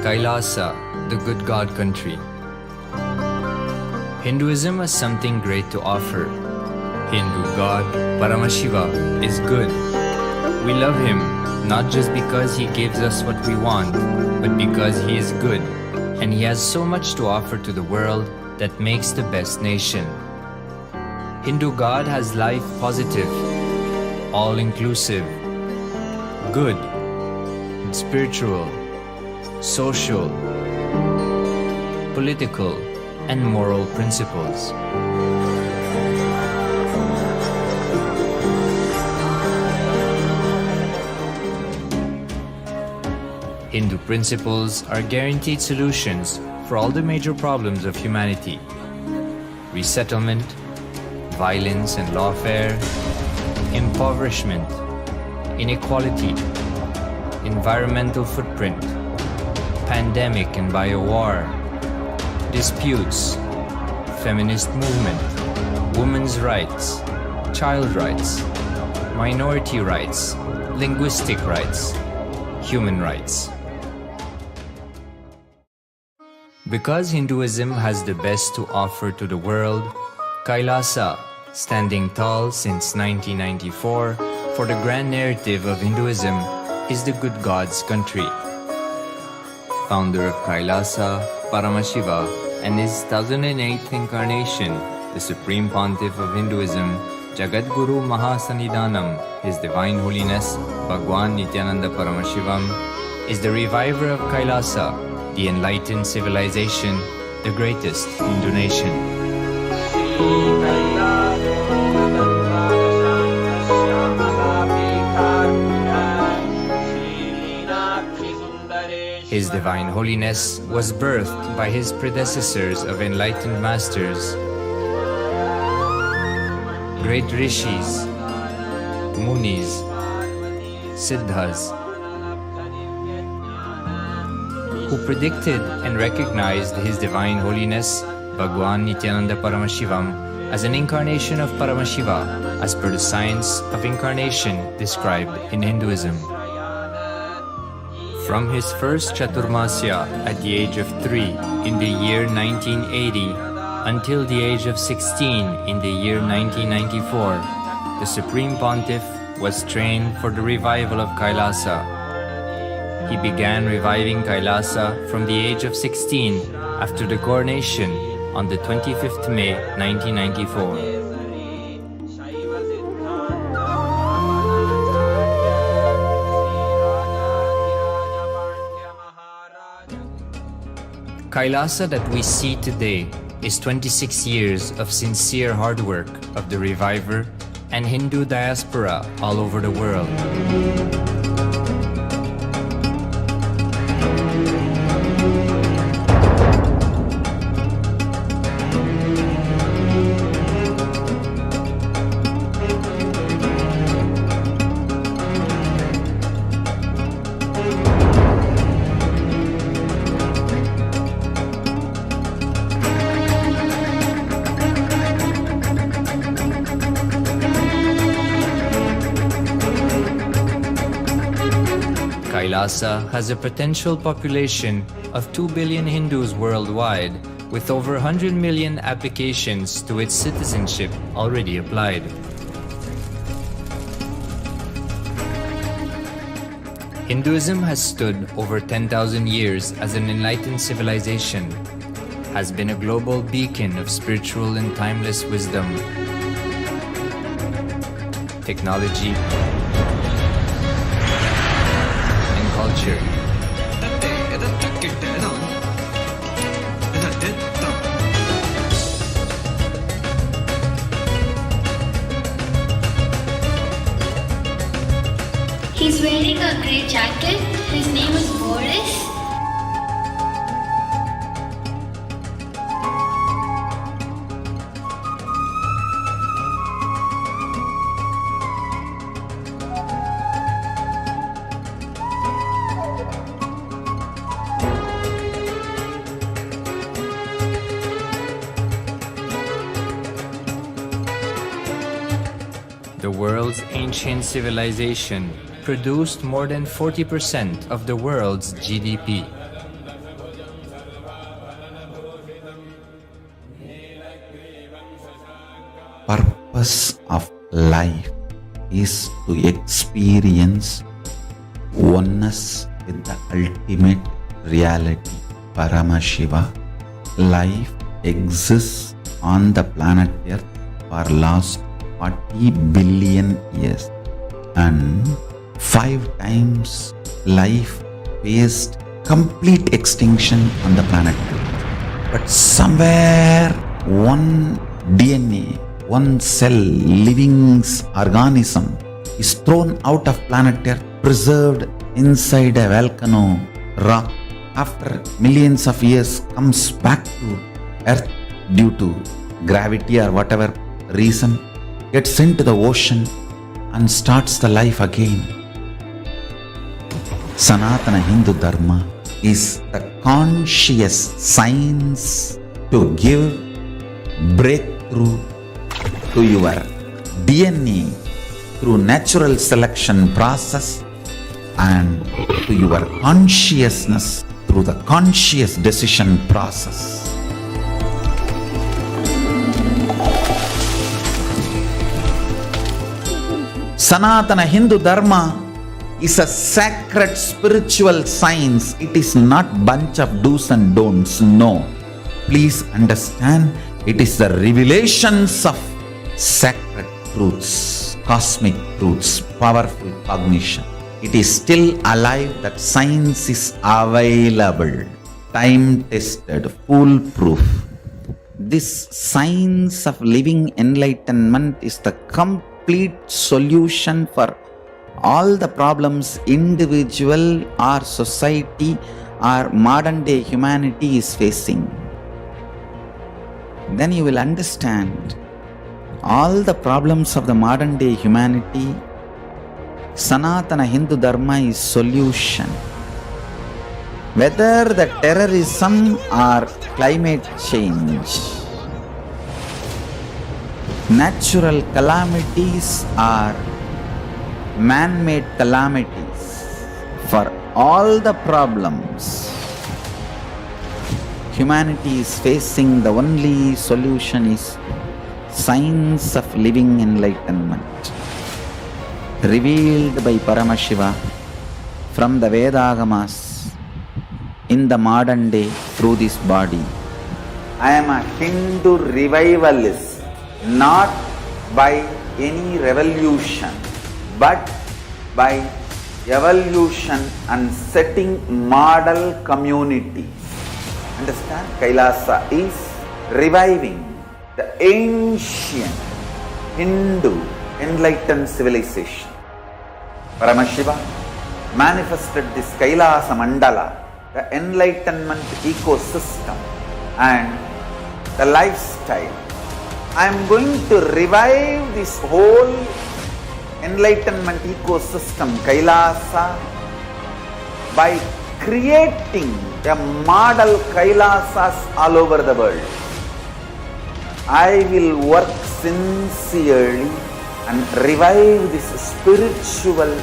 KAILASA, the good God country. Hinduism has something great to offer. Hindu God, Paramashiva, is good. We love him not just because he gives us what we want, but because he is good, and he has so much to offer to the world that makes the best nation. Hindu God has life positive, all-inclusive, good, spiritual, social, political, and moral principles. Hindu principles are guaranteed solutions for all the major problems of humanity: resettlement, violence and lawfare, impoverishment, inequality, environmental footprint, pandemic and biowar, disputes, feminist movement, women's rights, child rights, minority rights, linguistic rights, human rights. Because Hinduism has the best to offer to the world, KAILASA, standing tall since 1994 for the grand narrative of Hinduism, is the good God's country. Founder of KAILASA, Paramashiva, and his 1008th incarnation, the Supreme Pontiff of Hinduism, Jagadguru Mahasanidhanam, His Divine Holiness, Bhagwan Nithyananda Paramashivam, is the reviver of KAILASA, the enlightened civilization, the greatest Hindu nation. His Divine Holiness was birthed by his predecessors of enlightened masters, great rishis, munis, siddhas, who predicted and recognized His Divine Holiness, Bhagwan Nithyananda Paramashivam, as an incarnation of Paramashiva as per the science of incarnation described in Hinduism. From his first Chaturmasya at the age of 3 in the year 1980 until the age of 16 in the year 1994, the Supreme Pontiff was trained for the revival of KAILASA. He began reviving KAILASA from the age of 16 after the coronation on the 25th May 1994. KAILASA that we see today is 26 years of sincere hard work of the reviver and Hindu diaspora all over the world. KAILASA has a potential population of 2 billion Hindus worldwide, with over 100 million applications to its citizenship already applied. Hinduism has stood over 10,000 years as an enlightened civilization, has been a global beacon of spiritual and timeless wisdom, technology, culture. He's wearing a grey jacket. His name is Boris. The world's ancient civilization produced more than 40% of the world's GDP. purpose of life is to experience oneness with the ultimate reality, Paramashiva. Life exists on the planet Earth for last 40 billion years, and 5 times life faced complete extinction on the planet Earth. But somewhere one DNA, one cell, living organism is thrown out of planet Earth, preserved inside a volcano rock. After millions of years comes back to Earth due to gravity or whatever reason, gets into the ocean and starts the life again. Sanatana Hindu Dharma is the conscious science to give breakthrough to your DNA through natural selection process and to your consciousness through the conscious decision process. Sanatana Hindu Dharma is a sacred spiritual science. It is not bunch of do's and don'ts. No. Please understand, it is the revelations of sacred truths, cosmic truths, powerful cognition. It is still alive, that science is available, time-tested, foolproof. This science of living enlightenment is the complete solution for all the problems individual or society or modern day humanity is facing. Then you will understand all the problems of the modern day humanity. Sanatana Hindu Dharma is solution. Whether the terrorism or climate change, natural calamities or man-made calamities, for all the problems humanity is facing, the only solution is science of living enlightenment, revealed by Paramashiva from the Vedagamas in the modern day through this body. I am a Hindu revivalist, not by any revolution, but by evolution and setting model communities. Understand? KAILASA is reviving the ancient Hindu enlightened civilization. Paramashiva manifested this KAILASA mandala, the enlightenment ecosystem and the lifestyle. I am going to revive this whole enlightenment ecosystem, KAILASA, by creating a model KAILASAs all over the world. I will work sincerely and revive this spiritual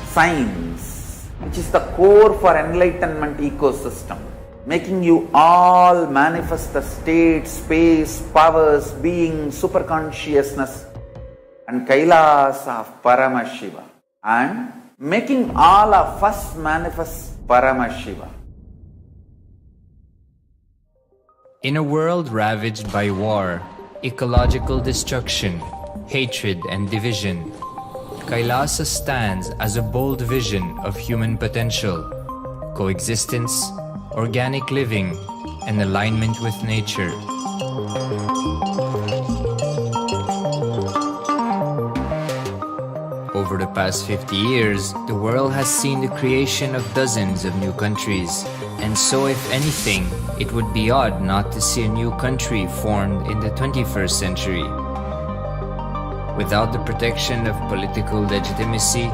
science, which is the core for enlightenment ecosystem, making you all manifest the state, space, powers, being, superconsciousness and KAILASA of Paramashiva, and making all of us manifest Paramashiva. In a world ravaged by war, ecological destruction, hatred and division, KAILASA stands as a bold vision of human potential, coexistence, organic living, and alignment with nature. Over the past 50 years, the world has seen the creation of dozens of new countries, and so if anything, it would be odd not to see a new country formed in the 21st century. Without the protection of political legitimacy,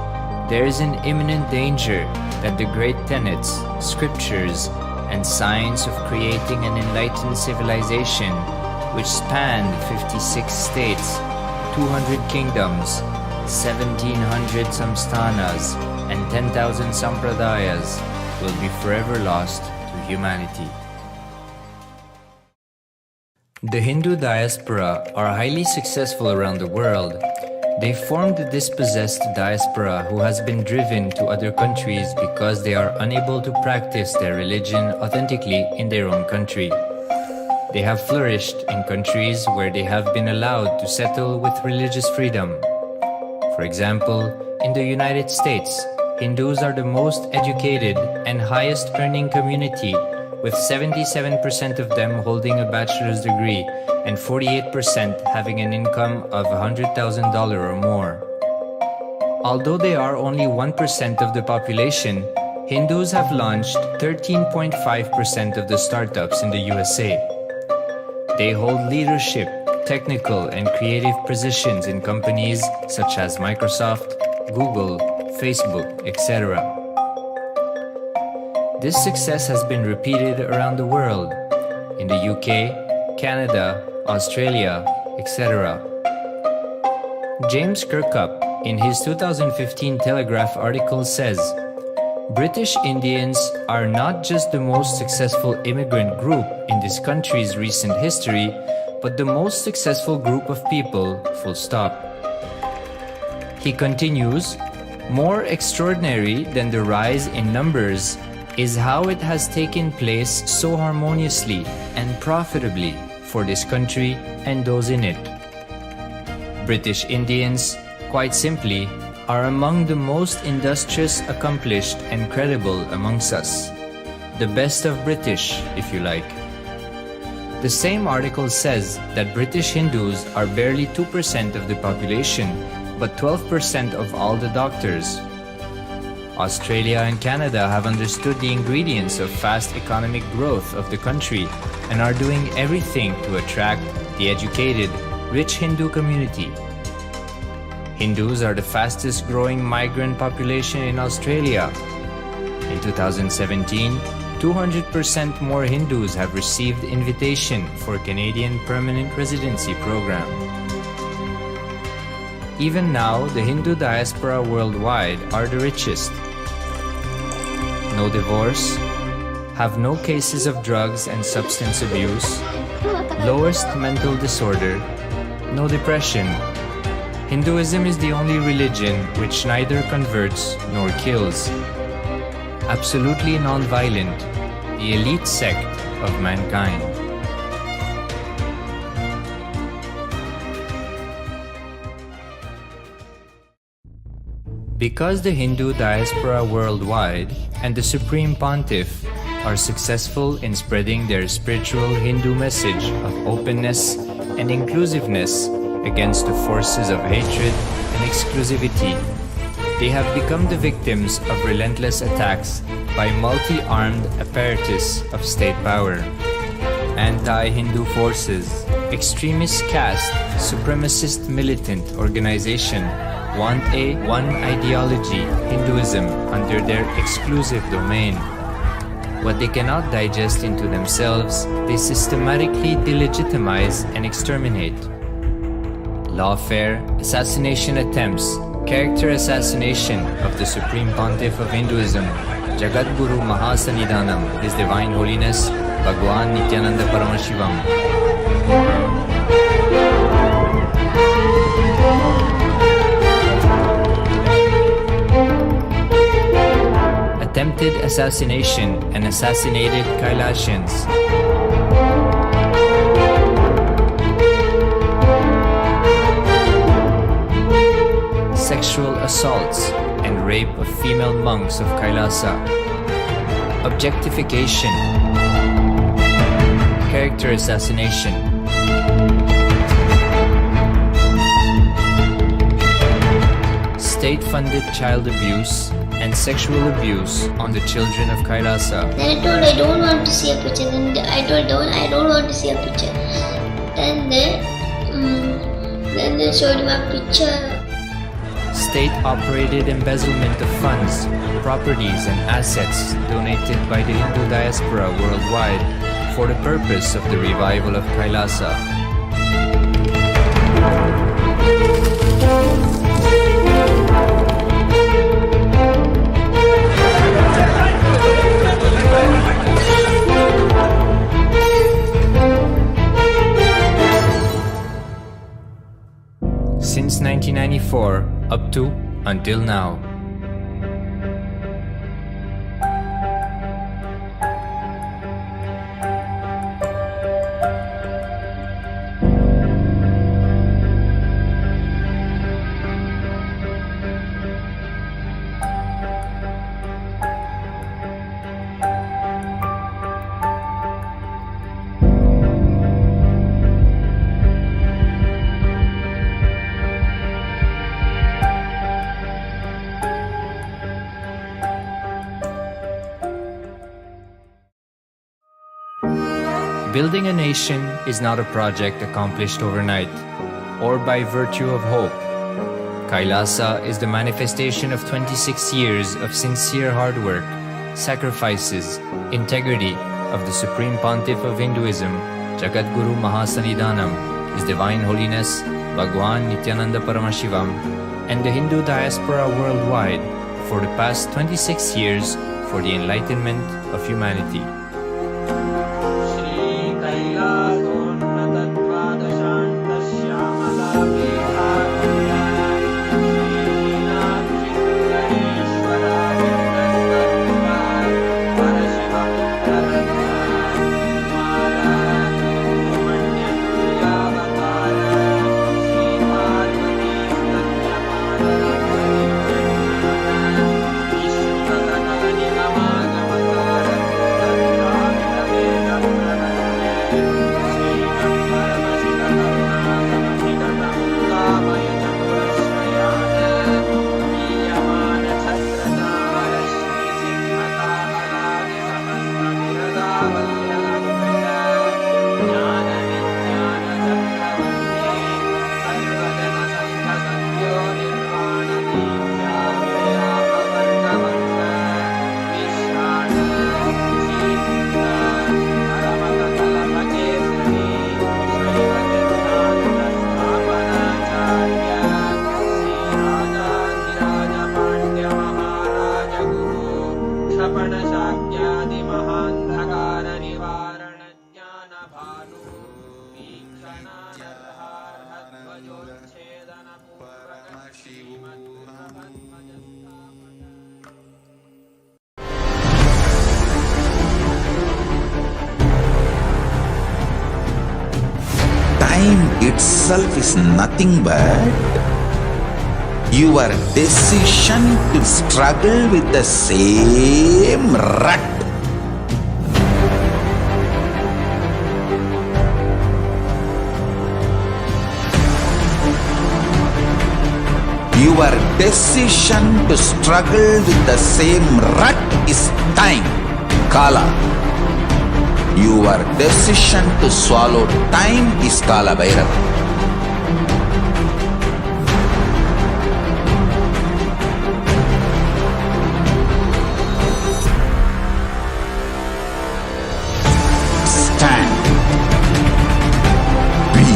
there is an imminent danger that the great tenets, scriptures, and science of creating an enlightened civilization, which spanned 56 states, 200 kingdoms, 1700 samsthanas, and 10,000 sampradayas, will be forever lost to humanity. The Hindu diaspora are highly successful around the world. They formed the dispossessed diaspora who has been driven to other countries because they are unable to practice their religion authentically in their own country. They have flourished in countries where they have been allowed to settle with religious freedom. For example, in the United States, Hindus are the most educated and highest earning community, with 77% of them holding a bachelor's degree and 48% having an income of $100,000 or more. Although they are only 1% of the population, Hindus have launched 13.5% of the startups in the USA. They hold leadership, technical and creative positions in companies such as Microsoft, Google, Facebook, etc. This success has been repeated around the world, in the UK, Canada, Australia, etc. James Kirkup, in his 2015 Telegraph article says, British Indians are not just the most successful immigrant group in this country's recent history, but the most successful group of people, full stop. He continues, more extraordinary than the rise in numbers is how it has taken place so harmoniously and profitably for this country and those in it. British Indians, quite simply, are among the most industrious, accomplished and credible amongst us. The best of British, if you like. The same article says that British Hindus are barely 2% of the population, but 12% of all the doctors. Australia and Canada have understood the ingredients of fast economic growth of the country and are doing everything to attract the educated, rich Hindu community. Hindus are the fastest growing migrant population in Australia. In 2017, 200% more Hindus have received invitation for Canadian Permanent Residency Program. Even now, the Hindu diaspora worldwide are the richest. No divorce, have no cases of drugs and substance abuse, lowest mental disorder, no depression. Hinduism is the only religion which neither converts nor kills. Absolutely non-violent, the elite sect of mankind. Because the Hindu diaspora worldwide and the Supreme Pontiff are successful in spreading their spiritual Hindu message of openness and inclusiveness against the forces of hatred and exclusivity, they have become the victims of relentless attacks by multi-armed apparatus of state power. Anti-Hindu forces, extremist caste, supremacist militant organization want a one ideology, Hinduism, under their exclusive domain. What they cannot digest into themselves, they systematically delegitimize and exterminate. Lawfare, assassination attempts, character assassination of the Supreme Pontiff of Hinduism, Jagadguru Mahasannidhanam, His Divine Holiness, Bhagwan Nithyananda Paramashivam. Attempted assassination and assassinated Kailasians. Sexual assaults and rape of female monks of Kailasa. Objectification. Character assassination. State-funded child abuse and sexual abuse on the children of Kailasa. Then I told I don't want to see a picture. Then I told I don't want to see a picture. Then they showed me a picture. State-operated embezzlement of funds, properties and assets donated by the Hindu diaspora worldwide for the purpose of the revival of Kailasa. up to until now. Building a nation is not a project accomplished overnight or by virtue of hope. KAILASA is the manifestation of 26 years of sincere hard work, sacrifices, integrity of the Supreme Pontiff of Hinduism, Jagadguru Mahasannidhanam, His Divine Holiness Bhagwan Nithyananda Paramashivam, and the Hindu diaspora worldwide for the past 26 years for the enlightenment of humanity. Time itself is nothing but your decision to struggle with the same rut. Your decision to struggle with the same rut is time, Kala. Your decision to swallow time is Kala Bhairava. Stand. Be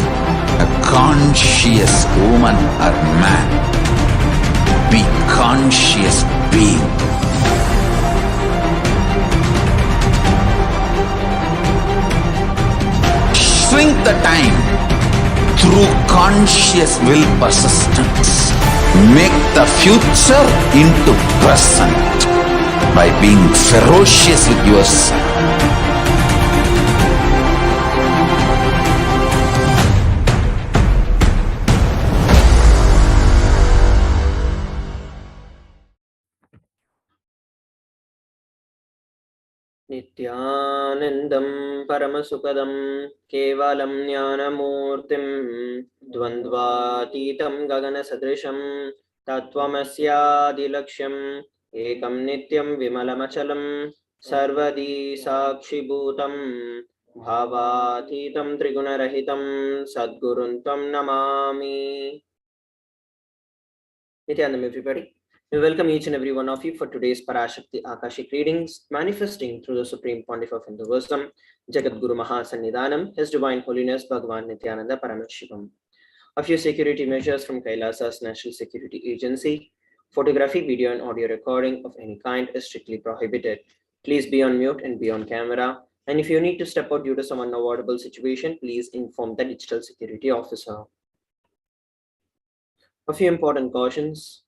a conscious woman or man. Be conscious being. Shrink the time through conscious will persistence. Make the future into present by being ferocious with yourself. Nithyanandam Paramasukadam Kevalam Jnanamurtim Dvandvatitam Gagana Sadrisham Tattvamasyadilaksham Ekam Nityam Vimalamachalam Sarvadi Sakshibhutam Bhavatitam Trigunarahitam Sadguruntam Namami. Nithyanandam, everybody. We welcome each and every one of you for today's Parashakti Akashik readings, manifesting through the Supreme Pontiff of Hinduism, Jagadguru Mahasannidhanam, His Divine Holiness Bhagwan Nithyananda Paramashivam. A few security measures from KAILASA's National Security Agency. Photography, video and audio recording of any kind is strictly prohibited. Please be on mute and be on camera. And if you need to step out due to some unavoidable situation, please inform the digital security officer. A few important cautions.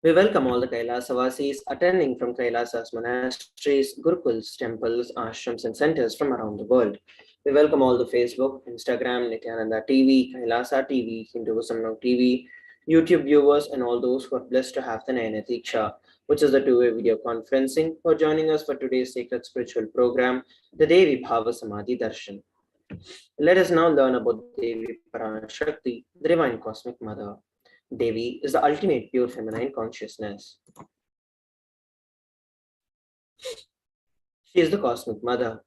We welcome all the Kailasavasis attending from Kailasa's monasteries, gurukuls, temples, ashrams, and centers from around the world. We welcome all the Facebook, Instagram, Nithyananda TV, Kailasa TV, Hinduism Now TV, YouTube viewers, and all those who are blessed to have the Nayanatiksha, which is the two-way video conferencing, for joining us for today's sacred spiritual program, the Devi Bhava Samadhi Darshan. Let us now learn about Devi Parashakti, the divine cosmic mother. Devi is the ultimate pure feminine consciousness. She is the cosmic mother.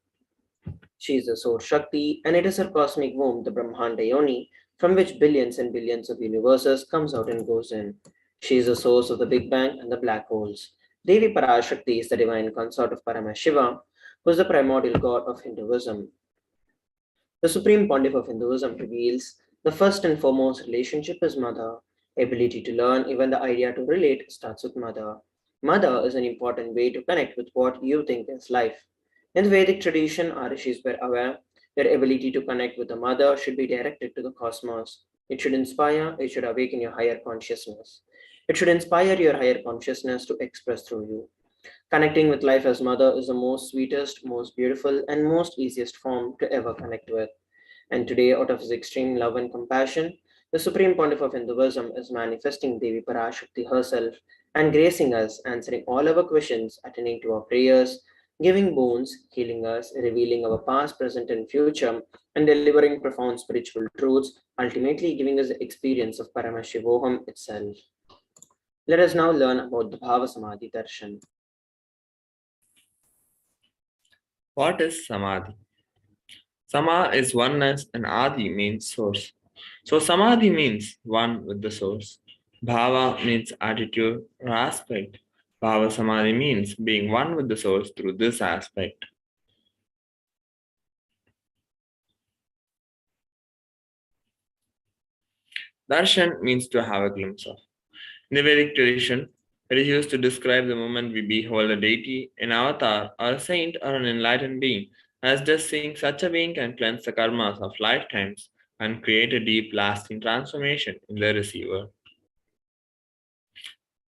She is the source Shakti, and it is her cosmic womb, the Brahmanda Yoni, from which billions and billions of universes comes out and goes in. She is the source of the Big Bang and the black holes. Devi Parashakti is the divine consort of Paramashiva, who is the primordial god of Hinduism. The Supreme Pontiff of Hinduism reveals the first and foremost relationship is mother. Ability to learn, even the idea to relate, starts with mother. Mother is an important way to connect with what you think is life. In the Vedic tradition, our rishis were aware that ability to connect with the mother should be directed to the cosmos. It should inspire, it should awaken your higher consciousness. It should inspire your higher consciousness to express through you. Connecting with life as mother is the most sweetest, most beautiful, and most easiest form to ever connect with. And today, out of his extreme love and compassion, the Supreme Pontiff of Hinduism is manifesting Devi Parashakti herself and gracing us, answering all our questions, attending to our prayers, giving boons, healing us, revealing our past, present, and future, and delivering profound spiritual truths, ultimately giving us the experience of Paramashivoham itself. Let us now learn about the Bhava Samadhi Darshan. What is Samadhi? Sama is oneness and Adi means source. So Samadhi means one with the source. Bhava means attitude or aspect. Bhava Samadhi means being one with the source through this aspect. Darshan means to have a glimpse of. In the Vedic tradition, it is used to describe the moment we behold a deity, an avatar, or a saint or an enlightened being, as just seeing such a being can cleanse the karmas of lifetimes and create a deep, lasting transformation in the receiver.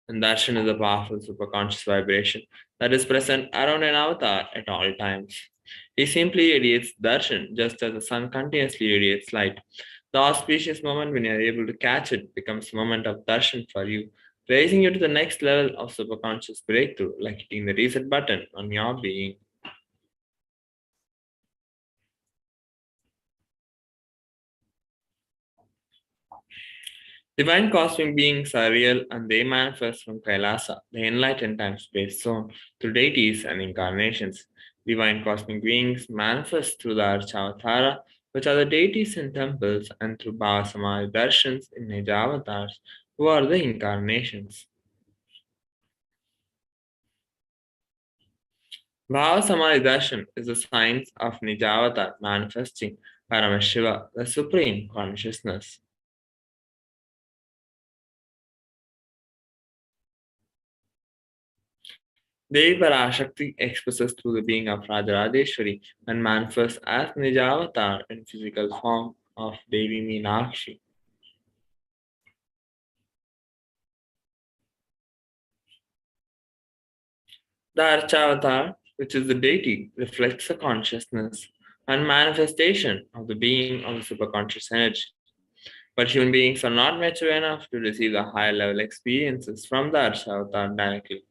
And darshan is a powerful superconscious vibration that is present around an avatar at all times. He simply radiates darshan just as the sun continuously radiates light. The auspicious moment when you are able to catch it becomes a moment of darshan for you, raising you to the next level of superconscious breakthrough, like hitting the reset button on your being. Divine cosmic beings are real and they manifest from Kailasa, the enlightened time-space zone, through deities and incarnations. Divine cosmic beings manifest through the Archavatara, which are the deities in temples, and through Bhavasamadhi Darshans in Nijavatars, who are the incarnations. Bhavasamadhi Darshan is the science of Nijavatar manifesting Paramashiva, the supreme consciousness. Devi Parashakti expresses through the being of Rajarajeshwari and manifests as Nijavatar in physical form of Devi Meenakshi. The Archavatar, which is the deity, reflects the consciousness and manifestation of the being of the superconscious energy. But human beings are not mature enough to receive the higher level experiences from the Archavatar directly.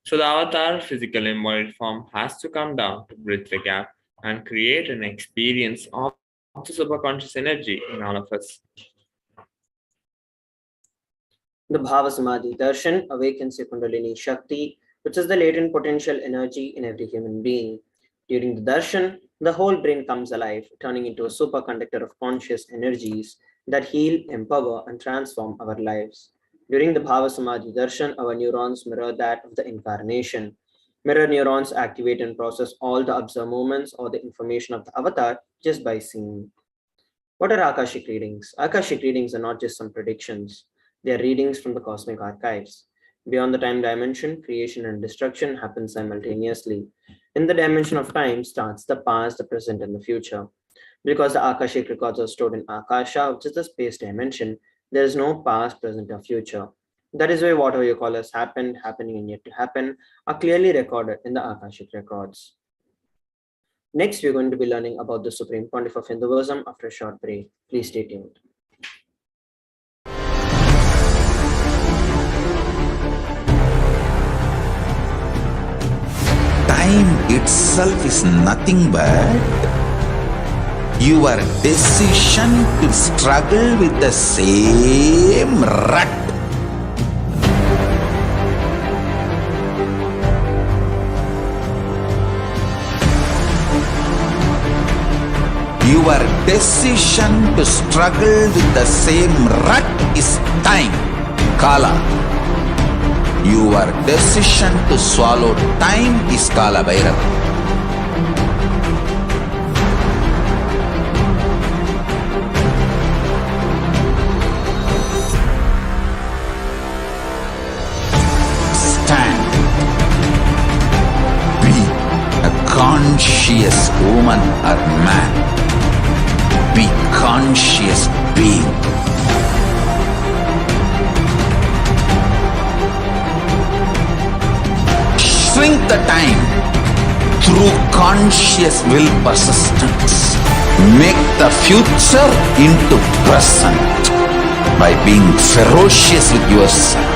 So the avatar, physical embodied form, has to come down to bridge the gap and create an experience of the superconscious energy in all of us. The Bhava Samadhi Darshan awakens your Kundalini Shakti, which is the latent potential energy in every human being. During the darshan, the whole brain comes alive, turning into a superconductor of conscious energies that heal, empower, and transform our lives. During the Bhava Samadhi darshan, our neurons mirror that of the incarnation. Mirror neurons activate and process all the observed movements or the information of the avatar just by seeing. What are Akashik readings? Akashik readings are not just some predictions, they are readings from the cosmic archives. Beyond the time dimension, creation and destruction happen simultaneously. In the dimension of time starts the past, the present, and the future. Because the Akashik records are stored in Akasha, which is the space dimension, there is no past, present, or future. That is why whatever you call as happened, happening, and yet to happen are clearly recorded in the Akashic records. Next, we're going to be learning about the Supreme Pontiff of Hinduism after a short break. Please stay tuned. Time itself is nothing but your decision to struggle with the same rut. Your decision to struggle with the same rut is time, Kala. Your decision to swallow time is Kala Bhairava. Stand. Be a conscious woman or man. Be conscious being. Shrink the time through conscious will persistence. Make the future into present by being ferocious with yourself.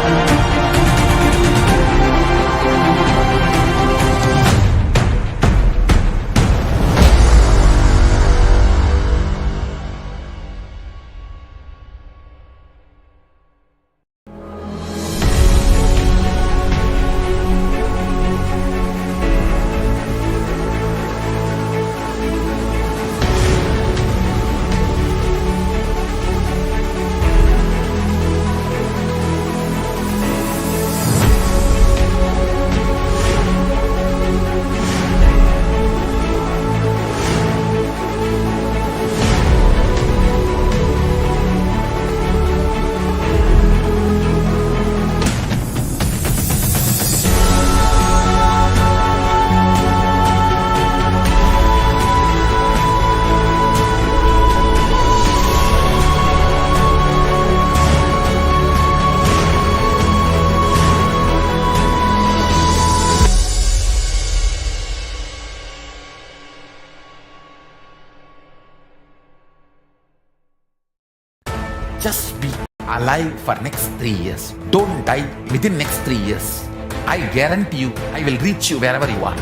Just be alive for next 3 years. Don't die within next 3 years. I guarantee you, I will reach you wherever you are.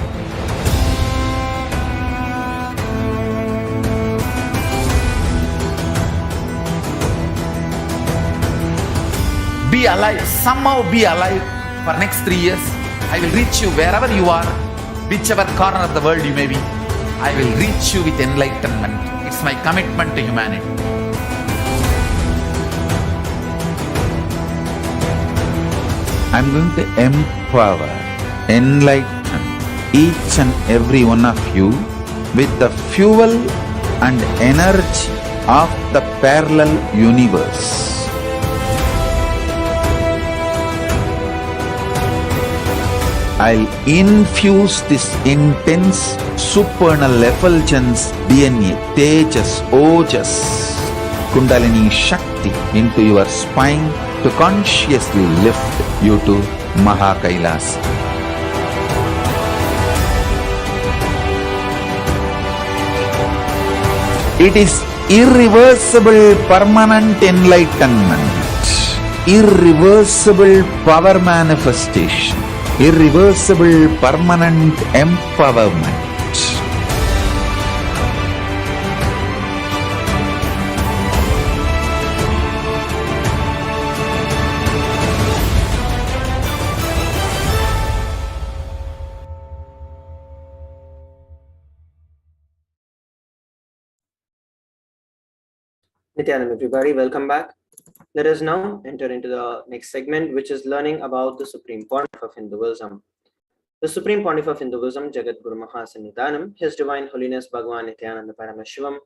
Be alive, somehow be alive for next 3 years. I will reach you wherever you are, whichever corner of the world you may be. I will reach you with enlightenment. It's my commitment to humanity. I'm going to empower, enlighten each and every one of you with the fuel and energy of the parallel universe. I'll infuse this intense supernal effulgence DNA, Tejas, Ojas, Kundalini Shakti into your spine to consciously lift you to KAILASA. It is irreversible permanent enlightenment, irreversible power manifestation, irreversible permanent empowerment. Nithyananda, everybody, welcome back. Let us now enter into the next segment, which is learning about the Supreme Pontiff of Hinduism. The Supreme Pontiff of Hinduism, Jagadguru Mahasannidhanam, His Divine Holiness Bhagavan Nithyananda Paramashivam,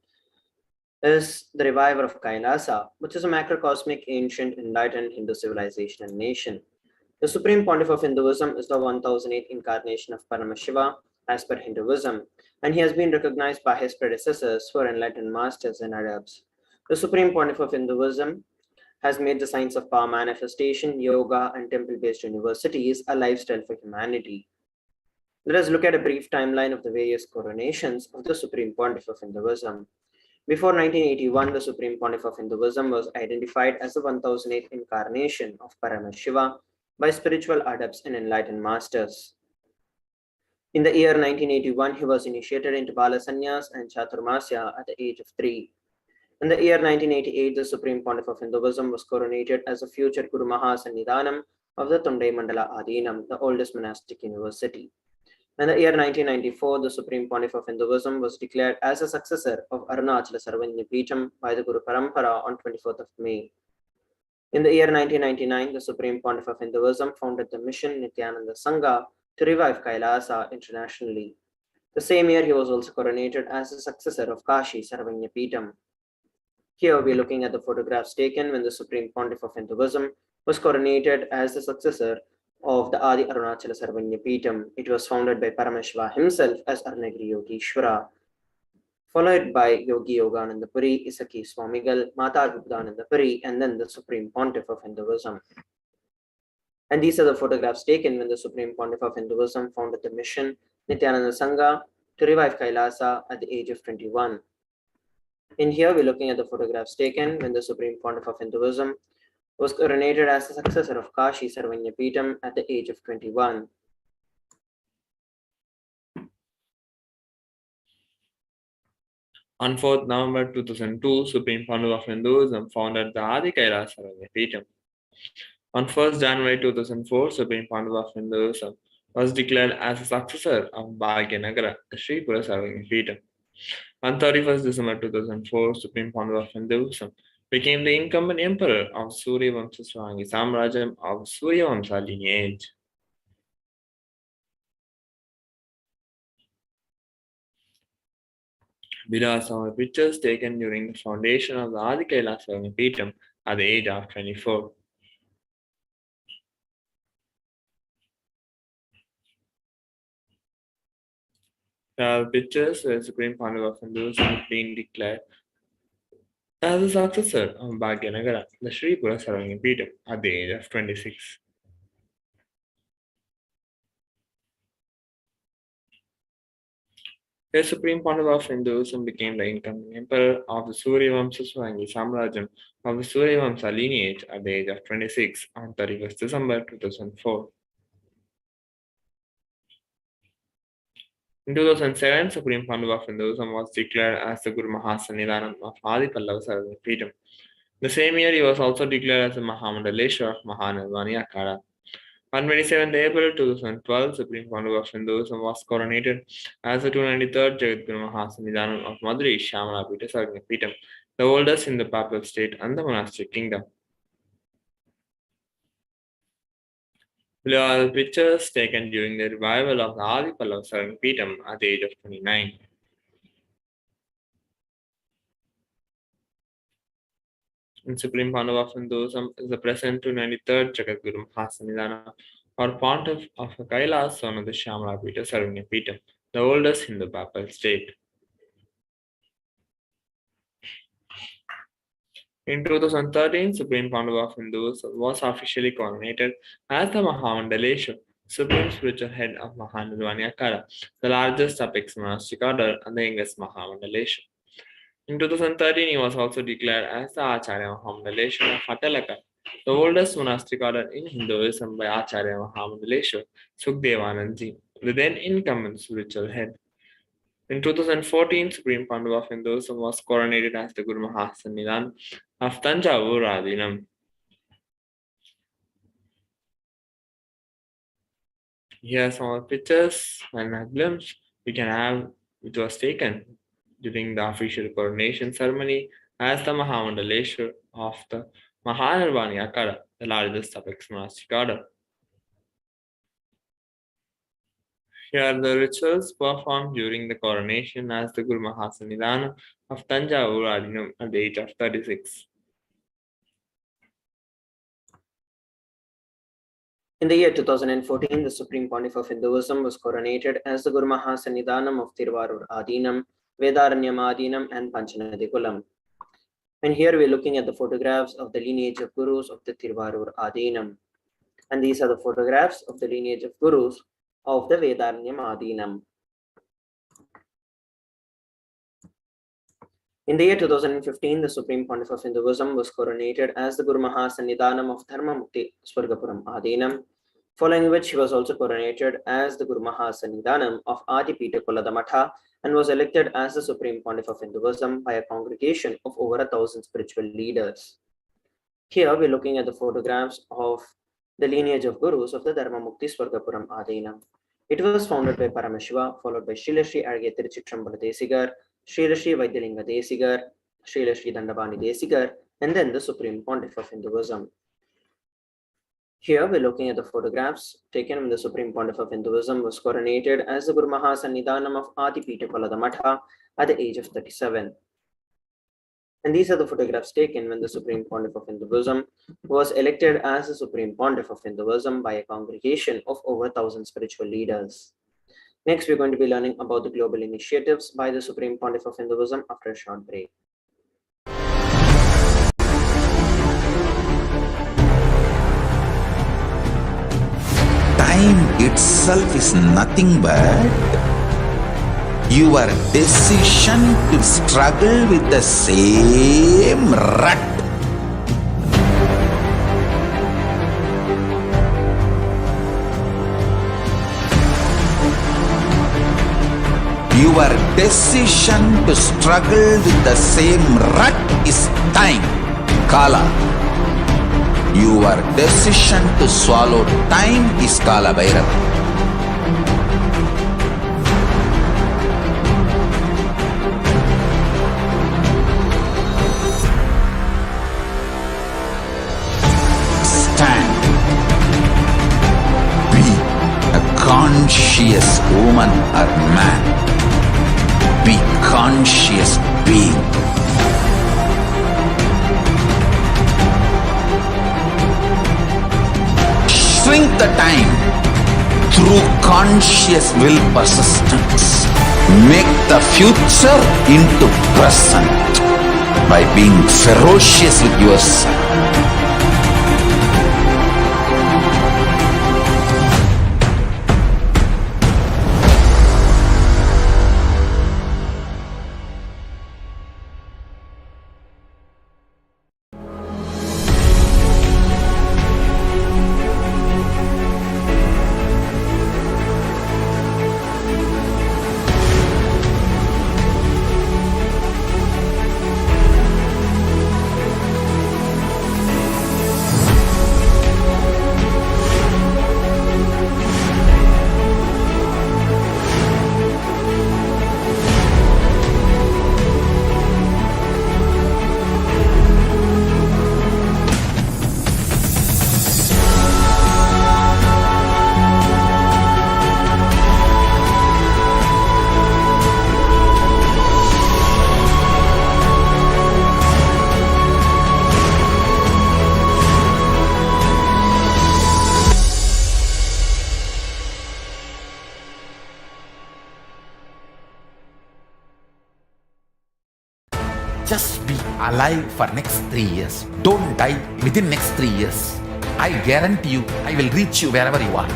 is the reviver of KAILASA, which is a macrocosmic, ancient, enlightened Hindu civilization and nation. The Supreme Pontiff of Hinduism is the 1008th incarnation of Paramashiva, as per Hinduism, and he has been recognized by his predecessors for enlightened masters and adepts. The Supreme Pontiff of Hinduism has made the science of power manifestation, yoga, and temple-based universities a lifestyle for humanity. Let us look at a brief timeline of the various coronations of the Supreme Pontiff of Hinduism. Before 1981, the Supreme Pontiff of Hinduism was identified as the 1008th incarnation of Paramashiva by spiritual adepts and enlightened masters. In the year 1981, he was initiated into Bala Sannyas and Chaturmasya at the age of 3. In the year 1988, the Supreme Pontiff of Hinduism was coronated as the future Guru Mahasannidhanam of the Tondai Mandala Adinam, the oldest monastic university. In the year 1994, the Supreme Pontiff of Hinduism was declared as a successor of Arunachala Sarvanya Peetham by the Guru Parampara on 24th of May. In the year 1999, the Supreme Pontiff of Hinduism founded the mission Nithyananda Sangha to revive Kailasa internationally. The same year, he was also coronated as the successor of Kashi Sarvanya Peetham. Here we are looking at the photographs taken when the Supreme Pontiff of Hinduism was coronated as the successor of the Adi Arunachala Sarvanya Peetham. It was founded by Paramashiva himself as Arunagiri Yogishwara, followed by Yogi Yogananda Puri, Isaki Swamigal, Mata Guptananda Puri, and then the Supreme Pontiff of Hinduism. And these are the photographs taken when the Supreme Pontiff of Hinduism founded the mission Nithyananda Sangha to revive Kailasa at the age of 21. In here, we're looking at the photographs taken when the Supreme Pontiff of Hinduism was coronated as the successor of Kashi Sarvanya Peetham at the age of 21. On 4th November 2002, Supreme Pontiff of Hinduism founded the Adi KAILASA Sarvanya Peetham. On 1st January 2004, Supreme Pontiff of Hinduism was declared as a successor of Bhagyanagara, the Sri Pura Sarvanya Peetham. On 31st December 2004, Supreme Pontiff of Hinduism became the incumbent emperor of Surya Vamsa Swangi Samrajam of Surya Vamsa lineage. Below are some pictures taken during the foundation of the Adi Kailasa Sarvanya Peetham at the age of 24. There are pictures where Supreme Pontiff of Hinduism being declared as a successor of Bhagyanagara, the Sri Pura Sarvanya Peetham at the age of 26. The Supreme Pontiff of Hinduism became the incoming emperor of the Surya Vamsa Swangi Samrajam of the Surya Vamsa lineage at the age of 26 on 31st December 2004. In 2007, Supreme Pontiff of Hinduism was declared as the Guru Mahasannidhanam of Adi Pallava Sarvanya Peetham. The same year, he was also declared as the Mahamandaleshwar of Mahanirvani Akhada. On 27th April 2012, Supreme Pontiff of Hinduism was coronated as the 293rd Jagadguru Mahasannidhanam of Madurai Shamalapita Sarvanya Peetham, the oldest in the papal state and the monastic kingdom. Below are the pictures taken during the revival of the Adi Pallava Sarvanya Peetham at the age of 29. And Supreme Pontiff of Hinduism is the present 293rd Jagadguru Mahasannidhanam or Pontiff of Kailasa, son of the Shamalapita Sarvanya Peetham, the oldest Hindu papal state. In 2013, Supreme Pontiff of Hinduism was officially coronated as the Mahamandaleshwar, Supreme Spiritual Head of Mahanirvani Akhada, the largest apex monastic order and the youngest Mahamandaleshwar. In 2013, he was also declared as the Acharya Mahamandaleshwar of Atalaka, the oldest monastic order in Hinduism by Acharya Mahamandaleshwar Sukhdevanandji, the then incumbent spiritual head. In 2014, Supreme Pontiff of Hinduism was coronated as the Guru Mahasannidhanam of Tanjavur Adinam. Here are some pictures and a glimpse we can have which was taken during the official coronation ceremony as the Mahamandaleshwar of the Mahanirvani Akhada, the largest apex monastic order. Here are the rituals performed during the coronation as the Guru Mahasannidhanam of Tanjavur Adinam at the age of 36. In the year 2014, the Supreme Pontiff of Hinduism was coronated as the Guru Mahasannidhanam of Tiruvarur Adinam, Vedaranyam Adinam, and Panchanadikulam. And here we're looking at the photographs of the lineage of Gurus of the Tiruvarur Adinam. And these are the photographs of the lineage of Gurus of the Vedaranyam Adinam. In the year 2015, the Supreme Pontiff of Hinduism was coronated as the Guru Mahasannidhanam of Dharmamukti Swargapuram Adinam, following which he was also coronated as the Guru Mahasannidhanam of Adipita Kuladamata and was elected as the Supreme Pontiff of Hinduism by a congregation of over 1,000 spiritual leaders. Here we're looking at the photographs of the lineage of Gurus of the Dharmamukti Swargapuram Adinam. It was founded by Paramashiva, followed by Srila Sri Arge Tiruchittrambala Desigar, Srila Sri Vaidyalinga Desigar, Srila Sri Dandabani Desigar, and then the Supreme Pontiff of Hinduism. Here we're looking at the photographs taken when the Supreme Pontiff of Hinduism was coronated as the Guru Mahasannidhanam of Adipita Kuladamata at the age of 37. And these are the photographs taken when the Supreme Pontiff of Hinduism was elected as the Supreme Pontiff of Hinduism by a congregation of over 1,000 spiritual leaders. Next, we're going to be learning about the global initiatives by the Supreme Pontiff of Hinduism after a short break. Time itself is nothing but your decision to struggle with the same rut. Your decision to struggle with the same rut is time, Kala. Your decision to swallow time is Kala Bhairava. Stand. Be a conscious woman or man. Be conscious being. Shrink the time through conscious will persistence. Make the future into present by being ferocious with yourself. Just be alive for next 3 years. Don't die within next 3 years. I guarantee you, I will reach you wherever you are.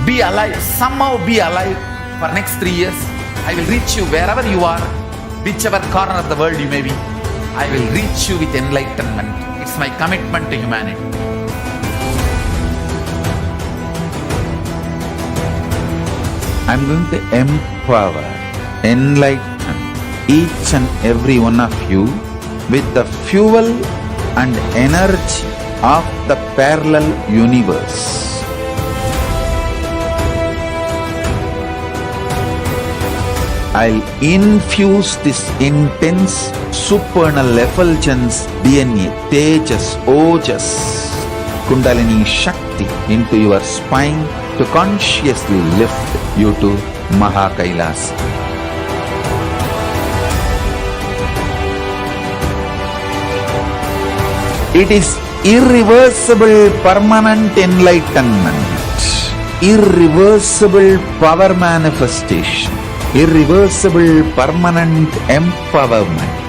Be alive, somehow be alive for next 3 years. I will reach you wherever you are, whichever corner of the world you may be. I will reach you with enlightenment. It's my commitment to humanity. I'm going to empower, enlighten each and every one of you with the fuel and energy of the parallel universe. I'll infuse this intense supernal effulgence DNA, Tejas, Ojas, Kundalini Shakti into your spine to consciously lift you to KAILASA. It is irreversible permanent enlightenment, irreversible power manifestation, irreversible permanent empowerment.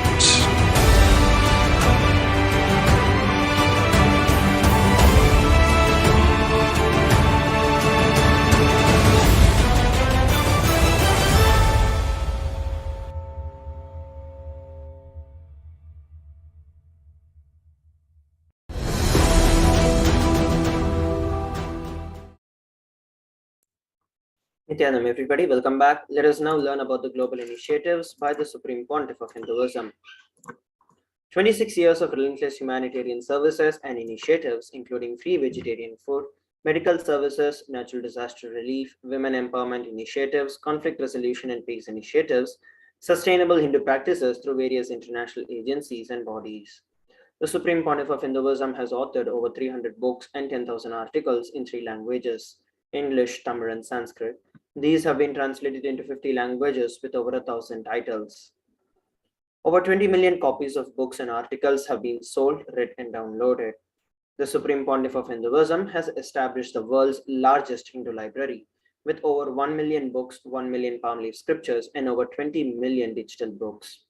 Nithyanam, everybody, welcome back. Let us now learn about the global initiatives by the Supreme Pontiff of Hinduism. 26 years of relentless humanitarian services and initiatives, including free vegetarian food, medical services, natural disaster relief, women empowerment initiatives, conflict resolution and peace initiatives, sustainable Hindu practices through various international agencies and bodies. The Supreme Pontiff of Hinduism has authored over 300 books and 10,000 articles in 3 languages: English, Tamil, and Sanskrit. These have been translated into 50 languages with over 1,000 titles. Over 20 million copies of books and articles have been sold, read, and downloaded. The Supreme Pontiff of Hinduism has established the world's largest Hindu library, with over 1 million books, 1 million palm leaf scriptures, and over 20 million digital books.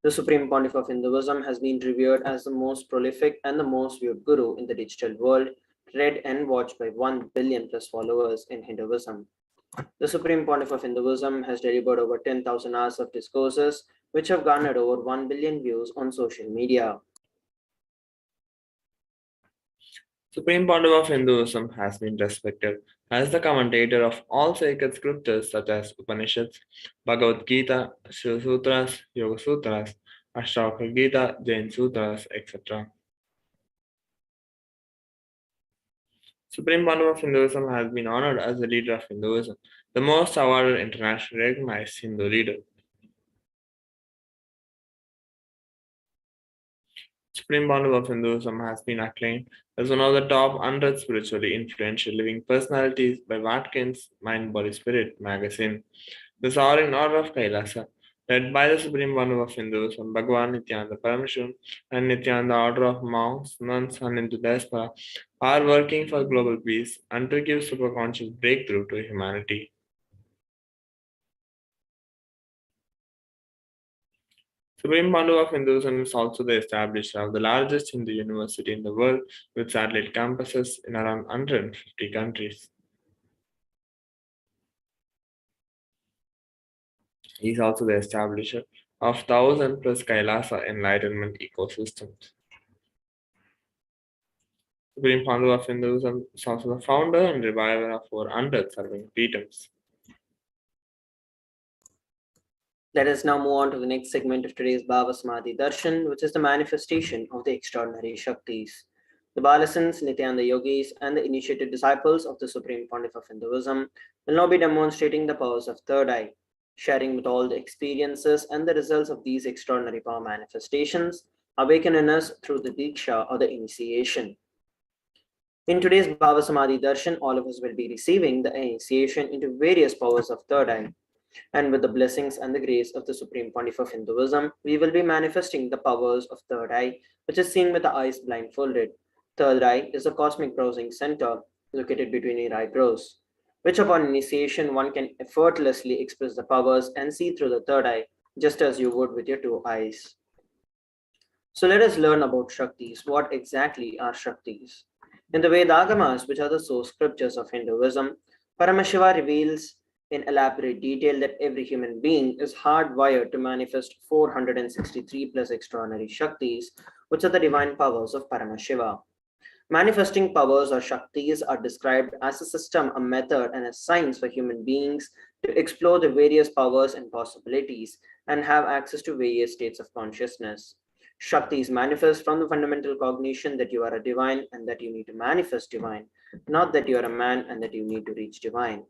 The Supreme Pontiff of Hinduism has been revered as the most prolific and the most viewed guru in the digital world, read and watched by 1 billion plus followers in Hinduism. The Supreme Pontiff of Hinduism has delivered over 10,000 hours of discourses, which have garnered over 1 billion views on social media. Supreme Pontiff of Hinduism has been respected as the commentator of all sacred scriptures such as Upanishads, Bhagavad Gita, Shiva Sutras, Yoga Sutras, Ashtavakra Gita, Jain Sutras, etc. Supreme Pontiff of Hinduism has been honored as the leader of Hinduism, the most awarded internationally recognized Hindu leader. Supreme Pontiff of Hinduism has been acclaimed as one of the top 100 spiritually influential living personalities by Watkins Mind Body Spirit magazine. The Sovereign Order of KAILASA, led by the Supreme Pontiff of Hinduism, Bhagwan Nithyananda Paramashivam, and Nithyananda Order of Monks, Nuns, and Hindu Diaspora, are working for global peace and to give superconscious breakthrough to humanity. Supreme Pontiff of Hinduism is also the establisher of the largest Hindu university in the world with satellite campuses in around 150 countries. He is also the establisher of 1,000 plus KAILASA Enlightenment ecosystems. Supreme Pontiff of Hinduism is also the founder and reviver of 400 serving Peetams. Let us now move on to the next segment of today's Bhava Samadhi Darshan, which is the manifestation of the extraordinary Shaktis. The Balasans, Nithyananda Yogis, and the initiated disciples of the Supreme Pontiff of Hinduism will now be demonstrating the powers of Third Eye, sharing with all the experiences and the results of these extraordinary power manifestations awakened in us through the Diksha or the initiation. In today's Bhava Samadhi Darshan, all of us will be receiving the initiation into various powers of Third Eye. And with the blessings and the grace of the Supreme Pontiff of Hinduism, we will be manifesting the powers of Third Eye, which is seen with the eyes blindfolded. Third Eye is a cosmic browsing center located between your eyebrows, which upon initiation one can effortlessly express the powers and see through the third eye, just as you would with your 2 eyes. So let us learn about Shaktis. What exactly are Shaktis? In the Vedagamas, which are the source scriptures of Hinduism, Paramashiva reveals in elaborate detail that every human being is hardwired to manifest 463 plus extraordinary Shaktis, which are the divine powers of Paramashiva. Manifesting powers or Shaktis are described as a system, a method, and a science for human beings to explore the various powers and possibilities and have access to various states of consciousness. Shaktis manifest from the fundamental cognition that you are a divine and that you need to manifest divine, not that you are a man and that you need to reach divine.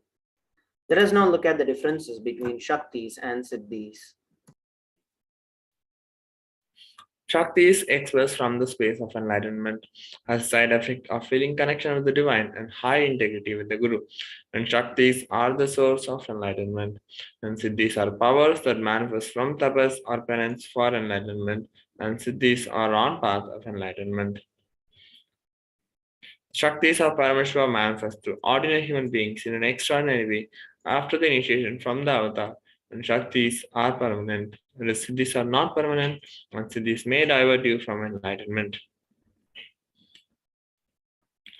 Let us now look at the differences between Shaktis and Siddhis. Shakti is expressed from the space of enlightenment as a side effect of feeling connection with the divine and high integrity with the Guru. And Shaktis are the source of enlightenment. And Siddhis are powers that manifest from tapas or penance for enlightenment, and Siddhis are on path of enlightenment. Shaktis of Paramashiva manifest through ordinary human beings in an extraordinary way after the initiation from the avatar, and Shaktis are permanent, whereas Siddhis are not permanent, and Siddhis may divert you from enlightenment.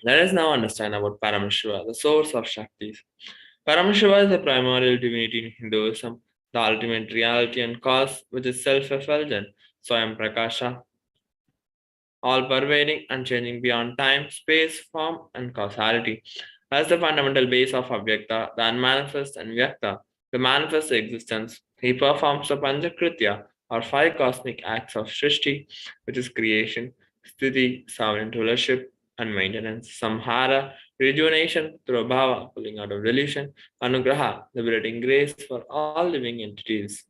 Let us now understand about Paramashiva, the source of Shaktis. Paramashiva is the primordial divinity in Hinduism, the ultimate reality and cause which is self-effulgent, Swayam Prakasha, all-pervading, unchanging beyond time, space, form, and causality. As the fundamental base of Avyakta, the unmanifest, and Vyakta, the manifest existence, he performs the Panchakritya, or 5 cosmic acts of Srishti, which is creation, Sthiti, sovereign rulership, and maintenance, Samhara, rejuvenation through Bhava, pulling out of delusion, Anugraha, liberating grace for all living entities.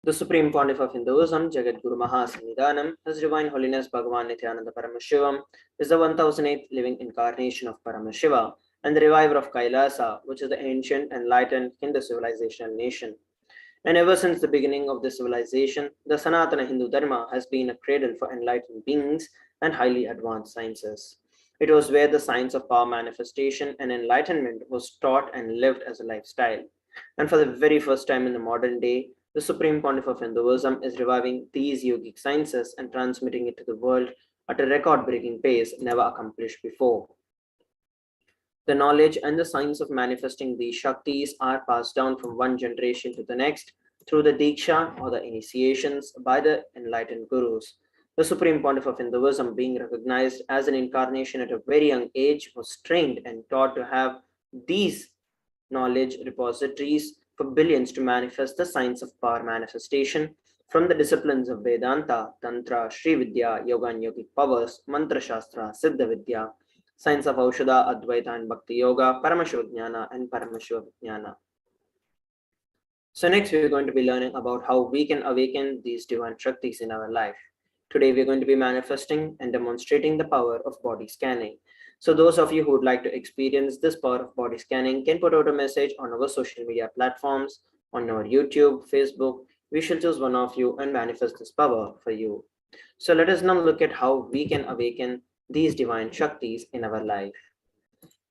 The Supreme Pontiff of Hinduism, Jagadguru Mahasannidhanam, His Divine Holiness Bhagavan Nithyananda Paramashivam, is the 1008th living incarnation of Paramashiva and the reviver of KAILASA, which is the ancient, enlightened Hindu civilizational nation. And ever since the beginning of this civilization, the Sanatana Hindu Dharma has been a cradle for enlightened beings and highly advanced sciences. It was where the science of power manifestation and enlightenment was taught and lived as a lifestyle. And for the very first time in the modern day, the Supreme Pontiff of Hinduism is reviving these yogic sciences and transmitting it to the world at a record-breaking pace never accomplished before. The knowledge and the science of manifesting these Shaktis are passed down from one generation to the next through the Diksha or the initiations by the enlightened gurus. The Supreme Pontiff of Hinduism, being recognized as an incarnation at a very young age, was trained and taught to have these knowledge repositories for billions to manifest the science of power manifestation from the disciplines of Vedanta, Tantra, Sri Vidya, Yoga and Yogic powers, Mantra Shastra, Siddha Vidya, science of Aushadha, Advaita and Bhakti Yoga, Paramashivoham and Paramashivoham. So next we're going to be learning about how we can awaken these divine Shaktis in our life. Today we're going to be manifesting and demonstrating the power of body scanning. So those of you who would like to experience this power of body scanning can put out a message on our social media platforms, on our YouTube, Facebook. We shall choose one of you and manifest this power for you. So let us now look at how we can awaken these divine Shaktis in our life.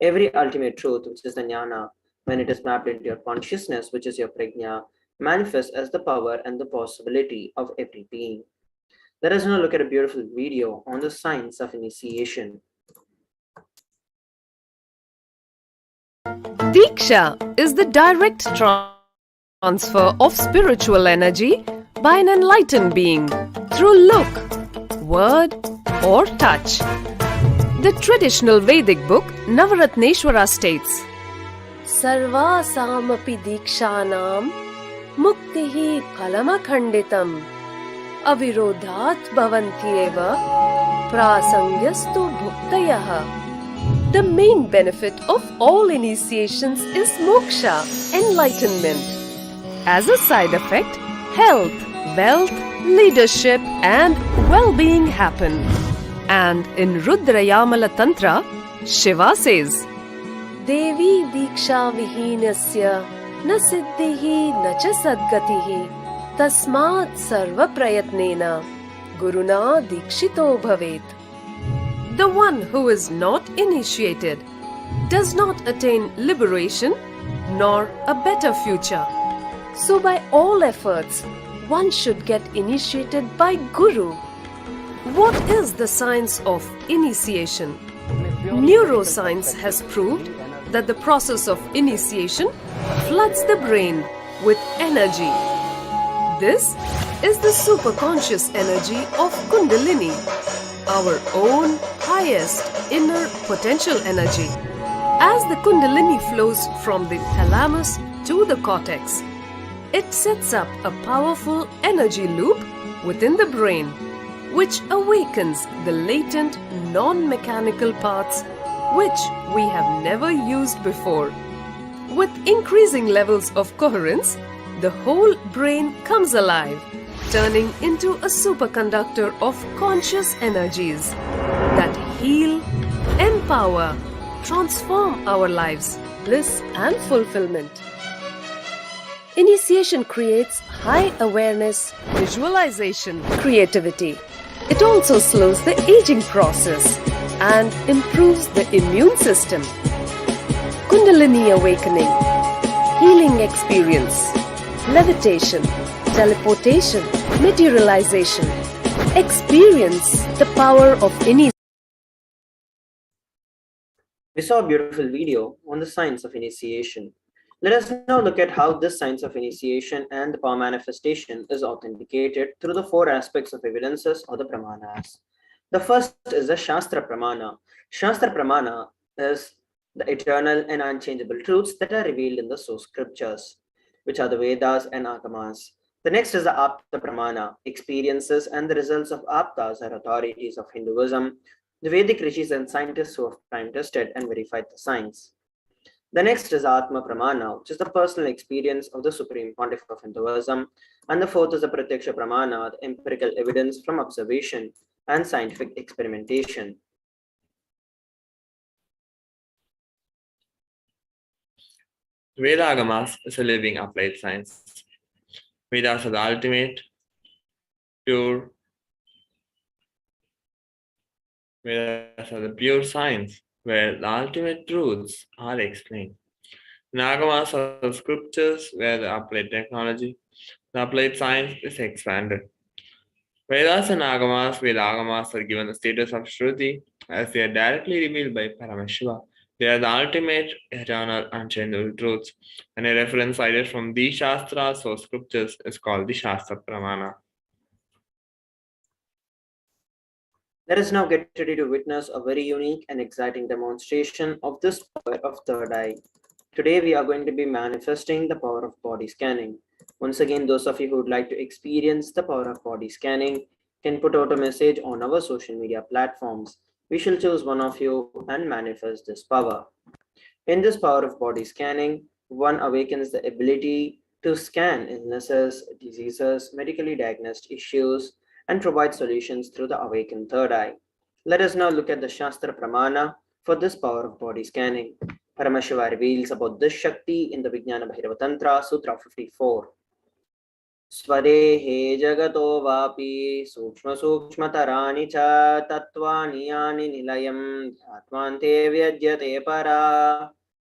Every ultimate truth, which is the jnana, when it is mapped into your consciousness, which is your prajna, manifests as the power and the possibility of every being. Let us now look at a beautiful video on the science of initiation. Diksha is the direct transfer of spiritual energy by an enlightened being through look, word, or touch. The traditional Vedic book Navaratneshwara states, Sarvasamapi dikshanam muktihi phalamakhanditam avirodhat bhavantyeva prasangyastu bhuktayah. The main benefit of all initiations is moksha, enlightenment. As a side effect, health, wealth, leadership and well-being happen. And in Rudrayamala Tantra, Shiva says, Devi diksha vihinasya na siddhihi na cha sadgatihi tasmat sarva prayatnena guruna dikshito bhavet. The one who is not initiated does not attain liberation nor a better future. So by all efforts, one should get initiated by Guru. What is the science of initiation? Neuroscience has proved that the process of initiation floods the brain with energy. This is the superconscious energy of Kundalini, our own highest inner potential energy. As the Kundalini flows from the thalamus to the cortex, it sets up a powerful energy loop within the brain, which awakens the latent non-mechanical parts which we have never used before. With increasing levels of coherence, the whole brain comes alive, turning into a superconductor of conscious energies that heal, empower, transform our lives, bliss and fulfillment. Initiation creates high awareness, visualization, creativity. It also slows the aging process and improves the immune system. Kundalini awakening, healing experience, levitation, teleportation, materialization. Experience the power of initiation. We saw a beautiful video on the science of initiation. Let us now look at how this science of initiation and the power manifestation is authenticated through the four aspects of evidences or the pramanas. The first is the Shastra Pramana. Shastra Pramana is the eternal and unchangeable truths that are revealed in the source scriptures, which are the Vedas and Agamas. The next is the Apta Pramana. Experiences and the results of Aptas are authorities of Hinduism, the Vedic rishis and scientists who have time tested and verified the science. The next is Atma Pramana, which is the personal experience of the Supreme Pontiff of Hinduism. And the fourth is the Pratyaksha Pramana, the empirical evidence from observation and scientific experimentation. Vedagamas is a living applied science. Vedas are the ultimate, pure. Vedas are the pure science, where the ultimate truths are explained. Nagamas are the scriptures, where the applied technology, the applied science is expanded. Vedas and Agamas are given the status of Shruti, as they are directly revealed by Paramashiva. They are the ultimate, eternal, unchangeable truths, and a reference cited from these Shastras or scriptures is called the Shastra Pramana. Let us now get ready to witness a very unique and exciting demonstration of this power of third eye. Today we are going to be manifesting the power of body scanning. Once again, those of you who would like to experience the power of body scanning can put out a message on our social media platforms. We shall choose one of you and manifest this power. In this power of body scanning, one awakens the ability to scan illnesses, diseases, medically diagnosed issues, and provide solutions through the awakened third eye. Let us now look at the Shastra Pramana for this power of body scanning. Paramashiva reveals about this Shakti in the Vijnana Bhairava Tantra, Sutra 54. Swadehe jagato vapi sukshma sukshmatarani cha tattvani yani nilayam dhyatmante vyajyate para.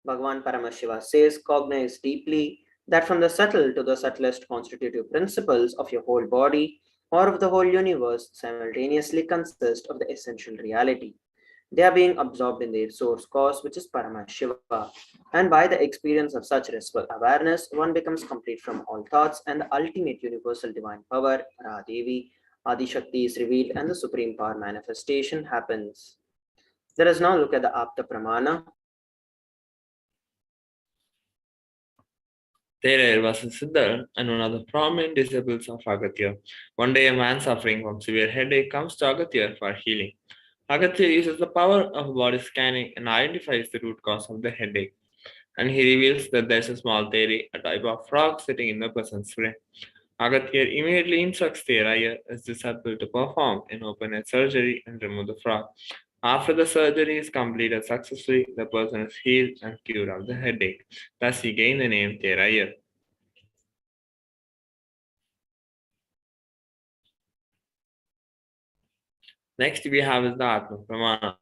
Bhagavan Paramashiva says, cognize deeply that from the subtle to the subtlest constitutive principles of your whole body or of the whole universe simultaneously consist of the essential reality. They are being absorbed in their source cause, which is Paramashiva. And by the experience of such restful awareness, one becomes complete from all thoughts, and the ultimate universal divine power, Radhevi, Adi Shakti, is revealed, and the supreme power manifestation happens. Let us now look at the Apta Pramana. There was a Siddhar and one of the prominent disciples of Agatya. One day, a man suffering from severe headache comes to Agatya for healing. Agatya uses the power of body scanning and identifies the root cause of the headache. And he reveals that there's a small theory, a type of frog sitting in the person's brain. Agatya immediately instructs Theraya, his disciple, to perform an open-head surgery and remove the frog. After the surgery is completed successfully, the person is healed and cured of the headache. Thus, he gained the name Theraya. Next, we have is the Atma Pramana.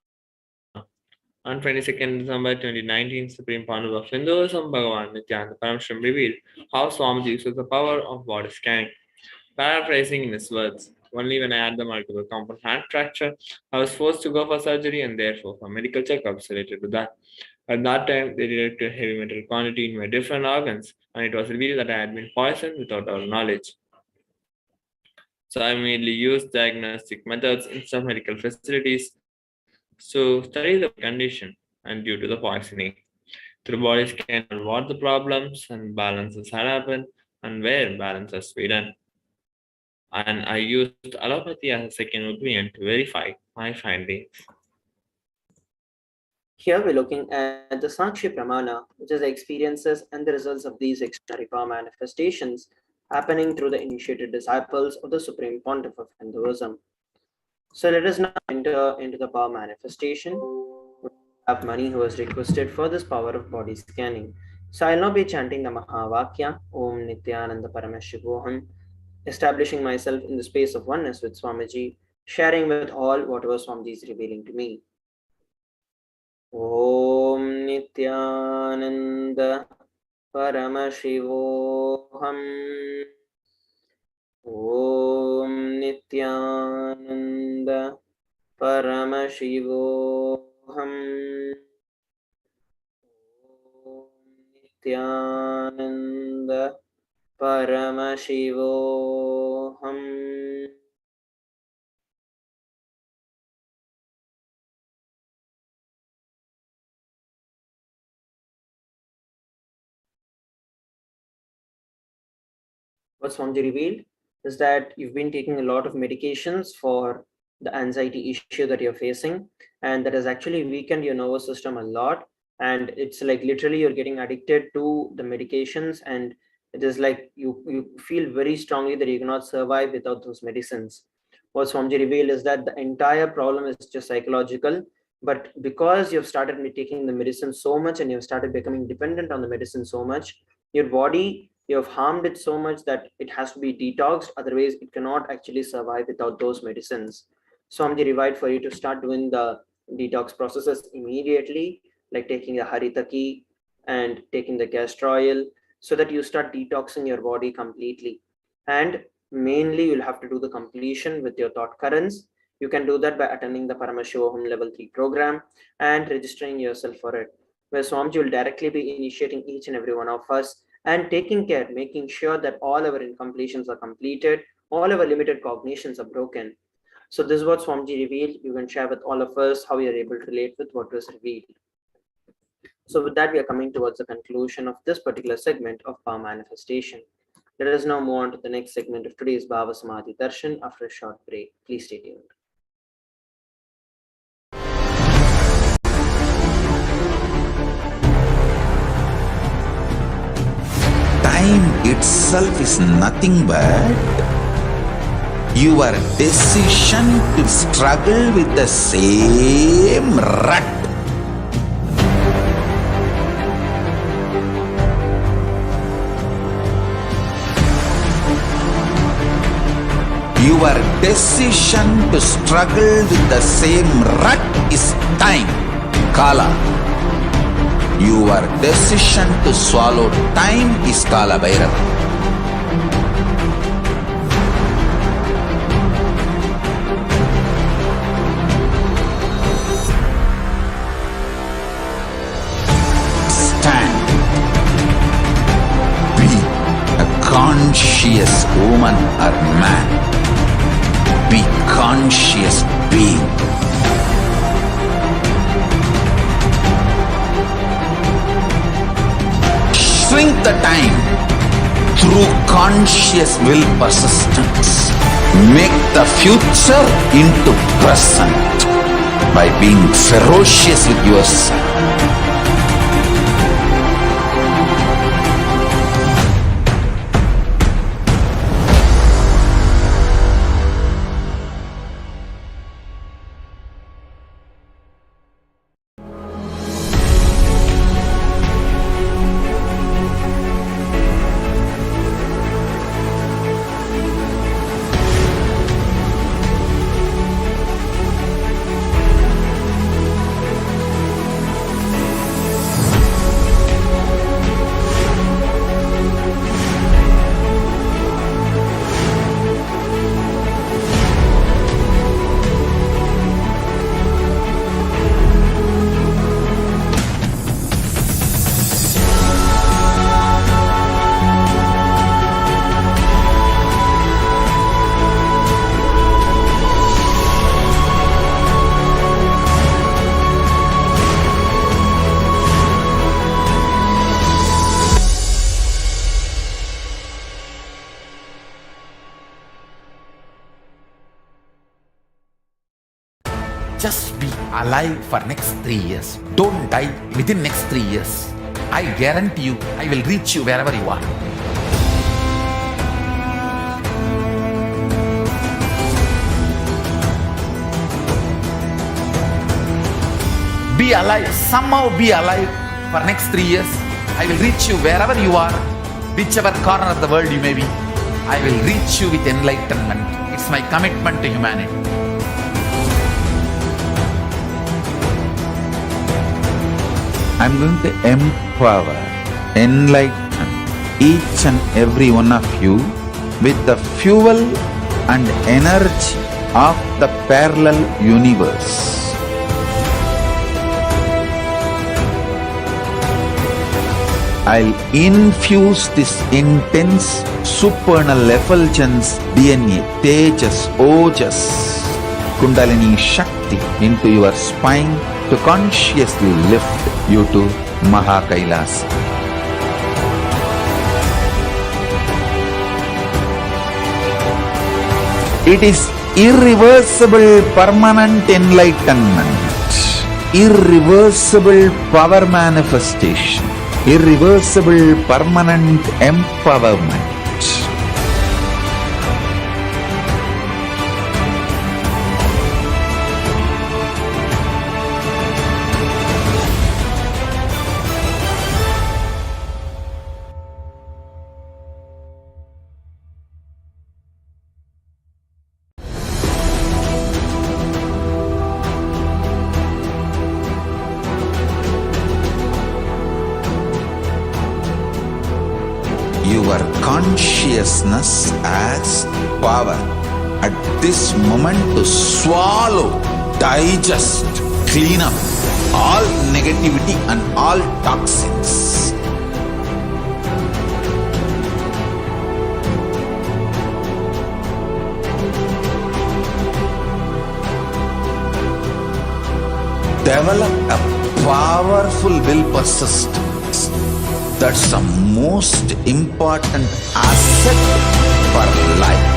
On 22nd December 2019, Supreme Pontiff of Hinduism, Bhagavan Nithyananda Paramashivam revealed how Swamiji uses the power of body scanning. Paraphrasing in his words, only when I had the multiple compound hand fracture, I was forced to go for surgery and therefore for medical checkups related to that. At that time, they detected heavy metal quantity in my different organs, and it was revealed that I had been poisoned without our knowledge. So I immediately used diagnostic methods instead of medical facilities to study the condition and due to the poisoning. Through body scan, what the problems and balances had happened and where balances were done. And I used allopathy as a second opinion to verify my findings. Here we're looking at the Sakshi Pramana, which is the experiences and the results of these extraordinary power manifestations happening through the initiated disciples of the Supreme Pontiff of Hinduism. So let us now enter into the power manifestation. We have Mani who has requested for this power of body scanning. So I'll now be chanting the Mahavakya, Om Nithyananda Paramashivoham, establishing myself in the space of oneness with Swamiji, sharing with all whatever Swamiji is revealing to me. Om Nithyananda Paramashivoham. Om Nithyananda Paramashivoham. Om Nithyananda Paramashivoham. What Swamiji revealed is that you've been taking a lot of medications for the anxiety issue that you're facing, and that has actually weakened your nervous system a lot. And it's like literally you're getting addicted to the medications, and it is like you feel very strongly that you cannot survive without those medicines. What Swamiji revealed is that the entire problem is just psychological, but because you've started taking the medicine so much and you've started becoming dependent on the medicine so much, your body, you have harmed it so much that it has to be detoxed. Otherwise, it cannot actually survive without those medicines. So I'm revived for you to start doing the detox processes immediately, like taking the haritaki and taking the castor oil, so that you start detoxing your body completely. And mainly, you'll have to do the completion with your thought currents. You can do that by attending the Paramashivoham Level 3 program and registering yourself for it, where Swamiji will directly be initiating each and every one of us and taking care, making sure that all our incompletions are completed, all our limited cognitions are broken. So this is what Swamiji revealed. You can share with all of us how you are able to relate with what was revealed. So with that, we are coming towards the conclusion of this particular segment of Power Manifestation. Let us now move on to the next segment of today's Bhava Samadhi Darshan after a short break. Please stay tuned. Time itself is nothing but your decision to struggle with the same rut. Your decision to struggle with the same rut is time, Kala. Your decision to swallow time is Kala Bhairava. Stand. Be a conscious woman or man. Be conscious being. Shrink the time through conscious will persistence. Make the future into present by being ferocious with yourself. Just be alive for next 3 years. Don't die within next 3 years. I guarantee you, I will reach you wherever you are. Be alive, somehow be alive for next 3 years. I will reach you wherever you are, whichever corner of the world you may be. I will reach you with enlightenment. It's my commitment to humanity. I'm going to empower, enlighten each and every one of you with the fuel and energy of the parallel universe. I'll infuse this intense supernal effulgence DNA, Tejas, Ojas, Kundalini Shakti into your spine to consciously lift you to KAILASA. It is irreversible permanent enlightenment, irreversible power manifestation, irreversible permanent empowerment. Your consciousness as power at this moment to swallow, digest, clean up all negativity and all toxins. Develop a powerful will persistence. That's the most important asset for life.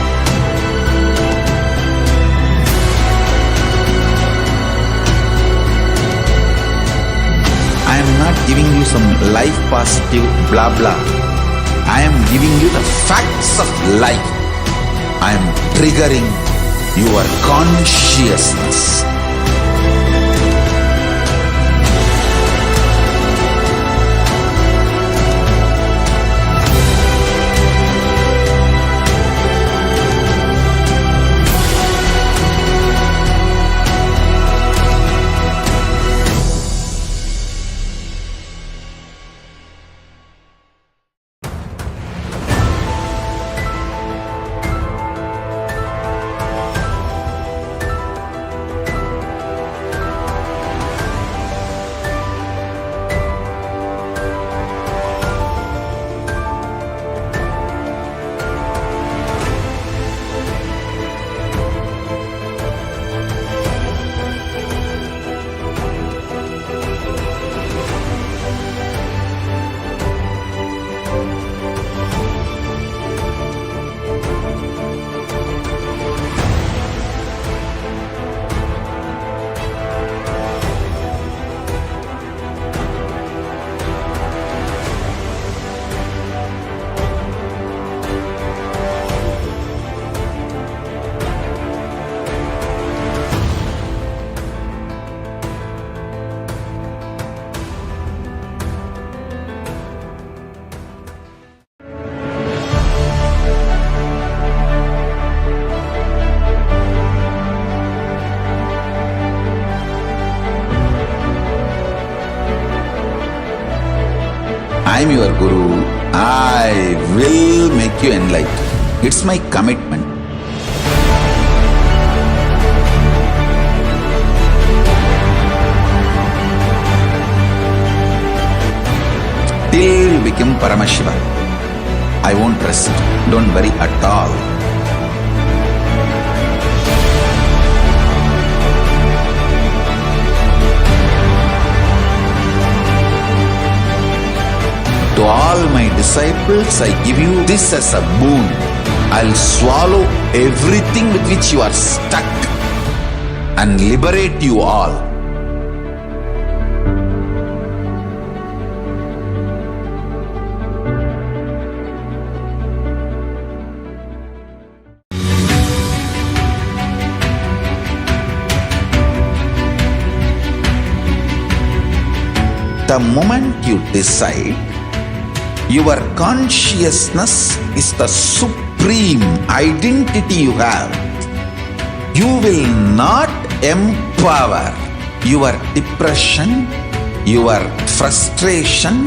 I am not giving you some life positive blah blah. I am giving you the facts of life. I am triggering your consciousness. I am your Guru. I will make you enlightened. It's my commitment. Till you become Paramashiva, I won't rest. Don't worry at all. To all my disciples, I give you this as a boon. I'll swallow everything with which you are stuck and liberate you all. The moment you decide Your consciousness is the supreme identity you have. You will not empower your depression, your frustration,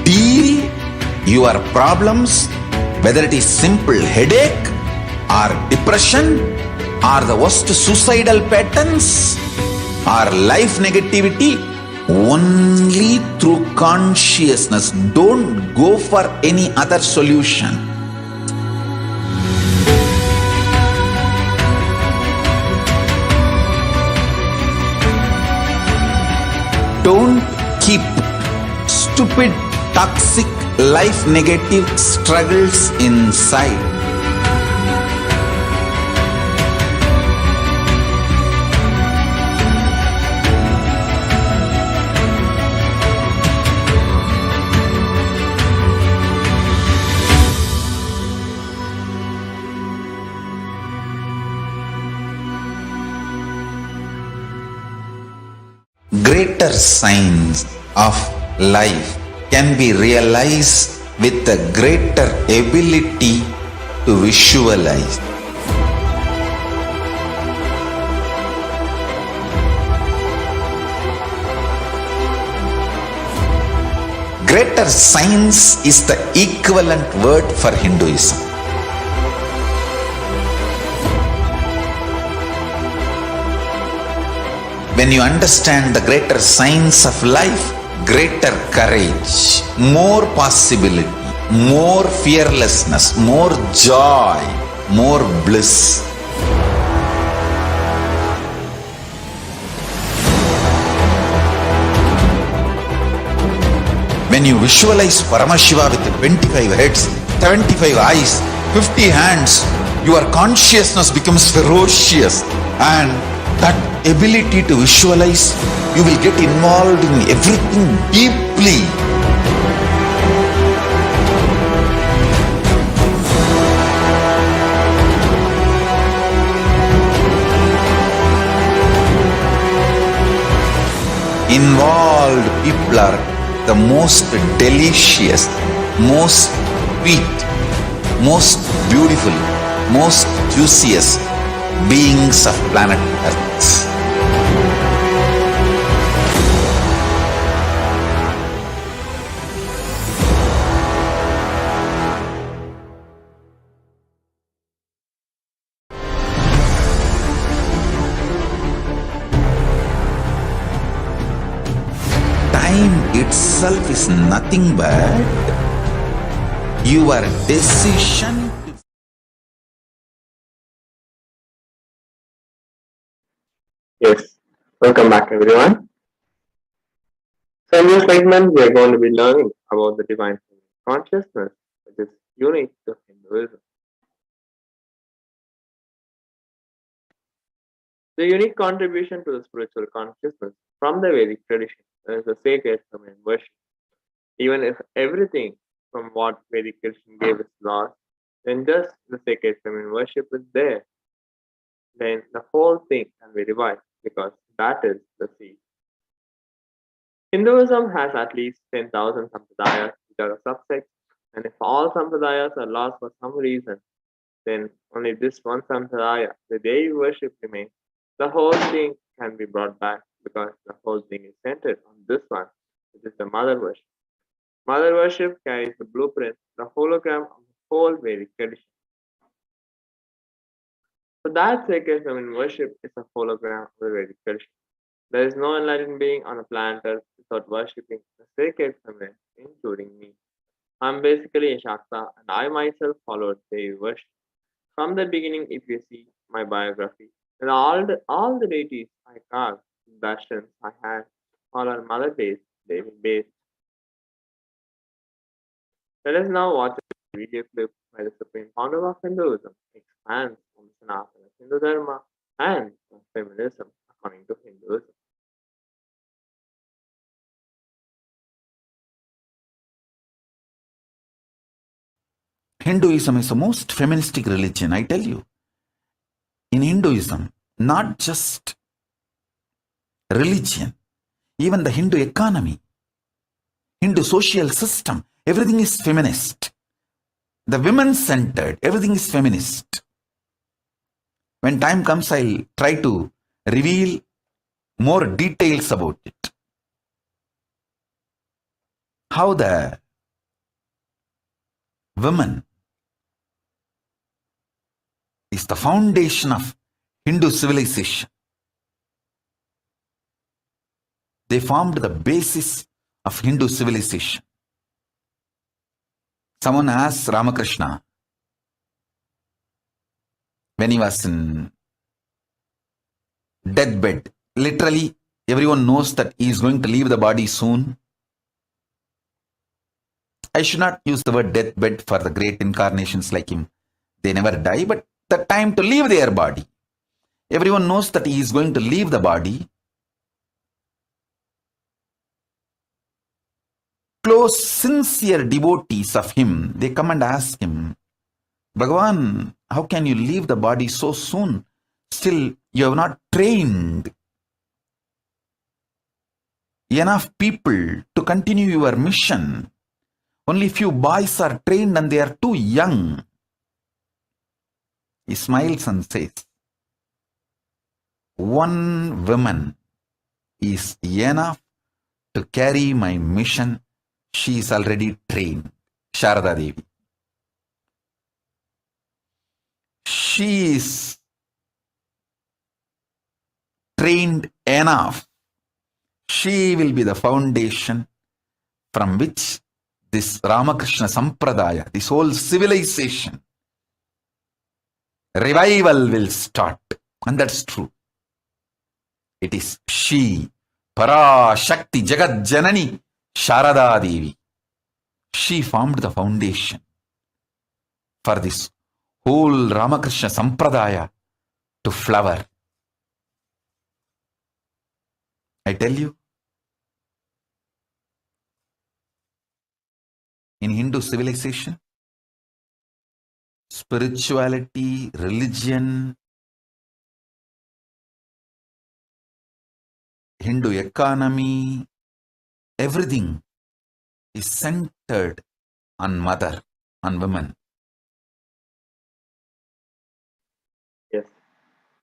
deal your problems, whether it is simple headache or depression or the worst suicidal patterns or life negativity, only through consciousness. Don't go for any other solution. Don't keep stupid, toxic, life negative struggles inside. Greater signs of life can be realized with a greater ability to visualize. Greater science is the equivalent word for Hinduism. When you understand the greater science of life, greater courage, more possibility, more fearlessness, more joy, more bliss. When you visualize Paramashiva with 25 heads, 75 eyes, 50 hands, your consciousness becomes ferocious, and that ability to visualize, you will get involved in everything deeply. Involved people are the most delicious, most sweet, most beautiful, most juiciest beings of planet Earth. Time itself is nothing but your decision. Yes, welcome back everyone. So in this segment, we are going to be learning about the divine consciousness, which is unique to Hinduism. The unique contribution to the spiritual consciousness from the Vedic tradition is the sacred feminine worship. Even if everything from what Vedic tradition gave is lost, then just the sacred feminine worship is there. Then the whole thing can be revived because that is the seed. Hinduism has at least 10,000 sampradayas, which are a subset, and if all sampradayas are lost for some reason, then only this one sampradaya, the Devi worship, remains. The whole thing can be brought back because the whole thing is centered on this one, which is the mother worship. Mother worship carries the blueprint, the hologram of the whole Vedic tradition. So that sacred feminine worship is a hologram of the Vedic tradition. There is no enlightened being on the planet Earth without worshipping the sacred feminine, including me. I'm basically a Shakta, and I myself followed Devi worship. From the beginning, if you see my biography, then all the deities I carved, darshans I had, all are mother-based, Devi-based. Let us now watch a video clip where the supreme founder of Hinduism expands on the Sanatana Hindu Dharma and on feminism according to Hinduism. Hinduism is the most feministic religion, I tell you. In Hinduism, not just religion, even the Hindu economy, Hindu social system, everything is feminist. The women-centered, everything is feminist. When time comes, I'll try to reveal more details about it. How the woman is the foundation of Hindu civilization. They formed the basis of Hindu civilization. Someone asked Ramakrishna when he was in deathbed. Literally, everyone knows that he is going to leave the body soon. I should not use the word deathbed for the great incarnations like him. They never die, but the time to leave their body. Everyone knows that he is going to leave the body. Close, sincere devotees of him, they come and ask him, Bhagavan, how can you leave the body so soon? Still, you have not trained enough people to continue your mission. Only few boys are trained and they are too young. He smiles and says, one woman is enough to carry my mission. She is already trained. Sharada Devi. She is trained enough. She will be the foundation from which this Ramakrishna Sampradaya, this whole civilization, revival will start. And that's true. It is she, Parashakti, Jagat Janani, Sharada Devi. She formed the foundation for this whole Ramakrishna Sampradaya to flower. I tell you, in Hindu civilization, spirituality, religion, Hindu economy, everything is centered on mother, on women. Yes,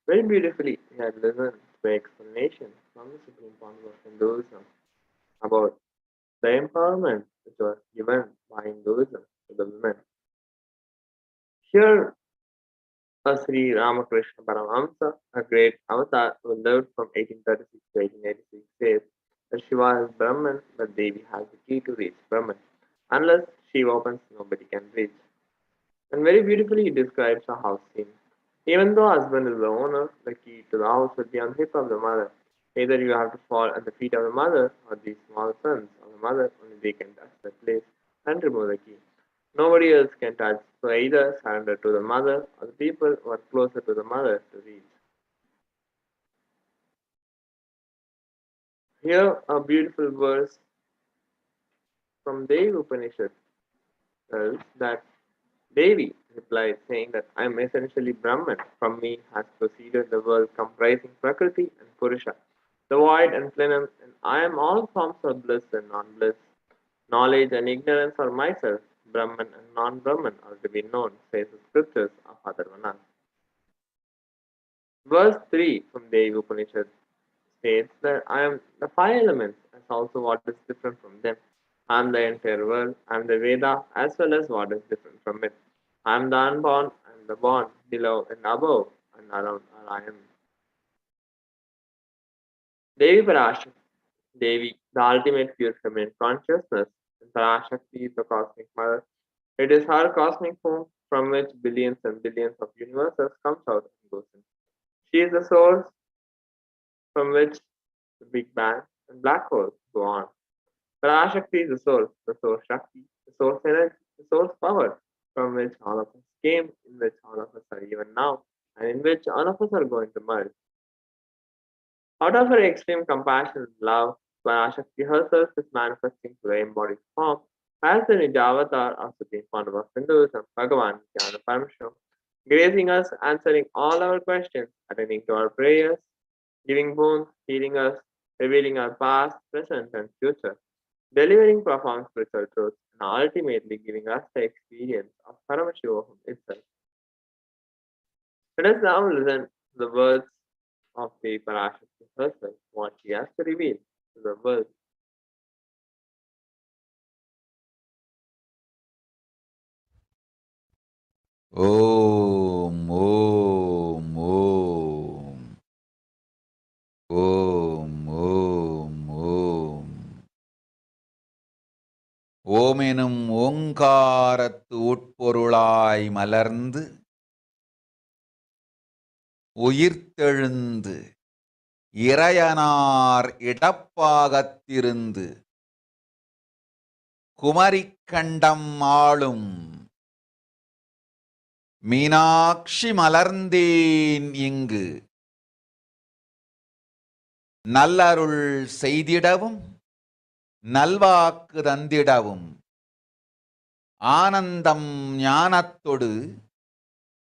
very beautifully we had listened to the explanation from the Supreme Council of Hinduism about the empowerment which was given by Hinduism to the women. Here, Sri Ramakrishna Paramahamsa, a great avatar who lived from 1836 to 1886, says that Shiva is Brahman, but Devi has the key to reach Brahman. Unless she opens, nobody can reach. And very beautifully he describes a house scene. Even though husband is the owner, the key to the house will be on the hip of the mother. Either you have to fall at the feet of the mother, or these small sons of the mother, only they can touch the place and remove the key. Nobody else can touch, so either surrender to the mother or the people who are closer to the mother to reach. Here, a beautiful verse from Devi Upanishad tells that Devi replied, saying that I am essentially Brahman. From me has proceeded the world comprising Prakriti and Purusha, the void and plenum, and I am all forms of bliss and non-bliss. Knowledge and ignorance are myself. Brahman and non-Brahman are to be known, says the scriptures of Atharvana. Verse 3 from Devi Upanishad states that I am the five elements as also what is different from them. I am the entire world, I am the Veda as well as what is different from it. I am the unborn, I am the born, below and above and around all I am. Devi Parashakti, Devi, the ultimate pure feminine consciousness, and Parashakti is the cosmic mother. It is her cosmic form from which billions and billions of universes comes out and goes in. She is the source from which the Big Bang and black holes go on. Parashakti is the source Shakti, the source energy, the source power from which all of us came, in which all of us are even now, and in which all of us are going to merge. Out of her extreme compassion and love, Parashakti herself is manifesting to the embodied form as the Nijavatar of Supreme Founder of Hinduism, Bhagavan Nithyananda Paramashivam. gracing us, answering all our questions, attending to our prayers, giving boons, healing us, revealing our past, present, and future, delivering profound spiritual truths, and ultimately giving us the experience of Paramashivoham itself. Let us now listen to the words of the Parashakti herself, what she has to reveal to the world. ஓம் ஓம் ஓம் ஓம் ஓம் ஓம் ஓமெனும் ஓங்காரத்து உட்பொருளாய் மலர்ந்து உயிர்த்தெழுந்து இறையனார் இடப்பாகத்திருந்து குமரிக்கண்டம் ஆளும் மீனாட்சி மலர்ந்தேன் இங்கு நல்லருள் செய்திடவும் நல்வாக்கு தந்திடவும் ஆனந்தம் ஞானத்தொடு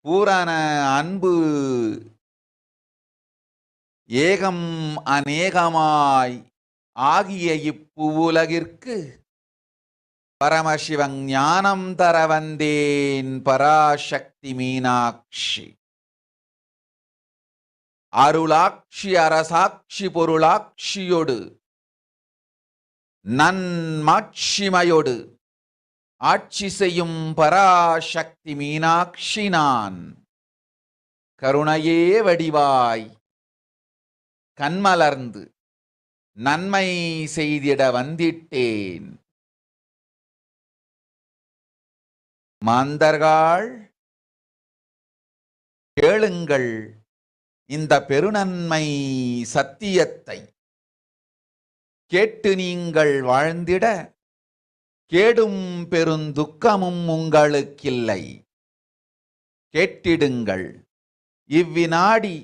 பூரண அன்பு ஏகம் அநேகமாய் ஆகிய இப்புவுலகிற்கு பரமசிவன் ஞானம் தர வந்தேன் பராசக்தி மீனாட்சி அருளாட்சி அரசாட்சி பொருளாட்சியொடு நன்மாட்சிமையொடு ஆட்சி செய்யும் பராசக்தி மீனாட்சி நான் கருணையே வடிவாய் கண்மலர்ந்து நன்மை செய்திட வந்திட்டேன். மாந்தர்கள் கேளுங்கள் இந்த பெருநன்மை சத்தியத்தை, கேட்டு நீங்கள் வாழ்ந்திட கேடும் பெருந்துக்கமும் உங்களுக்கில்லை. கேட்டிடுங்கள். இவ்வினாடி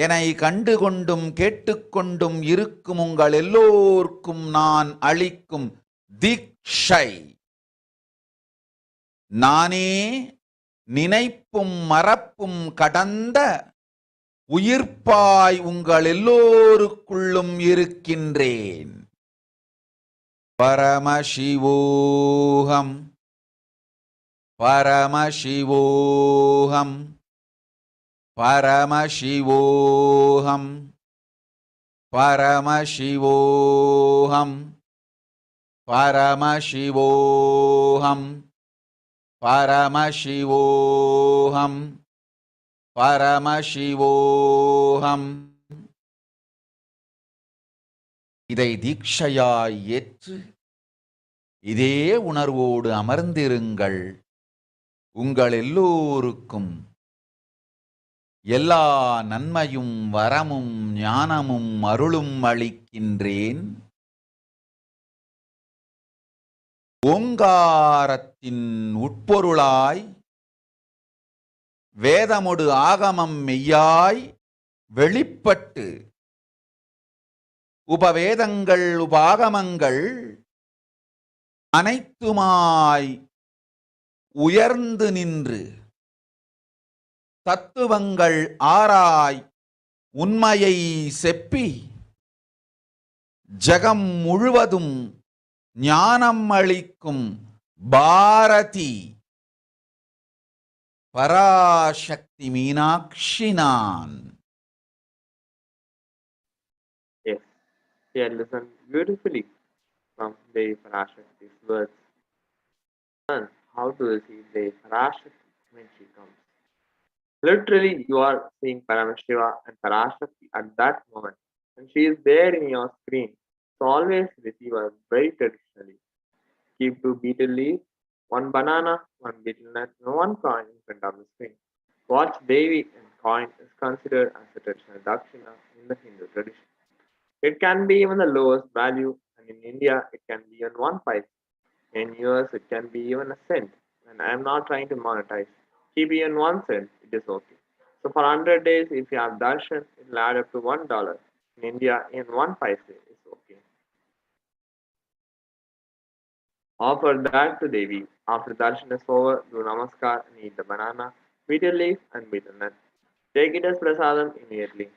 என்னை கண்டுகொண்டும் கேட்டுக்கொண்டும் இருக்கும் உங்கள் எல்லோர்க்கும் நான் அளிக்கும் தீட்சை, நானே நினைப்பும் மறப்பும் கடந்த உயிர்ப்பாய் உங்கள் எல்லோருக்குள்ளும் இருக்கின்றேன். பரமசிவோகம் பரமசிவோகம் பரமசிவோகம் பரமசிவோகம் பரமசிவோகம் பரமசிவோகம் பரமசிவோகம். இதை தீட்சையாய் ஏற்று இதே உணர்வோடு அமர்ந்திருங்கள். உங்கள் எல்லோருக்கும் எல்லா நன்மையும் வரமும் ஞானமும் அருளும் அளிக்கின்றேன். ஓங்காரத்தின் உட்பொருளாய் வேதமொடு ஆகமம் மெய்யாய் வெளிப்பட்டு உபவேதங்கள் உபாகமங்கள் அனைத்துமாய் உயர்ந்து நின்று தத்துவங்கள் ஆராய் உண்மையை செப்பி ஜகம் முழுவதும் ஞானம் அளிக்கும் பாரதி பராசக்தி மீனாட்சி நான். Yes, here listen beautifully from the Parashakti's words. Learn how to receive the Parashakti when she comes. Literally, you are seeing Paramashiva and Parashakti at that moment, and she is there in your screen. So always receive her very traditionally. Keep 2 betel leaves, 1 banana, 1 betel nut, and 1 coin in front of the screen. Watch Devi and coin is considered as a traditional dakshina in the Hindu tradition. It can be even the lowest value, and in India it can be even 1 paisa. In US it can be even a cent. And I am not trying to monetize. Keep even 1 cent, it is okay. So for 100 days, if you have darshan, it will add up to $1. In India, in 1 paisa is okay. Offer that to Devi. After darshan is over, do namaskar and eat the banana. betel leaf, and betel nut. Take it as prasadam immediately.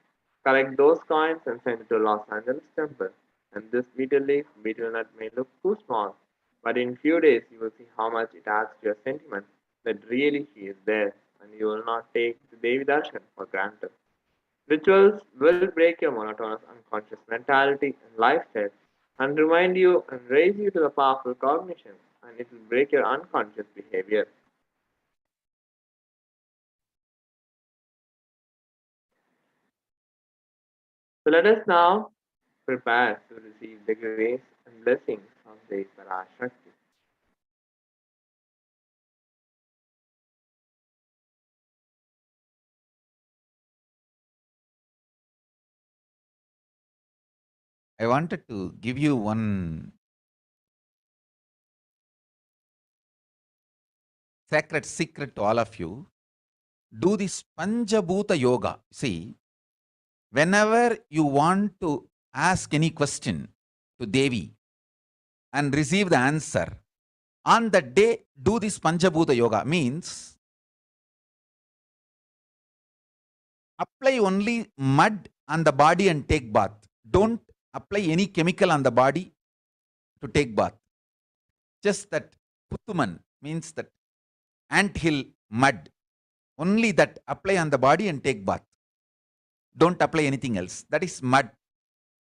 Collect those coins and send it to Los Angeles temple. And this betel leaf, betel nut may look too small, but in few days you will see how much it adds to your sentiment that really she is there, and you will not take the Devi Darshan for granted. Rituals will break your monotonous unconscious mentality and lifestyle and remind you and raise you to the powerful cognition, and it will break your unconscious behavior. So let us now prepare to receive the grace and blessings of the Parashakti. I wanted to give you one sacred secret to all of you. Do this Panchabhuta Yoga. See, whenever you want to ask any question to Devi and receive the answer, on that day, do this Panchabhuta Yoga. Means, apply only mud on the body and take bath. Don't apply any chemical on the body to take bath. Just that Puttuman means that anthill mud. Only that apply on the body and take bath. Don't apply anything else. That is mud,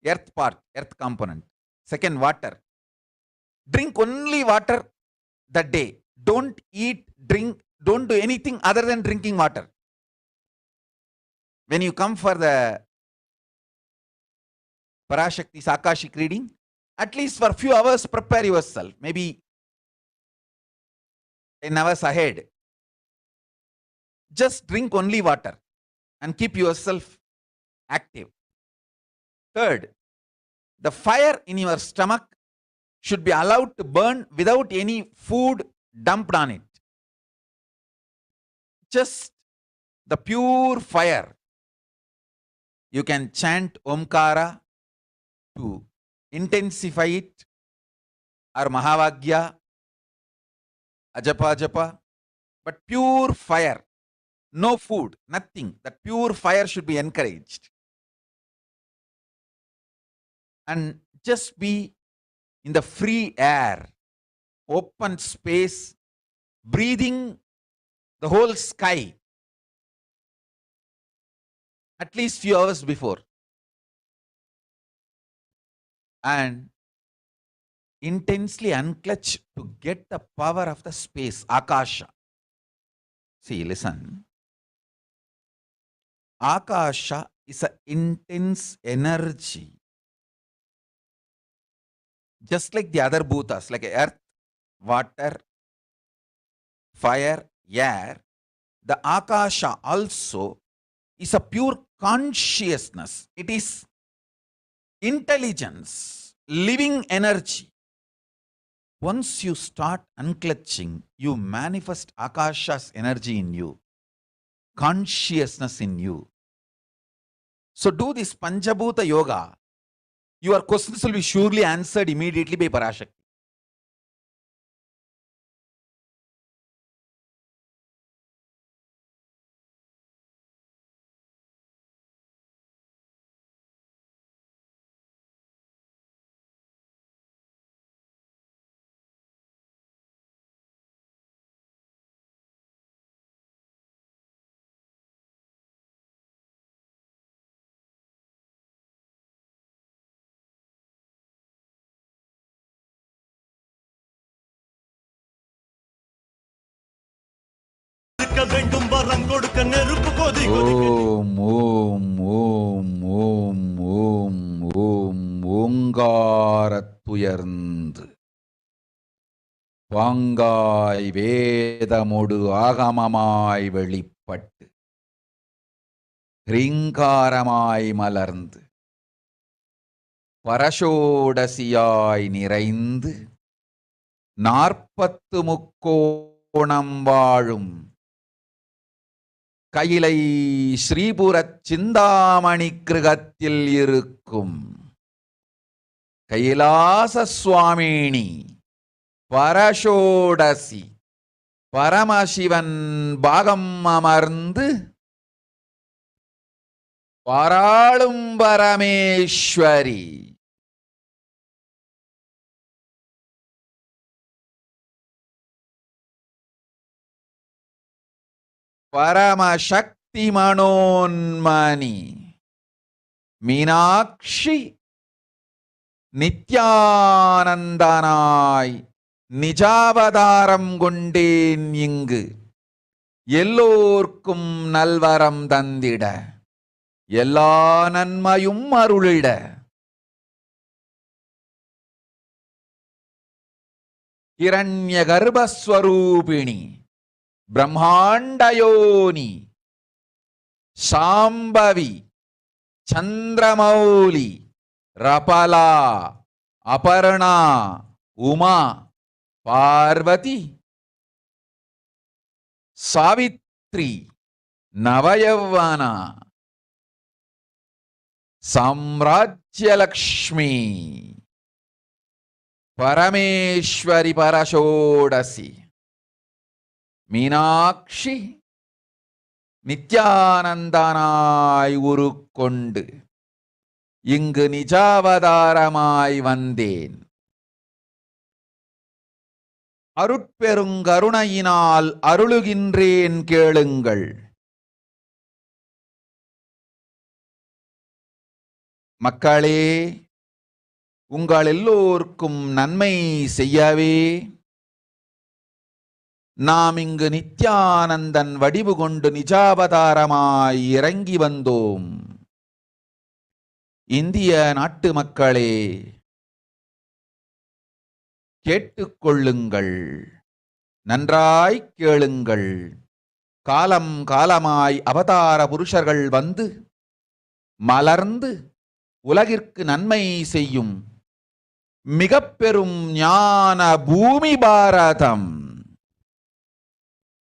earth part, earth component. Second, water. Drink only water that day. Don't eat, drink, don't do anything other than drinking water. When you come for the Parashakti Akashik reading, at least for a few hours prepare yourself. Maybe 10 hours ahead. Just drink only water and keep yourself active. Third, the fire in your stomach should be allowed to burn without any food dumped on it. Just the pure fire. You can chant Omkara to intensify it, or Mahavagya, Ajapa Japa, but pure fire. No food, nothing. That pure fire should be encouraged. And just be in the free air, open space, breathing the whole sky at least few hours before. And intensely unclutch to get the power of the space, Akasha. See, listen. Akasha is an intense energy. Just like the other bhutas, like earth, water, fire, air, the Akasha also is a pure consciousness. It is intelligence, living energy. Once you start unclutching, you manifest Akasha's energy in you, consciousness in you. So do this Panchabhuta Yoga. Your questions will be surely answered immediately by Parashakti. Om, Om, Om, Om, Om, Om, Omgaratuyarnd. Pangai Vedamodu Agamamai Velipattu. Rinkaramai Malarnd. Parashodasiyai Niraind. Narpattu Mukkonam Vazhum. கையிலை ஸ்ரீபுரச் சிந்தாமணி கிருகத்தில் இருக்கும் கைலாச சுவாமினி பரஷோடசி பரமசிவன் பாகம் அமர்ந்து பாராளும் பரமேஸ்வரி. பரமசக்தி மனோன்மணி மீனாட்சி நித்யானந்தனாய் நிஜாவதாரம் கொண்டேன் இங்கு எல்லோர்க்கும் நல்வரம் தந்திட எல்லா நன்மையும் அருளிட. ஹிரண்ய கர்ப்பஸ்வரூபிணி பிரம்மாண்டயோனி சாம்பவி சந்திரமௌலி ரபலா அபர்ணா உமா பார்வதி சாவித்ரி நவயவனா சாம்ராஜ்யலக்ஷ்மி பரமேஸ்வரி பரஷோடசி மீனாட்சி நித்யானந்தனாய் உருக்கொண்டு இங்கு நிஜாவதாரமாய் வந்தேன். அருட்பெருங்கருணையினால் அருளுகின்றேன் கேளுங்கள். மக்களே, உங்கள் எல்லோருக்கும் நன்மை செய்யவே நாம் இங்கு நித்யானந்தன் வடிவு கொண்டு நிஜாவதாரமாய் இறங்கி வந்தோம். இந்திய நாட்டு மக்களே, கேட்டுக்கொள்ளுங்கள், நன்றாய் கேளுங்கள். காலம் காலமாய் அவதார புருஷர்கள் வந்து மலர்ந்து உலகிற்கு நன்மை செய்யும் மிக பெரும் ஞான பூமி பாரதம்.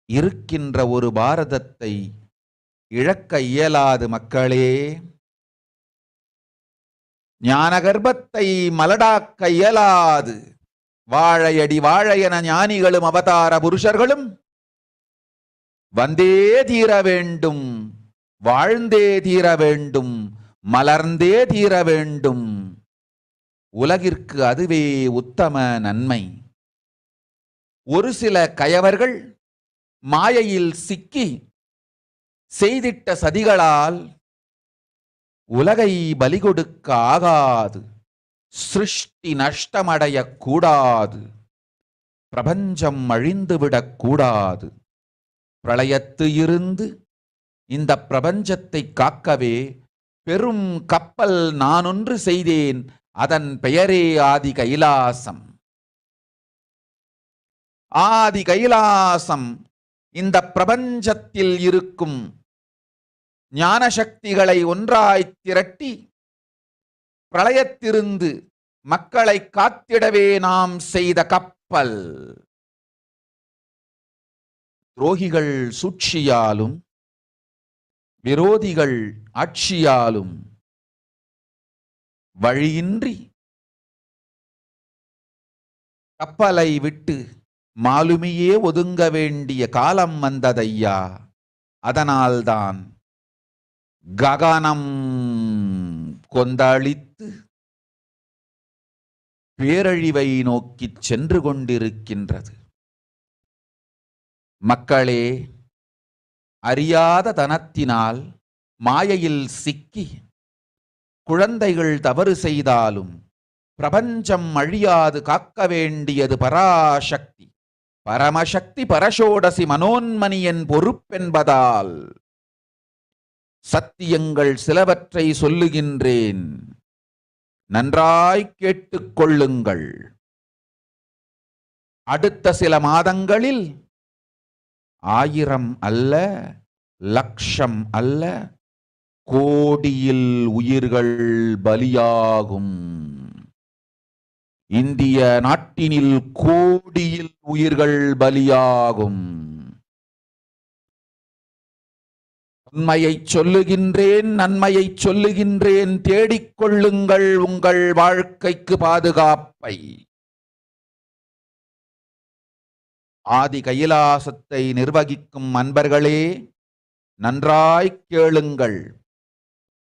இருக்கின்ற ஒரு பாரதத்தை இழக்க இயலாது மக்களே. ஞான கர்ப்பத்தை மலடாக்க இயலாது. வாழையடி வாழையன ஞானிகளும் அவதார புருஷர்களும் வந்தே தீர வேண்டும், வாழ்ந்தே தீர வேண்டும், மலர்ந்தே தீர வேண்டும். உலகிற்கு அதுவே உத்தம நன்மை. ஒரு சில கயவர்கள் மாயையில் சிக்கி செய்திட்ட சதிகளால் உலகை பலி கொடுக்க ஆகாது. சிருஷ்டி நஷ்டமடைய கூடாது. பிரபஞ்சம் அழிந்துவிடக் கூடாது. பிரளயத்து இருந்து இந்த பிரபஞ்சத்தை காக்கவே பெரும் கப்பல் நானொன்று செய்தேன். அதன் பெயரே ஆதி கைலாசம். ஆதி கைலாசம் இந்த பிரபஞ்சத்தில் இருக்கும் ஞான சக்திகளை ஒன்றாய் திரட்டி பிரளயத்திலிருந்து மக்களை காத்திடவே நாம் செய்த கப்பல். துரோகிகள் சூழ்ச்சியாலும் விரோதிகள் ஆட்சியாலும் வழியின்றி கப்பலை விட்டு மாலுமியே ஒதுங்க வேண்டிய காலம் வந்ததையா. அதனால்தான் ககனம் கொந்தளித்து பேரழிவை நோக்கி சென்று கொண்டிருக்கின்றது. மக்களே, அறியாத தனத்தினால் மாயையில் சிக்கி குழந்தைகள் தவறு செய்தாலும் பிரபஞ்சம் அழியாது காக்க வேண்டியது பராசக்தி, பரமசக்தி பரஷோடசி மனோன்மணியின் பொறுப்பென்பதால் சத்தியங்கள் சிலவற்றை சொல்லுகின்றேன். நன்றாய் கேட்டுக்கொள்ளுங்கள். அடுத்த சில மாதங்களில் 1000 அல்ல, லட்சம் அல்ல, கோடியில் உயிர்கள் பலியாகும். இந்திய நாட்டினில் கோடியில் உயிர்கள் பலியாகும். உண்மையை சொல்லுகின்றேன், நன்மையை சொல்லுகின்றேன். தேடிக்கொள்ளுங்கள் உங்கள் வாழ்க்கைக்கு பாதுகாப்பை. ஆதி கைலாசத்தை நிர்வகிக்கும் அன்பர்களே, நன்றாய்க் கேளுங்கள்.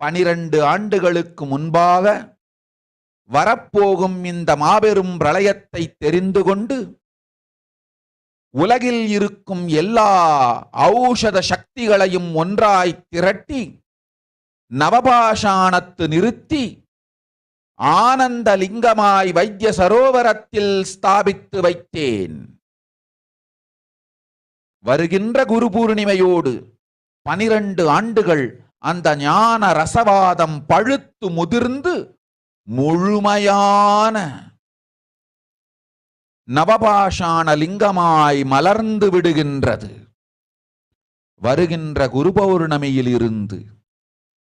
12 ஆண்டுகளுக்கு முன்பாக வரப்போகும் இந்த மாபெரும் பிரளயத்தை தெரிந்து கொண்டு உலகில் இருக்கும் எல்லா ஔஷத சக்திகளையும் ஒன்றாய் திரட்டி நவபாஷாணத்து நிறுத்தி ஆனந்த லிங்கமாய் வைத்திய சரோவரத்தில் ஸ்தாபித்து வைத்தேன். வருகின்ற குரு பூர்ணிமையோடு 12 ஆண்டுகள் அந்த ஞான ரசவாதம் பழுத்து முதிர்ந்து முழுமையான நவபாஷாண லிங்கமாய் மலர்ந்து விடுகின்றது. வருகின்ற குரு பௌர்ணமியில் இருந்து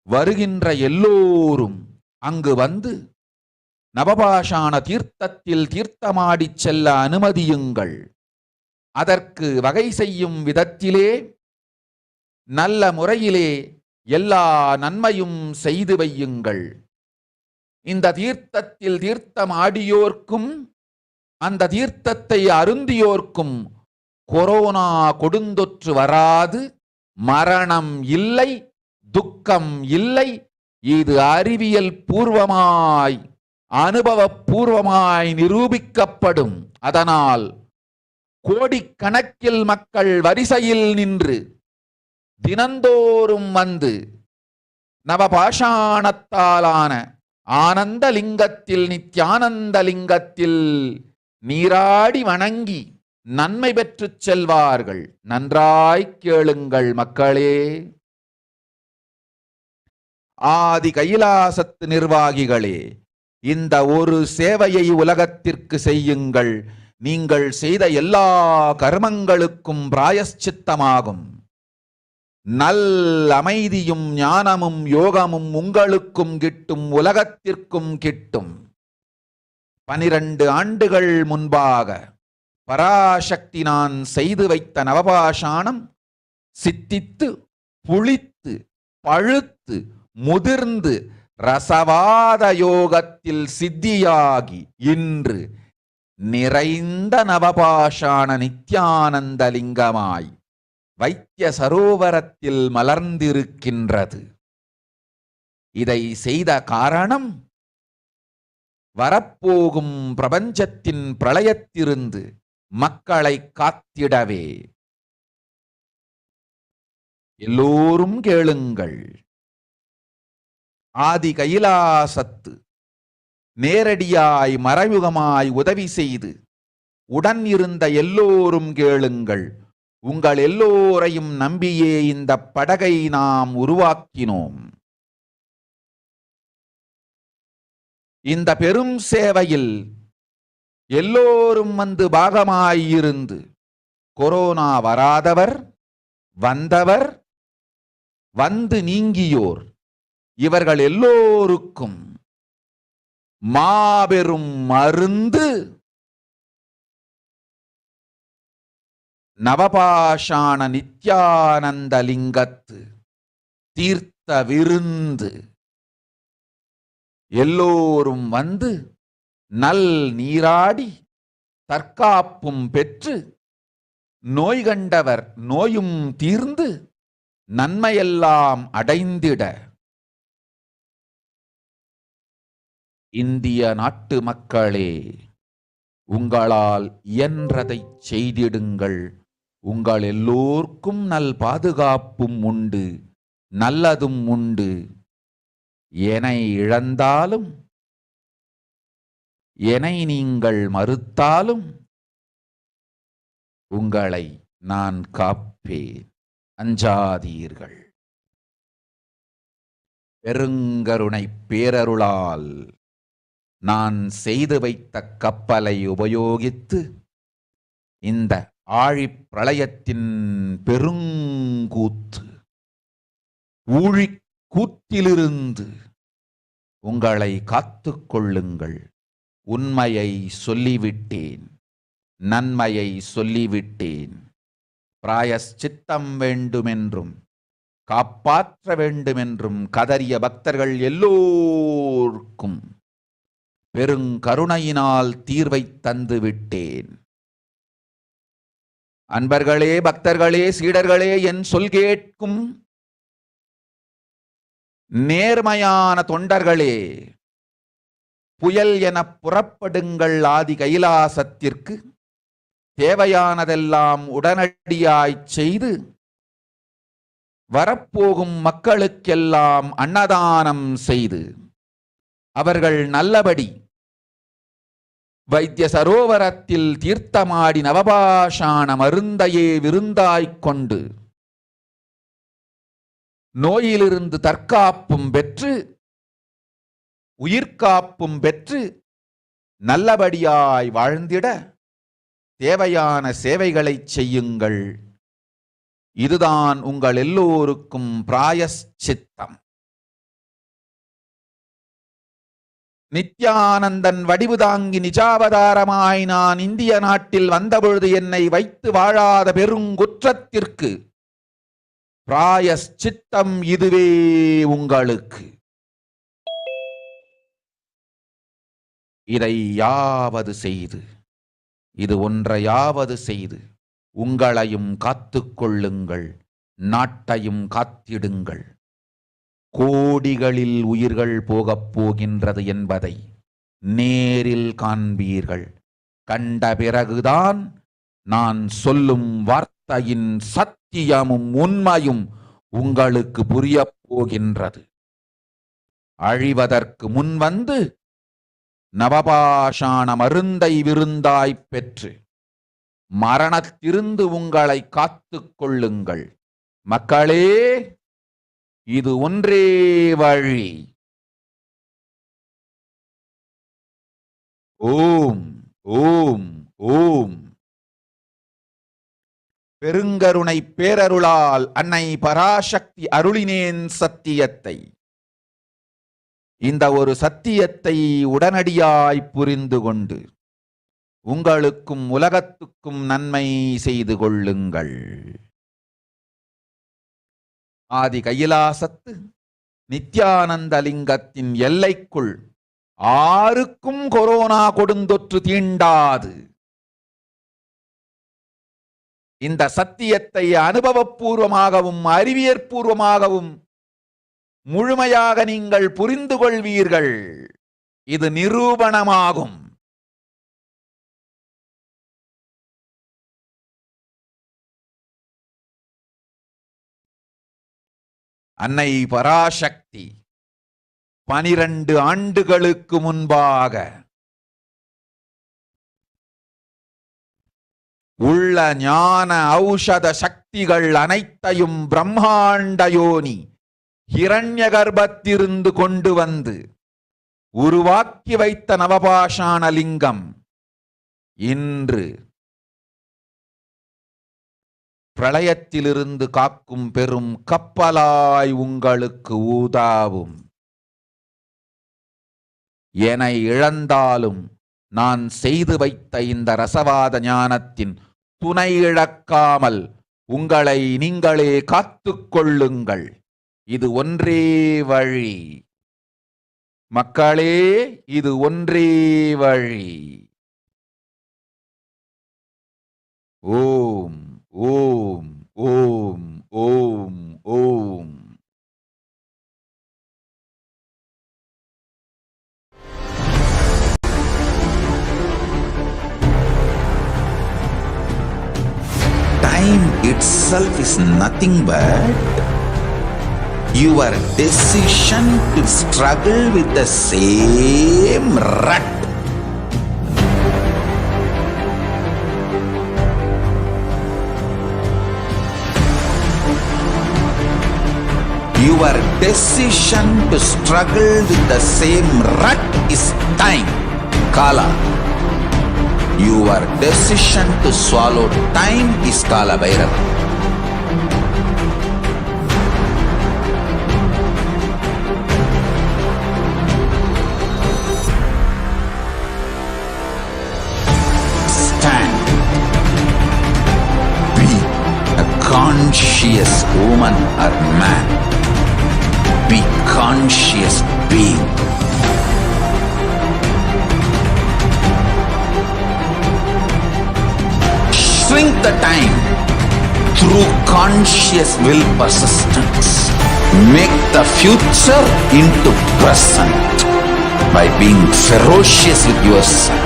வருகின்ற எல்லோரும் அங்கு வந்து நவபாஷாண தீர்த்தத்தில் தீர்த்தமாடிச் செல்ல அனுமதியுங்கள். அதற்கு வகை செய்யும் விதத்திலே நல்ல முறையிலே எல்லா நன்மையும் செய்து வையுங்கள். இந்த தீர்த்தத்தில் தீர்த்தமாடியோர்க்கும் அந்த தீர்த்தத்தை அருந்தியோர்க்கும் கொரோனா கொடுந்தொற்று வராது, மரணம் இல்லை, துக்கம் இல்லை. இது அறிவியல் பூர்வமாய் அனுபவபூர்வமாய் நிரூபிக்கப்படும். அதனால் கோடிக்கணக்கில் மக்கள் வரிசையில் நின்று தினந்தோறும் வந்து நவபாஷாணத்தாலான ஆனந்த லிங்கத்தில், நித்யானந்த லிங்கத்தில் நீராடி வணங்கி நன்மை பெற்றுச் செல்வார்கள். நன்றாய்க் கேளுங்கள் மக்களே. ஆதி கைலாசத்து நிர்வாகிகளே, இந்த ஒரு சேவையை உலகத்திற்கு செய்யுங்கள். நீங்கள் செய்த எல்லா கர்மங்களுக்கும் பிராயஷ்சித்தமாகும். நல் அமைதியும் ஞானமும் யோகமும் உங்களுக்கும் கிட்டும், உலகத்திற்கும் கிட்டும். 12 ஆண்டுகள் முன்பாக பராசக்தி நான் செய்து வைத்த நவபாஷாணம் சித்தித்து புளித்து பழுத்து முதிர்ந்து ரசவாத யோகத்தில் சித்தியாகி இன்று நிறைந்த நவபாஷாண நித்யானந்த லிங்கமாய் வைத்திய சரோவரத்தில் மலர்ந்திருக்கின்றது. இதை செய்த காரணம் வரப்போகும் பிரபஞ்சத்தின் பிரளயத்திலிருந்து மக்களை காத்திடவே. எல்லோரும் கேளுங்கள். ஆதி கைலாசத்து நேரடியாய் மறைமுகமாய் உதவி செய்து உடன் இருந்த எல்லோரும் கேளுங்கள். உங்கள் எல்லோரையும் நம்பியே இந்த படகை நாம் உருவாக்கினோம். இந்த பெரும் சேவையில் எல்லோரும் வந்து பாகமாயிருந்து கொரோனா வராதவர், வந்தவர், வந்து நீங்கியோர் இவர்கள் எல்லோருக்கும் மாபெரும் மருந்து நவபாஷாண நித்யானந்த லிங்கத்து தீர்த்த விருந்து. எல்லோரும் வந்து நல் நீராடி தற்காப்பும் பெற்று நோய் கண்டவர் நோயும் தீர்ந்து நன்மையெல்லாம் அடைந்திட இந்திய நாட்டு மக்களே, உங்களால் இயன்றதை செய்திடுங்கள். உங்கள் எல்லோர்க்கும் நல் பாதுகாப்பும் உண்டு, நல்லதும் உண்டு. என்னை இழந்தாலும் என்னை நீங்கள் மறுத்தாலும் உங்களை நான் காப்பேன். அஞ்சாதீர்கள். பெருங்கருணை பேரருளால் நான் செய்து வைத்த கப்பலை உபயோகித்து இந்த ஆழிப் பிரளயத்தின் பெருங்கூத்து ஊழிக்கூத்திலிருந்து உங்களை காத்துக் கொள்ளுங்கள். உண்மையை சொல்லிவிட்டேன், நன்மையை சொல்லிவிட்டேன். பிராயஷ்சித்தம் வேண்டுமென்றும் காப்பாற்ற வேண்டுமென்றும் கதறிய பக்தர்கள் எல்லோருக்கும் பெருங்கருணையினால் தீர்வை தந்து விட்டேன். அன்பர்களே, பக்தர்களே, சீடர்களே, என் சொல் கேட்கும் நேர்மையான தொண்டர்களே, புயல் என புறப்படுங்கள் ஆதி கைலாசத்திற்கு. தேவையானதெல்லாம் உடனடியாய்ச் செய்து வரப்போகும் மக்களுக்கெல்லாம் அன்னதானம் செய்து அவர்கள் நல்லபடி வைத்திய சரோவரத்தில் தீர்த்தமாடி நவபாஷாண மருந்தையே விருந்தாய்க் கொண்டு நோயிலிருந்து தற்காப்பும் பெற்று உயிர்காப்பும் பெற்று நல்லபடியாய் வாழ்ந்திட தேவையான சேவைகளை செய்யுங்கள். இதுதான் உங்கள் எல்லோருக்கும் பிராயஷ்சித்தம். நித்யானந்தன் வடிவு தாங்கி நிஜாவதாரமாய் நான் இந்திய நாட்டில் வந்தபொழுது என்னை வைத்து வாழாத பெருங்குற்றத்திற்கு பிராயஷ்சித்தம் இதுவே உங்களுக்கு. இதை யாவது செய்து, இது ஒன்றையாவது செய்து உங்களையும் காத்துக்கொள்ளுங்கள், நாட்டையும் காத்திடுங்கள். கோடிகளில் உயிர்கள் போகப் போகின்றது என்பதை நேரில் காண்பீர்கள். கண்ட பிறகுதான் நான் சொல்லும் வார்த்தையின் சத்தியமும் உண்மையும் உங்களுக்கு புரியப் போகின்றது. அழிவதற்கு முன்வந்து நவபாஷாண மருந்தை விருந்தாய்ப் பெற்று மரணத்திலிருந்து உங்களை காத்துக் கொள்ளுங்கள். மக்களே, இது ஒன்றே வழி. ஓம் ஓம் ஓம். பெருங்கருணை பேரருளால் அன்னை பராசக்தி அருளினேன் சத்தியத்தை. இந்த ஒரு சத்தியத்தை உடனடியாய் புரிந்து கொண்டு உங்களுக்கும் உலகத்துக்கும் நன்மை செய்து கொள்ளுங்கள். ஆதி கைலாசத்து நித்யானந்த லிங்கத்தின் எல்லைக்குள் ஆருக்கும் கொரோனா கொடுந்தொற்று தீண்டாது. இந்த சத்தியத்தை அனுபவபூர்வமாகவும் அறிவியற்பூர்வமாகவும் முழுமையாக நீங்கள் புரிந்து கொள்வீர்கள். இது நிரூபணமாகும். அன்னை பராசக்தி 12 ஆண்டுகளுக்கு முன்பாக உள்ள ஞான ஔஷத சக்திகள் அனைத்தையும் பிரம்மாண்ட யோனி ஹிரண்ய கர்ப்பத்திலிருந்து கொண்டு வந்து உருவாக்கி வைத்த நவபாஷாண லிங்கம் இன்று பிரளயத்திலிருந்து காக்கும் பெரும் கப்பலாய் உங்களுக்கு ஊதாவும். என இழந்தாலும் நான் செய்து வைத்த இந்த ரசவாத ஞானத்தின் துணை இழக்காமல் உங்களை நீங்களே காத்துக்கொள்ளுங்கள். இது ஒன்றே வழி. மக்களே, இது ஒன்றே வழி. ஓம் ஓம் ஓம் ஓம் ஓம். Time itself is nothing but your decision to struggle with the same rut. Your decision to struggle with the same rut is time, Kala. Your decision to swallow time is Kala Bhairava. Stand. Be a conscious woman or man. Be conscious being. Shrink the time through conscious will persistence, make the future into present by being ferocious with yourself.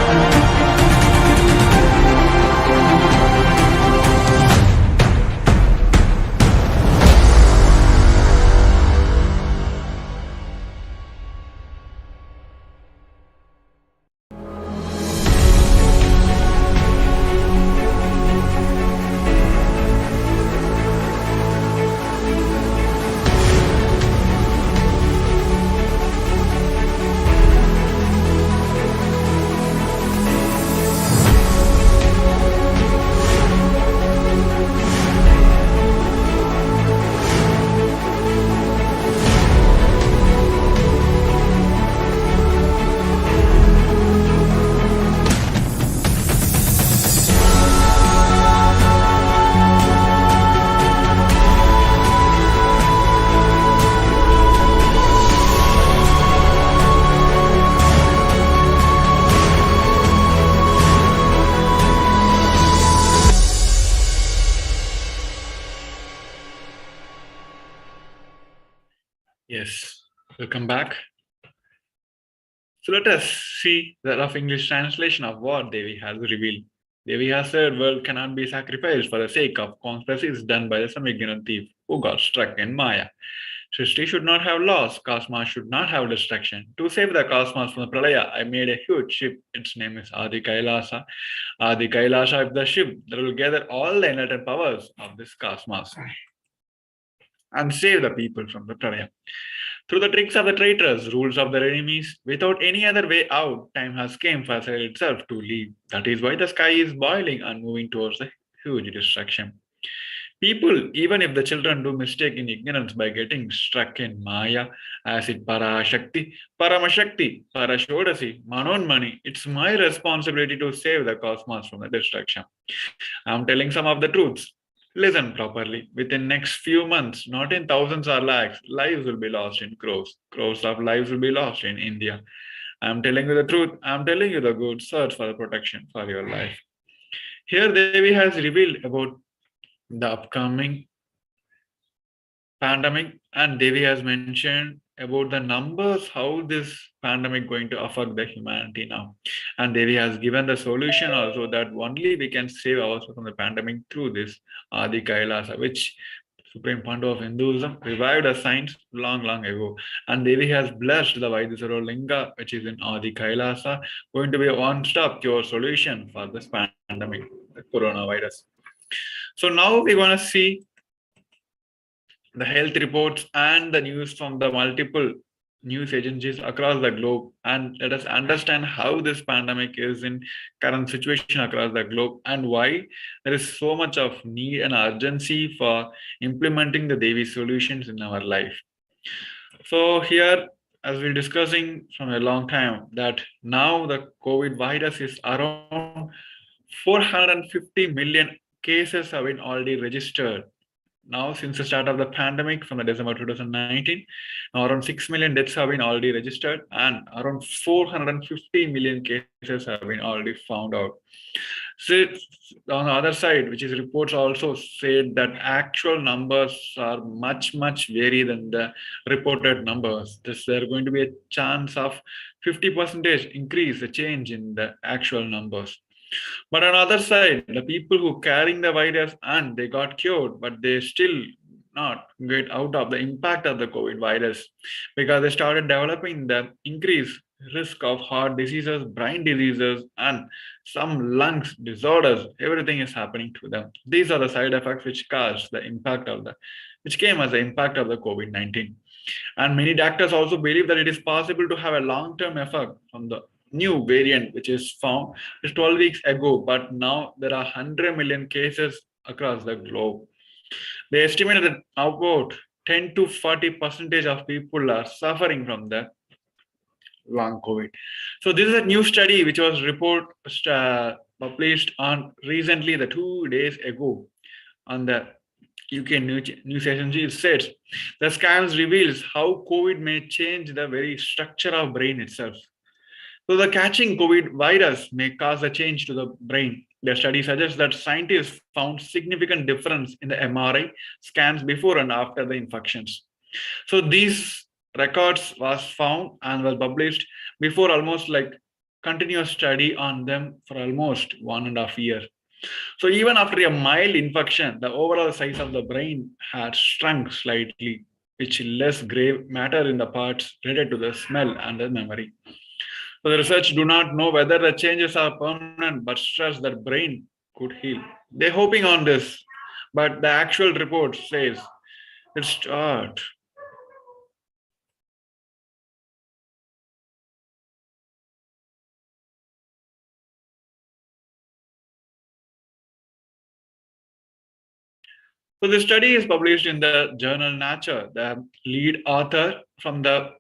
Yes, welcome back. So let us see the rough English translation of what Devi has revealed. Devi has said, world cannot be sacrificed for the sake of conspiracies done by some ignorant thief who got struck in Maya. Srishti should not have loss, cosmos should not have destruction. To save the cosmos from the Pralaya, I made a huge ship. Its name is Adi KAILASA. Adi KAILASA is the ship that will gather all the enlightened powers of this cosmos and save the people from the Pralaya. Through the tricks of the traitors, rules of their enemies, without any other way out, time has come for itself to leave. That is why the sky is boiling and moving towards the huge destruction. People, even if the children do mistake in ignorance by getting struck in Maya, acid Parashakti, Paramashakti, Parashodasi, Manonmani, it's my responsibility to save the cosmos from the destruction. I'm telling some of the truths. Listen properly. Within next few months, not in thousands or lakhs, lives will be lost in crores. Crores of lives will be lost in India. I'm telling you the truth. I'm telling you the good. Search for the protection for your life. Here Devi has revealed about the upcoming pandemic, and Devi has mentioned about the numbers, how this pandemic going to affect the humanity now. And Devi has given the solution also that only we can save ourselves from the pandemic through this Adi Kailasa, which Supreme Pandu of Hinduism revived as science long, long ago. And Devi has blessed the Vaidisaro Linga, which is in Adi Kailasa, going to be a one-stop cure solution for this pandemic, the coronavirus. So now we want to see the health reports and the news from the multiple news agencies across the globe, and let us understand how this pandemic is in current situation across the globe and why there is so much of need and urgency for implementing the Devi solutions in our life. So here, as we're discussing from a long time, that now the COVID virus is around 450 million cases have been already registered. Now, since the start of the pandemic from the December 2019, around 6 million deaths have been already registered and around 450 million cases have been already found out. So on the other side, which is reports also said that actual numbers are much vary than the reported numbers. There going to be a chance of 50% increase, a change in the actual numbers. But on the other side, the people who carrying the virus and they got cured, but they still not get out of the impact of the COVID virus because they started developing the increased risk of heart diseases, brain diseases, and some lungs disorders. Everything is happening to them. These are the side effects which caused the impact of which came as the impact of the COVID-19. And many doctors also believe that it is possible to have a long-term effect from the new variant which is found just 12 weeks ago, but now there are 100 million cases across the globe. They estimated that about 10 to 40% of people are suffering from the long COVID. So this is a new study which was published on recently, the 2 days ago, on the UK news agency. It says the scans reveals how COVID may change the very structure of brain itself. So the catching COVID virus may cause a change to the brain. The study suggests that scientists found significant difference in the MRI scans before and after the infections. So these records was found and was published before almost like continuous study on them for almost 1.5 years. So even after a mild infection, the overall size of the brain had shrunk slightly, which less grave matter in the parts related to the smell and the memory. So the research do not know whether the changes are permanent, but stress that brain could heal. They're hoping on this, but the actual report says it's start. So the study is published in the journal Nature. The lead author from the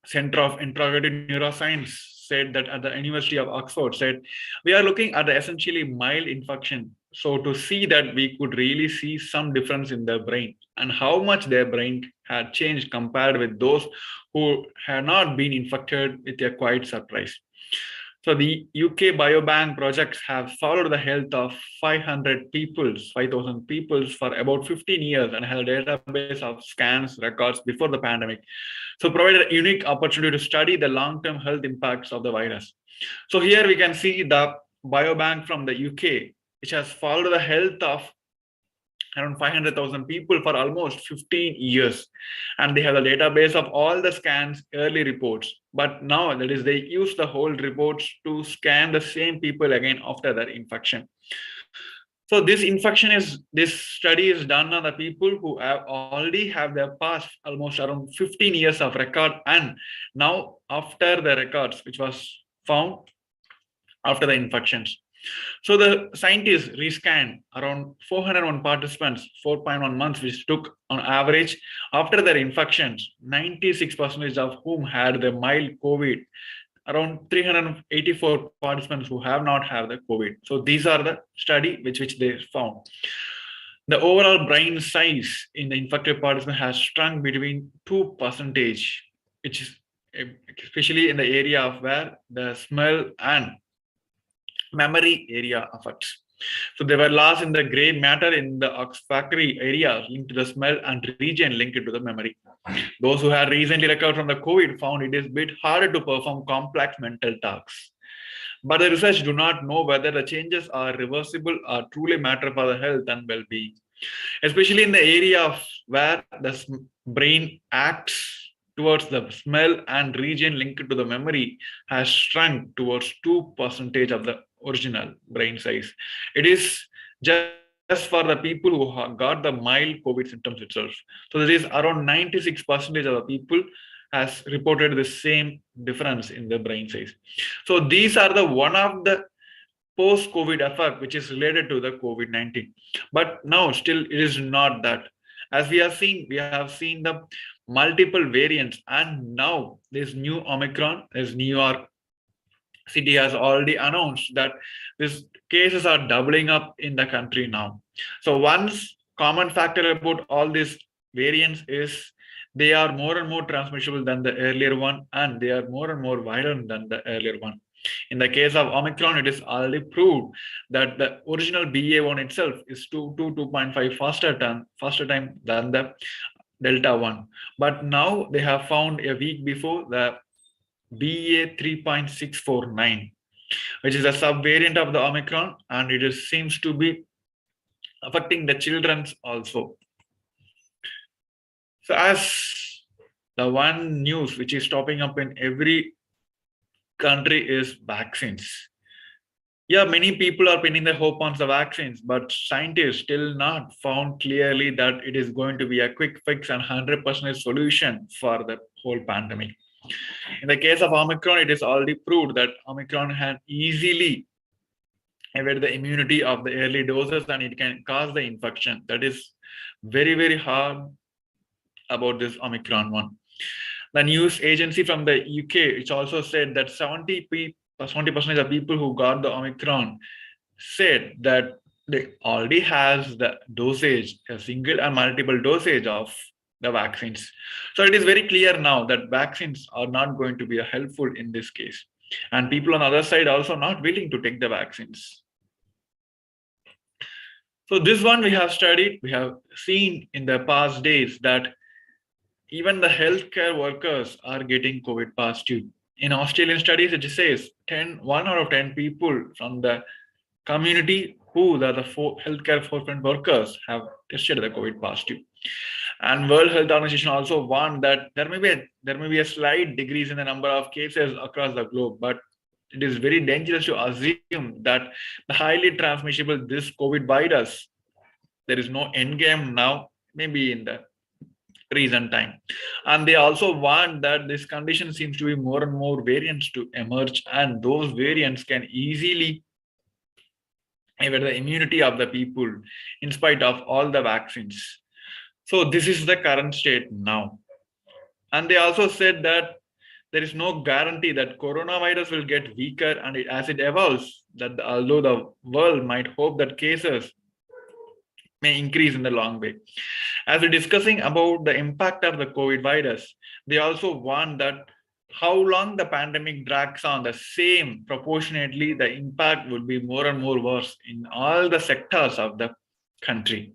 Center of Integrative Neuroscience said that at the University of Oxford said, we are looking at the essentially mild infection. So to see that we could really see some difference in their brain and how much their brain had changed compared with those who had not been infected with a quiet surprise. So the UK Biobank projects have followed the health of 5,000 people for about 15 years and have a database of scans, records before the pandemic. So provided a unique opportunity to study the long-term health impacts of the virus. So here we can see the Biobank from the UK, which has followed the health of around 500,000 people for almost 15 years. And they have a database of all the scans, early reports. But now, that is, they use the whole reports to scan the same people again after their infection. So this study is done on the people who have already have their past almost around 15 years of record. And now after the records, which was found after the infections. So the scientists rescanned around 401 participants, 4.1 months, which took on average after their infections, 96% of whom had the mild COVID, around 384 participants who have not had the COVID. So these are the study which they found. The overall brain size in the infected participant has shrunk between 2%, which is especially in the area of where the smell and memory area affects. So they were lost in the gray matter in the olfactory area linked to the smell and region linked to the memory. Those who had recently recovered from the COVID found it is a bit harder to perform complex mental tasks. But the research do not know whether the changes are reversible or truly matter for the health and well-being, especially in the area of where the brain acts towards the smell and region linked to the memory has shrunk towards 2% of the original brain size. It is just for the people who got the mild COVID symptoms itself. So there is around 96% of the people has reported the same difference in the brain size. So these are the one of the post-COVID effect which is related to the COVID-19. But now still it is not that. As we have seen the multiple variants, and now this new Omicron, this New York City has already announced that these cases are doubling up in the country now. So one common factor about all these variants is they are more and more transmissible than the earlier one, and they are more and more violent than the earlier one. In the case of Omicron, it is already proved that the original BA1 itself is 2.5 faster time than the Delta 1. But now they have found a week before the BA 3.649, which is a subvariant of the Omicron, and it seems to be affecting the children also. So as the one news which is popping up in every country is vaccines. Yeah, many people are pinning their hope on the vaccines, but scientists still not found clearly that it is going to be a quick fix and 100% solution for the whole pandemic. In the case of Omicron, it is already proved that Omicron can easily evade the immunity of the early doses and it can cause the infection. That is very, very hard about this Omicron one. The news agency from the UK, it's also said that 70% of people who got the Omicron said that they already has the dosage, a single and multiple dosage of the vaccines. So it is very clear now that vaccines are not going to be helpful in this case. And people on the other side also not willing to take the vaccines. So this one we have studied, we have seen in the past days that even the healthcare workers are getting COVID positive. In Australian studies, it says 1 out of 10 people from the community who are the healthcare forefront workers have tested the COVID positive. And World Health Organization also warned that there may be a slight decrease in the number of cases across the globe, but it is very dangerous to assume that the highly transmissible this COVID virus, there is no end game now, maybe in the recent time. And they also warned that this condition seems to be more and more variants to emerge, and those variants can easily evade the immunity of the people in spite of all the vaccines. So this is the current state now. And they also said that there is no guarantee that coronavirus will get weaker, and as it evolves, that although the world might hope that cases may increase in the long way. As we're discussing about the impact of the COVID virus, they also warn that how long the pandemic drags on, the same proportionately the impact will be more and more worse in all the sectors of the country.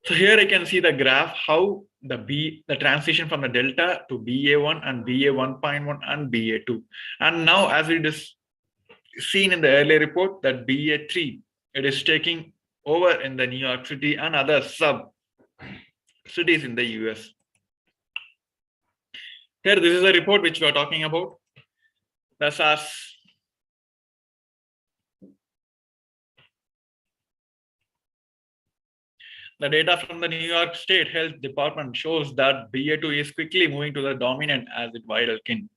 So here I can see the graph how the transition from the Delta to BA1 and BA1.1 and BA2. And now as it is seen in the earlier report that BA3, it is taking over in the New York City and other sub cities in the US. Here, this is a report which we are talking about. The SARS. The data from the New York State Health Department shows that BA2 is quickly moving to the dominant as its viral kin.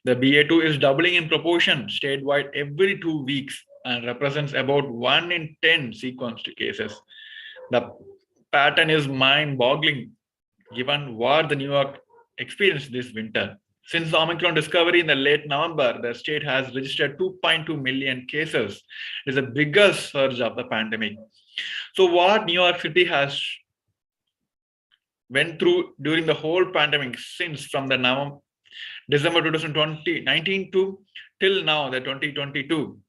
The BA2 is doubling in proportion statewide every 2 weeks and represents about 1 in 10 sequenced cases. The pattern is mind-boggling given what the New York experienced this winter. Since the Omicron discovery in the late November, the state has registered 2.2 million cases. It is the biggest surge of the pandemic. So what New York City has went through during the whole pandemic since from the December 2019 to till now, the 2022,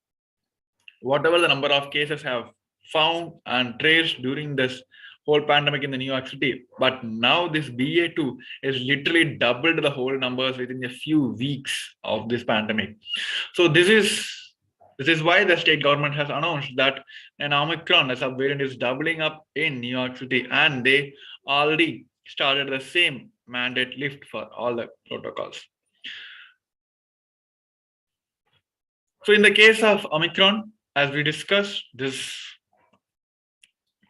whatever the number of cases have found and traced during this whole pandemic in the New York City, but now this BA2 is literally doubled the whole numbers within a few weeks of this pandemic. So this is why the state government has announced that an Omicron, a subvariant, is doubling up in New York City, and they already started the same mandate lift for all the protocols. So in the case of Omicron, as we discussed, this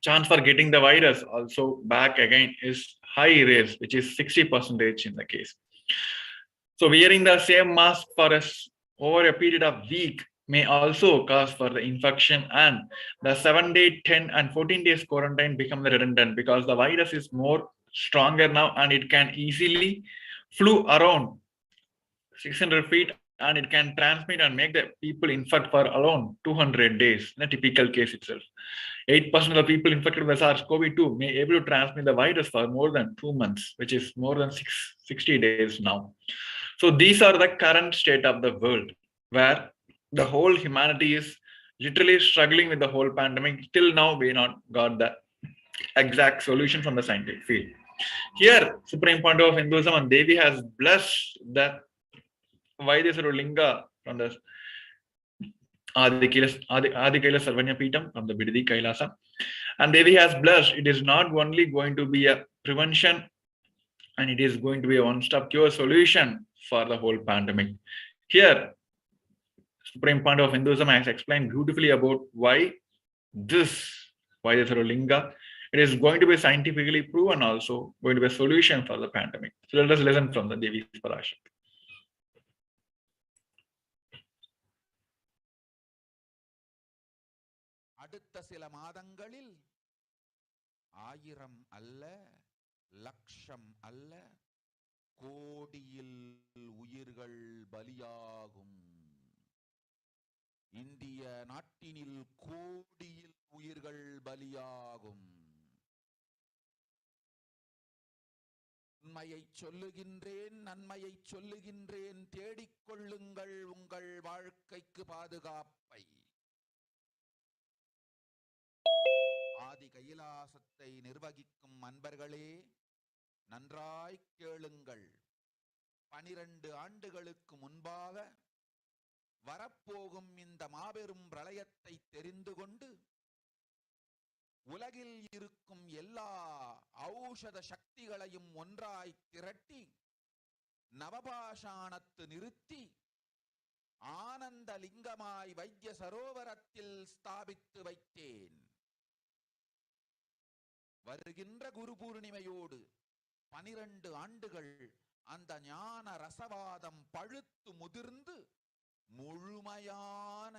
chance for getting the virus also back again is high risk, which is 60% in the case. So wearing the same mask for us over a period of week may also cause for the infection, and the 7-day, 10 and 14 days quarantine become redundant because the virus is more stronger now and it can easily flew around 600 feet and it can transmit and make the people infect for around 200 days in a typical case itself. 8% of the people infected with SARS-CoV-2 may able to transmit the virus for more than 2 months, which is more than 60 days now. So these are the current state of the world, where the whole humanity is literally struggling with the whole pandemic. Till now, we not got the exact solution from the scientific field. Here, Supreme Point of Hinduism and Devi has blessed the Vaidya Linga from the Adi KAILASA Sarvanya Peetam from the Bidadi KAILASA. And Devi has blessed it is not only going to be a prevention, and it is going to be a one-stop cure solution for the whole pandemic. Here, Supreme Point of Hinduism has explained beautifully about why this Vaidya Linga, it is going to be scientifically proven, also going to be a solution for the pandemic. So let us listen from the Devi's Parashakti. அடுத்த சில மாதங்களில் 1000 அல்ல, லட்சம் அல்ல, கோடியில் உயிர்கள் பலியாகும். இந்திய நாட்டினில் கோடியில் உயிர்கள் பலியாகும். உண்மையை சொல்லுகின்றேன், நன்மையை சொல்லுகின்றேன், தேடிக்கொள்ளுங்கள் உங்கள் வாழ்க்கைக்கு பாதுகாப்பை. ஆதி கைலாசத்தை நிர்வகிக்கும் அன்பர்களே, நன்றாய் கேளுங்கள். 12 ஆண்டுகளுக்கு முன்பாக வரப்போகும் இந்த மாபெரும் பிரளயத்தை தெரிந்து கொண்டு உலகில் இருக்கும் எல்லா ஔஷத சக்திகளையும் ஒன்றாய் திரட்டி நவபாஷாணத்து நிறுத்தி ஆனந்த லிங்கமாய் வைத்திய சரோவரத்தில் ஸ்தாபித்து வைத்தேன். வருகின்ற குரு பூர்ணிமையோடு 12 ஆண்டுகள் அந்த ஞான ரசவாதம் பழுத்து முதிர்ந்து முழுமையான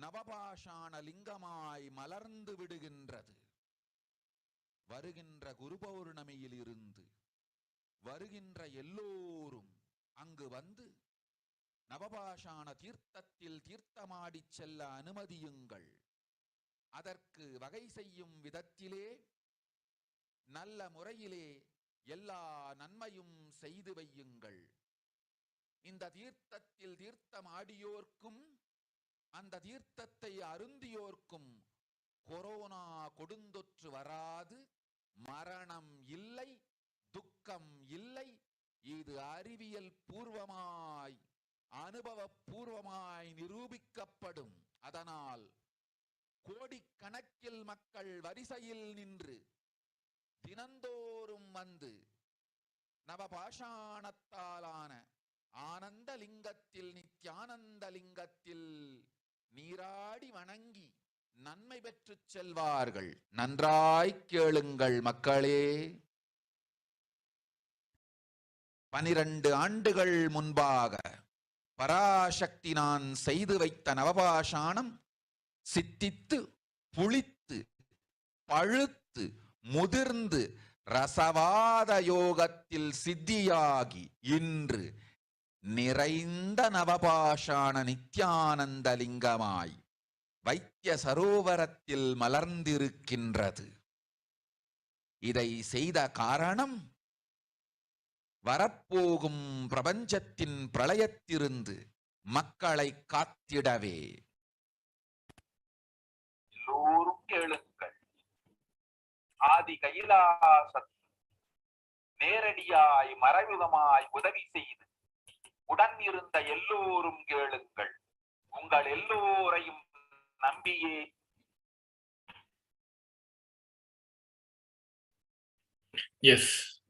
நவபாஷாண லிங்கமாய் மலர்ந்து விடுகின்றது. வருகின்ற குரு பௌர்ணமியில் இருந்து வருகின்ற எல்லோரும் அங்கு வந்து நவபாஷாண தீர்த்தத்தில் தீர்த்தமாடி செல்ல அனுமதியுங்கள். அதற்கு வகை செய்யும் விதத்திலே நல்ல முறையிலே எல்லா நன்மையும் செய்து வையுங்கள். இந்த தீர்த்தத்தில் தீர்த்தமாடியோர்க்கும் அந்த தீர்த்தத்தை அருந்தியோர்க்கும் கொரோனா கொடுந்தொற்று வராது, மரணம் இல்லை, துக்கம் இல்லை. இது அறிவியல் பூர்வமாய் அனுபவ பூர்வமாய் நிரூபிக்கப்படும். அதனால் கோடிக்கணக்கில் மக்கள் வரிசையில் நின்று தினந்தோறும் வந்து நவபாஷாணத்தாலான ஆனந்த லிங்கத்தில் நித்யானந்த லிங்கத்தில் நீராடி வணங்கி நன்மை பெற்று செல்வார்கள். நன்றாய் கேளுங்கள் மக்களே. 12 ஆண்டுகள் முன்பாக பராசக்தி நான் செய்து வைத்த நவபாஷாணம் சித்தித்து புளித்து பழுத்து முதிர்ந்து ரசவாத யோகத்தில் சித்தியாகி இன்று நிறைந்த நவபாஷாண நித்யானந்த லிங்கமாய் வைத்திய சரோவரத்தில் மலர்ந்திருக்கின்றது. இதை செய்த காரணம் வரப்போகும் பிரபஞ்சத்தின் பிரளயத்திலிருந்து மக்களை காத்திடவே. எல்லோரும் கேளுங்கள். ஆதி கைலாசத்தில் நேரடியாய் மறைமுகமாய் உதவி செய்து உடன் இருந்த எல்லோரும் கேளுங்கள். உங்கள் எல்லோரையும் நம்பியே Yes.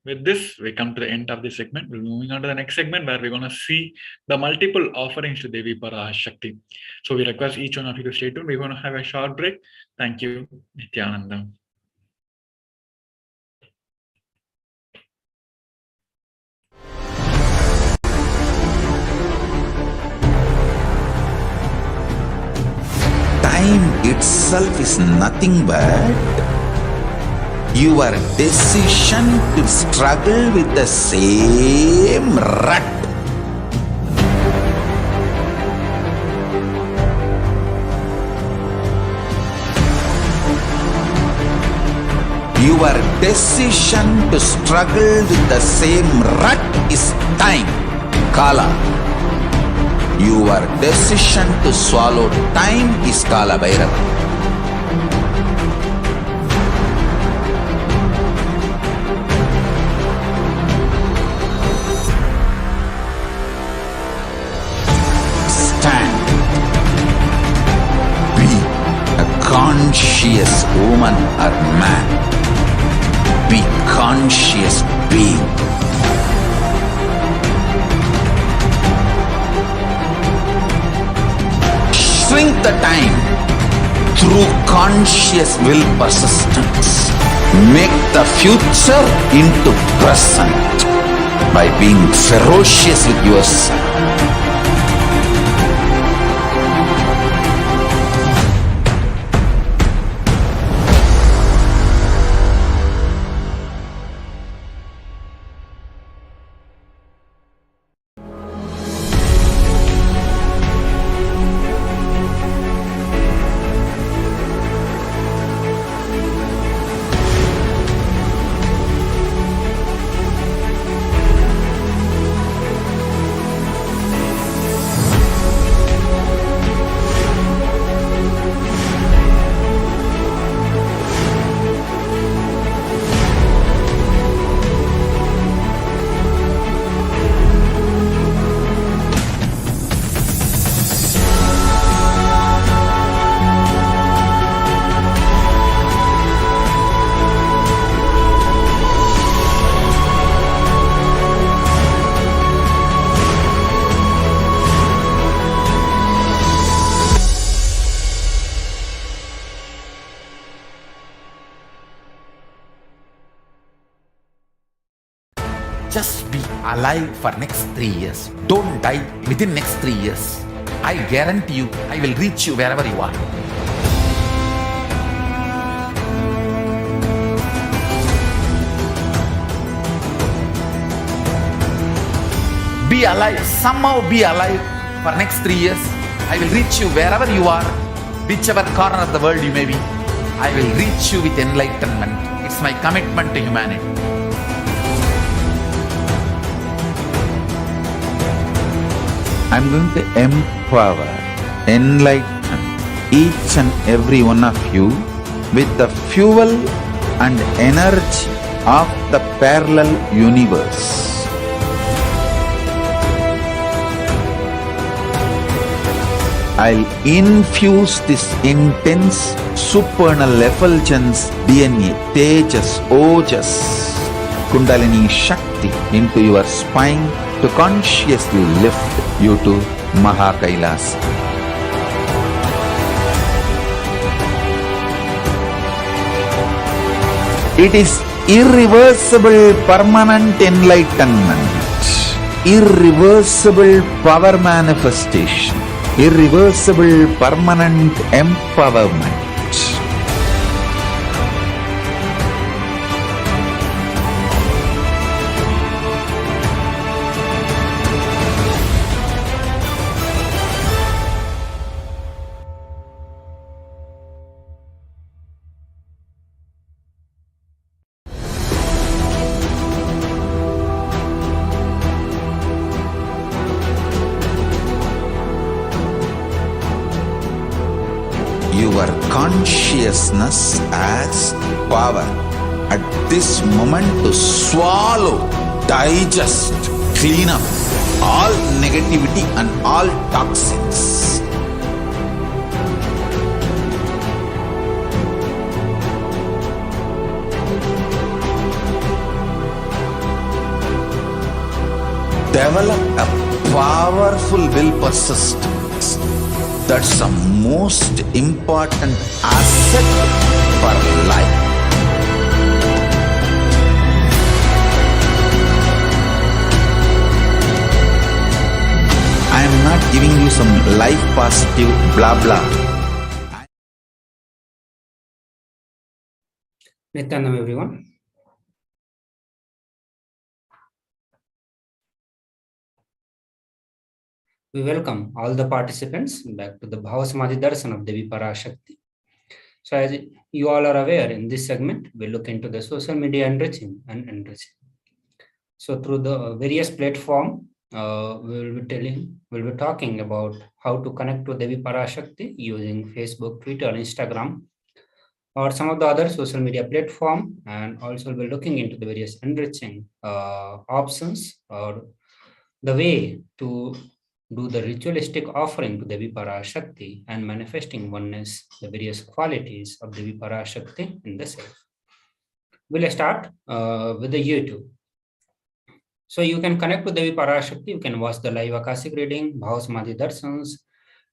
With this, we come to the end of this segment. We're moving on to the next segment where we're going to see the multiple offerings to Devi Parashakti. So we request each one of you to stay tuned. We're going to have a short break. Thank you, Nithyananda. Time itself is nothing but your decision to struggle with the same rut. Your decision to struggle with the same rut is time, Kala. Your decision to swallow time is Kala Bhairava. Stand. Be a conscious woman or man. Be conscious being. Shrink the time through conscious will persistence. Make the future into present by being ferocious with yourself. Just be alive for next 3 years. Don't die within next 3 years. I guarantee you, I will reach you wherever you are. Be alive, somehow be alive for next 3 years. I will reach you wherever you are, whichever corner of the world you may be. I will reach you with enlightenment. It's my commitment to humanity. I'm going to empower, enlighten each and every one of you with the fuel and energy of the parallel universe. I'll infuse this intense supernal effulgence DNA, Tejas, Ojas, Kundalini Shakti into your spine to consciously lift you to KAILASA. It is irreversible permanent enlightenment, irreversible power manifestation, irreversible permanent empowerment. Your consciousness as power at this moment to swallow, digest, clean up all negativity and all toxins. Develop a powerful will persistence. That's the most important asset for life. I am not giving you some life positive blah blah. Nithyanandam, everyone. We welcome all the participants back to the Bhavasamadhi Darshan of Devi Parashakti. So as you all are aware, in this segment, we look into the social media enriching and enriching. So through the various platforms, we will be talking about how to connect to Devi Parashakti using Facebook, Twitter, Instagram, or some of the other social media platform, and also we'll be looking into the various enriching options or the way to do the ritualistic offering to Devi Parashakti and manifesting oneness, the various qualities of Devi Parashakti in the self. We'll start with the YouTube. So you can connect to Devi Parashakti, you can watch the live Akashik reading, Bhavasamadhi Darshans,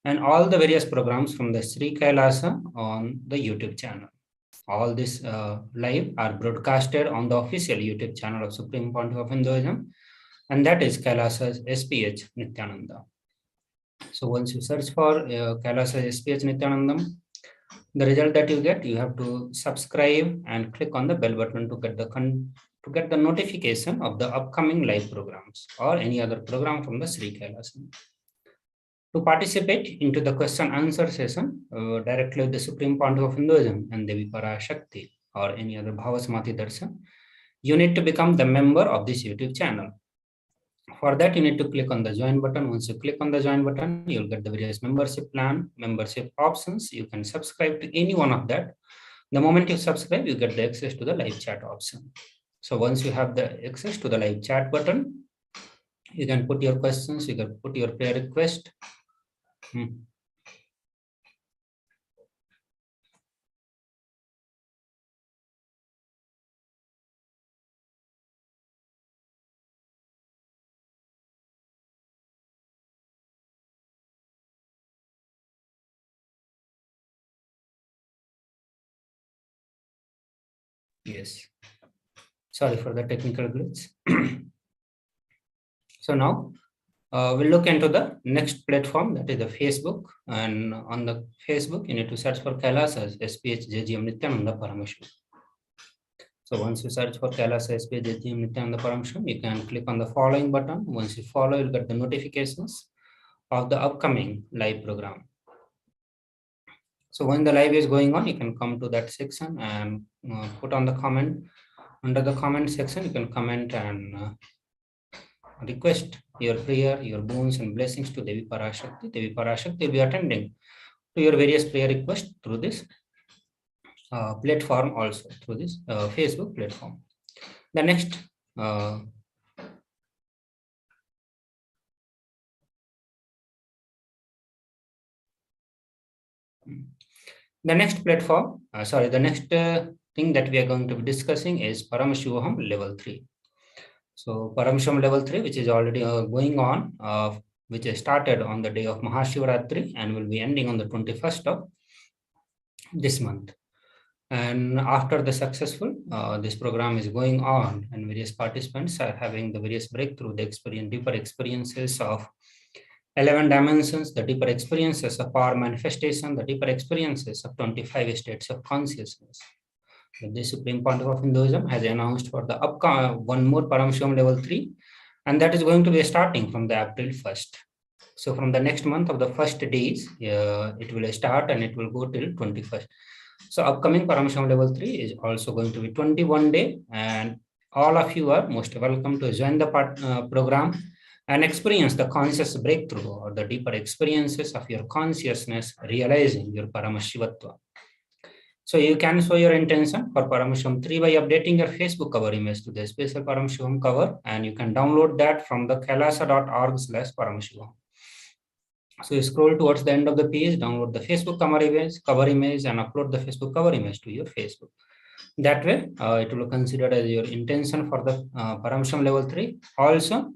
and all the various programs from the Sri KAILASA on the YouTube channel. All this live are broadcasted on the official YouTube channel of Supreme Pontiff of Hinduism, and that is KAILASA's HDH Nithyananda. So once you search for KAILASA HDH Nithyanandam, the result that you get, you have to subscribe and click on the bell button to get the notification of the upcoming live programs or any other program from the Sri KAILASA. To participate into the question answer session directly with the Supreme Pontiff of Hinduism and Devi Parashakti or any other Bhavasamadhi Darshan, you need to become the member of this YouTube channel. For that, you need to click on the join button. Once you click on the join button, you'll get the various membership plan, membership options. You can subscribe to any one of that. The moment you subscribe, you get the access to the live chat option. So once you have the access to the live chat button, you can put your questions, you can put your prayer request. Yes. Sorry for the technical glitch. So now we'll look into the next platform, that is the Facebook. And on the Facebook, you need to search for KAILASA SPH Nithyananda Paramashivam. So once you search for KAILASA SPH Nithyananda Paramashivam, you can click on the following button. Once you follow, you'll get the notifications of the upcoming live program. So when the live is going on, you can come to that section and put on the comment. Under the comment section, you can comment and request your prayer, your boons and blessings to Devi Parashakti. Devi Parashakti will be attending to your various prayer requests through this platform, also through this Facebook platform. The next platform, the next thing that we are going to be discussing is Paramashivoham level 3. So Paramashivoham level 3, which is already going on, which is started on the day of Mahashivaratri and will be ending on the 21st of this month. And after the successful, this program is going on and various participants are having the various breakthrough, the deeper experiences of 11 dimensions, the deeper experiences of power manifestation, the deeper experiences of 25 states of consciousness. The Supreme Pontiff of Hinduism has announced for the upcoming one more Paramashivoham level 3, and that is going to be starting from the April 1st. So from the next month of the first days, it will start and it will go till 21st. So upcoming Paramashivoham level 3 is also going to be 21 day, and all of you are most welcome to join the program and experience the conscious breakthrough or the deeper experiences of your consciousness realizing your Paramashivatva. So you can show your intention for Paramashivoham 3 by updating your Facebook cover image to the special Paramashivoham cover, and you can download that from the kailasa.org/Paramashivoham. So you scroll towards the end of the page, download the Facebook cover image and upload the Facebook cover image to your Facebook. That way, it will be considered as your intention for the Paramashivoham level 3. Also,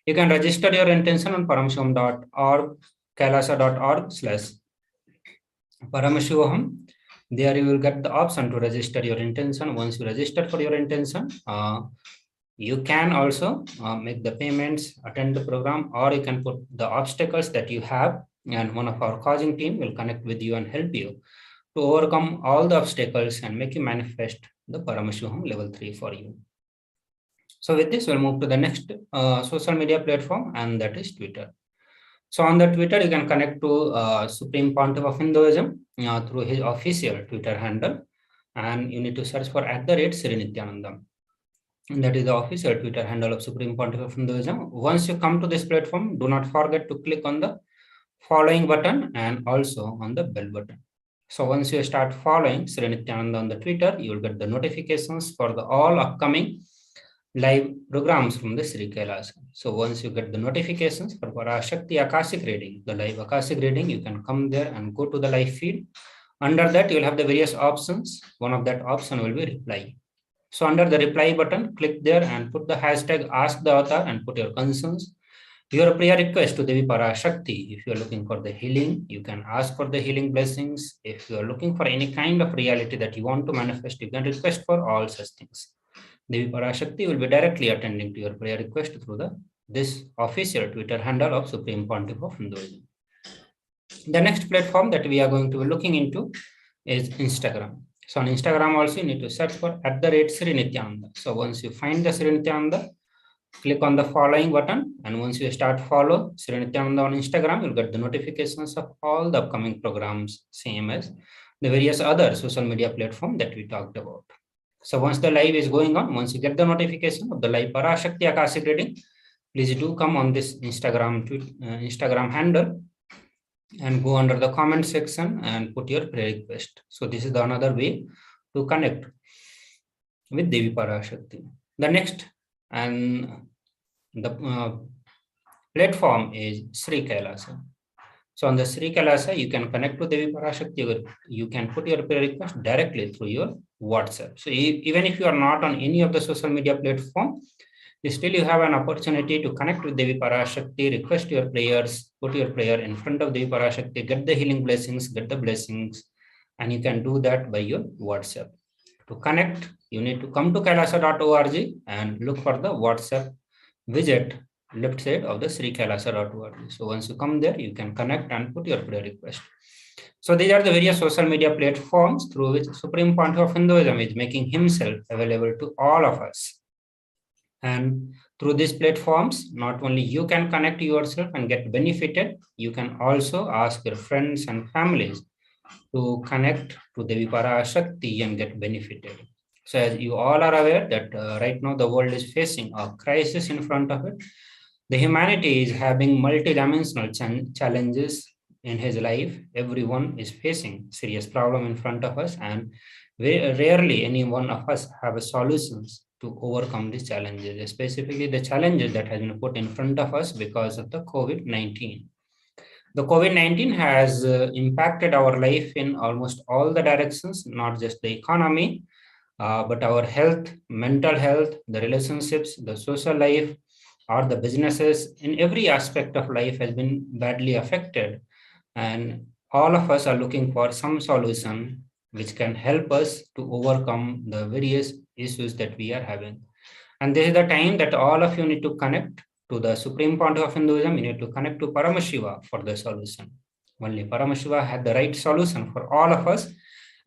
you can register your intention on paramashivoham.org, kailasa.org/Paramashivoham. There you will get the option to register your intention. Once you register for your intention, you can also make the payments, attend the program, or you can put the obstacles that you have, and one of our causing team will connect with you and help you to overcome all the obstacles and make you manifest the Paramashivoham level 3 for you. So with this, we'll move to the next social media platform, and that is Twitter. So on the Twitter, you can connect to Supreme Pontiff of Hinduism through his official Twitter handle, and you need to search for @Sri Nithyananda. And that is the official Twitter handle of Supreme Pontiff of Hinduism. Once you come to this platform, do not forget to click on the following button and also on the bell button. So once you start following Sri Nithyananda on the Twitter, you will get the notifications for the all upcoming live programs from the Sri KAILASA. So once you get the notifications for Parashakti Akashik reading, the live Akashik reading, you can come there and go to the live feed. Under that, you'll have the various options. One of that option will be reply. So under the reply button, click there and put the hashtag ask the avatar and put your concerns. Your prayer request to Devi Parashakti. If you are looking for the healing, you can ask for the healing blessings. If you are looking for any kind of reality that you want to manifest, you can request for all such things. Devi Parashakti will be directly attending to your prayer request through this official Twitter handle of Supreme Pontiff of Hinduism. The next platform that we are going to be looking into is Instagram. So on Instagram also, you need to search for @Sri Nithyananda. So once you find the Sri Nithyananda, click on the following button, and once you start follow Sri Nithyananda on Instagram, you'll get the notifications of all the upcoming programs, same as the various other social media platforms that we talked about. So once the live is going on, once you get the notification of the live Parashakti Akashik reading, please do come on this Instagram handle and go under the comment section and put your prayer request. So this is the another way to connect with Devi Parashakti. The next and the platform is Sri KAILASA. So on the Sri KAILASA, you can connect to Devi Parashakti. You can put your prayer request directly through your WhatsApp. So even if you are not on any of the social media platform, still you have an opportunity to connect with Devi Parashakti, request your prayers, put your prayer in front of Devi Parashakti, get the healing blessings, get the blessings, and you can do that by your WhatsApp. To connect, you need to come to kailasa.org and look for the WhatsApp widget left side of the srikailasa.org. So once you come there, you can connect and put your prayer request. So these are the various social media platforms through which Supreme Pontiff of Hinduism is making himself available to all of us. And through these platforms, not only you can connect yourself and get benefited, you can also ask your friends and families to connect to Devi Parashakti and get benefited. So as you all are aware that right now the world is facing a crisis in front of it. The humanity is having multidimensional challenges in his life. Everyone is facing serious problem in front of us, and rarely any one of us have a solutions to overcome these challenges, specifically the challenges that has been put in front of us because of the COVID-19. The COVID-19 has impacted our life in almost all the directions, not just the economy, but our health, mental health, the relationships, the social life, or the businesses. In every aspect of life has been badly affected. And all of us are looking for some solution which can help us to overcome the various issues that we are having. And this is the time that all of you need to connect to the Supreme Pontiff of Hinduism. You need to connect to Paramashiva for the solution. Only Paramashiva had the right solution for all of us,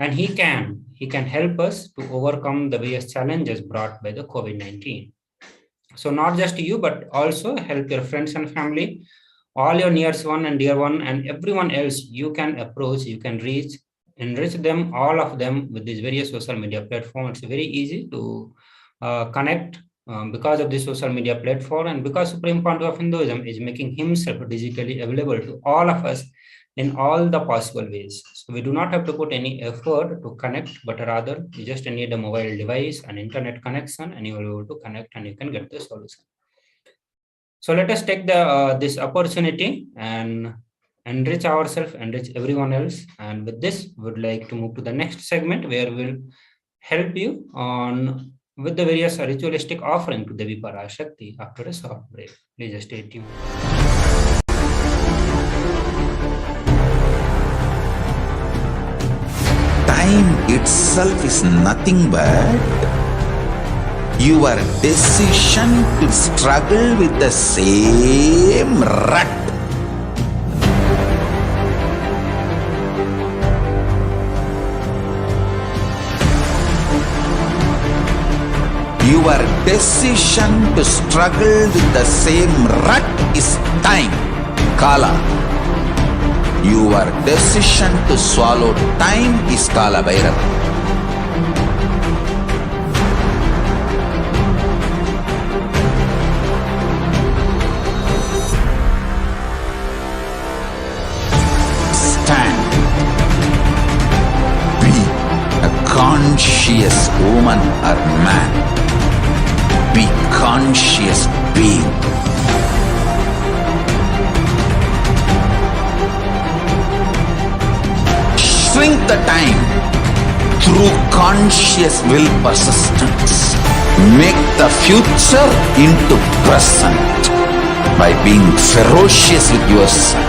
and he can help us to overcome the various challenges brought by the COVID-19. So not just you, but also help your friends and family, all your nearest one and dear one, and everyone else you can approach, you can reach, enrich them, all of them with these various social media platforms. It's very easy to connect because of this social media platform, and because Supreme Pontiff of Hinduism is making himself digitally available to all of us in all the possible ways. So we do not have to put any effort to connect, but rather you just need a mobile device, an internet connection, and you will be able to connect and you can get the solution. So let us take this opportunity and enrich ourselves, enrich everyone else. And with this, we would like to move to the next segment where we'll help you on with the various ritualistic offering to Devi Parashakti after a short break. Please stay tuned. Time itself is nothing but your decision to struggle with the same rut. Your decision to struggle with the same rut is time, Kala. Your decision to swallow time is Kala Bhairava. Stand. Be a conscious woman or man. Be conscious being. Shrink the time through conscious will persistence. Make the future into present by being ferocious with yourself.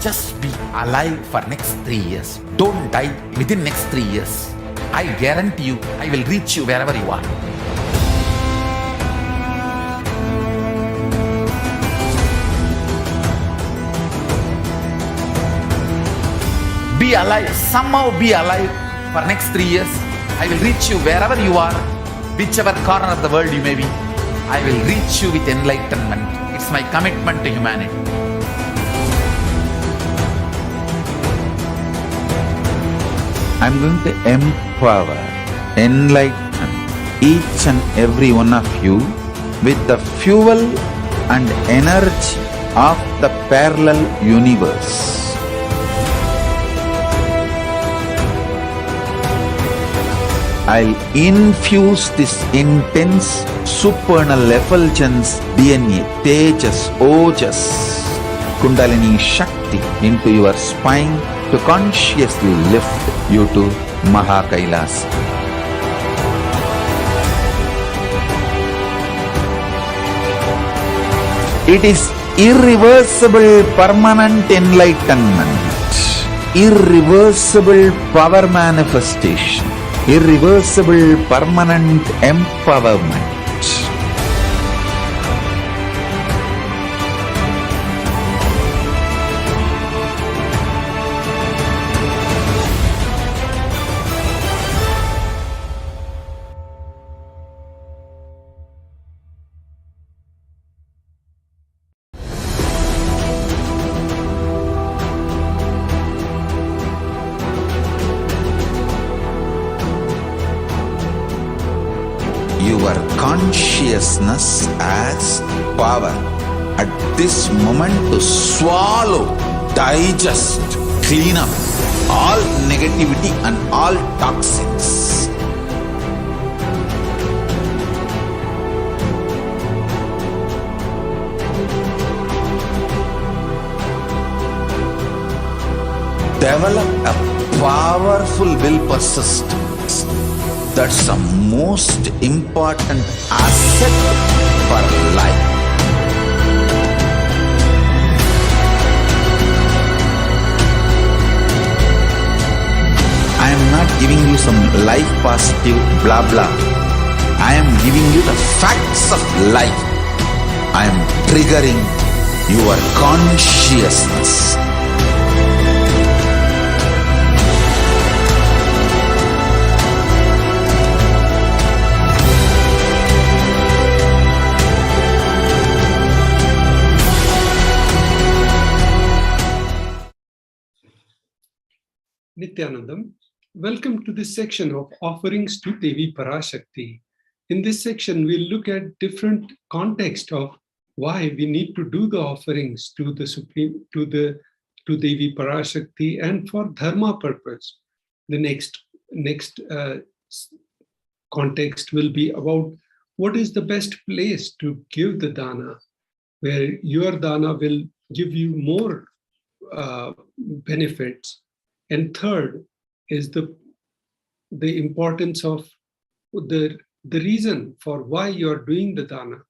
Just be alive for next 3 years. Don't die within next 3 years. I guarantee you, I will reach you wherever you are. alive, somehow be alive for next 3 years. I will reach you wherever you are, whichever corner of the world you may be. I will reach you with enlightenment. It's my commitment to humanity. I'm going to empower, enlighten each and every one of you with the fuel and energy of the parallel universe. I'll infuse this intense supernal effulgence DNA, Tejas, Ojas, Kundalini Shakti into your spine to consciously lift you to KAILASA. It is irreversible permanent enlightenment, irreversible power manifestation, irreversible permanent empowerment. Your consciousness as power at this moment to swallow, digest, clean up all negativity and all toxins. Develop a powerful will persistence. That's the most important asset for life. I am not giving you some life positive blah blah. I am giving you the facts of life. I am triggering your consciousness. Nithyanandam, welcome to this section of offerings to Devi Parashakti. In this section, we'll look at different context of why we need to do the offerings to the Supreme, to Devi Parashakti, and for dharma purpose. The next context will be about what is the best place to give the dana, where your dana will give you more benefits. And third is the importance of the reason for why you're doing the dana.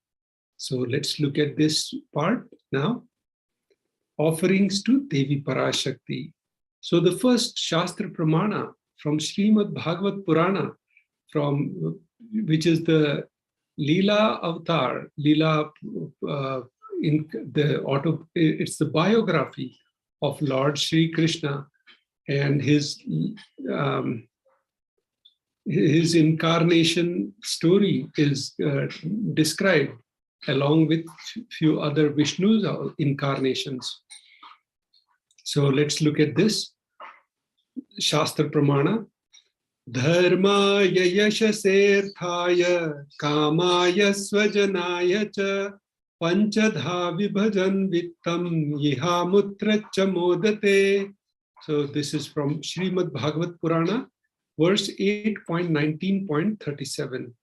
So let's look at this part now. Offerings to Devi Parashakti. So the first Shastra Pramana from Srimad Bhagavat Purana, which is the Leela Avatar, it's the biography of Lord Sri Krishna, and his incarnation story is described along with few other Vishnu's incarnations. So let's look at this. Shastra Pramana. Dharmaya yashaserthaya kamaya swajanaya cha panchadha vibhajan vittam yihamutra chamodate. So this is from Srimad Bhagavat Purana, verse 8.19.37.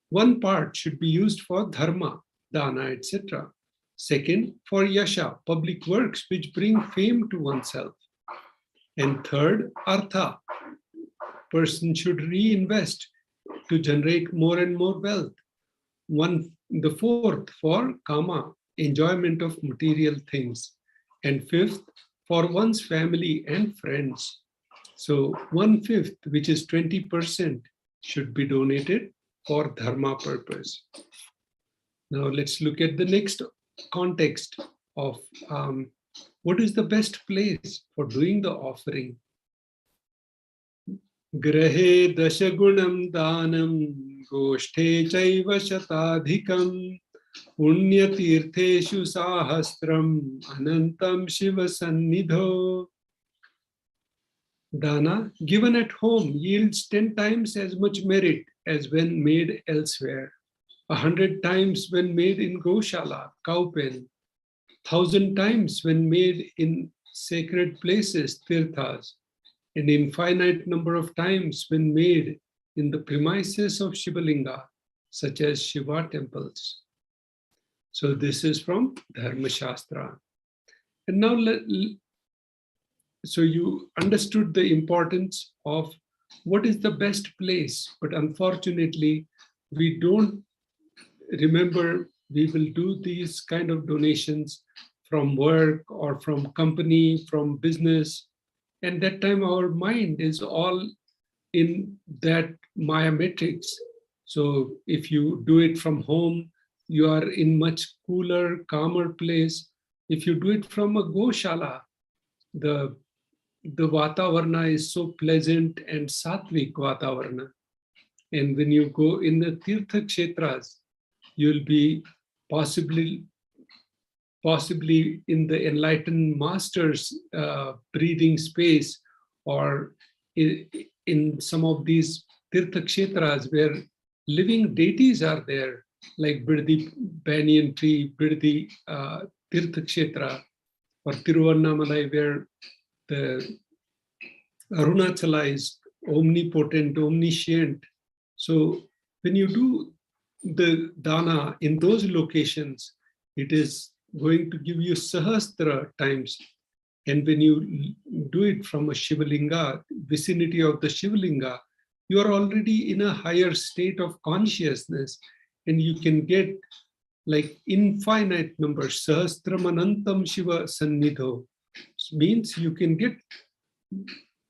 One part should be used for dharma, dana, etc. Second, for yasha, public works which bring fame to oneself. And third, artha, person should reinvest to generate more and more wealth. The fourth, for kama, enjoyment of material things. And fifth, for one's family and friends. So 1/5, which is 20%, should be donated for dharma purpose. Now let's look at the next context of what is the best place for doing the offering. Grahe dashagunam danam goshthe chaiva shatadhikam punyatirtheshu sahastram anantam shiva sannidho. Dana given at home yields 10 times as much merit as when made elsewhere, 100 times when made in Goshala, cow pen, 1,000 times when made in sacred places, tirthas, an infinite number of times when made in the premises of Shivalinga, such as Shiva temples. So this is from Dharma Shastra. And now, so you understood the importance of what is the best place, but unfortunately, we don't remember we will do these kind of donations from work or from company, from business. And that time our mind is all in that Maya matrix. So if you do it from home, you are in much cooler, calmer place. If you do it from a Goshala, the Vatavarna is so pleasant and sattvic Vatavarna. And when you go in the Tirtha Kshetras, you'll be possibly in the enlightened master's breathing space, or in some of these Tirtha Kshetras where living deities are there, like Birdi Banyan Tree, Birdi Tirtha Kshetra, or Tiruvannamalai, where the Arunachala is omnipotent, omniscient. So when you do the dana in those locations, it is going to give you Sahastra times. And when you do it from a Shivalinga, vicinity of the Shivalinga, you are already in a higher state of consciousness, and you can get like infinite numbers. Sahasramanantam Shiva Sannidho means you can get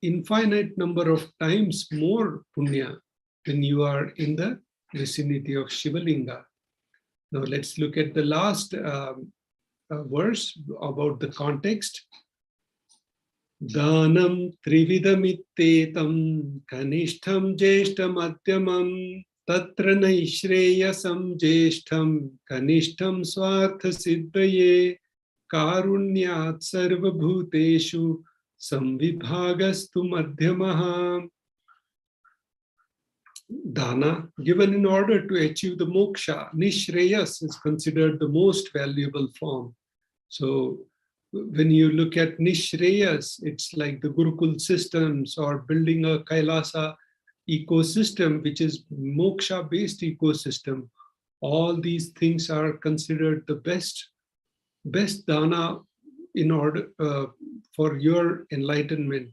infinite number of times more punya when you are in the vicinity of Shivalinga. Now let's look at the last verse about the context. Danam trividhamittetam kanishtham jeshtam adyamam tatra naishreyasam jeshtam kanishtham swartha siddhaye karunyat sarva bhuteshu samvibhagastu madhyamaha. Dana given in order to achieve the moksha, nishreyas, is considered the most valuable form. So when you look at nishreyas, it's like the Gurukul systems or building a Kailasa ecosystem, which is moksha based ecosystem. All these things are considered the best dana in order for your enlightenment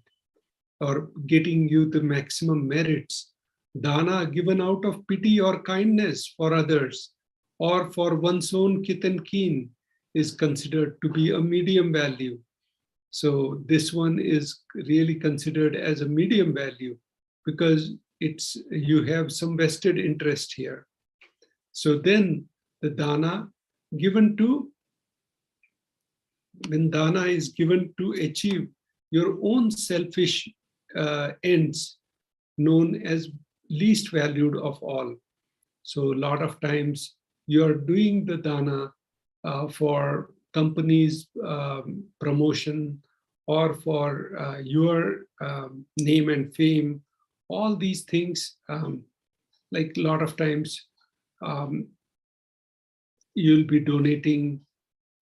or getting you the maximum merits. Dana given out of pity or kindness for others or for one's own kith and kin is considered to be a medium value. So this one is really considered as a medium value because you have some vested interest here. So then the dana given to, when dana is given to achieve your own selfish ends, known as least valued of all. So a lot of times you are doing the dana for companies' promotion or for your name and fame. All these things, like a lot of times you'll be donating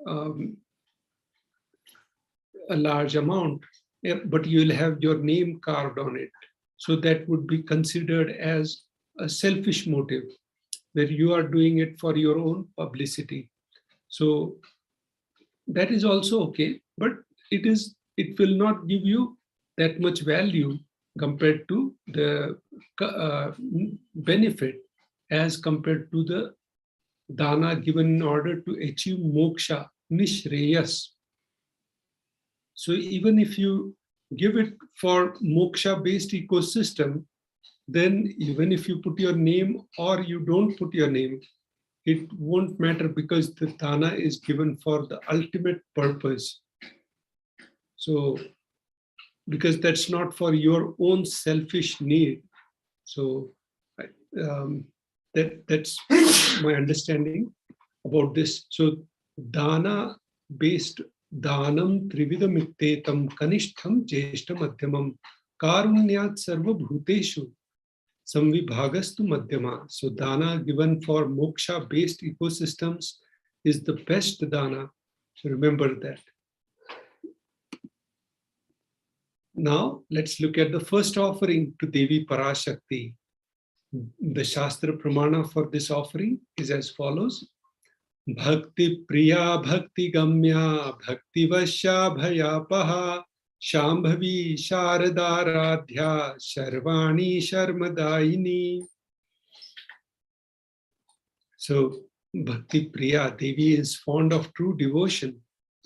a large amount, but you'll have your name carved on it. So that would be considered as a selfish motive, where you are doing it for your own publicity. So that is also okay, but it will not give you that much value compared to the benefit as compared to the dana given in order to achieve moksha, nishreyas. So even if you give it for moksha-based ecosystem, then even if you put your name or you don't put your name, it won't matter because the dana is given for the ultimate purpose. So because that's not for your own selfish need. So that's my understanding about this. So dana based danam trividam ittetam kanishtham jeshtam madhyamam karunyat sarva bhuteshu samvibhagastu madhyama. So dana given for moksha based ecosystems is the best dana. So remember that. Now let's look at the first offering to Devi Parashakti. The Shastra Pramana for this offering is as follows. Bhakti Priya Bhakti Gamya Bhakti Vasya Bhayapaha Shambhavi Sharadaradhya Sharvani Sharmadaini. So Bhakti Priya, Devi is fond of true devotion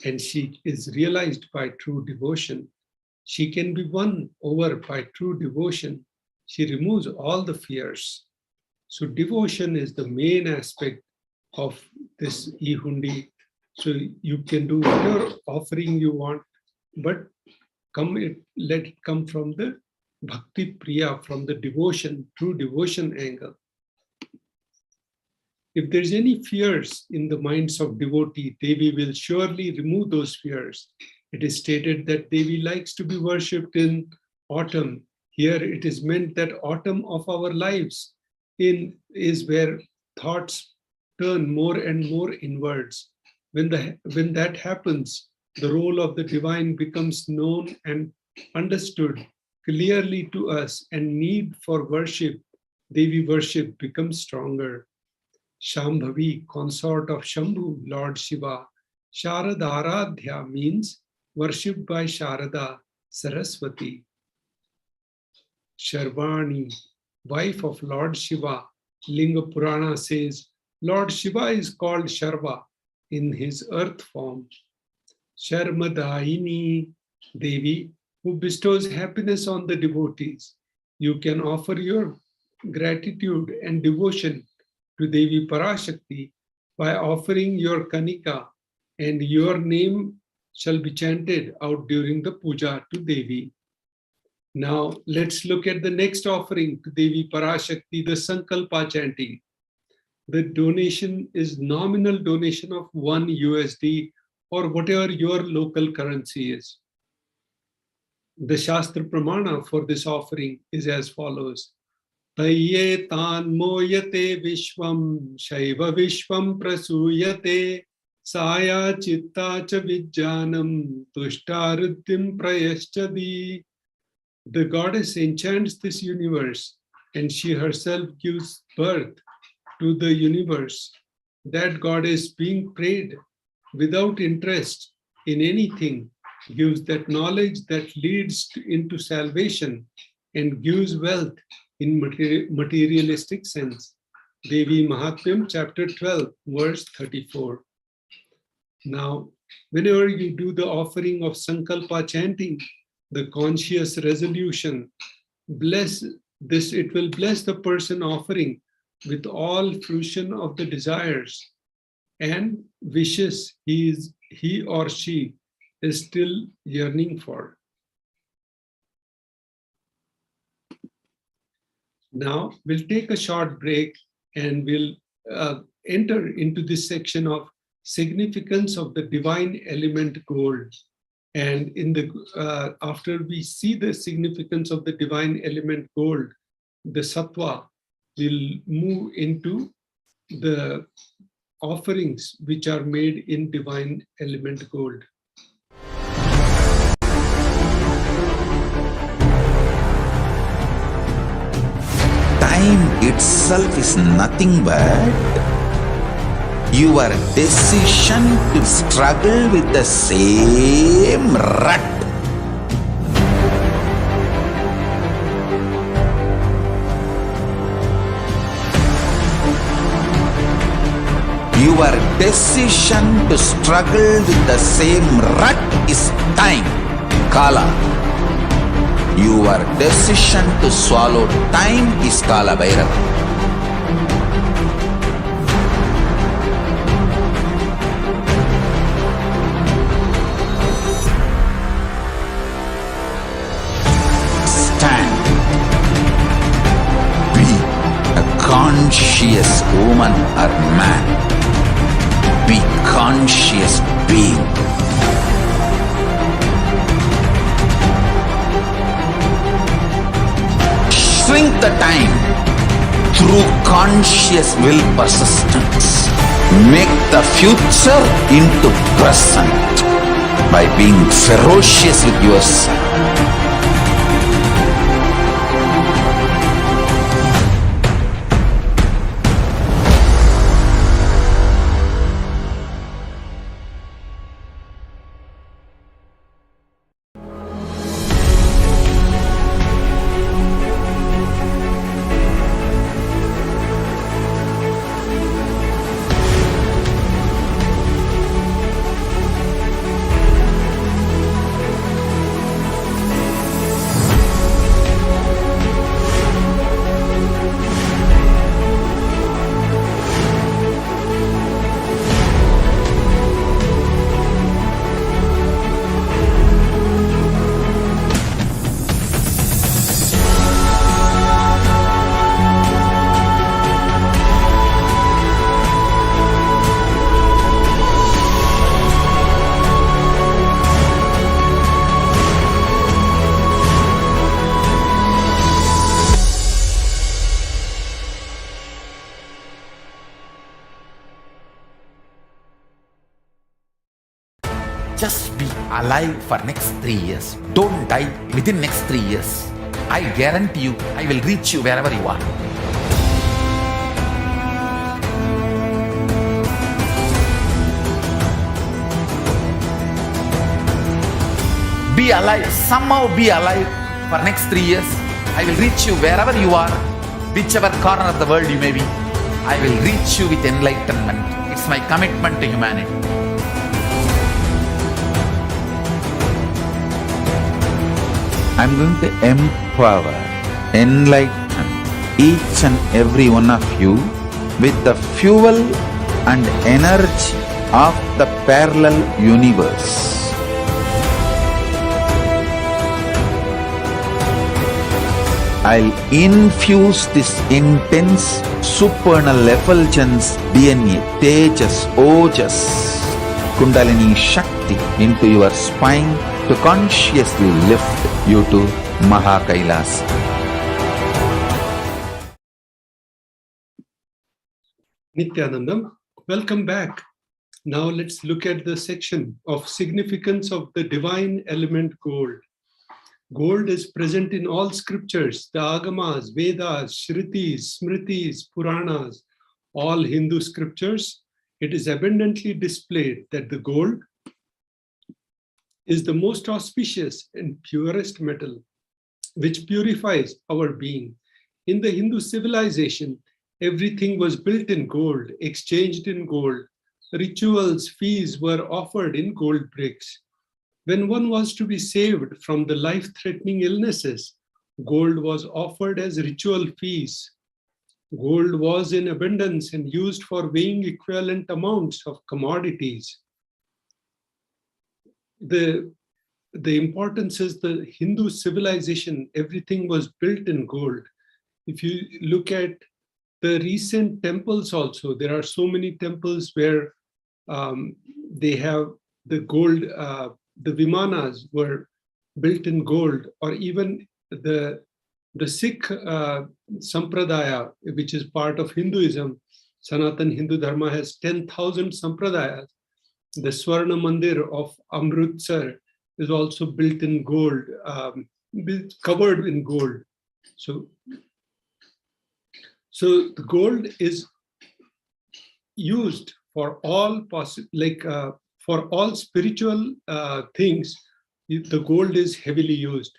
and she is realized by true devotion. She can be won over by true devotion. She removes all the fears. So devotion is the main aspect of this e-hundi. So you can do whatever offering you want, but let it come from the Bhakti Priya, from the devotion, true devotion angle. If there's any fears in the minds of devotee, Devi will surely remove those fears. It is stated that Devi likes to be worshipped in autumn. Here it is meant that autumn of our lives is where thoughts turn more and more inwards. When that happens, the role of the divine becomes known and understood clearly to us, and need for worship, Devi worship, becomes stronger. Shambhavi, consort of Shambhu, Lord Shiva. Sharadaradhya means worshipped by Sharada, Saraswati. Sharvani, wife of Lord Shiva. Linga Purana says Lord Shiva is called Sharva in his earth form. Sharmadaini, Devi, who bestows happiness on the devotees. You can offer your gratitude and devotion to Devi Parashakti by offering your kanika, and your name shall be chanted out during the puja to Devi. Now let's look at the next offering to Devi Parashakti, the Sankalpa chanting. The donation is nominal donation of $1 USD or whatever your local currency is. The Shastra Pramana for this offering is as follows. Tayye tan moyate vishvam shaiva vishvam prasuyate saya chitta cha vijjanam tushtaruddhim prayaschadi. The goddess enchants this universe and she herself gives birth to the universe. That goddess, being prayed without interest in anything, gives that knowledge that leads into salvation and gives wealth in materialistic sense. Devi Mahatmyam, chapter 12, verse 34. Now, whenever you do the offering of Sankalpa chanting, the conscious resolution, bless this, it will bless the person offering with all fruition of the desires and wishes he or she is still yearning for. Now we'll take a short break and we'll enter into this section of significance of the divine element gold. And in the after we see the significance of the divine element gold, the sattva, will move into the offerings which are made in divine element gold. Time itself is nothing but your decision to struggle with the same rut. Your decision to struggle with the same rut is time, Kala. Your decision to swallow time is Kala Bhairava. woman or man. Be conscious being. Shrink the time through conscious will persistence. Make the future into present by being ferocious with yourself. Just be alive for next 3 years. Don't die within next 3 years. I guarantee you, I will reach you wherever you are. Be alive, somehow be alive for next 3 years. I will reach you wherever you are, whichever corner of the world you may be. I will reach you with enlightenment. It's my commitment to humanity. I'm going to empower, enlighten each and every one of you with the fuel and energy of the parallel universe. I'll infuse this intense supernal effulgence DNA, Tejas, Ojas, Kundalini Shakti into your spine to consciously lift you to KAILASA. Nithyanandam, welcome back. Now let's look at the section of significance of the divine element gold. Gold is present in all scriptures, the Agamas, Vedas, Shrutis, Smritis, Puranas, all Hindu scriptures. It is abundantly displayed that the gold is the most auspicious and purest metal, which purifies our being. In the Hindu civilization, everything was built in gold, exchanged in gold. Rituals, feasts were offered in gold bricks. When one was to be saved from the life-threatening illnesses, gold was offered as ritual fees. Gold was in abundance and used for weighing equivalent amounts of commodities. The importance is the Hindu civilization, everything was built in gold. If you look at the recent temples also, there are so many temples where they have the gold, the vimanas were built in gold, or even the Sikh sampradaya, which is part of Hinduism. Sanatan Hindu Dharma has 10,000 sampradayas. The Swarna Mandir of Amritsar is also built in gold, covered in gold. So the gold is used for all for all spiritual things. The gold is heavily used.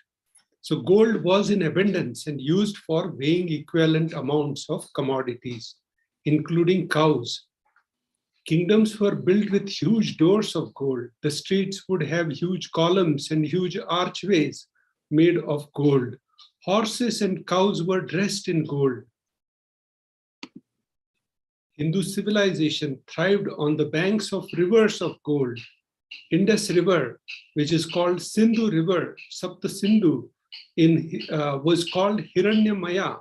So gold was in abundance and used for weighing equivalent amounts of commodities, including cows. Kingdoms were built with huge doors of gold. The streets would have huge columns and huge archways made of gold. Horses and cows were dressed in gold. Hindu civilization thrived on the banks of rivers of gold. Indus River, which is called Sindhu River, Sapta Sindhu, was called Hiranyamaya,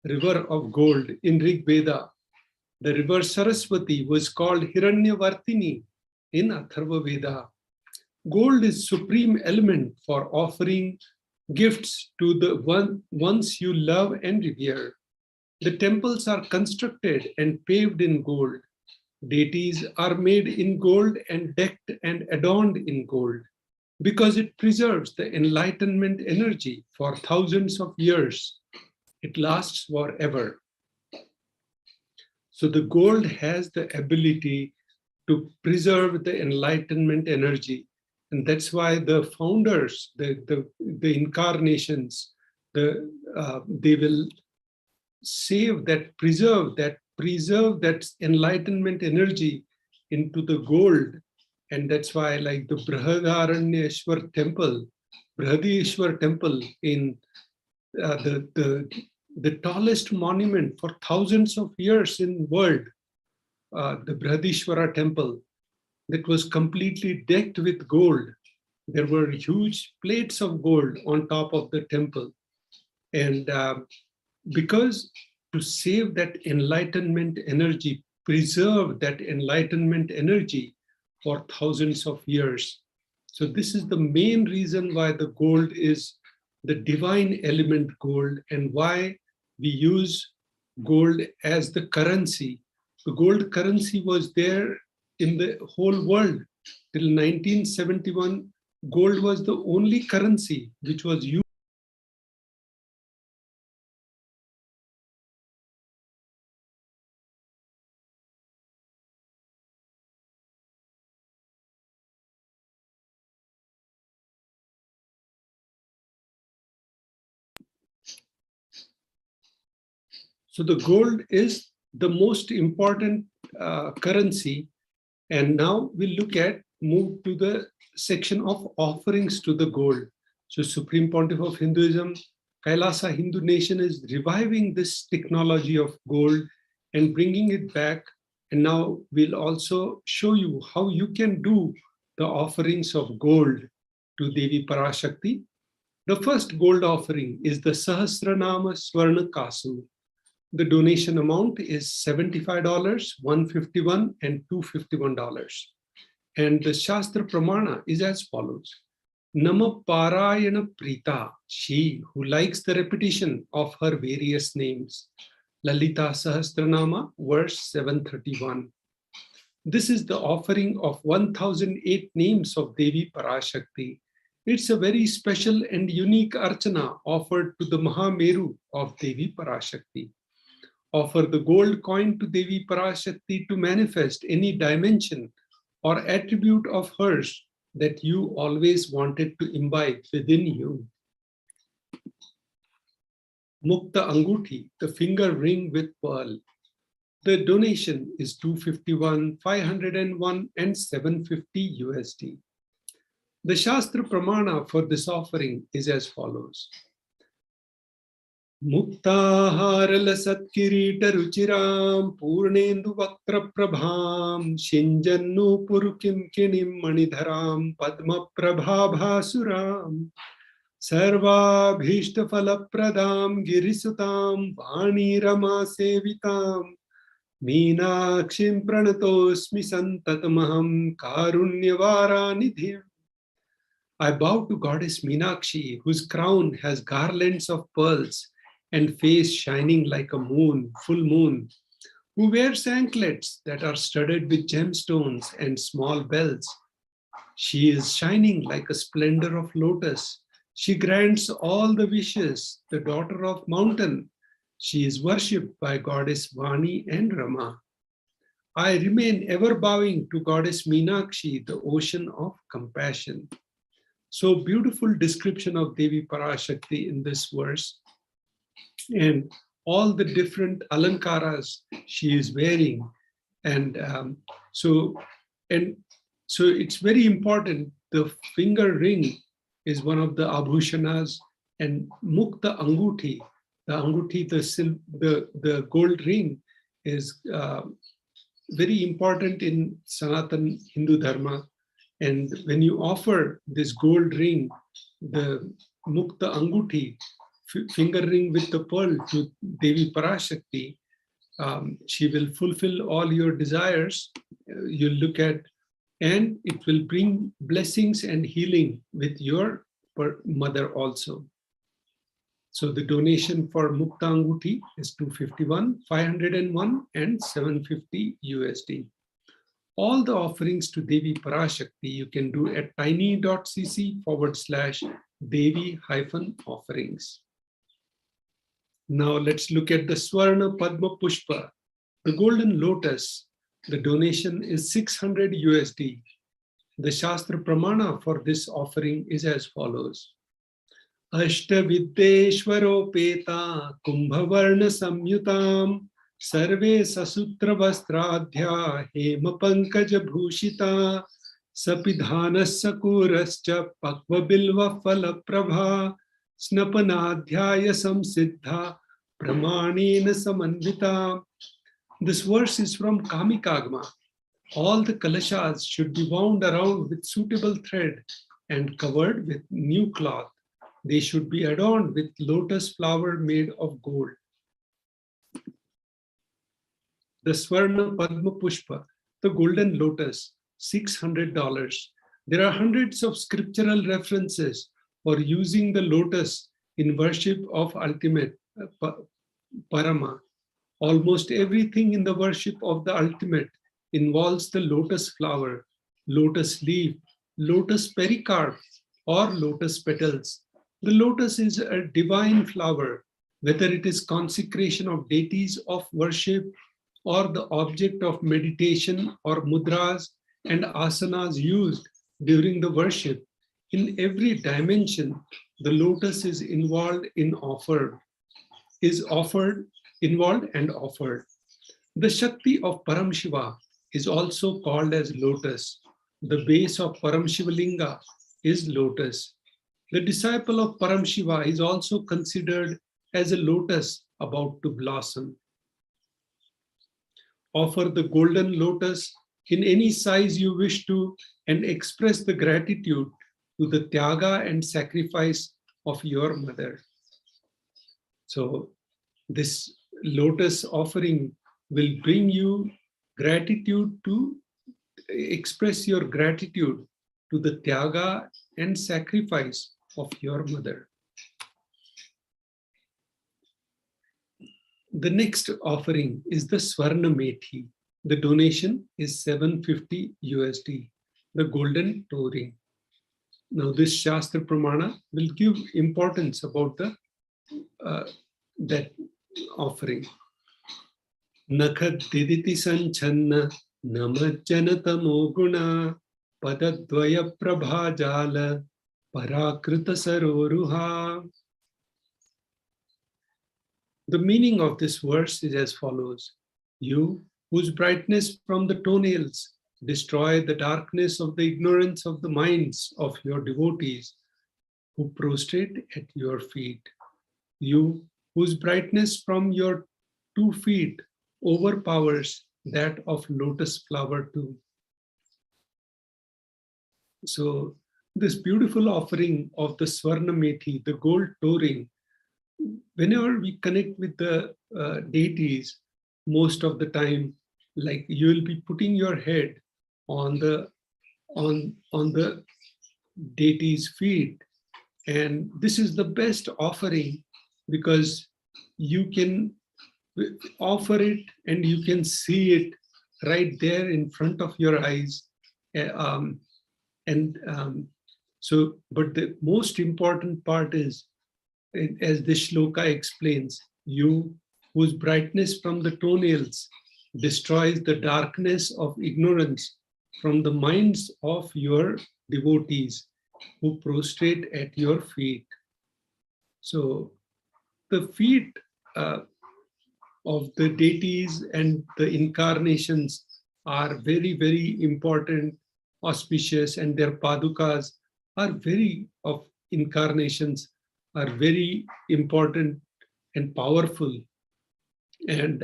river of gold in Rig Veda. The river Saraswati was called Hiranyavartini in Atharva Veda. Gold is supreme element for offering gifts to the ones you love and revere. The temples are constructed and paved in gold. Deities are made in gold and decked and adorned in gold because it preserves the enlightenment energy for thousands of years. It lasts forever. So the gold has the ability to preserve the enlightenment energy. And that's why the founders, the incarnations, they will save that, preserve that enlightenment energy into the gold. And that's why, like the Brihadaranyeshwar temple, Brihadishwar temple in the tallest monument for thousands of years in the world, the Brihadishwara temple, that was completely decked with gold. There were huge plates of gold on top of the temple. And because to save that enlightenment energy, preserve that enlightenment energy for thousands of years. So this is the main reason why the gold is the divine element gold, and why we use gold as the currency. The gold currency was there in the whole world till 1971. Gold was the only currency which was used. So the gold is the most important currency. And now we move to the section of offerings to the gold. So Supreme Pontiff of Hinduism, KAILASA Hindu Nation is reviving this technology of gold and bringing it back. And now we'll also show you how you can do the offerings of gold to Devi Parashakti. The first gold offering is the Sahasranama Swarna Kasu. The donation amount is $75, $151, and $251. And the Shastra Pramana is as follows. Nama Parayana Prita, she who likes the repetition of her various names. Lalita Sahasranama, verse 731. This is the offering of 1008 names of Devi Parashakti. It's a very special and unique archana offered to the Mahameru of Devi Parashakti. Offer the gold coin to Devi Parashakti to manifest any dimension or attribute of hers that you always wanted to imbibe within you. Mukta Anguthi, the finger ring with pearl. The donation is $251, $501, and $750 USD. The Shastra Pramana for this offering is as follows. Muktahara Satkirita Ruchiram Purnendu Vaktra Prabham Shinjannu Purukim Kinim Manidharam Padma Prabhabhasuram Sarva Bhishta Falapradam Girisutam Vani Rama Sevitam Meenakshim Pranatosmi Santatamaham Karunyavara Nidhim. I bow to Goddess Meenakshi, whose crown has garlands of pearls and face shining like a moon, full moon, who wears anklets that are studded with gemstones and small bells. She is shining like a splendor of lotus. She grants all the wishes, the daughter of mountain. She is worshipped by Goddess Vani and Rama. I remain ever bowing to Goddess Meenakshi, the ocean of compassion. So beautiful description of Devi Parashakti in this verse. And all the different alankaras she is wearing. And so it's very important. The finger ring is one of the abhushanas, and Mukta Anguthi, the Anguthi, the gold ring is very important in Sanatan Hindu Dharma. And when you offer this gold ring, the Mukta Anguthi, finger ring with the pearl to Devi Parashakti, she will fulfill all your desires. You look at, and it will bring blessings and healing with your mother also. So the donation for Mukta Anguti is 251, 501, and 750 USD. All the offerings to Devi Parashakti you can do at tiny.cc/Devi-offerings. Now let's look at the Swarna Padma Pushpa, the golden lotus. The donation is 600 USD. The Shastra Pramana for this offering is as follows. Ashtaviddeshwaropeta Kumbhavarna Samyutam Sarve Sasutra Vastradhya Hema Pankaja Bhushita Sapidhanas Sakurascha Pakva Bilva Phala Prabha Snapanadhyaya Samsiddha Pramanena Samanvita. This verse is from Kamikagma. All the kalashas should be wound around with suitable thread and covered with new cloth. They should be adorned with lotus flower made of gold. The Swarna Padma Pushpa, the golden lotus, $600. There are hundreds of scriptural references for using the lotus in worship of ultimate Parama. Almost everything in the worship of the ultimate involves the lotus flower, lotus leaf, lotus pericarp, or lotus petals. The lotus is a divine flower, whether it is consecration of deities of worship or the object of meditation or mudras and asanas used during the worship. In every dimension, the lotus is involved and offered. The Shakti of Paramashiva is also called as lotus. The base of Paramashivalinga is lotus. The disciple of Paramashiva is also considered as a lotus about to blossom. Offer the golden lotus in any size you wish to and express the gratitude to the tyaga and sacrifice of your mother. So this lotus offering will bring you gratitude to express your gratitude to the tyaga and sacrifice of your mother. The next offering is the Swarna Methi. The donation is 750 USD, the golden toe ring. Now this Shastra Pramana will give importance about the that offering. Nakhad diditi sanchanna namajjanatamo guna padadvaya prabhajala parakrita saroruha. The meaning of this verse is as follows. You, whose brightness from the toenails destroy the darkness of the ignorance of the minds of your devotees who prostrate at your feet. You, whose brightness from your 2 feet overpowers that of lotus flower too. So this beautiful offering of the Swarna Methi, the gold toe ring, whenever we connect with the deities, most of the time, like you will be putting your head on the deity's feet, and this is the best offering because you can offer it and you can see it right there in front of your eyes. So, but the most important part is, as this shloka explains, you whose brightness from the toenails destroys the darkness of ignorance from the minds of your devotees who prostrate at your feet. So the feet of the deities and the incarnations are very, very important, auspicious, and their padukas are of incarnations are very important and powerful. And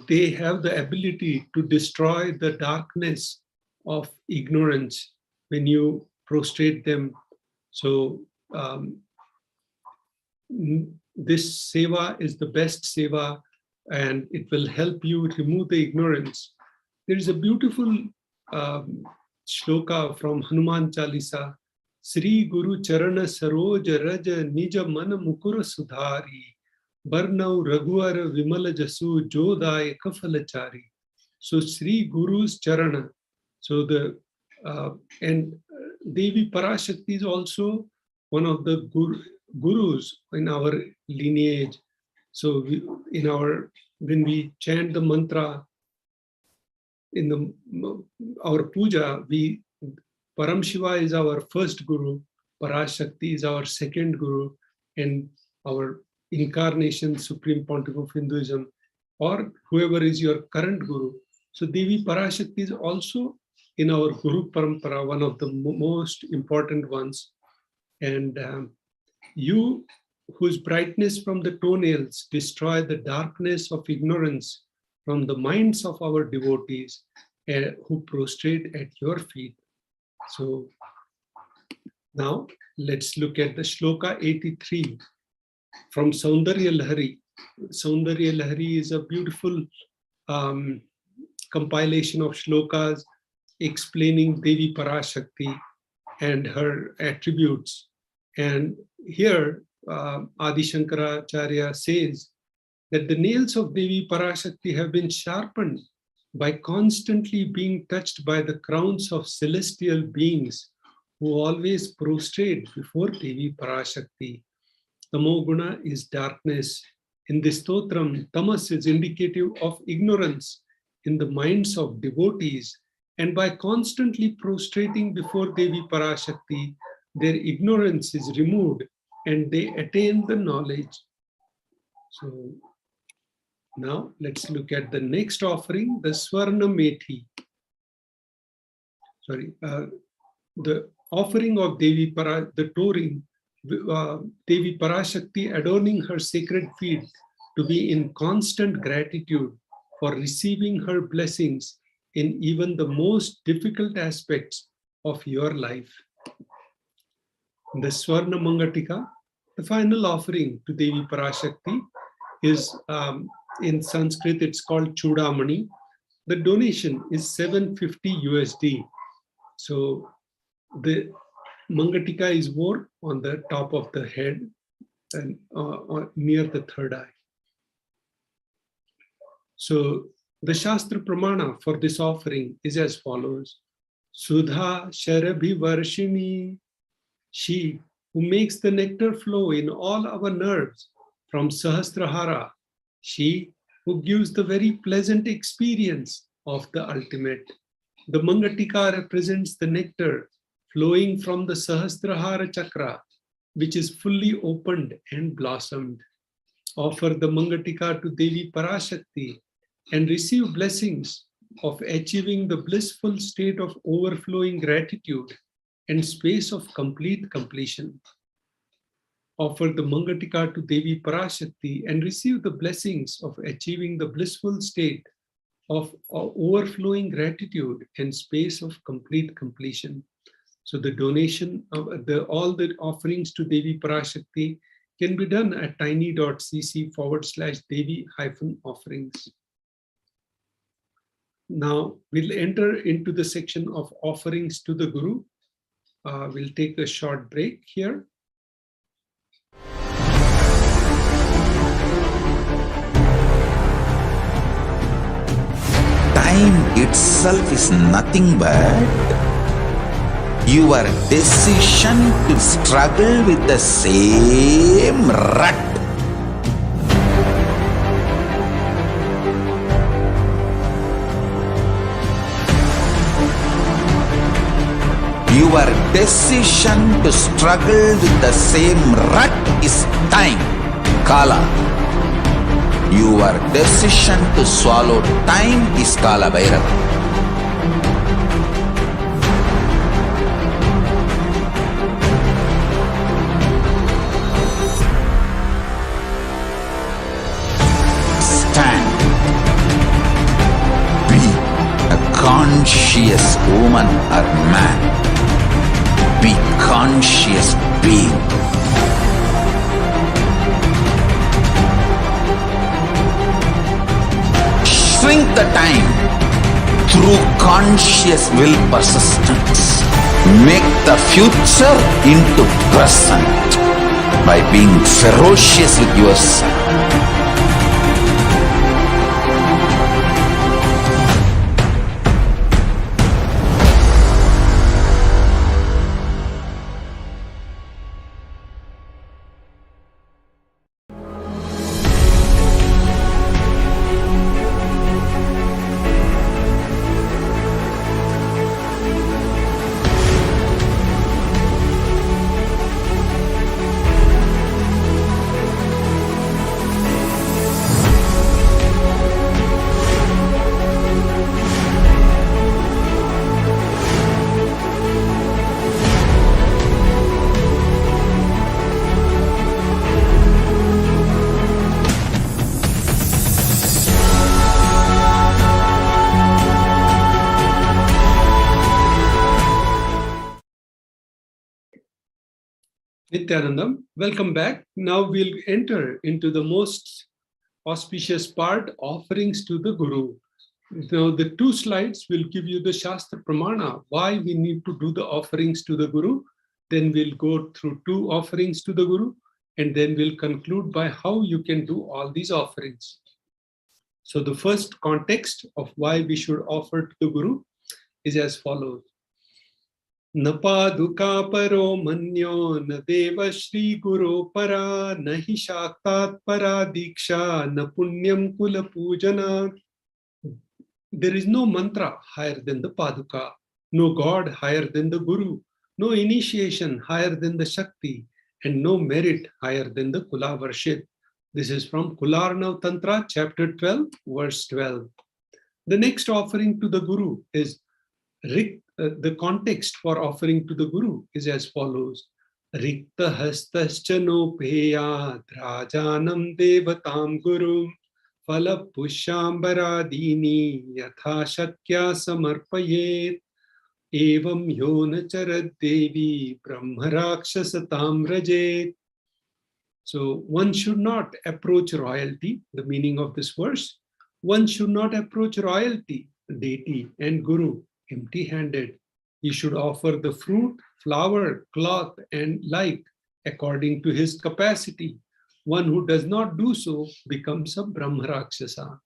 they have the ability to destroy the darkness of ignorance when you prostrate them. So this seva is the best seva and it will help you remove the ignorance. There is a beautiful shloka from Hanuman Chalisa. Sri Guru Charana Saroja Raja Nija Mana Mukura Sudhari Barnau Raghuara Vimala Jasu Jodai Kafalachari. So Sri Guru's Charana. So the and Devi Parashakti is also one of the gurus in our lineage. So when we chant the mantra in our puja, Param Shiva is our first guru, Parashakti is our second guru, and our incarnation, Supreme Pontiff of Hinduism, or whoever is your current guru. So Devi Parashakti is also in our Guru Parampara, one of the most important ones. And you, whose brightness from the toenails destroy the darkness of ignorance from the minds of our devotees who prostrate at your feet. So now let's look at the Shloka 83 from Saundarya Lahari. Saundarya Lahari is a beautiful compilation of shlokas explaining Devi Parashakti and her attributes. And here Adi Shankaracharya says that the nails of Devi Parashakti have been sharpened by constantly being touched by the crowns of celestial beings who always prostrate before Devi Parashakti. Tamoguna is darkness. In this stotram, tamas is indicative of ignorance in the minds of devotees, and by constantly prostrating before Devi Parashakti, their ignorance is removed and they attain the knowledge. So now let's look at the next offering, the Swarna Methi. The offering of Devi the touring, Devi Parashakti adorning her sacred feet to be in constant gratitude for receiving her blessings in even the most difficult aspects of your life. The Swarna Mangatika, the final offering to Devi Parashakti, is in Sanskrit, it's called Chudamani. The donation is 750 USD. So the Mangatika is worn on the top of the head and near the third eye. So the Shastra Pramana for this offering is as follows. Sudha Sharabhi Varshini, she who makes the nectar flow in all our nerves from Sahasrahara, she who gives the very pleasant experience of the ultimate. The Mangatika represents the nectar flowing from the Sahasrahara Chakra, which is fully opened and blossomed. Offer the Mangatika to Devi Parashakti and receive blessings of achieving the blissful state of overflowing gratitude and space of complete completion. Offer the Mangatika to Devi Parashakti and receive the blessings of achieving the blissful state of overflowing gratitude and space of complete completion. So the donation of all the offerings to Devi Parashakti can be done at tiny.cc/Devi-offerings. Now we'll enter into the section of offerings to the Guru. We'll take a short break here. Time itself is nothing but your decision to struggle with the same rut. Your decision to struggle with the same rut is time, Kala. Your decision to swallow time is Kala Bhairava. Stand. Be a conscious woman or man. Be conscious being. the time through conscious will persistence. Make the future into present by being ferocious with yourself. Nithyanandam, welcome back. Now we'll enter into the most auspicious part, offerings to the Guru. Now the two slides will give you the Shastra Pramana, why we need to do the offerings to the Guru. Then we'll go through two offerings to the Guru, and then we'll conclude by how you can do all these offerings. So the first context of why we should offer to the Guru is as follows. न पादुका परो मन्यो न देव श्री गुरो परा न हि शाक्तात् परा दीक्षा न पुण्यम कुल पूजना. There is no mantra higher than the Paduka, no God higher than the Guru, no initiation higher than the Shakti, and no merit higher than the Kula worship. This is from Kularnav Tantra, chapter 12, verse 12. The next offering to the Guru is the context for offering to the Guru is as follows. Rikta hastaschano peyat rajanam devatam gurum phala pushambharadini yatha shakya samarpayet evam yona charad devi brahmarakshasatam rajet. So one should not approach royalty, the meaning of this verse. One should not approach royalty, deity and Guru, empty-handed. He should offer the fruit, flower, cloth, and like according to his capacity. One who does not do so becomes a Brahmarakshasa.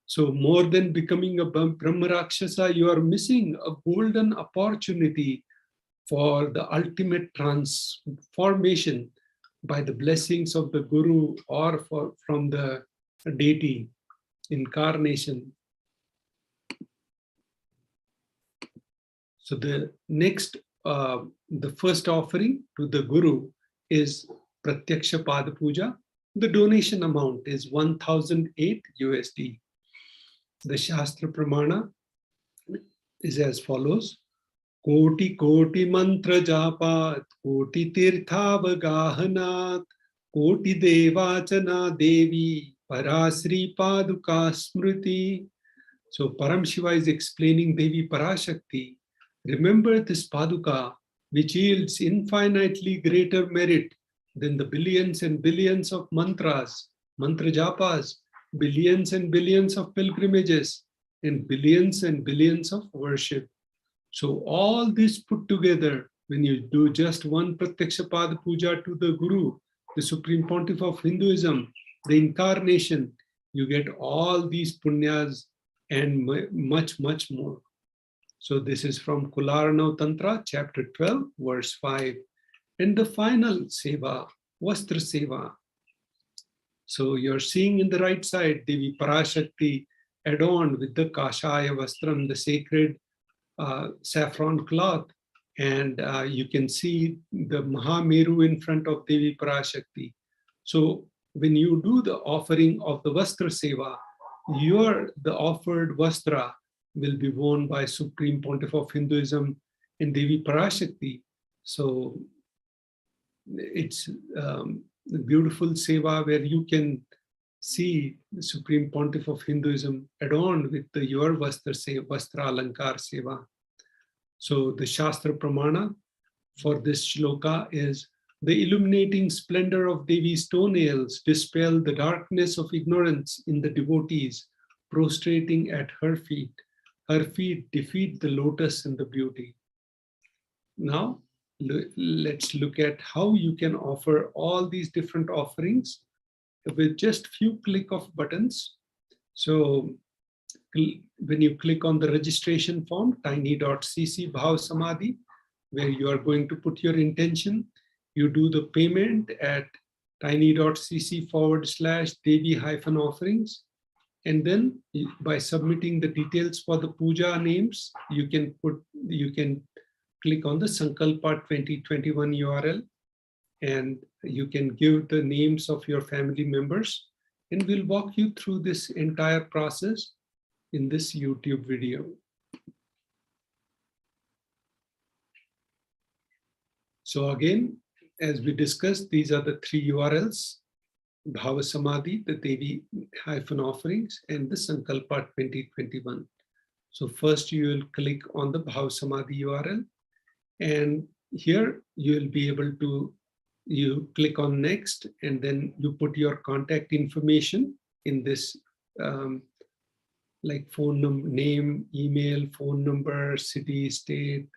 So more than becoming a Brahmarakshasa, you are missing a golden opportunity for the ultimate transformation by the blessings of the Guru or from the deity incarnation. So the next, the first offering to the Guru is Pratyaksha Pada Puja. The donation amount is 1,008 USD. The Shastra Pramana is as follows. Koti koti mantra japat, koti tirthavagahanat, koti devachana devi, parasri paduka smriti. So Paramashiva is explaining Devi Parashakti. Remember this Paduka, which yields infinitely greater merit than the billions and billions of mantras, mantra japas, billions and billions of pilgrimages, and billions of worship. So all this put together, when you do just one Pratyaksha Pada Puja to the Guru, the Supreme Pontiff of Hinduism, the incarnation, you get all these punyas and much, much more. So this is from Kularnav Tantra, chapter 12, verse 5. And the final seva, Vastra Seva. So you're seeing in the right side, Devi Parashakti adorned with the Kashaya Vastram, the sacred saffron cloth. And you can see the Mahameru in front of Devi Parashakti. So when you do the offering of the Vastra Seva, the offered Vastra will be worn by Supreme Pontiff of Hinduism and Devi Parashakti. So it's a beautiful seva where you can see the Supreme Pontiff of Hinduism adorned with your Vastra Alankar Seva. So the Shastra Pramana for this shloka is, the illuminating splendor of Devi's toenails dispel the darkness of ignorance in the devotees prostrating at her feet. Her feet defeat the lotus in the beauty. Now, let's look at how you can offer all these different offerings with just few click of buttons. So when you click on the registration form, tiny.cc Bhav Samadhi, where you are going to put your intention, you do the payment at tiny.cc/Devi-offerings. And then by submitting the details for the puja names, you can click on the Sankalpa 2021 URL, and you can give the names of your family members. And we'll walk you through this entire process in this YouTube video. So again, as we discussed, these are the three URLs: Bhava Samadhi, the Devi-offerings, and the Sankalpa 2021. So first you will click on the Bhava Samadhi URL, and here you will be able to, you click on next, and then you put your contact information in this, like phone number, name, email, phone number, city, state,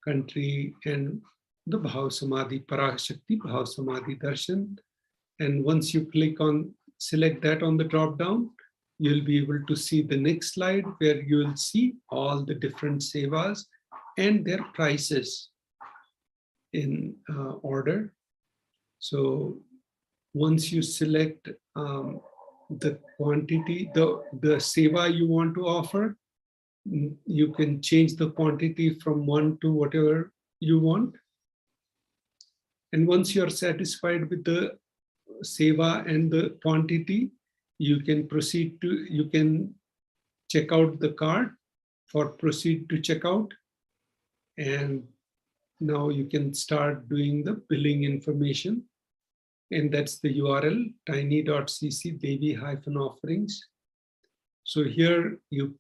country, and the Bhav Samadhi, Parashakti Bhav Samadhi Darshan. And once you click on, select that on the drop down, you'll be able to see the next slide where you will see all the different sevas and their prices in order. So once you select the quantity, the seva you want to offer, you can change the quantity from 1 to whatever you want. And once you're satisfied with the seva and the quantity, you can proceed to, you can check out the card for proceed to checkout. And now you can start doing the billing information. And that's the URL, tiny.cc Devi-offerings. So here you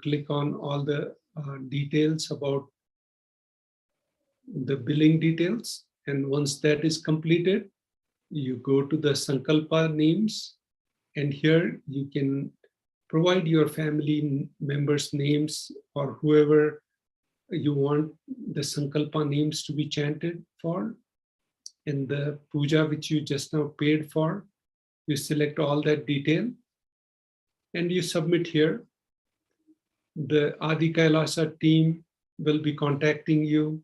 click on all the details about the billing details. And once that is completed, you go to the Sankalpa names, and here you can provide your family members' names or whoever you want the Sankalpa names to be chanted for. And the puja which you just now paid for, you select all that detail and you submit here. The Adi KAILASA team will be contacting you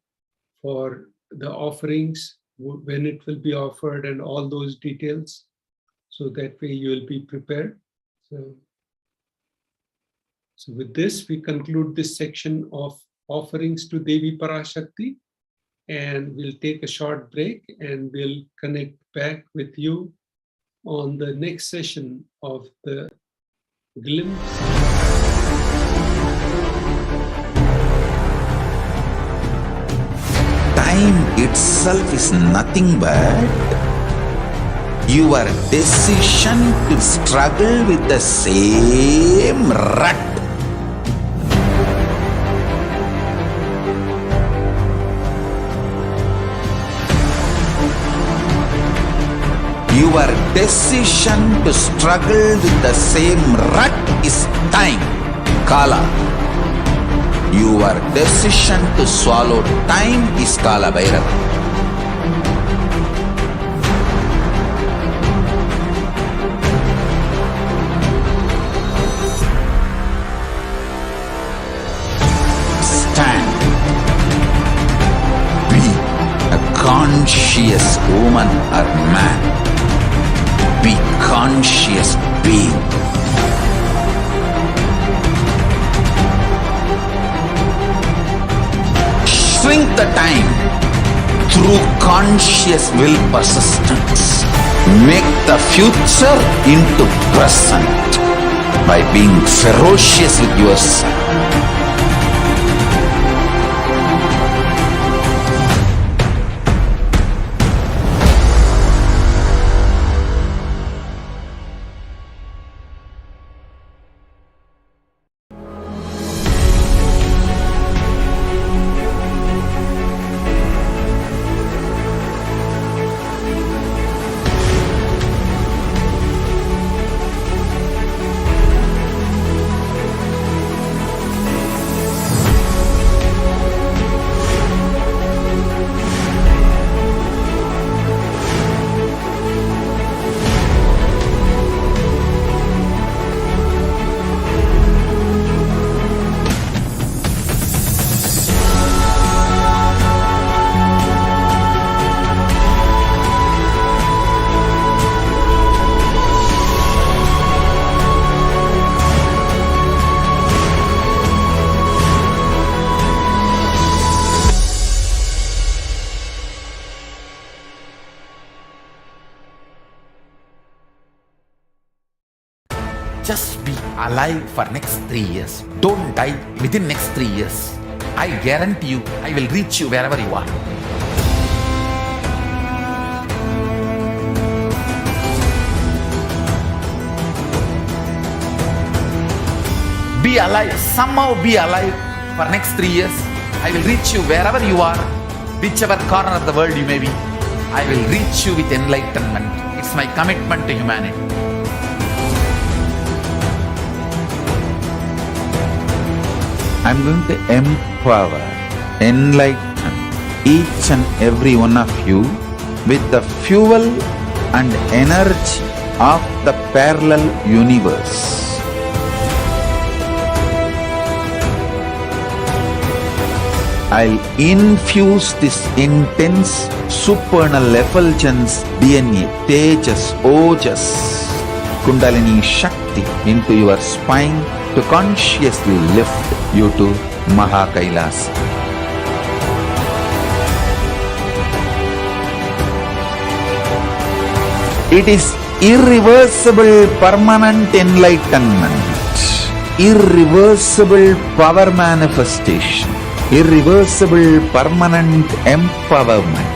for the offerings, when it will be offered, and all those details. So that way you will be prepared. So with this, we conclude this section of offerings to Devi Parashakti, and we'll take a short break and we'll connect back with you on the next session of the glimpse. Time itself is nothing but your decision to struggle with the same rut. Your decision to struggle with the same rut is time, Kala. Your decision to swallow time is Kala Bhairava. Stand. Be a conscious woman or man. Be conscious being. Shrink the time through conscious will persistence. Make the future into present by being ferocious with yourself. Just be alive for next 3 years. Don't die within next 3 years. I guarantee you, I will reach you wherever you are. Be alive, somehow be alive for next 3 years. I will reach you wherever you are, whichever corner of the world you may be. I will reach you with enlightenment. It's my commitment to humanity. I'm going to empower, enlighten each and every one of you with the fuel and energy of the parallel universe. I'll infuse this intense supernal effulgence DNA, Tejas, Ojas, Kundalini Shakti into your spine to consciously lift you to KAILASA. It is irreversible permanent enlightenment, irreversible power manifestation, irreversible permanent empowerment.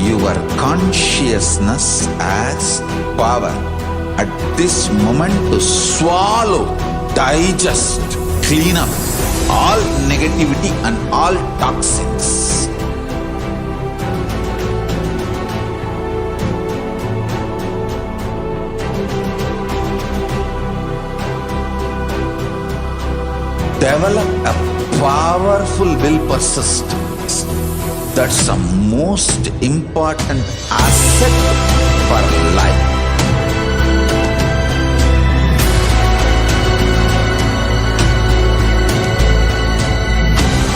Your consciousness as power at this moment to swallow, digest, clean up all negativity and all toxins. Develop a powerful will persistence. That's the most important asset for life.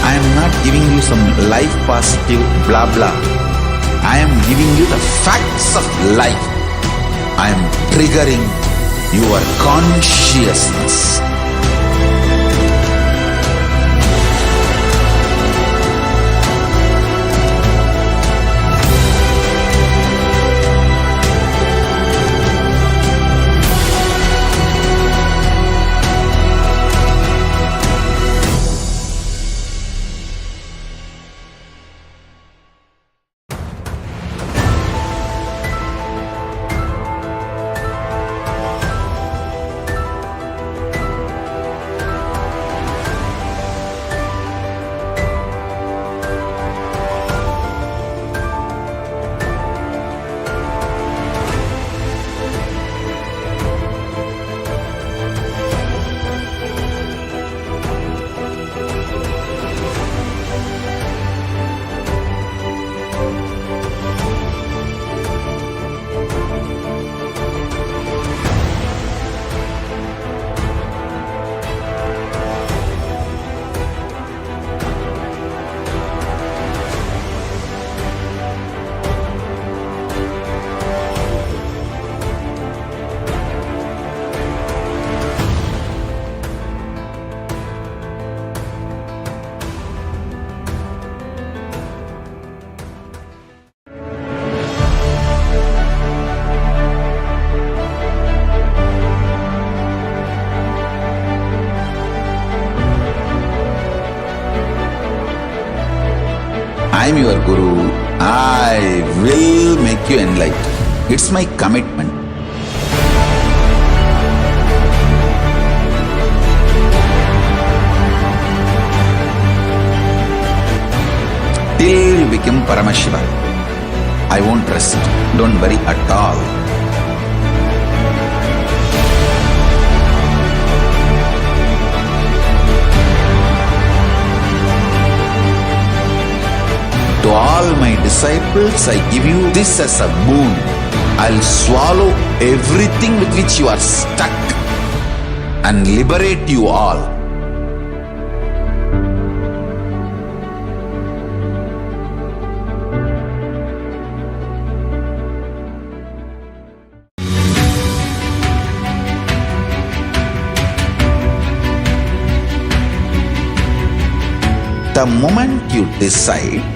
I am not giving you some life positive blah blah. I am giving you the facts of life. I am triggering your consciousness. I am your Guru. I will make you enlightened. It's my commitment. Till you become Paramashiva, I won't rest. Don't worry at all. To all my disciples, I give you this as a boon. I'll swallow everything with which you are stuck. and liberate you all. The moment you decide,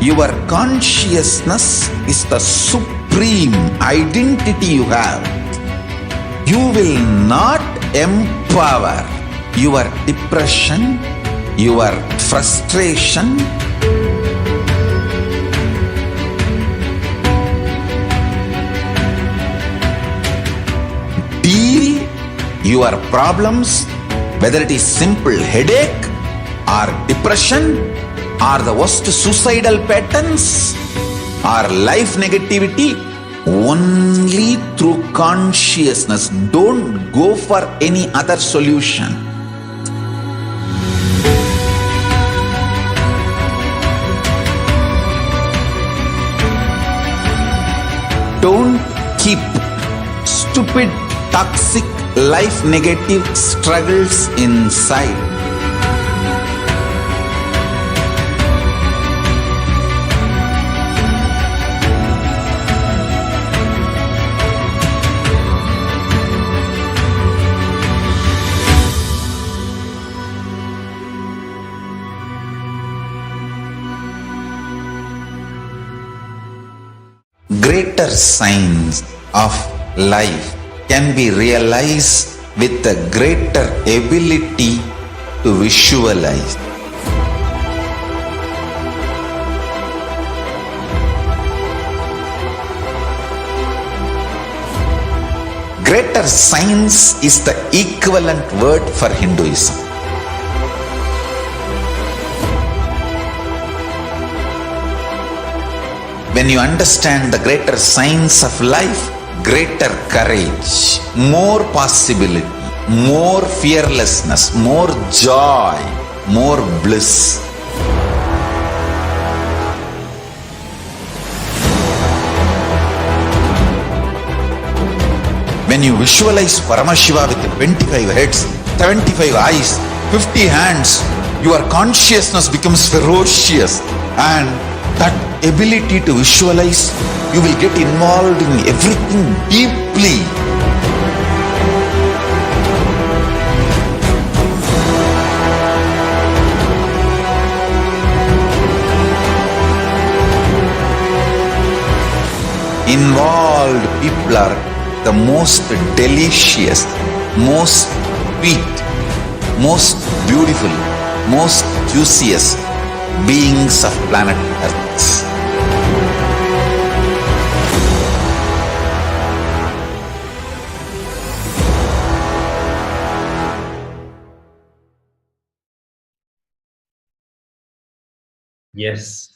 your consciousness is the supreme identity you have. You will not empower your depression, your frustration, deal your problems, whether it is simple headache or depression or the worst suicidal patterns or life negativity, only through consciousness. Don't go for any other solution. Don't keep stupid, toxic, life negative struggles inside. Greater signs of life can be realized with a greater ability to visualize. Greater science is the equivalent word for Hinduism. When you understand the greater science of life, greater courage, more possibility, more fearlessness, more joy, more bliss. When you visualize Paramashiva with 25 heads, 75 eyes, 50 hands, your consciousness becomes ferocious, and that ability to visualize, you will get involved in everything deeply. Involved people are the most delicious, most sweet, most beautiful, most juiciest beings of planet Earth. Yes.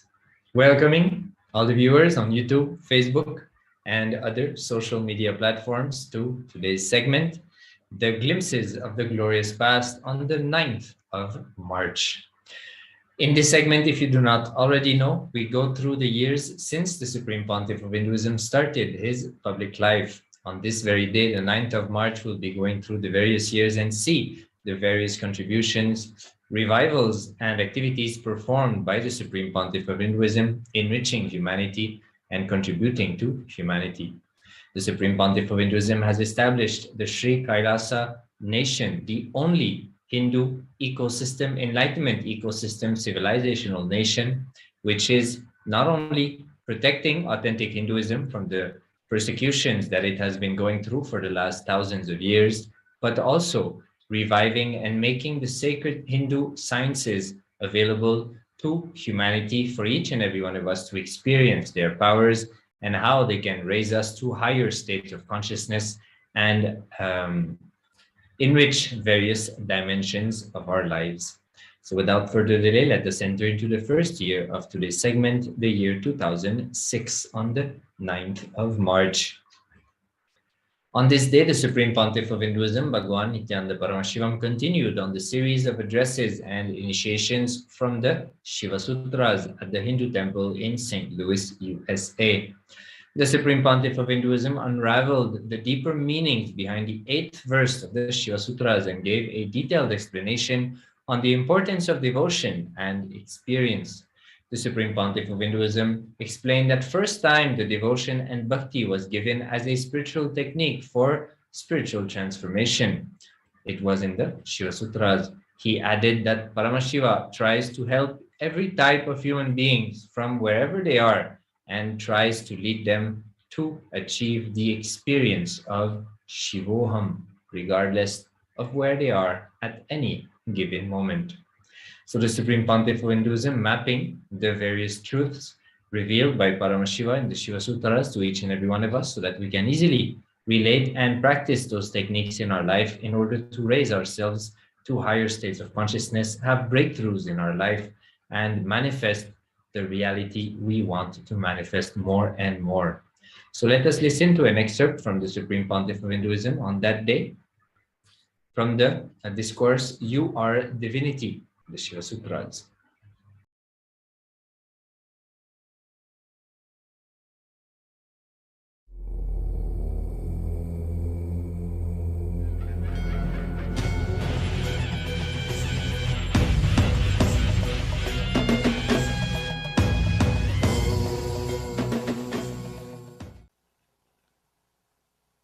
Welcoming all the viewers on YouTube, Facebook, and other social media platforms to today's segment, The Glimpses of the Glorious Past on the 9th of March. In this segment, if you do not already know, we go through the years since the Supreme Pontiff of Hinduism started his public life. On this very day, the 9th of March, we'll be going through the various years and see the various contributions, revivals, and activities performed by the Supreme Pontiff of Hinduism, enriching humanity and contributing to humanity. The Supreme Pontiff of Hinduism has established the Sri KAILASA nation, the only Hindu ecosystem, enlightenment ecosystem, civilizational nation, which is not only protecting authentic Hinduism from the persecutions that it has been going through for the last thousands of years, but also reviving and making the sacred Hindu sciences available to humanity for each and every one of us to experience their powers and how they can raise us to higher states of consciousness and enrich various dimensions of our lives. So without further delay, let us enter into the first year of today's segment, the year 2006, on the 9th of March. On this day, the Supreme Pontiff of Hinduism, Bhagwan Nithyananda Paramashivam, continued on the series of addresses and initiations from the Shiva Sutras at the Hindu temple in St. Louis, USA. The Supreme Pontiff of Hinduism unraveled the deeper meanings behind the 8th verse of the Shiva Sutras and gave a detailed explanation on the importance of devotion and experience. The Supreme Pontiff of Hinduism explained that first time the devotion and bhakti was given as a spiritual technique for spiritual transformation. It was in the Shiva Sutras. He added that Paramashiva tries to help every type of human beings from wherever they are and tries to lead them to achieve the experience of Shivoham, regardless of where they are at any given moment. So the Supreme Pontiff of Hinduism mapping the various truths revealed by Paramashiva in the Shiva Sutras to each and every one of us so that we can easily relate and practice those techniques in our life in order to raise ourselves to higher states of consciousness, have breakthroughs in our life, and manifest the reality we want to manifest more and more. So let us listen to an excerpt from the Supreme Pontiff of Hinduism on that day from the discourse, You Are Divinity, the Shiva Sutras.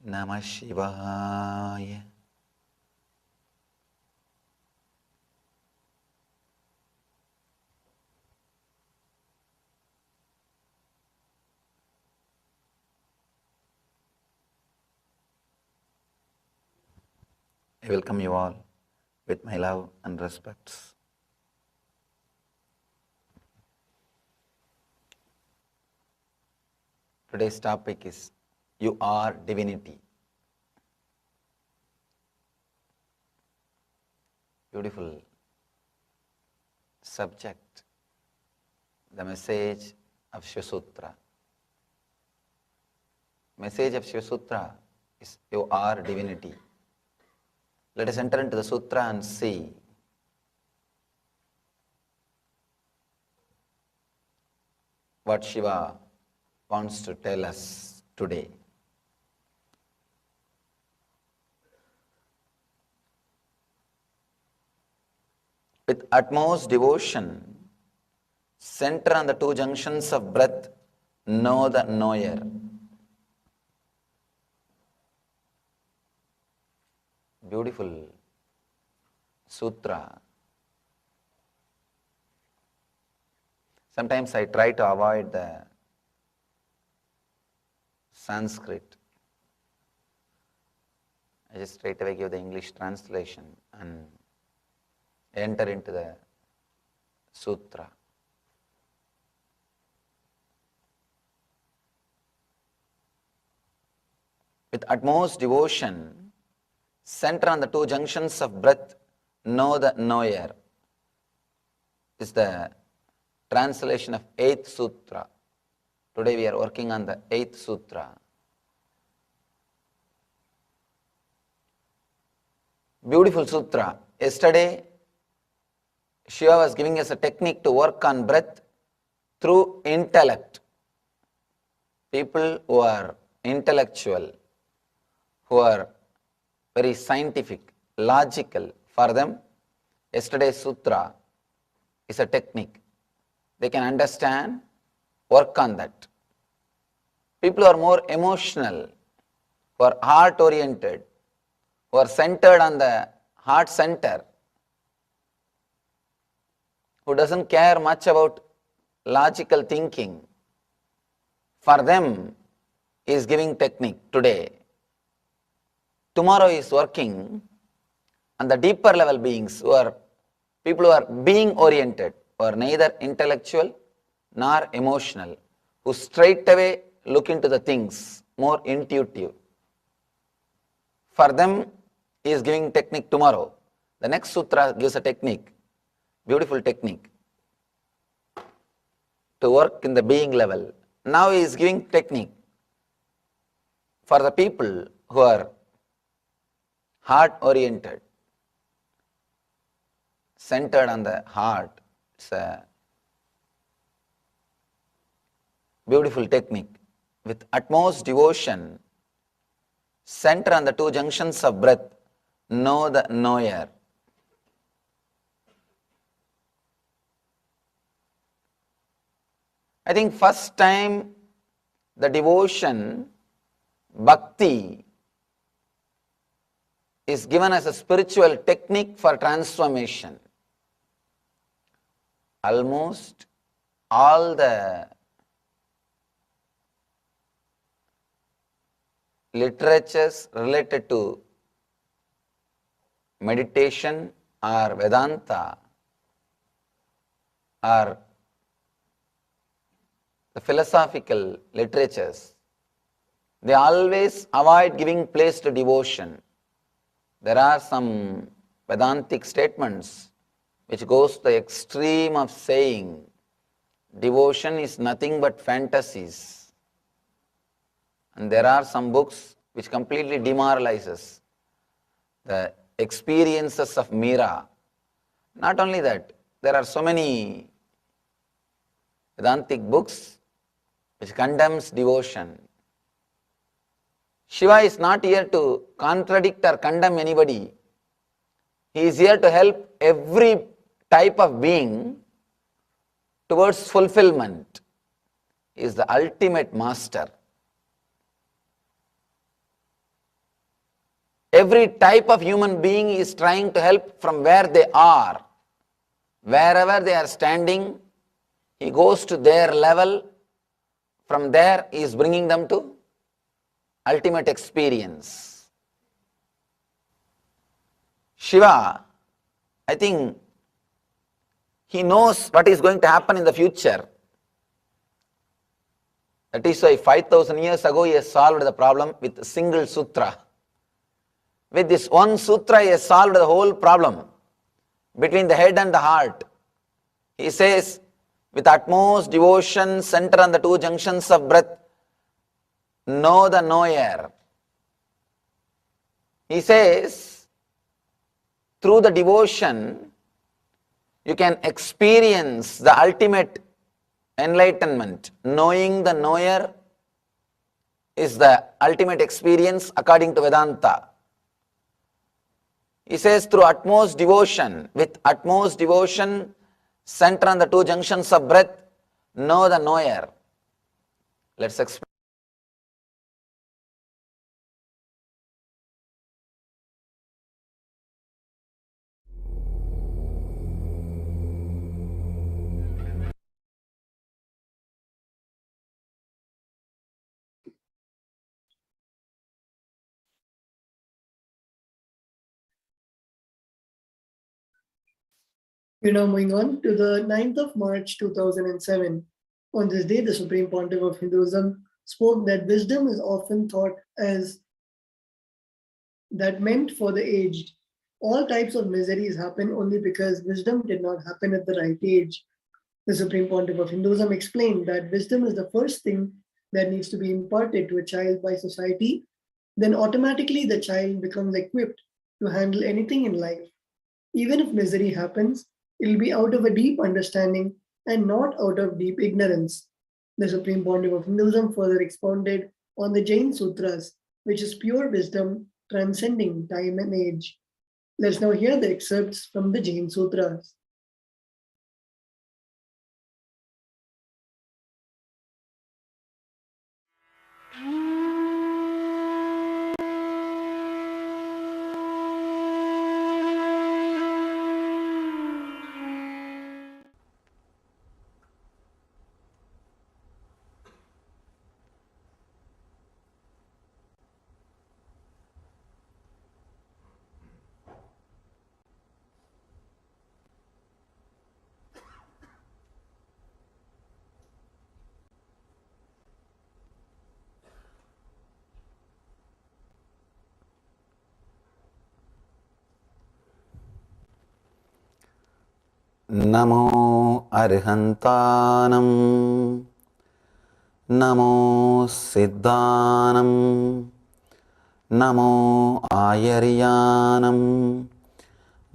Namah Shivaya. I welcome you all with my love and respects. Today's topic is You Are Divinity. Beautiful subject, the message of Shiva Sutra. Message of Shiva Sutra is You Are Divinity. Let us enter into the sutra and see what Shiva wants to tell us today. With utmost devotion, center on the two junctions of breath, know the knower. Beautiful sutra. Sometimes I try to avoid the Sanskrit. I just straight away give the English translation and enter into the sutra. With utmost devotion, center on the two junctions of breath, know the knower. Is the translation of 8th sutra. Today we are working on the 8th sutra. Beautiful sutra. Yesterday, Shiva was giving us a technique to work on breath through intellect. People who are intellectual, who are very scientific, logical, for them, yesterday's sutra is a technique. They can understand, work on that. People who are more emotional, who are heart-oriented, who are centered on the heart center, who doesn't care much about logical thinking, for them is giving technique today. Tomorrow is working on the deeper level beings who are people who are being oriented, who are neither intellectual nor emotional, who straight away look into the things, more intuitive. For them, he is giving technique tomorrow. The next sutra gives a technique, beautiful technique, to work in the being level. Now he is giving technique for the people who are heart-oriented, centered on the heart. It's a beautiful technique. with utmost devotion, center on the two junctions of breath, know the knower. I think first time the devotion, bhakti, is given as a spiritual technique for transformation. Almost all the literatures related to meditation or Vedanta or the philosophical literatures, they always avoid giving place to devotion. There are some Vedantic statements which goes to the extreme of saying devotion is nothing but fantasies. And there are some books which completely demoralizes the experiences of Meera. Not only that, there are so many Vedantic books which condemns devotion. Shiva is not here to contradict or condemn anybody. He is here to help every type of being towards fulfillment. He is the ultimate master. Every type of human being is trying to help from where they are. Wherever they are standing, he goes to their level. From there, he is bringing them to ultimate experience. Shiva, I think he knows what is going to happen in the future. That is why 5,000 years ago he has solved the problem with a single sutra. With this one sutra he has solved the whole problem between the head and the heart. He says, with utmost devotion, center on the two junctions of breath, know the knower. He says, through the devotion, you can experience the ultimate enlightenment. Knowing the knower is the ultimate experience according to Vedanta. He says, through utmost devotion, with utmost devotion, center on the two junctions of breath, know the knower. Let's explain. We're now moving on to the 9th of March 2007. On this day, the Supreme Pontiff of Hinduism spoke that wisdom is often thought as that meant for the aged. All types of miseries happen only because wisdom did not happen at the right age. The Supreme Pontiff of Hinduism explained that wisdom is the first thing that needs to be imparted to a child by society. Then automatically the child becomes equipped to handle anything in life. Even if misery happens, it will be out of a deep understanding and not out of deep ignorance. The Supreme Pontiff of Hinduism further expounded on the Jain Sutras, which is pure wisdom transcending time and age. Let's now hear the excerpts from the Jain Sutras. नमो अर्हन्तानं नमो सिद्धानं नमो आयर्यानं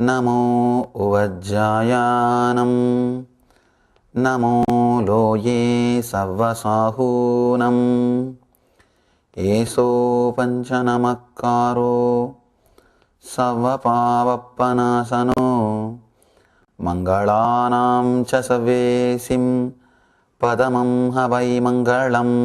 नमो उवज्जायानं नमो लोये सर्वसाहूनं एषो पञ्चनमक्कारो सर्वपावपनाशनो मङ्गलानां च सवेसिं पदमं ह वै मङ्गलम्.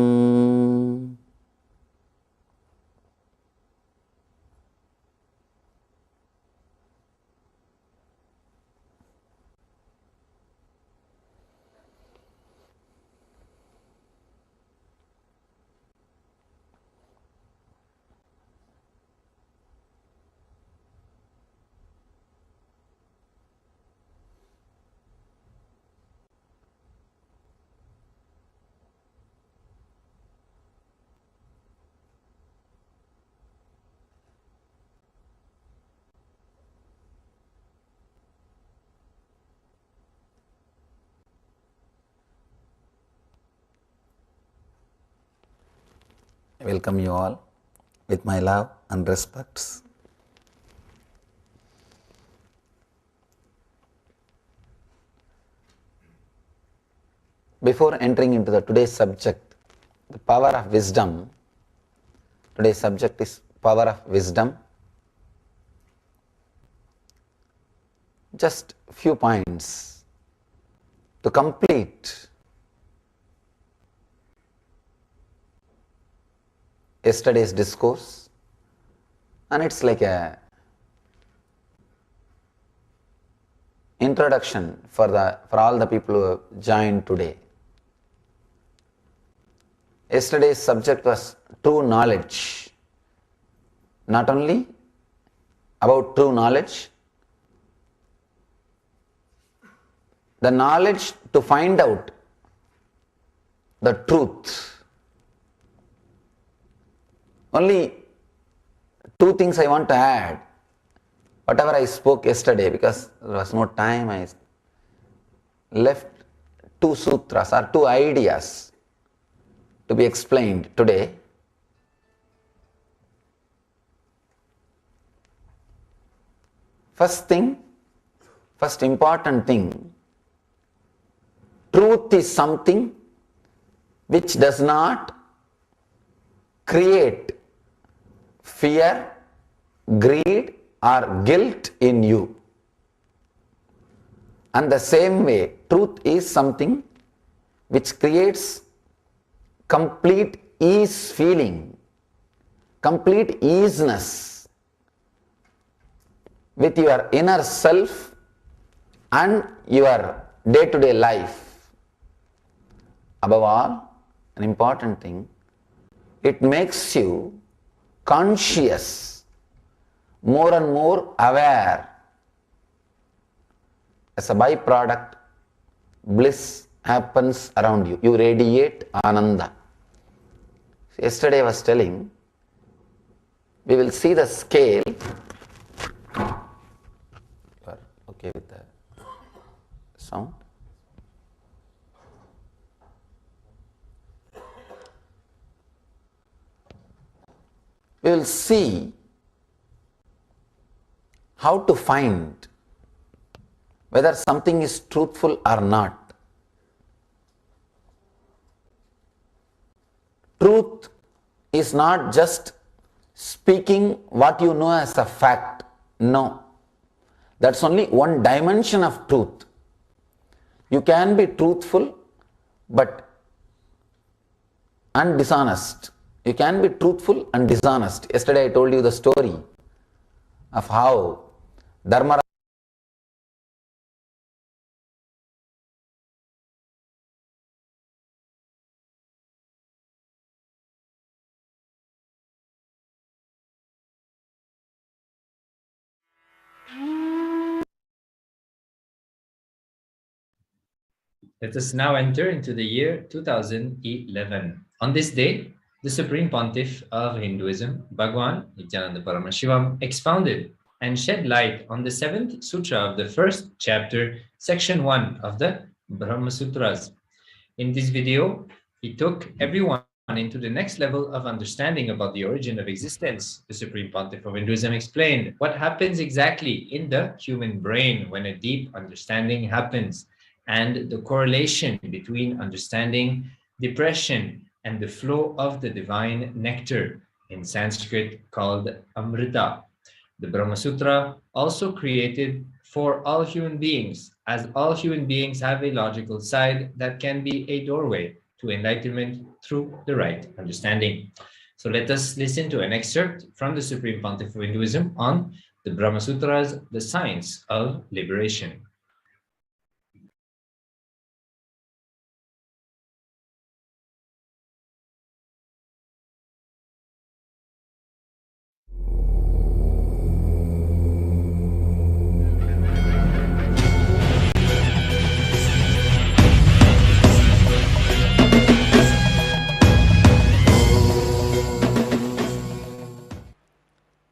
I welcome you all with my love and respects. Before entering into today's subject, the power of wisdom, today's subject is power of wisdom. Just few points to complete yesterday's discourse, and it's like a introduction for all the people who have joined today. Yesterday's subject was true knowledge. Not only about true knowledge, the knowledge to find out the truth. Only two things I want to add. Whatever I spoke yesterday, because there was no time, I left two sutras or two ideas to be explained today. First important thing, truth is something which does not create fear, greed or guilt in you. And the same way, truth is something which creates complete ease feeling, complete easiness with your inner self and your day-to-day life. Above all, an important thing, it makes you conscious, more and more aware. As a byproduct, bliss happens around you. You radiate ananda. Yesterday I was telling, we will see the scale. You are okay with the sound? We will see how to find whether something is truthful or not. Truth is not just speaking what you know as a fact. No. That's only one dimension of truth. You can be truthful but dishonest. You can be truthful and dishonest. Yesterday I told you the story of how Dharma. Let us now enter into the year 2011. On this day, the Supreme Pontiff of Hinduism, Bhagwan Nithyananda Paramashivam, expounded and shed light on the 7th Sutra of the first chapter, section 1 of the Brahma Sutras. In this video, he took everyone into the next level of understanding about the origin of existence. The Supreme Pontiff of Hinduism explained what happens exactly in the human brain when a deep understanding happens, and the correlation between understanding, depression, and the flow of the divine nectar, in Sanskrit called Amrita. The Brahma Sutra also created for all human beings, as all human beings have a logical side that can be a doorway to enlightenment through the right understanding. So let us listen to an excerpt from the Supreme Pontiff of Hinduism on the Brahma Sutras, the science of liberation.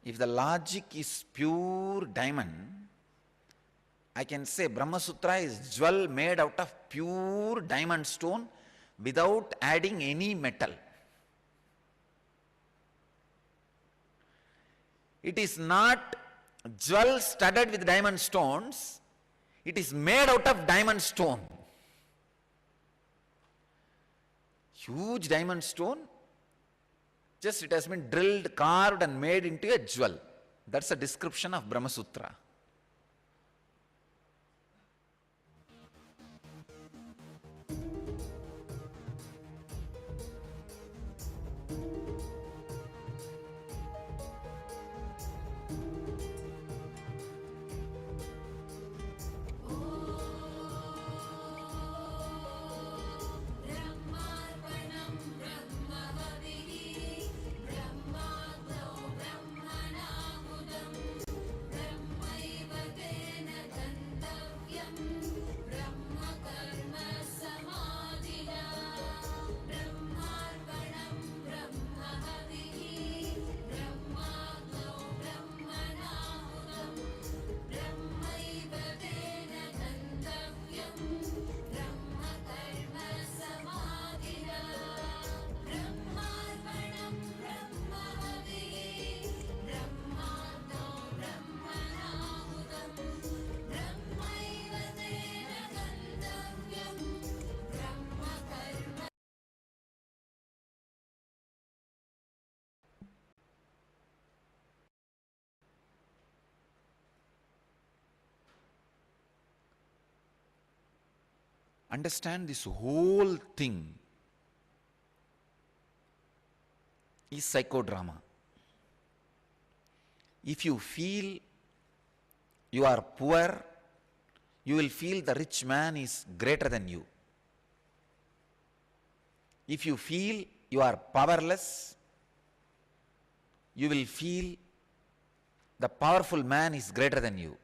If the logic is pure diamond, I can say Brahma Sutra is jewel made out of pure diamond stone without adding any metal. It is not jewel studded with diamond stones, it is made out of diamond stone. Huge diamond stone, just it has been drilled, carved and made into a jewel. That's a description of Brahma Sutra. Understand, this whole thing is psychodrama. If you feel you are poor, you will feel the rich man is greater than you. If you feel you are powerless, you will feel the powerful man is greater than you.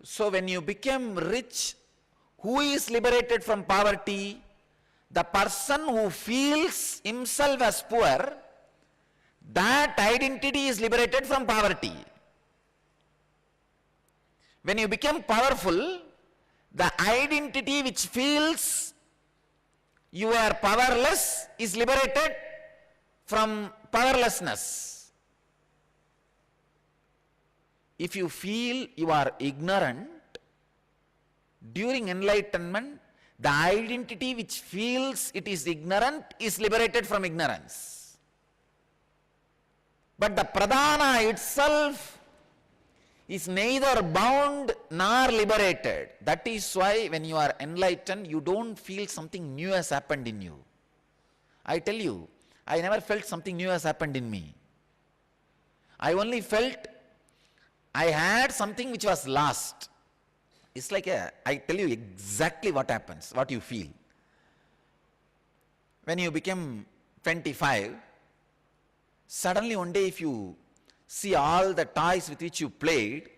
So when you become rich, who is liberated from poverty? The person who feels himself as poor, that identity is liberated from poverty. When you become powerful, the identity which feels you are powerless is liberated from powerlessness. If you feel you are ignorant, during enlightenment, the identity which feels it is ignorant is liberated from ignorance. But the pradhana itself is neither bound nor liberated. That is why when you are enlightened, you don't feel something new has happened in you. I tell you, I never felt something new has happened in me. I only felt I had something which was lost. It's like I tell you exactly what happens, what you feel. When you become 25, suddenly one day if you see all the toys with which you played,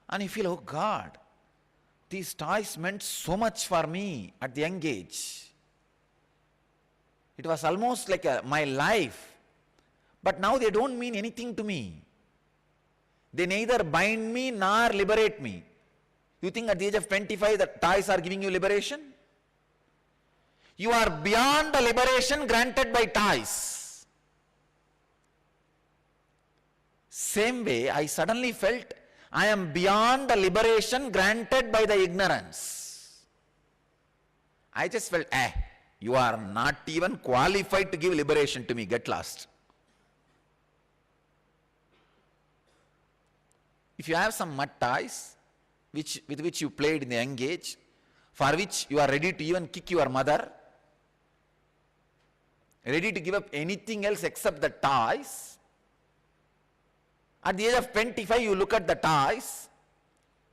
and you feel, oh God, these toys meant so much for me at the young age. It was almost like my life. But now they don't mean anything to me. They neither bind me nor liberate me. You think at the age of 25 the toys are giving you liberation? You are beyond the liberation granted by toys. Same way, I suddenly felt I am beyond the liberation granted by the ignorance. I just felt, You are not even qualified to give liberation to me. Get lost. If you have some mud toys with which you played in the young age, for which you are ready to even kick your mother, ready to give up anything else except the toys, at the age of 25 you look at the toys,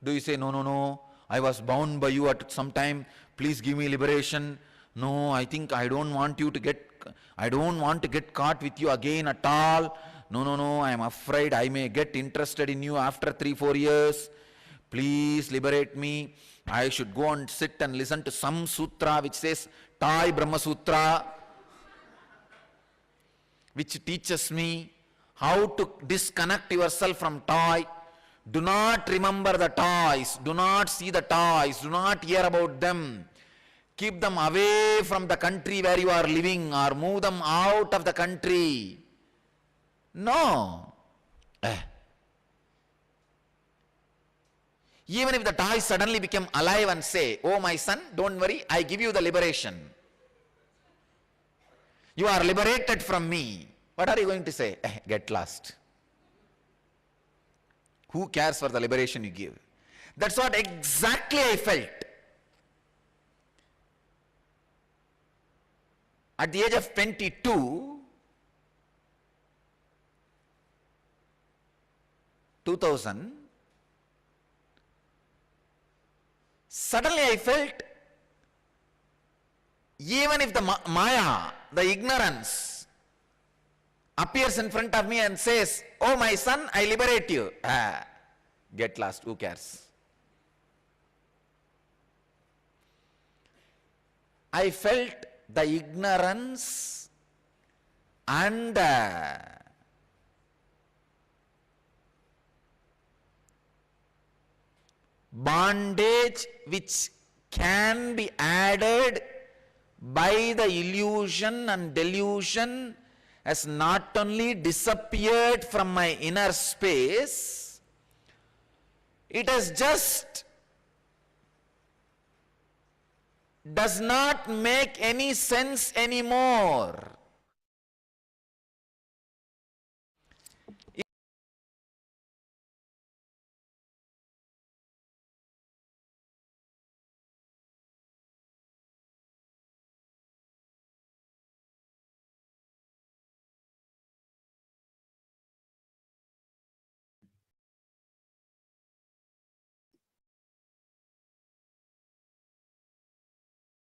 do you say, no, no, no, I was bound by you at some time, please give me liberation? No, I think I don't want to get caught with you again at all. No, no, no, I am afraid I may get interested in you after 3-4 years. Please liberate me. I should go and sit and listen to some sutra which says Toy Brahma Sutra, which teaches me how to disconnect yourself from toy. Do not remember the toys, do not see the toys, do not hear about them. Keep them away from the country where you are living, or move them out of the country. No. Even if the toys suddenly become alive and say, oh my son, don't worry, I give you the liberation. You are liberated from me. What are you going to say? Get lost. Who cares for the liberation you give? That's what exactly I felt. At the age of 22, 2000, suddenly I felt, even if the Maya, the ignorance, appears in front of me and says, oh my son, I liberate you. Get lost, who cares? I felt the ignorance and bondage which can be added by the illusion and delusion has not only disappeared from my inner space, it has just does not make any sense anymore.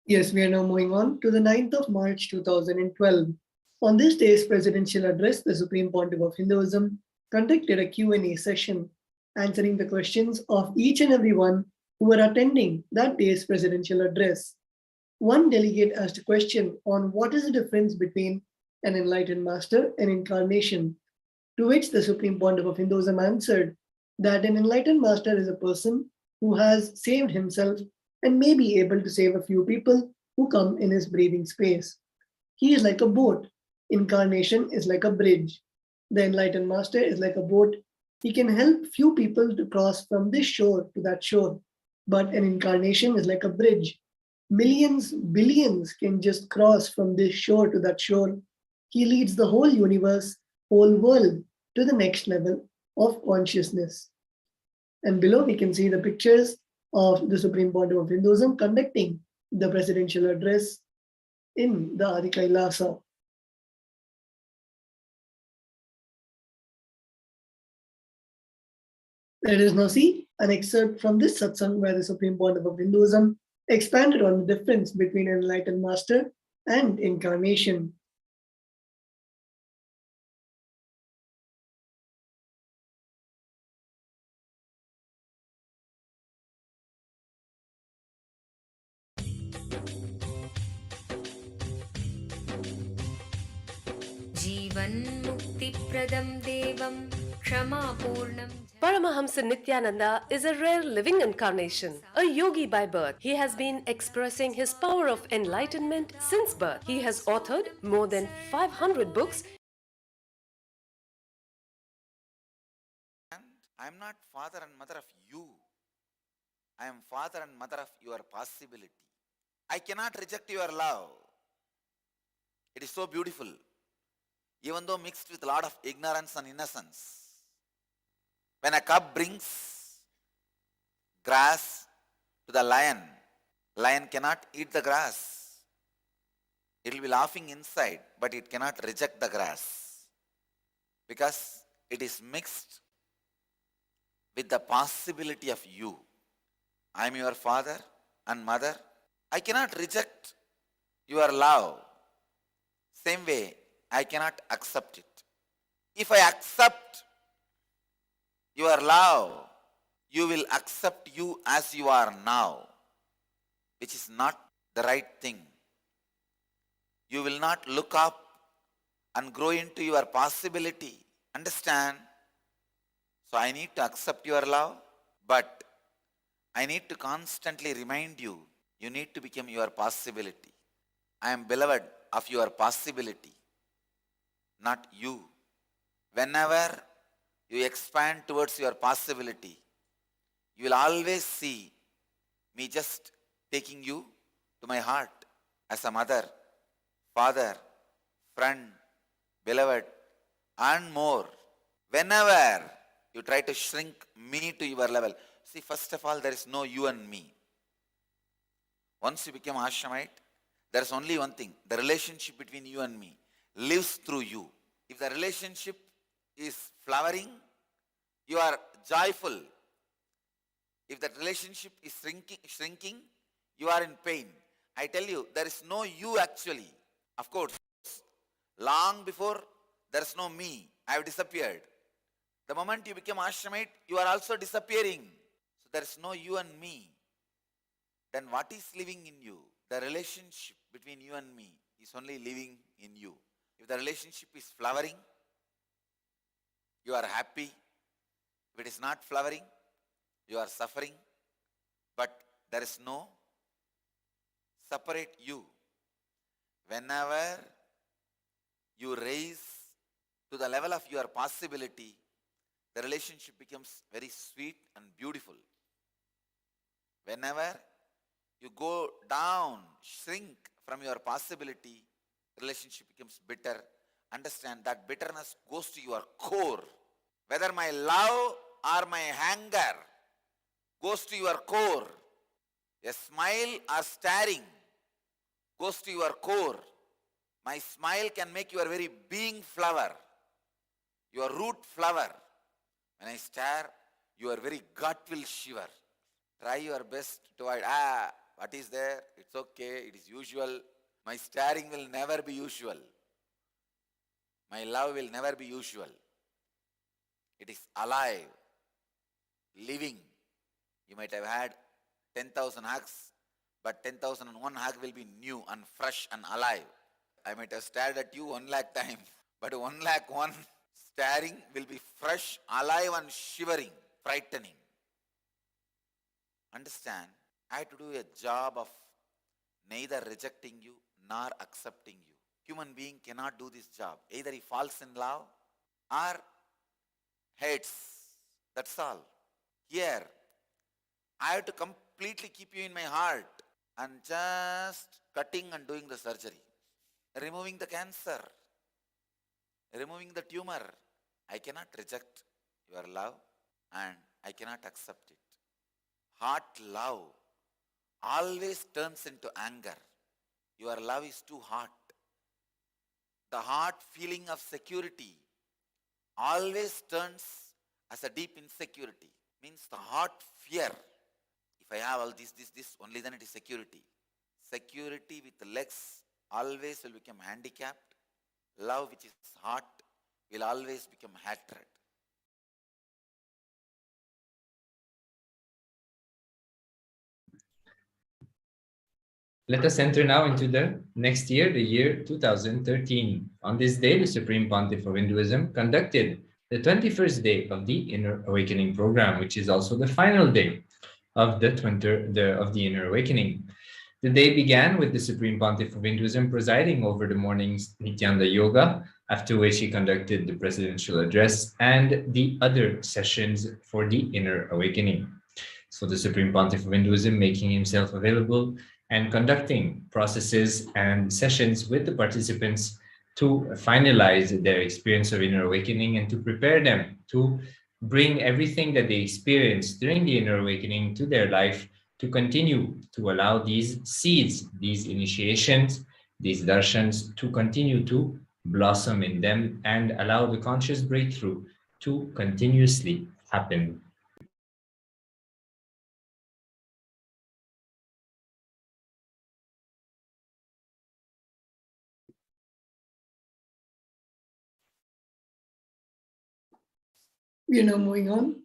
Yes, we are now moving on to the 9th of March 2012. On this day's presidential address, the Supreme Pontiff of Hinduism conducted a Q&A session, answering the questions of each and every one who were attending that day's presidential address. One delegate asked a question on what is the difference between an enlightened master and incarnation, to which the Supreme Pontiff of Hinduism answered that an enlightened master is a person who has saved himself and may be able to save a few people who come in his breathing space. He is like a boat. Incarnation is like a bridge. The enlightened master is like a boat. He can help few people to cross from this shore to that shore. But an incarnation is like a bridge. Millions, billions can just cross from this shore to that shore. He leads the whole universe, whole world to the next level of consciousness. And below we can see the pictures of the Supreme Pontiff of Hinduism conducting the presidential address in the Adi KAILASA. Let us now see an excerpt from this satsang where the Supreme Pontiff of Hinduism expanded on the difference between an enlightened master and incarnation. Paramahamsa Nithyananda is a rare living incarnation, a yogi by birth. He has been expressing his power of enlightenment since birth. He has authored more than 500 books. I am not father and mother of you. I am father and mother of your possibility. I cannot reject your love. It is so beautiful, even though mixed with a lot of ignorance and innocence. When a cub brings grass to the lion, lion cannot eat the grass. It will be laughing inside, but it cannot reject the grass because it is mixed with the possibility of you. I am your father and mother. I cannot reject your love. Same way, I cannot accept it. If I accept your love, you will accept you as you are now, which is not the right thing. You will not look up and grow into your possibility. Understand? So I need to accept your love, but I need to constantly remind you, you need to become your possibility. I am beloved of your possibility, not you. Whenever you expand towards your possibility, you will always see me just taking you to my heart as a mother, father, friend, beloved, and more. Whenever you try to shrink me to your level, see, first of all, there is no you and me. Once you become Ashramite, there is only one thing. The relationship between you and me lives through you. If the relationship is flowering, you are joyful. If that relationship is shrinking, you are in pain. I tell you, there is no you actually. Of course, long before there is no me, I have disappeared. The moment you become Ashramite, you are also disappearing. So there is no you and me. Then what is living in you? The relationship between you and me is only living in you. If the relationship is flowering, you are happy. If it is not flowering, you are suffering. But there is no separate you. Whenever you raise to the level of your possibility, the relationship becomes very sweet and beautiful. Whenever you go down, shrink from your possibility, relationship becomes bitter. Understand that bitterness goes to your core. Whether my love or my anger goes to your core. A smile or staring goes to your core. My smile can make your very being flower, your root flower. When I stare, your very gut will shiver. Try your best to avoid, what is there? It's okay, it is usual. My staring will never be usual. My love will never be usual. It is alive, living. You might have had 10,000 hugs, but 10,001 hug will be new and fresh and alive. I might have stared at you 1 lakh times, but 1,00,001 staring will be fresh, alive and shivering, frightening. Understand, I have to do a job of neither rejecting you nor accepting you. Human being cannot do this job. Either he falls in love or hates. That's all. Here, I have to completely keep you in my heart and just cutting and doing the surgery, removing the cancer, removing the tumor. I cannot reject your love and I cannot accept it. Heart love always turns into anger. Your love is too hot. The heart feeling of security always turns as a deep insecurity. Means the heart fear. If I have all this, only then it is security. Security with legs always will become handicapped. Love which is hot will always become hatred. Let us enter now into the next year, the year 2013. On this day, the Supreme Pontiff of Hinduism conducted the 21st day of the Inner Awakening program, which is also the final day of the Inner Awakening. The day began with the Supreme Pontiff of Hinduism presiding over the morning's Nithyananda Yoga, after which he conducted the presidential address and the other sessions for the Inner Awakening. So the Supreme Pontiff of Hinduism making himself available and conducting processes and sessions with the participants to finalize their experience of inner awakening and to prepare them to bring everything that they experienced during the inner awakening to their life, to continue to allow these seeds, these initiations, these darshans to continue to blossom in them and allow the conscious breakthrough to continuously happen. We are now moving on.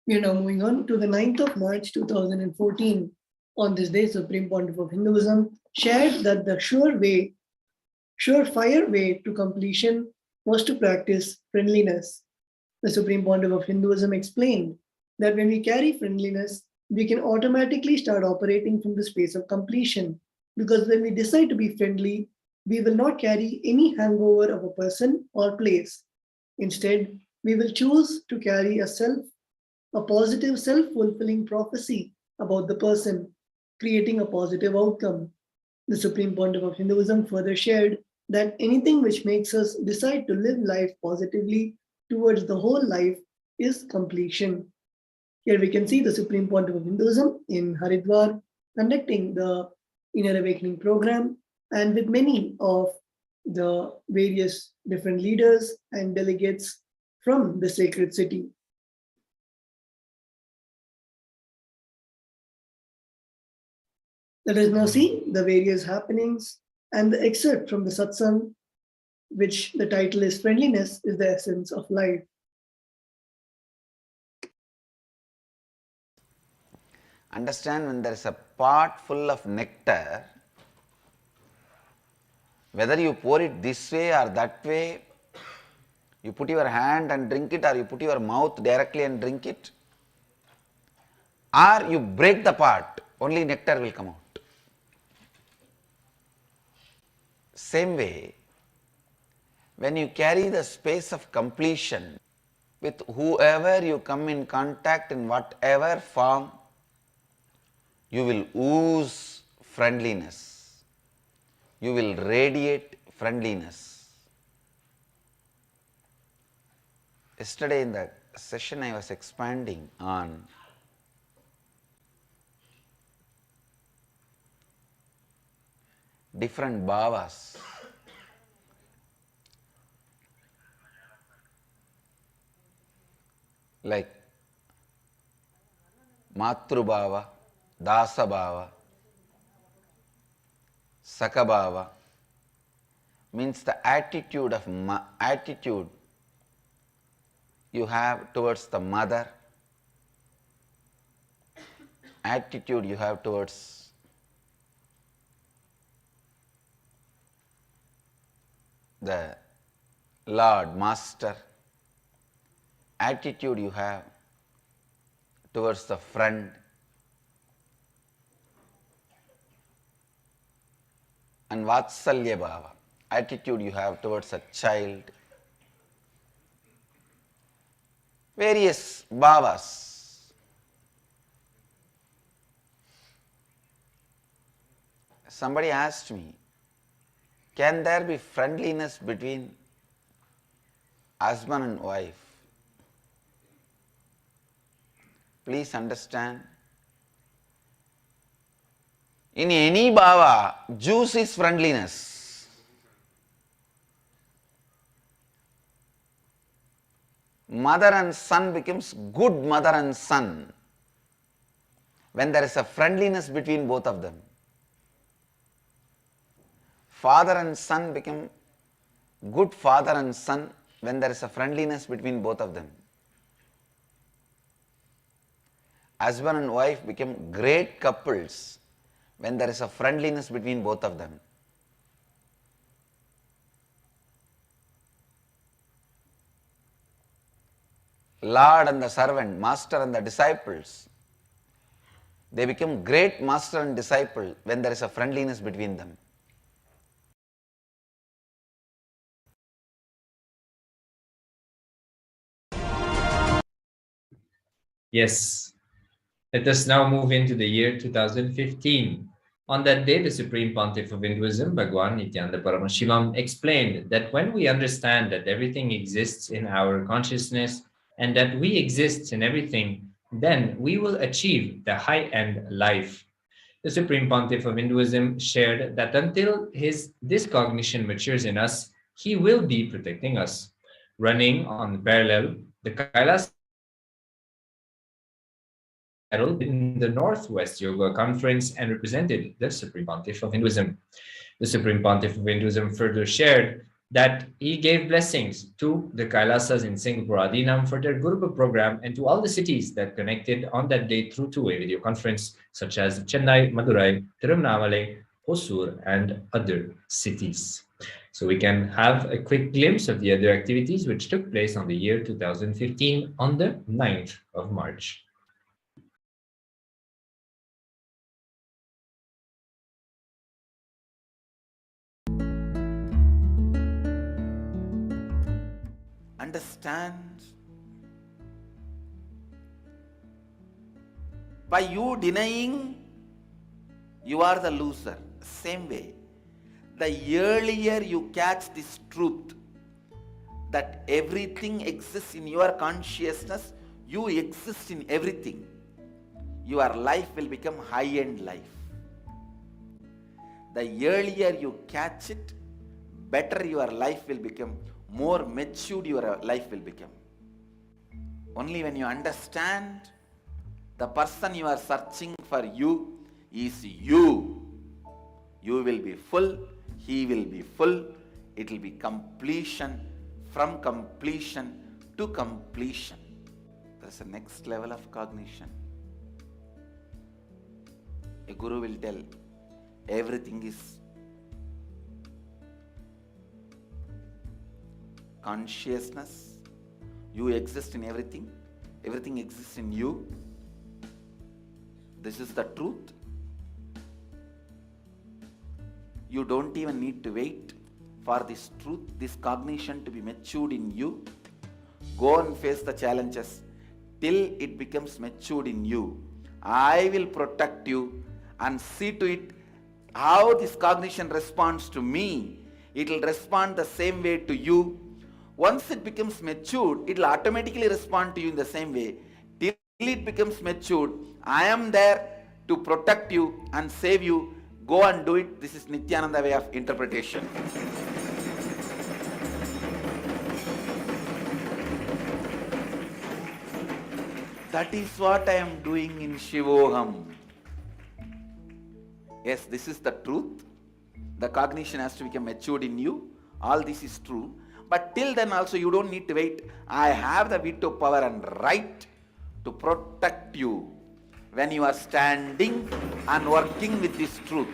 We are now moving on to the 9th of March 2014. On this day, Supreme Pontiff of Hinduism shared that the surefire way to completion was to practice friendliness. The Supreme Pontiff of Hinduism explained that when we carry friendliness, we can automatically start operating from the space of completion. Because when we decide to be friendly, we will not carry any hangover of a person or place. Instead, we will choose to carry a positive self-fulfilling prophecy about the person, creating a positive outcome. The Supreme Pontiff of Hinduism further shared that anything which makes us decide to live life positively towards the whole life is completion. Here we can see the Supreme Pontiff of Hinduism in Haridwar conducting the Inner Awakening program and with many of the various different leaders and delegates from the sacred city. Let us now see the various happenings and the excerpt from the satsang, which the title is Friendliness is the Essence of Life. Understand, when there is a pot full of nectar, whether you pour it this way or that way, you put your hand and drink it, or you put your mouth directly and drink it, or you break the pot, only nectar will come out. Same way, when you carry the space of completion with whoever you come in contact in whatever form, you will ooze friendliness. You will radiate friendliness. Yesterday in the session I was expanding on different bhavas. Like Matrubhava, Dasabhava, Sakabhava means the attitude you have towards the mother, attitude you have towards the Lord, Master, attitude you have towards the friend, and Vatsalya Bhava, attitude you have towards a child. Various bhavas. Somebody asked me, can there be friendliness between husband and wife? Please understand, in any bhava, juice is friendliness. Mother and son becomes good mother and son when there is a friendliness between both of them. Father and son become good father and son when there is a friendliness between both of them. Husband and wife become great couples when there is a friendliness between both of them. Lord and the servant, master and the disciples, they become great master and disciple when there is a friendliness between them. Yes, Let us now move into the year 2015. On that day, the Supreme Pontiff of Hinduism, Bhagwan Nithyananda Paramashivam, explained that when we understand that everything exists in our consciousness and that we exist in everything, then we will achieve the high-end life. The Supreme Pontiff of Hinduism shared that until this cognition matures in us, he will be protecting us. Running on parallel, the KAILASA in the Northwest Yoga Conference and represented the Supreme Pontiff of Hinduism. The Supreme Pontiff of Hinduism further shared that he gave blessings to the Kailasas in Singapore Adinam for their Guruba program and to all the cities that connected on that day through to a video conference, such as Chennai, Madurai, Tirunelveli, Hosur, and other cities. So we can have a quick glimpse of the other activities which took place on the year 2015 on the 9th of March. Understand? By you denying, you are the loser. Same way, the earlier you catch this truth that everything exists in your consciousness, you exist in everything, your life will become high-end life. The earlier you catch it, better your life will become, more matured your life will become. Only when you understand the person you are searching for you is you, you will be full, he will be full, it will be completion, from completion to completion. That's the next level of cognition. A guru will tell, everything is consciousness, you exist in everything, everything exists in you. This is the truth. You don't even need to wait for this truth, this cognition to be matured in you. Go and face the challenges till it becomes matured in you. I will protect you and see to it how this cognition responds to me. It will respond the same way to you. Once it becomes matured, it will automatically respond to you in the same way. Till it becomes matured, I am there to protect you and save you. Go and do it. This is Nithyananda way of interpretation. That is what I am doing in Shivoham. Yes, this is the truth. The cognition has to become matured in you. All this is true. But till then also you don't need to wait. I have the veto power and right to protect you when you are standing and working with this truth.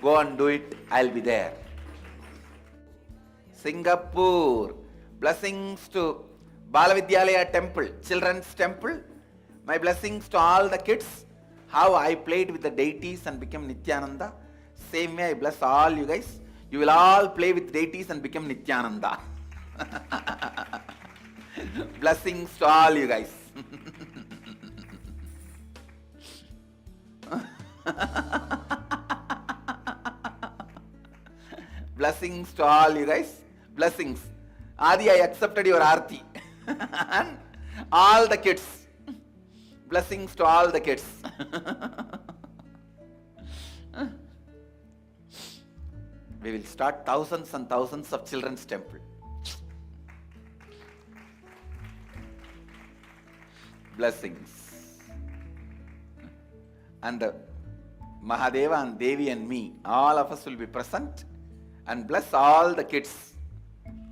Go and do it. I'll be there. Singapore. Blessings to Balavidyalaya temple, children's temple. My blessings to all the kids. How I played with the deities and became Nithyananda. Same way I bless all you guys. You will all play with deities and become Nithyananda. Blessings to all you guys. Blessings to all you guys. Blessings. Adi, I accepted your Aarti. And all the kids. Blessings to all the kids. We will start thousands and thousands of children's temple. Blessings. And Mahadeva and Devi and me, all of us will be present and bless all the kids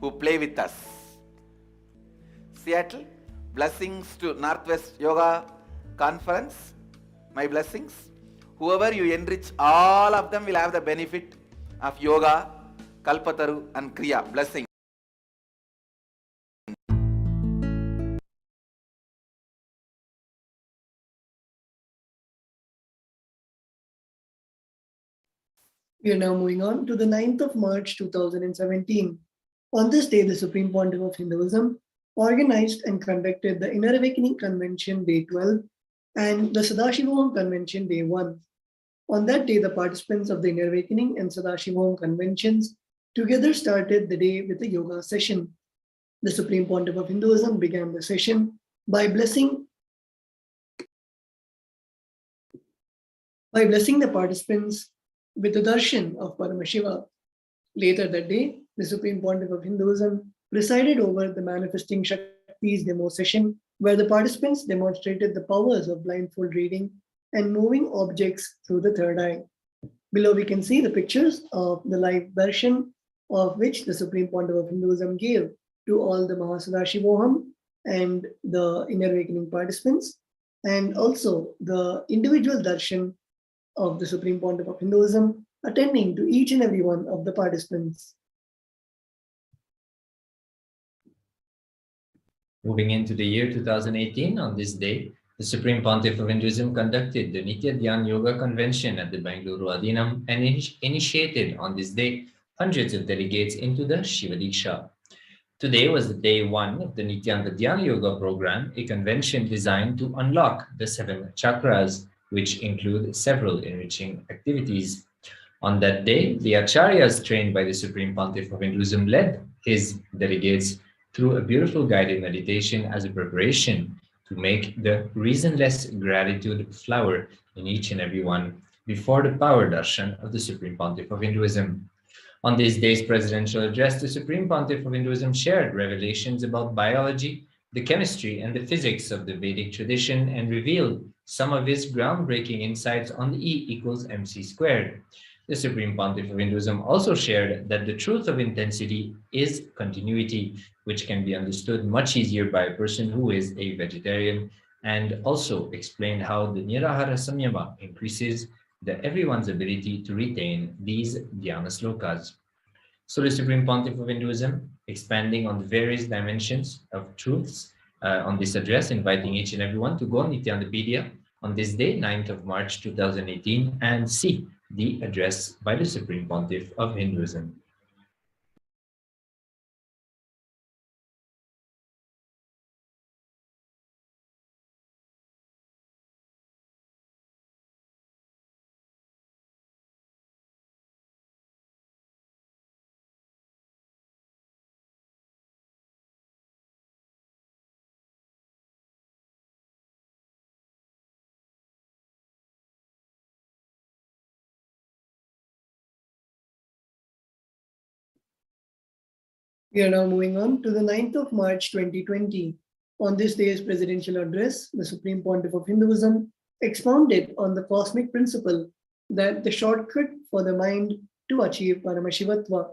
who play with us. Seattle, blessings to Northwest Yoga Conference. My blessings. Whoever you enrich, all of them will have the benefit of yoga, kalpataru and kriya. Blessing. We are now moving on to the 9th of March 2017. On this day, the Supreme Pontiff of Hinduism, organized and conducted the Inner Awakening Convention Day 12 and the Sadashivoham Convention Day 1. On that day, the participants of the Inner Awakening and Sadashivoham conventions together started the day with a yoga session. The Supreme Pontiff of Hinduism began the session by blessing the participants with the darshan of Paramashiva. Later that day, the Supreme Pontiff of Hinduism presided over the Manifesting Shakti's demo session, where the participants demonstrated the powers of blindfold reading and moving objects through the third eye. Below we can see the pictures of the live darshan of which the Supreme Pontiff of Hinduism gave to all the Mahasadashivoham and the Inner Awakening participants, and also the individual darshan of the Supreme Pontiff of Hinduism attending to each and every one of the participants. Moving into the year 2018, on this day, the Supreme Pontiff of Hinduism conducted the Nitya Dhyan Yoga Convention at the Bangalore Adinam and initiated on this day hundreds of delegates into the Shiva Diksha. Today was the day 1 of the Nityananda Dhyan Yoga program, a convention designed to unlock the 7 chakras, which include several enriching activities. On that day, the acharyas trained by the Supreme Pontiff of Hinduism led his delegates through a beautiful guided meditation as a preparation to make the reasonless gratitude flower in each and every one before the power darshan of the Supreme Pontiff of Hinduism. On this day's presidential address, the Supreme Pontiff of Hinduism shared revelations about biology, the chemistry, and the physics of the Vedic tradition and revealed some of his groundbreaking insights on the E=mc². The Supreme Pontiff of Hinduism also shared that the truth of intensity is continuity, which can be understood much easier by a person who is a vegetarian, and also explained how the Nirahara Samyama increases everyone's ability to retain these dhyana slokas. So the Supreme Pontiff of Hinduism, expanding on the various dimensions of truths on this address, inviting each and everyone to go on Nityanandapedia on this day, 9th of March 2018, and see the address by the Supreme Pontiff of Hinduism. We are now moving on to the 9th of March 2020. On this day's presidential address, the Supreme Pontiff of Hinduism expounded on the cosmic principle that the shortcut for the mind to achieve Paramashivatva.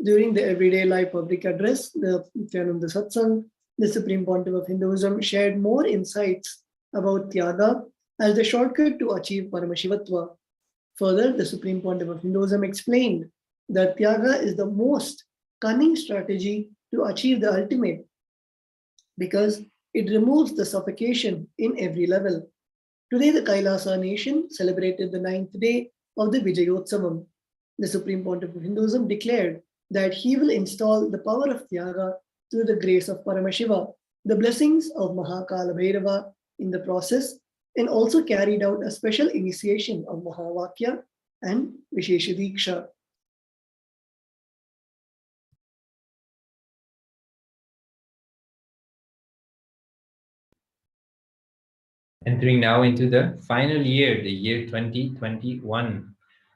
During the everyday life public address, the Nithyananda Satsang, the Supreme Pontiff of Hinduism shared more insights about Tyaga as the shortcut to achieve Paramashivatva. Further, the Supreme Pontiff of Hinduism explained that Tyaga is the most cunning strategy to achieve the ultimate because it removes the suffocation in every level. Today, the KAILASA nation celebrated the 9th day of the Vijayotsavam. The Supreme Pontiff of Hinduism declared that he will install the power of Tyaga through the grace of Paramashiva, the blessings of Mahakala Bhairava in the process, and also carried out a special initiation of Mahavakya and Vishesha Diksha. Entering now into the final year, the year 2021.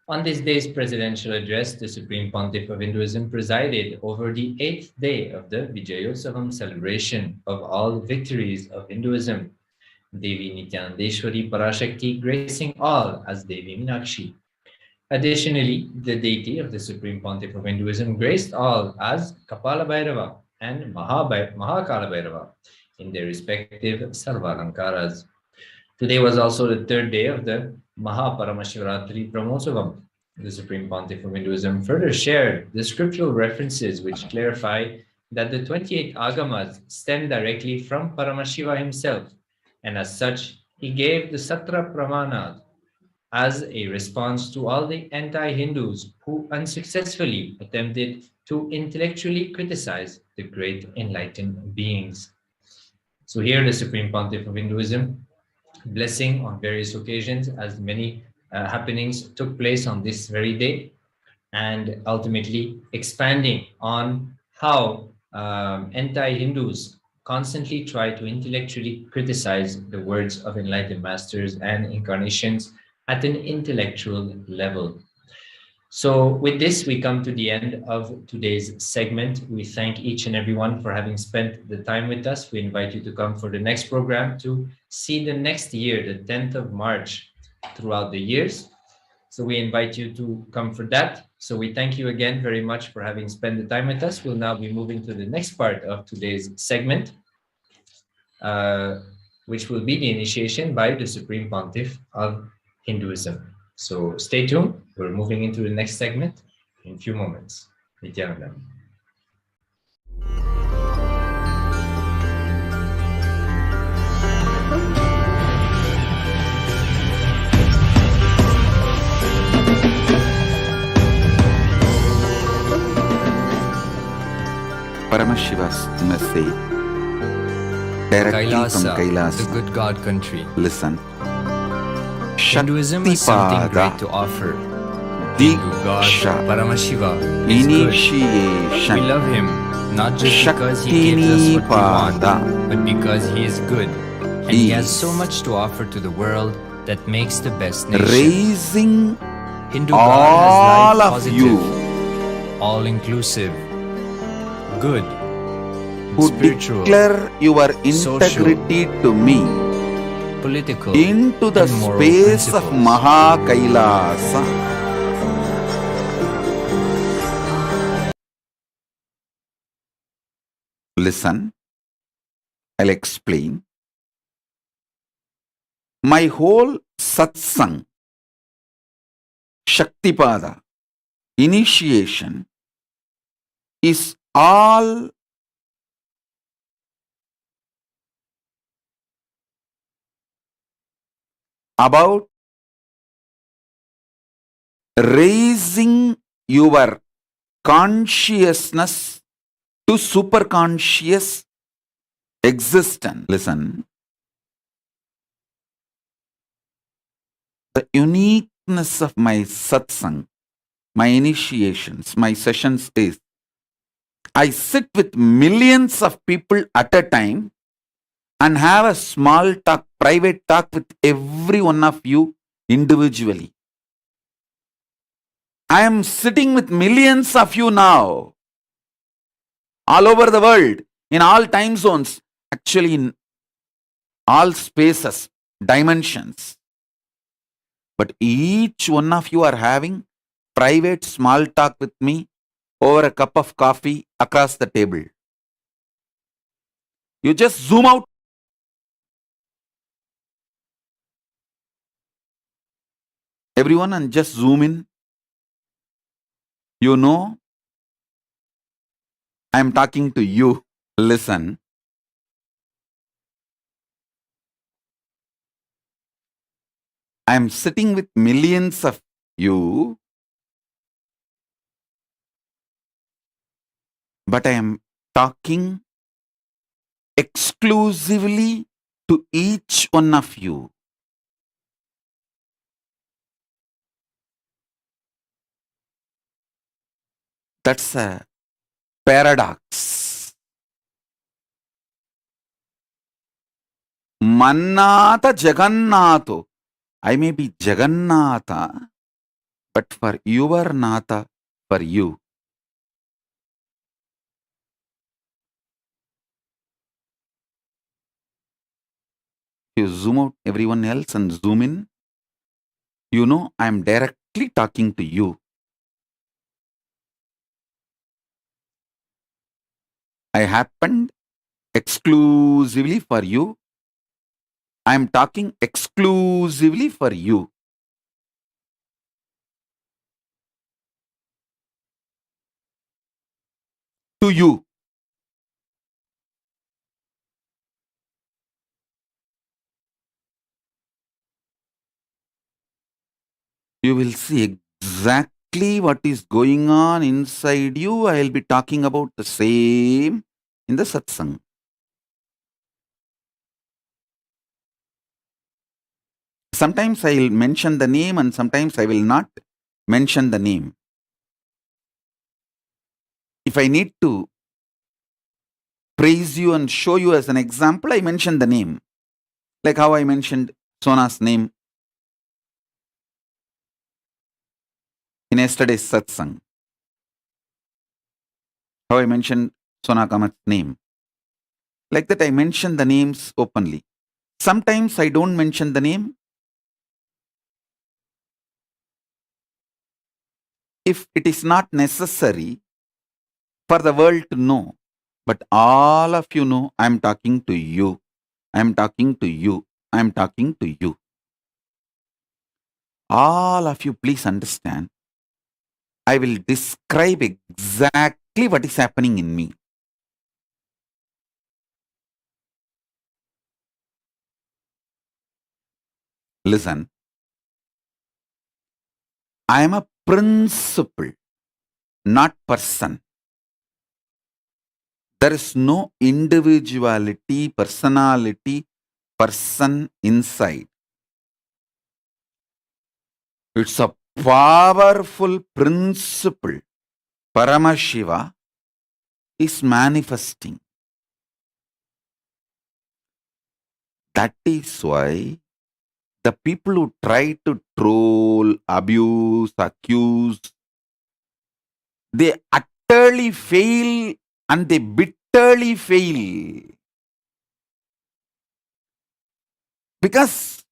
On this day's presidential address, the Supreme Pontiff of Hinduism presided over the 8th day of the Vijayotsavam celebration of all victories of Hinduism. Devi Nithyanandeshwari Parashakti gracing all as Devi Meenakshi. Additionally, the deity of the Supreme Pontiff of Hinduism graced all as Kapala Bhairava and Mahakala Bhairava in their respective Sarvalankaras. Today was also the 3rd day of the Mahaparamashivaratri Brahmotsavam. The Supreme Pontiff of Hinduism further shared the scriptural references which clarify that the 28 agamas stem directly from Paramashiva himself, and as such, he gave the Satra Pramanad as a response to all the anti-Hindus who unsuccessfully attempted to intellectually criticize the great enlightened beings. So here the Supreme Pontiff of Hinduism, blessing on various occasions as many happenings took place on this very day, and ultimately expanding on how anti-Hindus constantly try to intellectually criticize the words of enlightened masters and incarnations at an intellectual level. So with this, we come to the end of today's segment. We thank each and everyone for having spent the time with us. We invite you to come for the next program to see the next year, the 10th of March, throughout the years. So we invite you to come for that. So we thank you again very much for having spent the time with us. We'll now be moving to the next part of today's segment, which will be the initiation by the Supreme Pontiff of Hinduism. So stay tuned. We're moving into the next segment in a few moments. Nithyananda. Paramashiva's message directly KAILASA, from KAILASA. the good God country. Listen. Hinduism has something great to offer. The good God, Paramashiva, is Initiation. good. We love him, not just because he gives us what we want, but because he is good. And he has so much to offer to the world that makes the best nation. Raising Hindu all God has life of positive, you all-inclusive, good, who spiritual, declare your integrity to me political, into the and moral space of principles. Maha Kailasa. Listen, I'll explain. My whole satsang, Shaktipada, initiation is all about raising your consciousness to superconscious existence. Listen, the uniqueness of my satsang, my initiations, my sessions is I sit with millions of people at a time and have a small talk, private talk with every one of you individually. I am sitting with millions of you now, all over the world, in all time zones, actually in all spaces, dimensions. But each one of you are having private small talk with me over a cup of coffee across the table. You just zoom out. Everyone and just zoom in. You know, I am talking to you. Listen. I am sitting with millions of you, but I am talking exclusively to each one of you. That's a paradox. Mannata Jagannatho. I may be Jagannatha, but for your Natha, for you. You zoom out everyone else and zoom in. You know, I am directly talking to you. I happened exclusively for you. I am talking exclusively for you. To you. You will see exactly exactly what is going on inside you, I will be talking about the same in the satsang. Sometimes I will mention the name and sometimes I will not mention the name. If I need to praise you and show you as an example, I mention the name. Like how I mentioned Sona's name in yesterday's satsang. How I mentioned Sona Kamat's name. Like that I mention the names openly. Sometimes I don't mention the name. If it is not necessary for the world to know, but all of you know I am talking to you. I am talking to you. I am talking to you. All of you, please understand. I will describe exactly what is happening in me. Listen. I am a principle, not person. There is no individuality, personality, person inside. It's a powerful principle. Paramashiva is manifesting. That is why the people who try to troll, abuse, accuse, they utterly fail and they bitterly fail. Because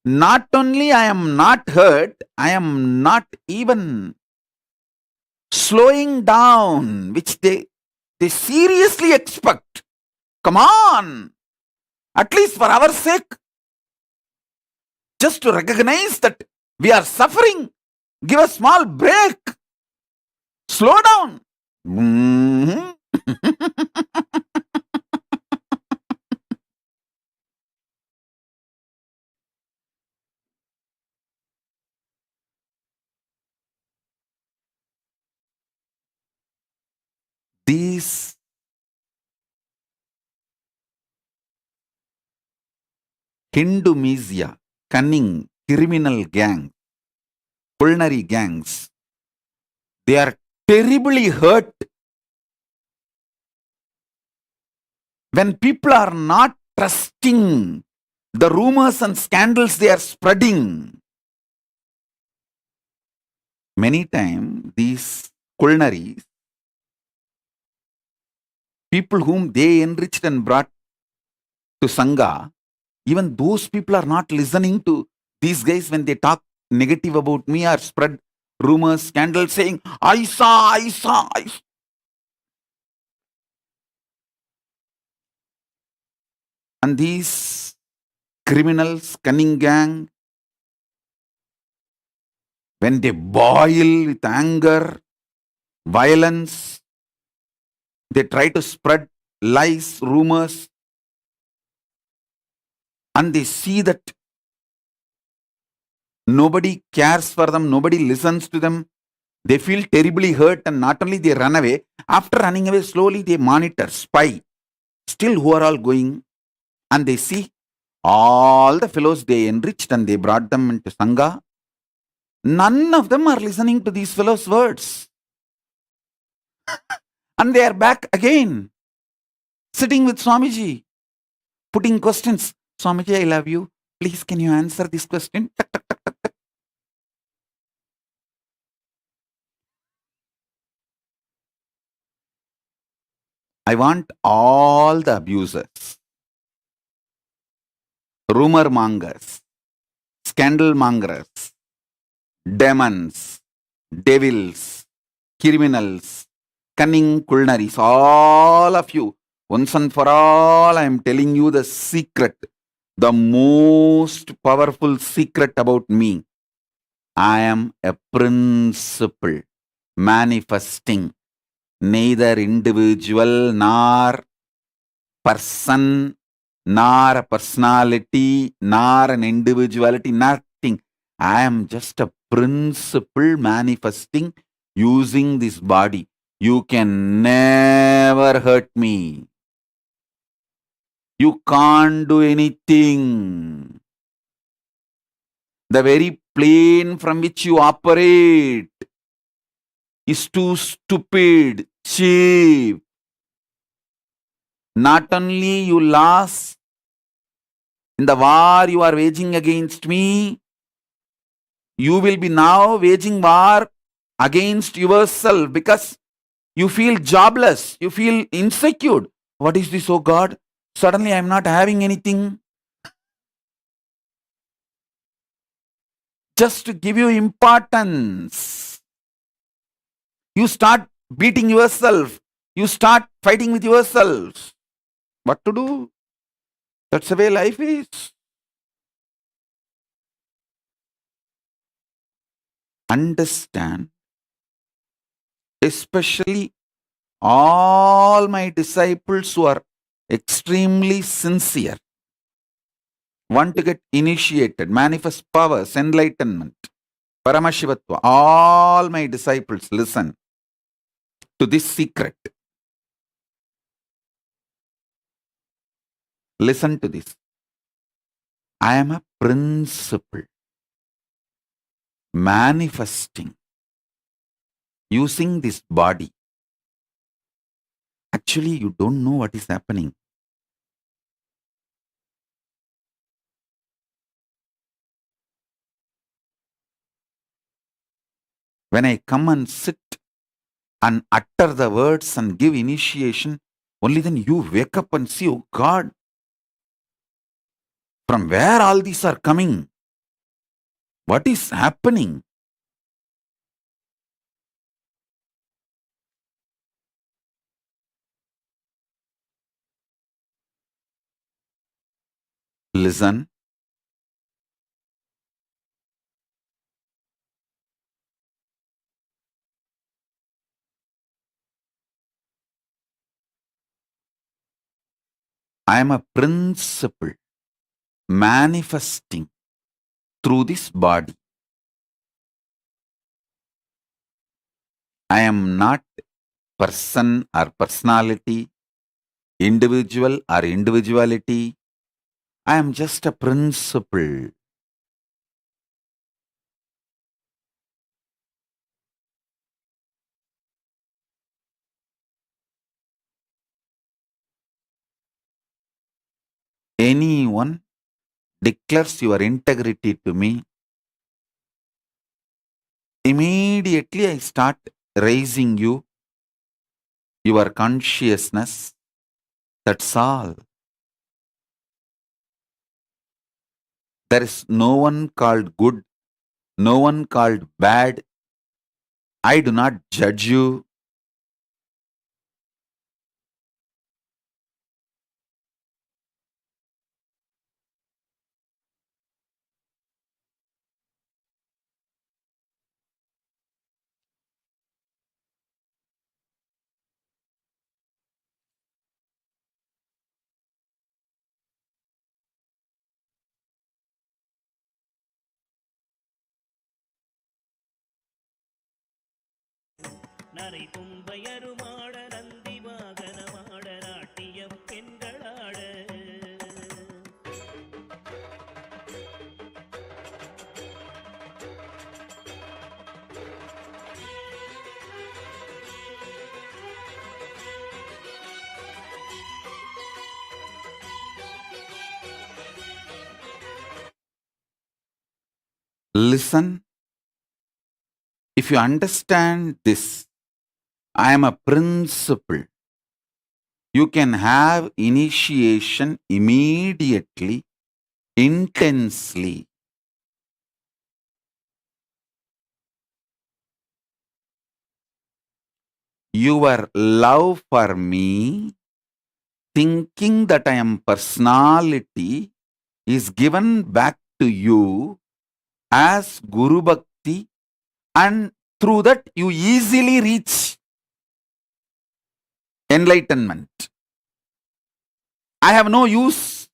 not only I am not hurt, I am not even slowing down, which they seriously expect. Come on, at least for our sake, just to recognize that we are suffering, give a small break, slow down. These Hindu cunning criminal gangs, culinary gangs, they are terribly hurt when people are not trusting the rumors and scandals they are spreading. Many times these culinaries, people whom they enriched and brought to Sangha, even those people are not listening to these guys when they talk negative about me or spread rumors, scandals, saying, I saw. And these criminals, cunning gang, when they boil with anger, violence, they try to spread lies, rumors, and they see that nobody cares for them, nobody listens to them. They feel terribly hurt, and not only they run away, after running away slowly they monitor, spy, still who are all going, and they see all the fellows they enriched and they brought them into Sangha. None of them are listening to these fellows' words. And they are back again, sitting with Swamiji, putting questions. Swamiji, I love you. Please, can you answer this question? I want all the abusers, rumor mongers, scandal mongers, demons, devils, criminals, cunning culinaries, all of you, once and for all, I am telling you the secret, the most powerful secret about me. I am a principle manifesting, neither individual nor person, nor a personality, nor an individuality, nothing. I am just a principle manifesting using this body. You can never hurt me. You can't do anything. The very plane from which you operate is too stupid, cheap. Not only you lost in the war you are waging against me, you will be now waging war against yourself because you feel jobless, you feel insecure. What is this, oh God? Suddenly I am not having anything. Just to give you importance, you start beating yourself. You start fighting with yourselves. What to do? That's the way life is. Understand, especially all my disciples who are extremely sincere, want to get initiated, manifest powers, enlightenment, Paramashivatva. All my disciples, listen to this secret. Listen to this. I am a principle manifesting using this body. Actually, you don't know what is happening. When I come and sit and utter the words and give initiation, only then you wake up and see, oh God, from where all these are coming? What is happening? Listen. I am a principle manifesting through this body. I am not person or personality, individual or individuality. I am just a principle. Anyone declares your integrity to me, immediately I start raising you, your consciousness. That's all. There is no one called good, no one called bad. I do not judge you. நரை தும்பையருமாட நந்தி வாகனமாட நாட்டிய பெண்களாட Listen. If you understand this, I am a principle. You can have initiation immediately, intensely. Your love for me, thinking that I am personality, is given back to you as Guru Bhakti, and through that you easily reach enlightenment. I have no use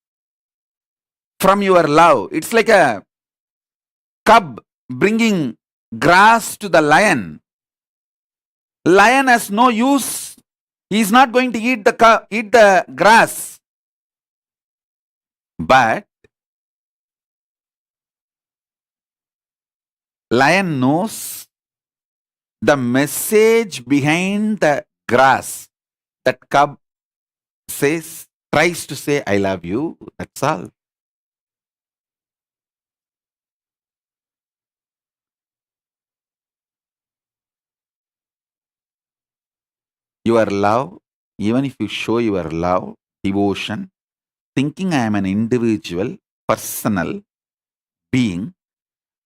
from your love. It's like a cub bringing grass to the lion, lion has no use. He is not going to eat the grass. But lion knows the message behind the grass. That cub tries to say, I love you. That's all. Your love, even if you show your love, devotion, thinking I am an individual, personal being,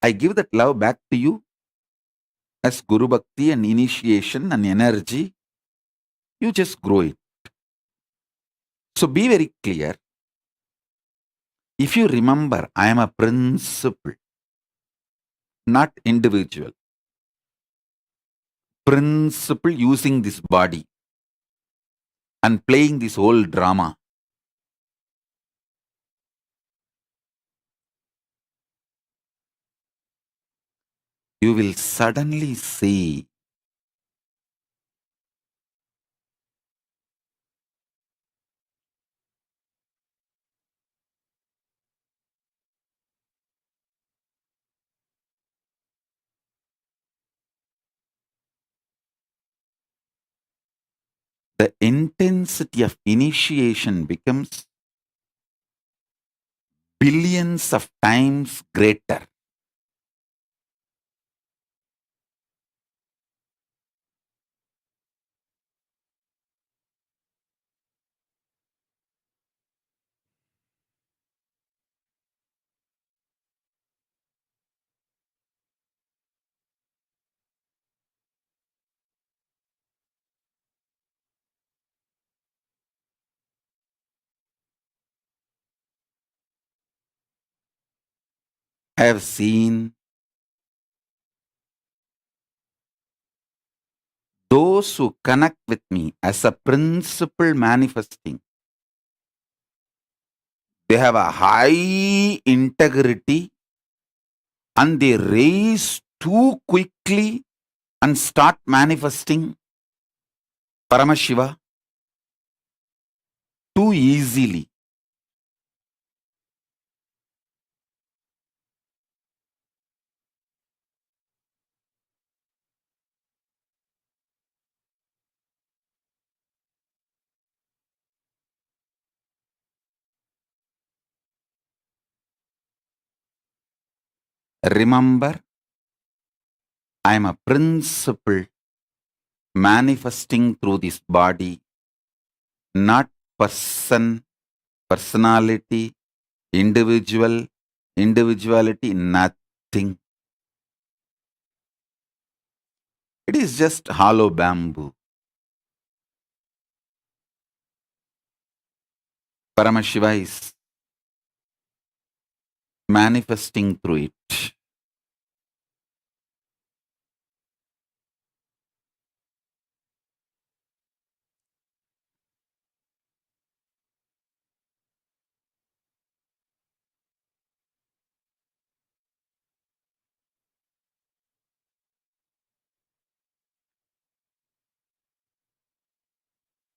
I give that love back to you as Guru Bhakti and initiation and energy. You just grow it. So be very clear. If you remember, I am a principle, not individual. Principle using this body and playing this whole drama. You will suddenly see the intensity of initiation becomes billions of times greater. I have seen those who connect with me as a principle manifesting. They have a high integrity and they raise too quickly and start manifesting Paramashiva too easily. Remember, I am a principle manifesting through this body, not person, personality, individuality, nothing. It is just hollow bamboo. Paramashiva is manifesting through it.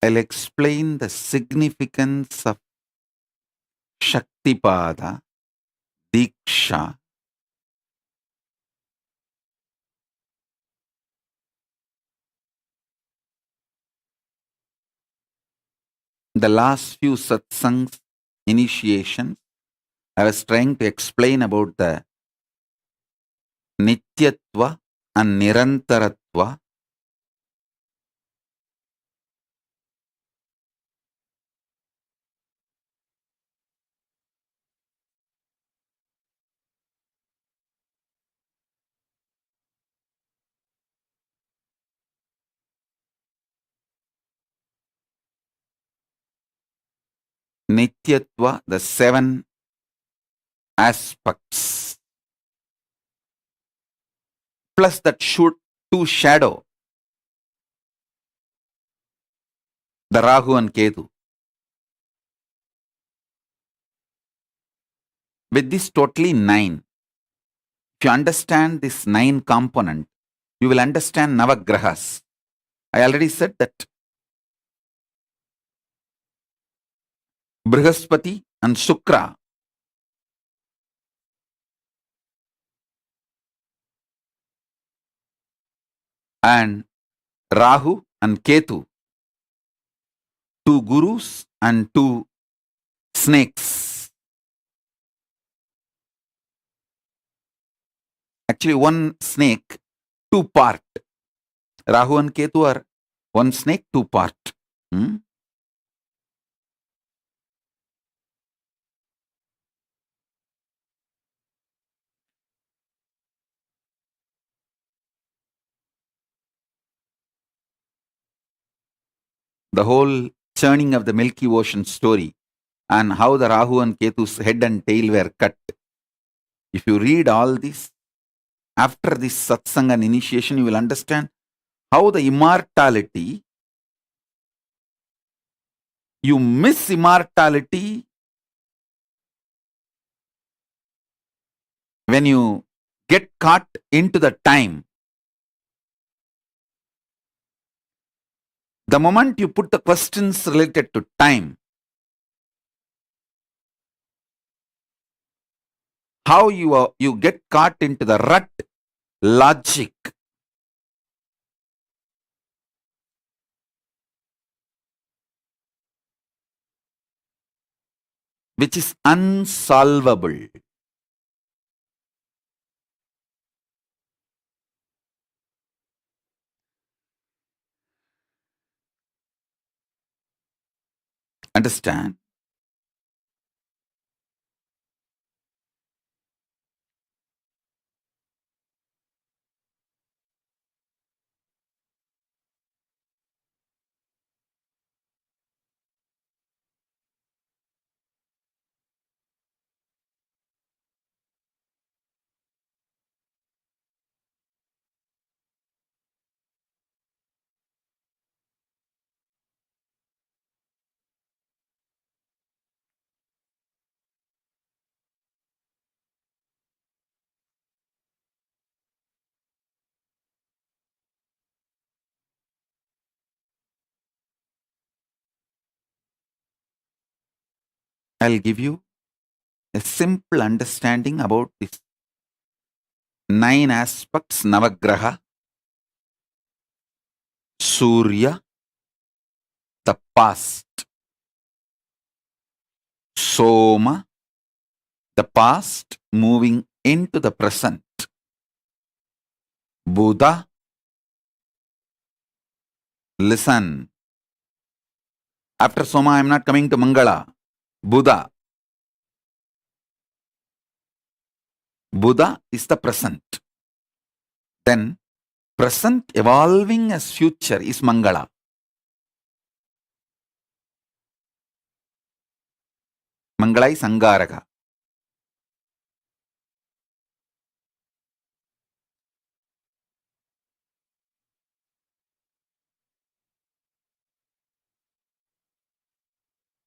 I'll explain the significance of Shaktipada, Diksha, the last few satsangs, initiations. I was trying to explain about the Nityatva and Nirantaratva. Nityatva, the 7 aspects, plus that two shadow, the Rahu and Ketu. With this totally 9. If you understand this 9 component, you will understand Navagrahas. I already said that Brihaspati and Shukra and Rahu and Ketu, 2 gurus and 2 snakes. Actually, one snake, 2 part. Rahu and Ketu are one snake, 2 part. The whole churning of the Milky Ocean story and how the Rahu and Ketu's head and tail were cut. If you read all this, after this satsang and initiation, you will understand how the immortality, you miss immortality when you get caught into the time. The moment you put the questions related to time, how you get caught into the rut logic, which is unsolvable. Understand? I'll give you a simple understanding about these 9 aspects: Navagraha, Surya, the past, Soma, the past moving into the present, Buddha, listen. After Soma, I am not coming to Mangala. Buddha. Buddha is the present. Then, present evolving as future is Mangala. Mangala is Angaraka.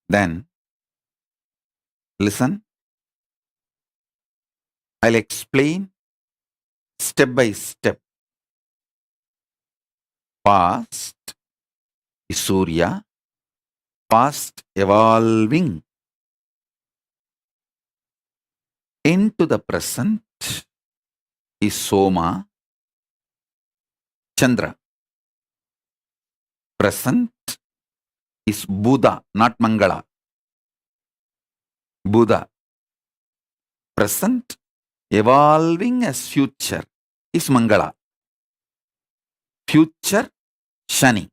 Then, listen. I'll explain step by step. Past is Surya. Past evolving into the present is Soma. Chandra. Present is Buddha, not Mangala. Buddha. Present evolving as future is Mangala. Future, Shani.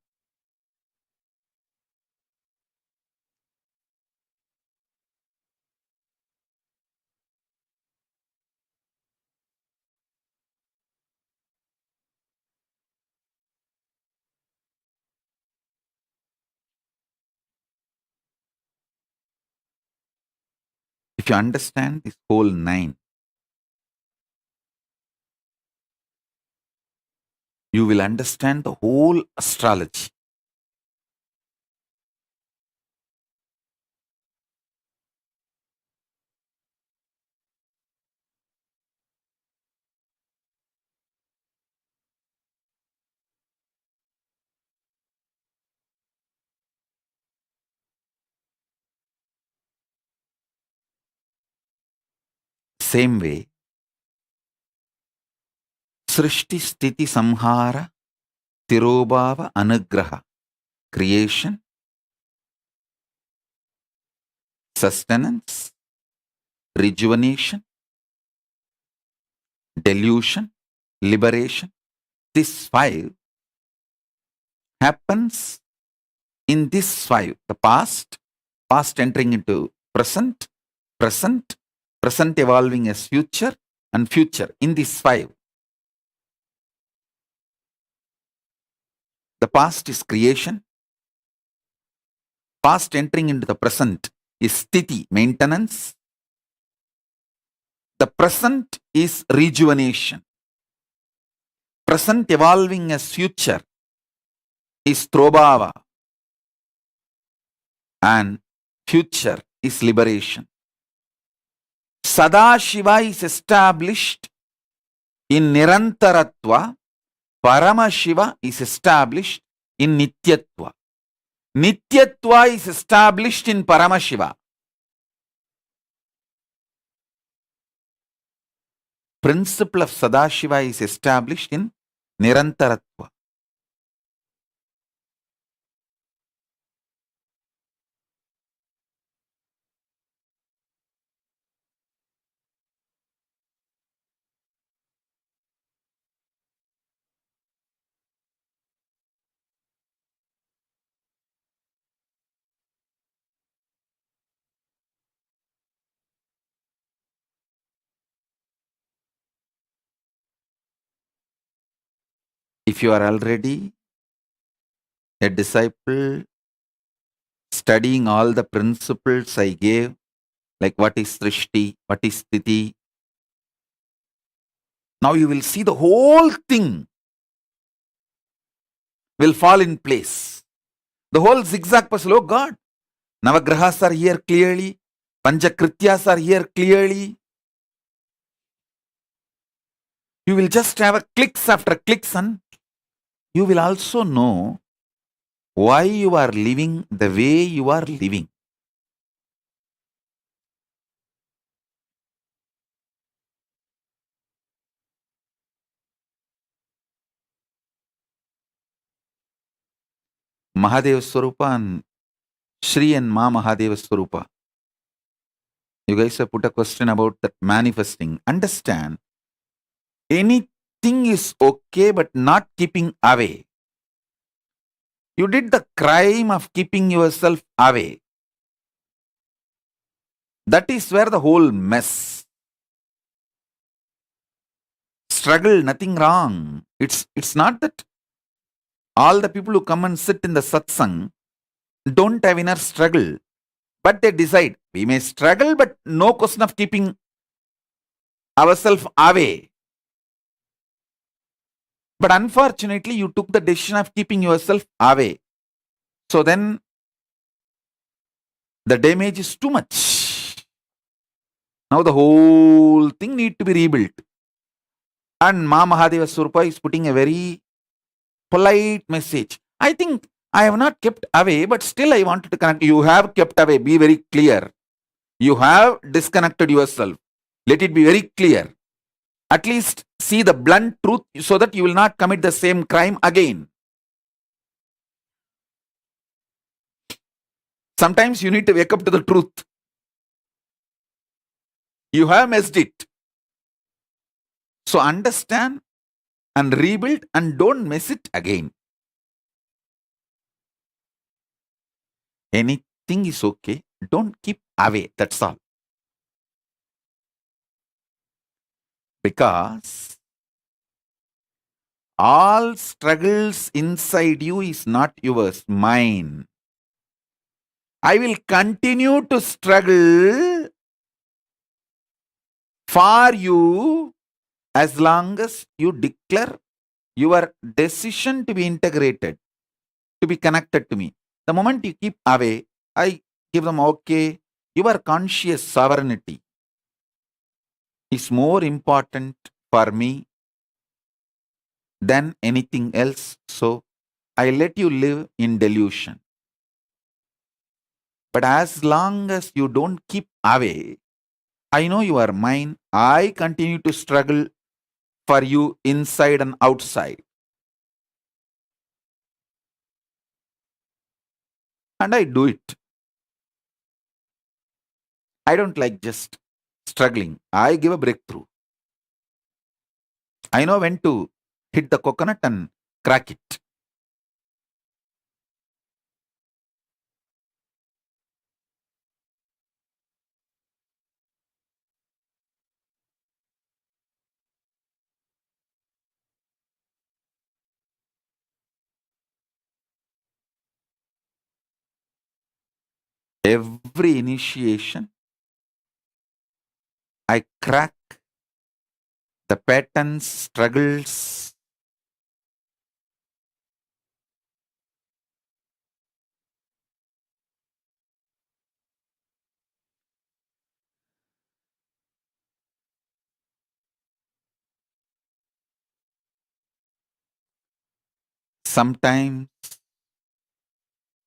If you understand this whole 9, you will understand the whole astrology. same way, Srishti Sthiti Samhara Tirobhava Anugraha, creation, sustenance, rejuvenation, delusion, liberation. This five happens in this five. The past, past entering into present, present, present evolving as future, and future in these five. The past is creation. Past entering into the present is sthiti, maintenance. The present is rejuvenation. Present evolving as future is trobhava. And future is liberation. Sadashiva is established in Nirantaratva. Paramashiva is established in Nityatva. Nityatva is established in Paramashiva. Principle of Sadashiva is established in Nirantaratva. If you are already a disciple studying all the principles I gave, like what is Srishti, what is Sthiti, now you will see the whole thing will fall in place. The whole zigzag puzzle, oh God, Navagrahas are here clearly, Panchakrityas are here clearly. You will just have a clicks after clicks, and you will also know why you are living the way you are living. Mahadeva Swarupa and Shri and Ma Mahadeva Swarupa. You guys have put a question about that manifesting. Understand, anything is okay, but not keeping away. You did the crime of keeping yourself away. That is where the whole mess. Struggle, nothing wrong. It's not that all the people who come and sit in the satsang don't have inner struggle, but they decide we may struggle, but no question of keeping ourselves away. But unfortunately, you took the decision of keeping yourself away. So then the damage is too much. Now the whole thing need to be rebuilt. And Ma Mahadeva Swarupa is putting a very polite message. I think I have not kept away, but still I wanted to connect. You have kept away. Be very clear. You have disconnected yourself. Let it be very clear. At least see the blunt truth so that you will not commit the same crime again. Sometimes you need to wake up to the truth. You have messed it. So understand and rebuild and don't mess it again. Anything is okay. Don't keep away. That's all. Because all struggles inside you is not yours, mine. I will continue to struggle for you as long as you declare your decision to be integrated, to be connected to me. The moment you keep away, I give them, okay, your conscious sovereignty is more important for me than anything else. So I let you live in delusion. But as long as you don't keep away, I know you are mine. I continue to struggle for you inside and outside. And I do it. I don't like just struggling. I give a breakthrough. I know when to hit the coconut and crack it. Every initiation, I crack the patterns, struggles. Sometimes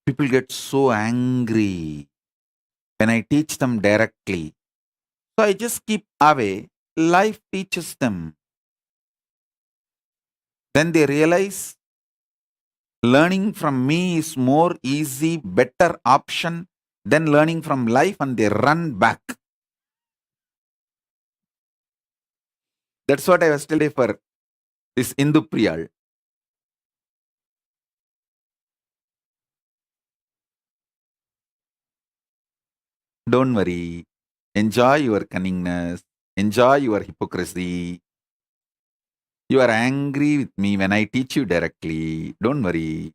people get so angry when I teach them directly. So I just keep away. Life teaches them. Then they realize learning from me is more easy, better option than learning from life, and they run back. That's what I was telling for this Indu Priyal. Don't worry. Enjoy your cunningness. Enjoy your hypocrisy. You are angry with me when I teach you directly. Don't worry.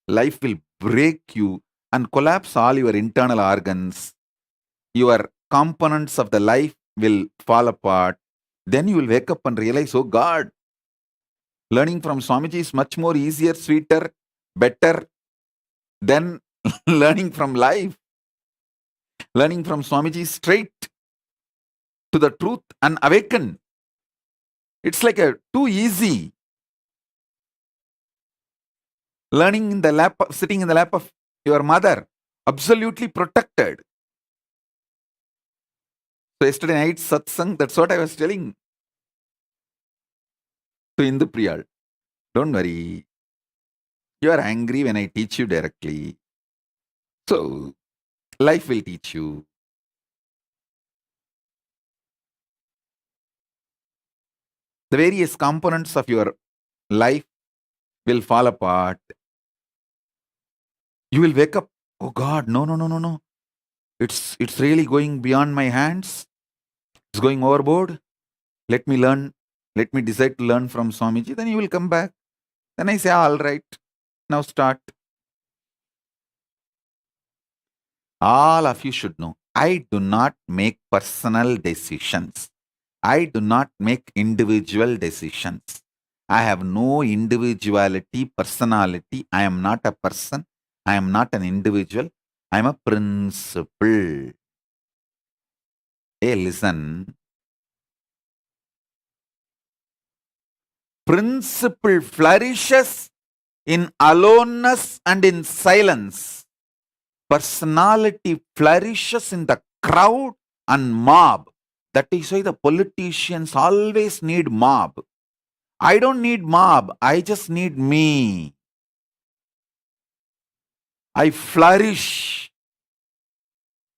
Life will break you and collapse all your internal organs. Your components of the life will fall apart. Then you will wake up and realize, oh God, learning from Swamiji is much more easier, sweeter, better than learning from life. Learning from Swamiji is straight to the truth and awaken. It's like a too easy. Learning in the lap, sitting in the lap of your mother, absolutely protected. So yesterday night satsang, that's what I was telling to Indu Priyal. Don't worry. You are angry when I teach you directly. So life will teach you. The various components of your life will fall apart. You will wake up, oh God, no. It's really going beyond my hands. It's going overboard. Let me learn. Let me decide to learn from Swamiji. Then you will come back. Then I say, all right, now start. All of you should know, I do not make personal decisions. I do not make individual decisions. I have no individuality, personality. I am not a person. I am not an individual. I am a principle. Hey, listen. Principle flourishes in aloneness and in silence. Personality flourishes in the crowd and mob. That is why the politicians always need mob. I don't need mob. I just need me. I flourish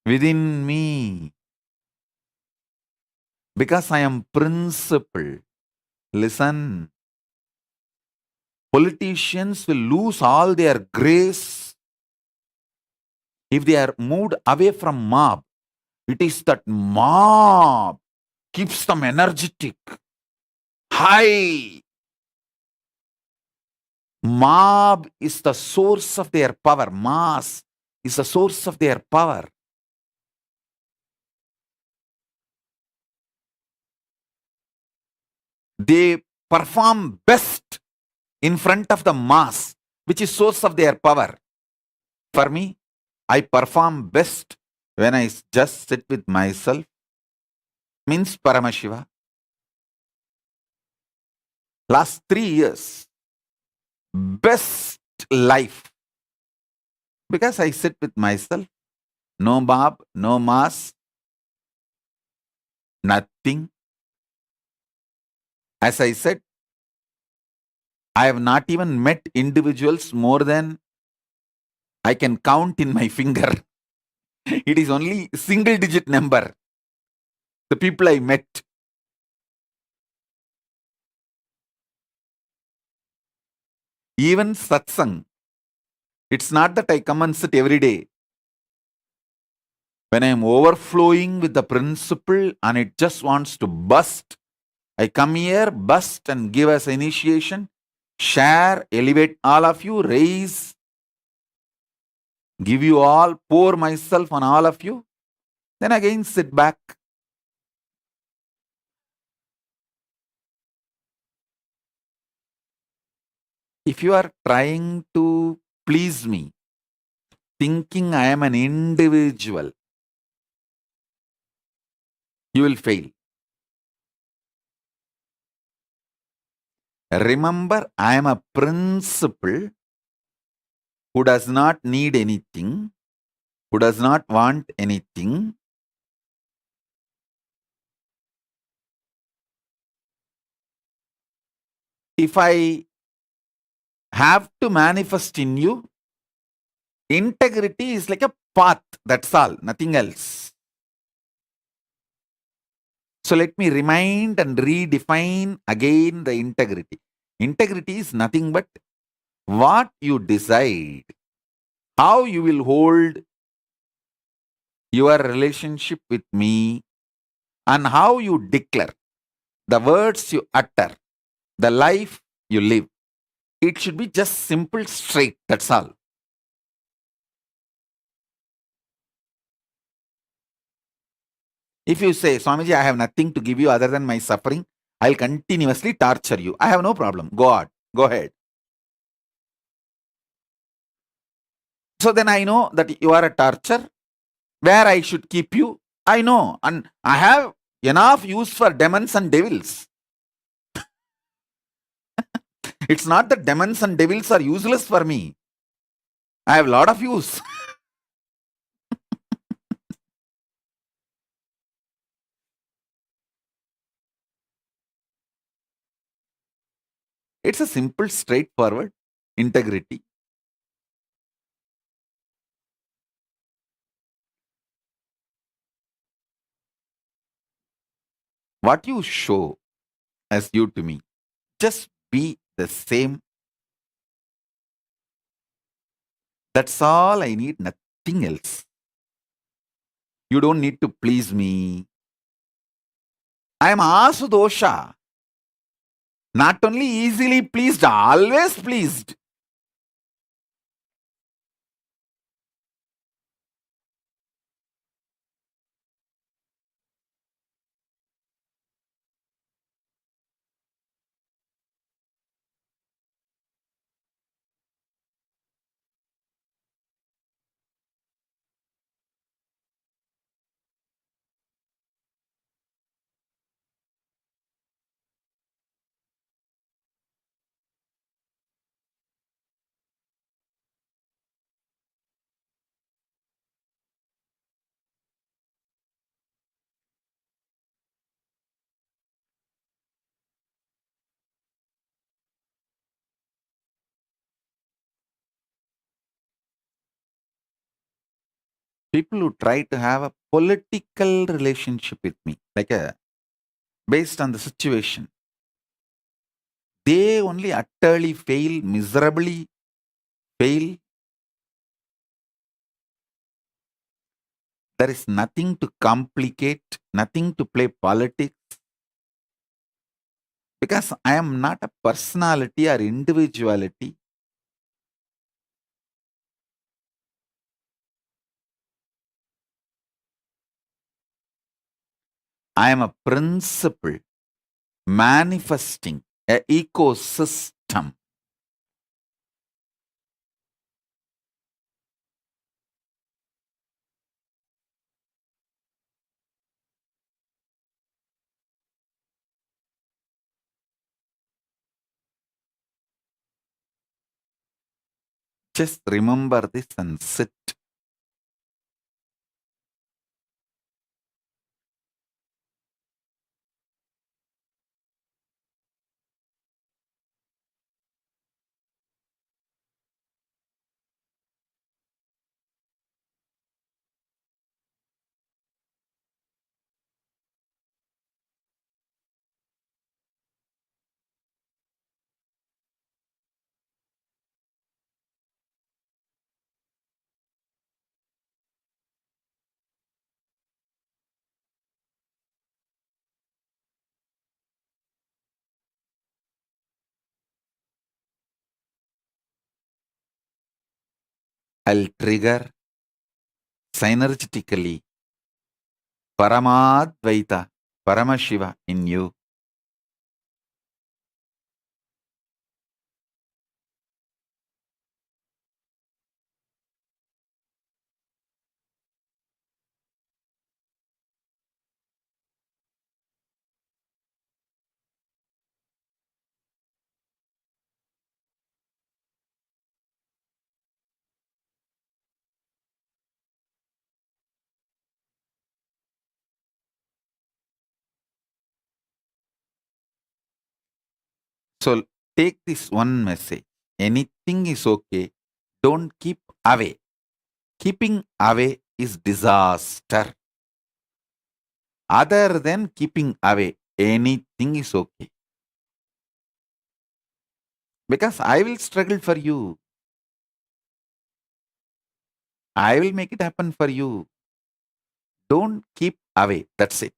within me because I am principle. Listen. Politicians will lose all their grace if they are moved away from mob. It is that mob keeps them energetic, high. Mob is the source of their power. Mass is the source of their power. They perform best in front of the mass, which is source of their power. For me, I perform best when I just sit with myself, means Paramashiva. Last 3 years, best life. Because I sit with myself, no mob, no mass. Nothing. As I said, I have not even met individuals more than I can count in my finger. It is only single digit number. The people I met. Even satsang. It's not that I come and sit every day. When I am overflowing with the principle and it just wants to burst, I come here, burst and give us initiation, share, elevate all of you, raise, give you all, pour myself on all of you, then again sit back. If you are trying to please me, thinking I am an individual, you will fail. Remember, I am a principle who does not need anything, who does not want anything. If I have to manifest in you, integrity is like a path, that's all, nothing else. So let me remind and redefine again the integrity. Integrity is nothing but what you decide, how you will hold your relationship with me, and how you declare, the words you utter, the life you live. It should be just simple, straight, that's all. If you say, Swamiji, I have nothing to give you other than my suffering, I'll continuously torture you. I have no problem. Go on. Go ahead. So then I know that you are a torture. Where I should keep you, I know. And I have enough use for demons and devils. It's not that demons and devils are useless for me. I have a lot of use. It's a simple, straightforward integrity. What you show as you to me, just be the same. That's all I need, nothing else. You don't need to please me. I am asudosha. Not only easily pleased, always pleased. People who try to have a political relationship with me, like based on the situation, they only utterly fail, miserably fail. There is nothing to complicate, nothing to play politics. Because I am not a personality or individuality. I am a principle manifesting an ecosystem. Just remember this and sit. I'll trigger synergetically Paramadvaita, Paramashiva in you. So take this one message. Anything is okay. Don't keep away. Keeping away is disaster. Other than keeping away, anything is okay. Because I will struggle for you. I will make it happen for you. Don't keep away. That's it.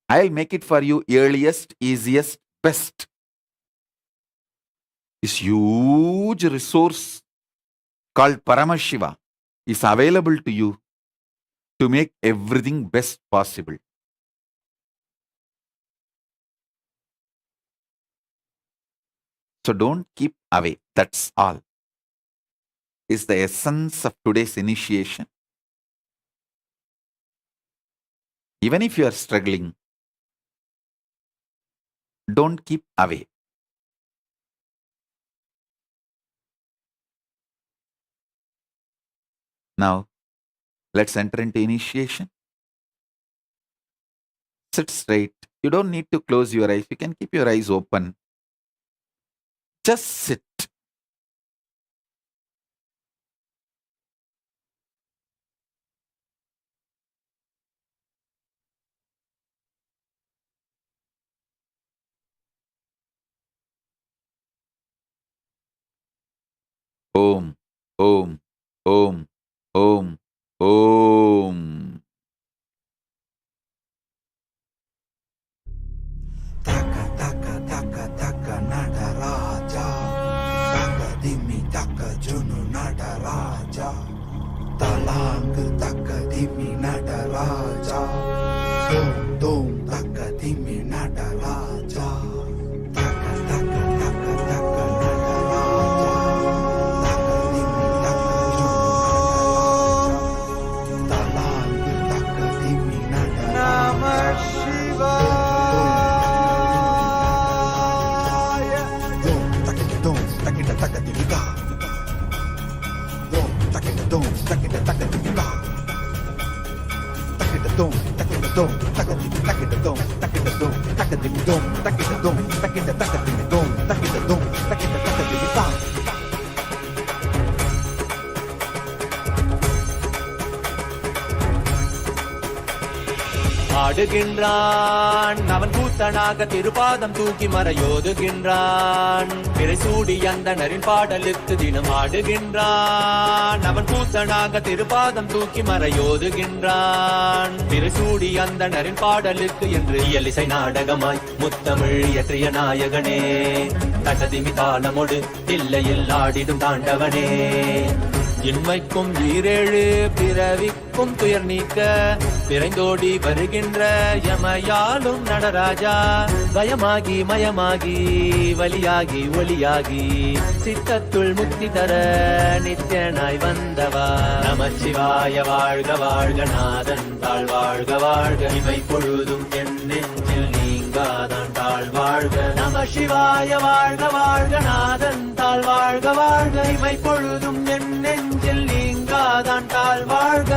I'll make it for you earliest, easiest, best. This huge resource called Paramashiva is available to you to make everything best possible. So don't keep away. That's all. Is the essence of today's initiation. Even if you are struggling, don't keep away. Now, let's enter into initiation. Sit straight. You don't need to close your eyes. You can keep your eyes open. Just sit. Om, Om, Om, Om, Om. Taka taka taka taka nadaraja, taka dimi taka junu nadaraja, talang taka dimi nadaraja, dom dom taka dimi nadaraja, taka taka taka taka nadaraja, taka dimi taka junu nadaraja, talang taka dimi nadaraja. Namah Shivaya. ஆடுகின்றான் அவன் கூத்தனாக திருப்பாதம் தூக்கி மறையோதுகின்றான் பிறை சூடி அந்தணரின் பாடலுக்கு தினம் ஆடுகின்றான் அவன் கூத்தனாக திருப்பாதம் தூக்கி மறையோதுகின்றான் பிறை சூடி அந்தணரின் பாடலுக்கு என்று இயலிசை நாடகமாய் முத்தமிழ் இயற்றிய நாயகனே தகதிமி தாளமொடு இல்லையில் ஆடிடும் தாண்டவனே இன்மைக்கும் ஈரேழு பிறவிக்கும் துயர் நீக்க பிறைந்தோடி வருகின்ற யமயாலும் நடராஜா பயமாகி மயமாகி வலியாகி ஒலியாகி சித்தத்துள் முக்தி தர நித்யனாய் வந்தவா நமச்சிவாய வாழ்க வாழ்க நாதன் தாழ் வாழ்க வாழ்க இவை பொழுதும் என் நெஞ்சில் நீங்காதான் தாழ் வாழ்க நம சிவாய வாழ்க வாழ்க நாதன் தாழ் வாழ்க வாழ்க இவை பொழுதும் என் நெஞ்சில் நீங்காதான் தாழ் வாழ்க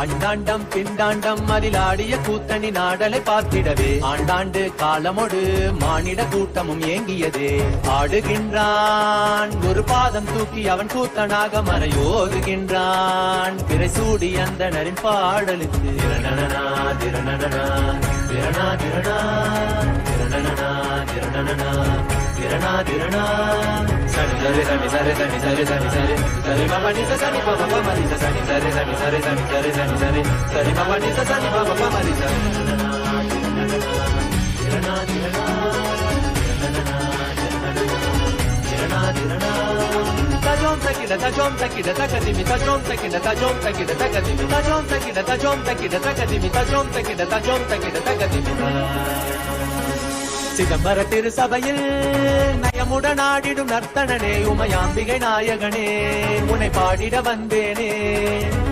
அண்டாண்டம் பிண்டாண்டம் அதிலாடிய கூத்தணி நாடலை பார்த்திடவே ஆண்டாண்டு காலமொடு மானிட கூட்டமும் ஏங்கியதே ஆடுகின்றான் ஒரு பாதம் தூக்கி அவன் கூத்தனாக மறையோதுகின்றான் பிறை சூடி அந்தணரின் பாடலுக்கு திரணனா திரணனா திரணா திரணா திரணனா திரணனா திரணா திரணா சரி சரி சரி சரி சரி சரி சரி சரி சரி பாபா நிச சரி பாபா பாபா நிச சரி சரி சரி சரி சரி சரி சரி சரி சரி பாபா நிச சரி Baba Baba நிச திரணா திரணா திரணனா திரணனா திரணா திரணா tajom takida tajom takida takadimi tajom takida tajom takida takadimi tajom takida tajom takida takadimi tajom takida takadimi சிதம்பர திருசபையில் நயமுடன் ஆடிடும் நர்த்தனனே உமையாம்பிகை நாயகனே உன்னை பாடிட வந்தேனே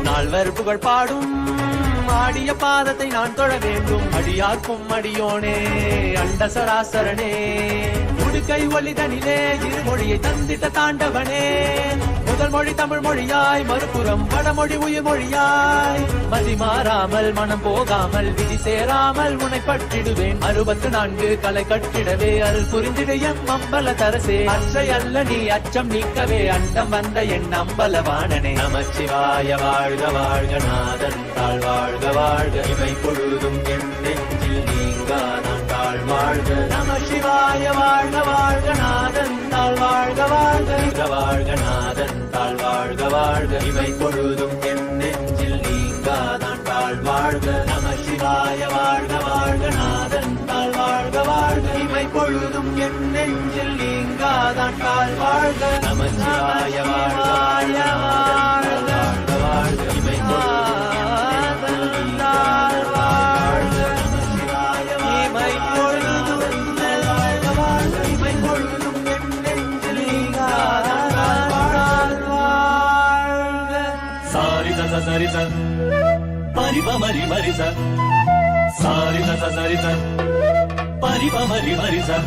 நால்வர் புகழ் பாடும் ஆடிய பாதத்தை நான் தொழ வேண்டும் அடியார்க்கும் அடியோனே அண்ட சராசரனே உடுக்கை ஒளிதனிலே இருமொழியை தந்திட்ட தாண்டவனே முதல் மொழி தமிழ் மொழியாய் மறுபுறம் வடமொழி உயிர் மொழியாய் மதி மாறாமல் மனம் போகாமல் விதி சேராமல் உன்னை பற்றிடுவேன் 64 கலை கட்டிடவே அருள் புரிந்திடு எம் அம்பல தரசே அச்சை அல்ல நீ அச்சம் நீக்கவே அண்டம் வந்த என் அம்பலவாணனே நமச்சிவாய வாழ்க வாழ்க நாதன் தாழ் வாழ்க வாழ்க இவை பொழுதும் என் நெஞ்சில் நீங்காதான் தாழ் வாழ்க நமசிவாய வாழ்க வாழ்க நாதன் தாழ் வாழ்க வாழ்க வாழ்க நாதன் தாழ் வாழ்க வாழ்க இவை பொழுதும் என் நெஞ்சில் நீங்காதான் தாழ் வாழ்க நமசிவாய வாழ்க வாழ்க நாதன் தாழ் வாழ்க வாழ்க இவை பொழுதும் என் நெஞ்சில் நீங்காதான் தாழ் வாழ்க நமசிவாய வாழ்க வாழ்க வாழ்க வாழ்க இவை பொழுதும் தாழ் வாழ்க நமசிவாய இவை பொழுதும் வாழ்க வாழ்க இவை பொழுதும் என் நெஞ்சில் நீங்காதான் தாழ் வாழ்க சாரி ச சரி ச பரி ப மரி மரி ச சாரி ச சரி ச பரி ப மரி மரி ச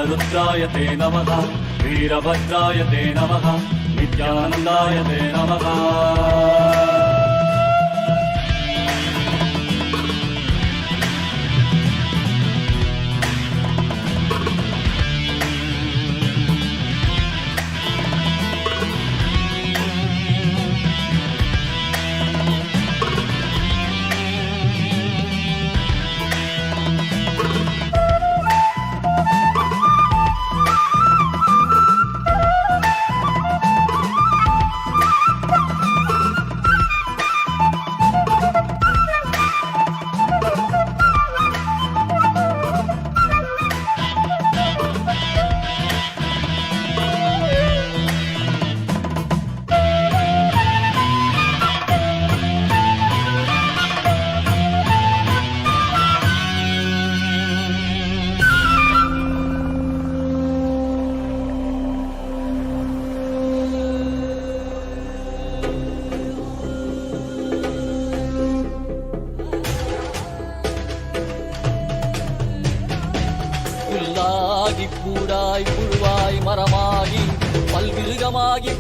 रुद्राय ते नमः वीरभद्राय ते नमः नित्यानन्दाय ते नमः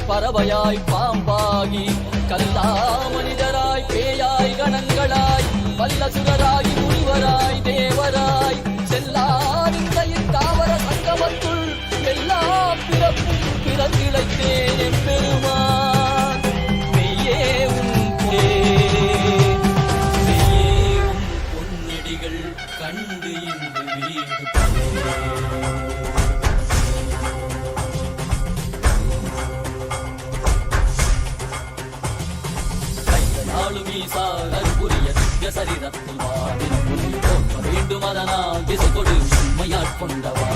பறவையாய் பாம்பாகி கல்லா மனிதராய் பேயாய் கணங்களாய் வல்லசுரராய் முனிவராய் தேவராய் செல்லாரின் தாவர சங்கமத்துள் எல்லா பிறப்பும் பிறந்திழைத்தேன் எம்பெருமான் மெய்யே உன் பொன்னடிகள் கண்டு இன்று வீடு சரிதத்தில் வாடினும் உன்னை போற்ற வேண்டும் அதனால் திசை கொடு உண்மையாட்கொண்டவா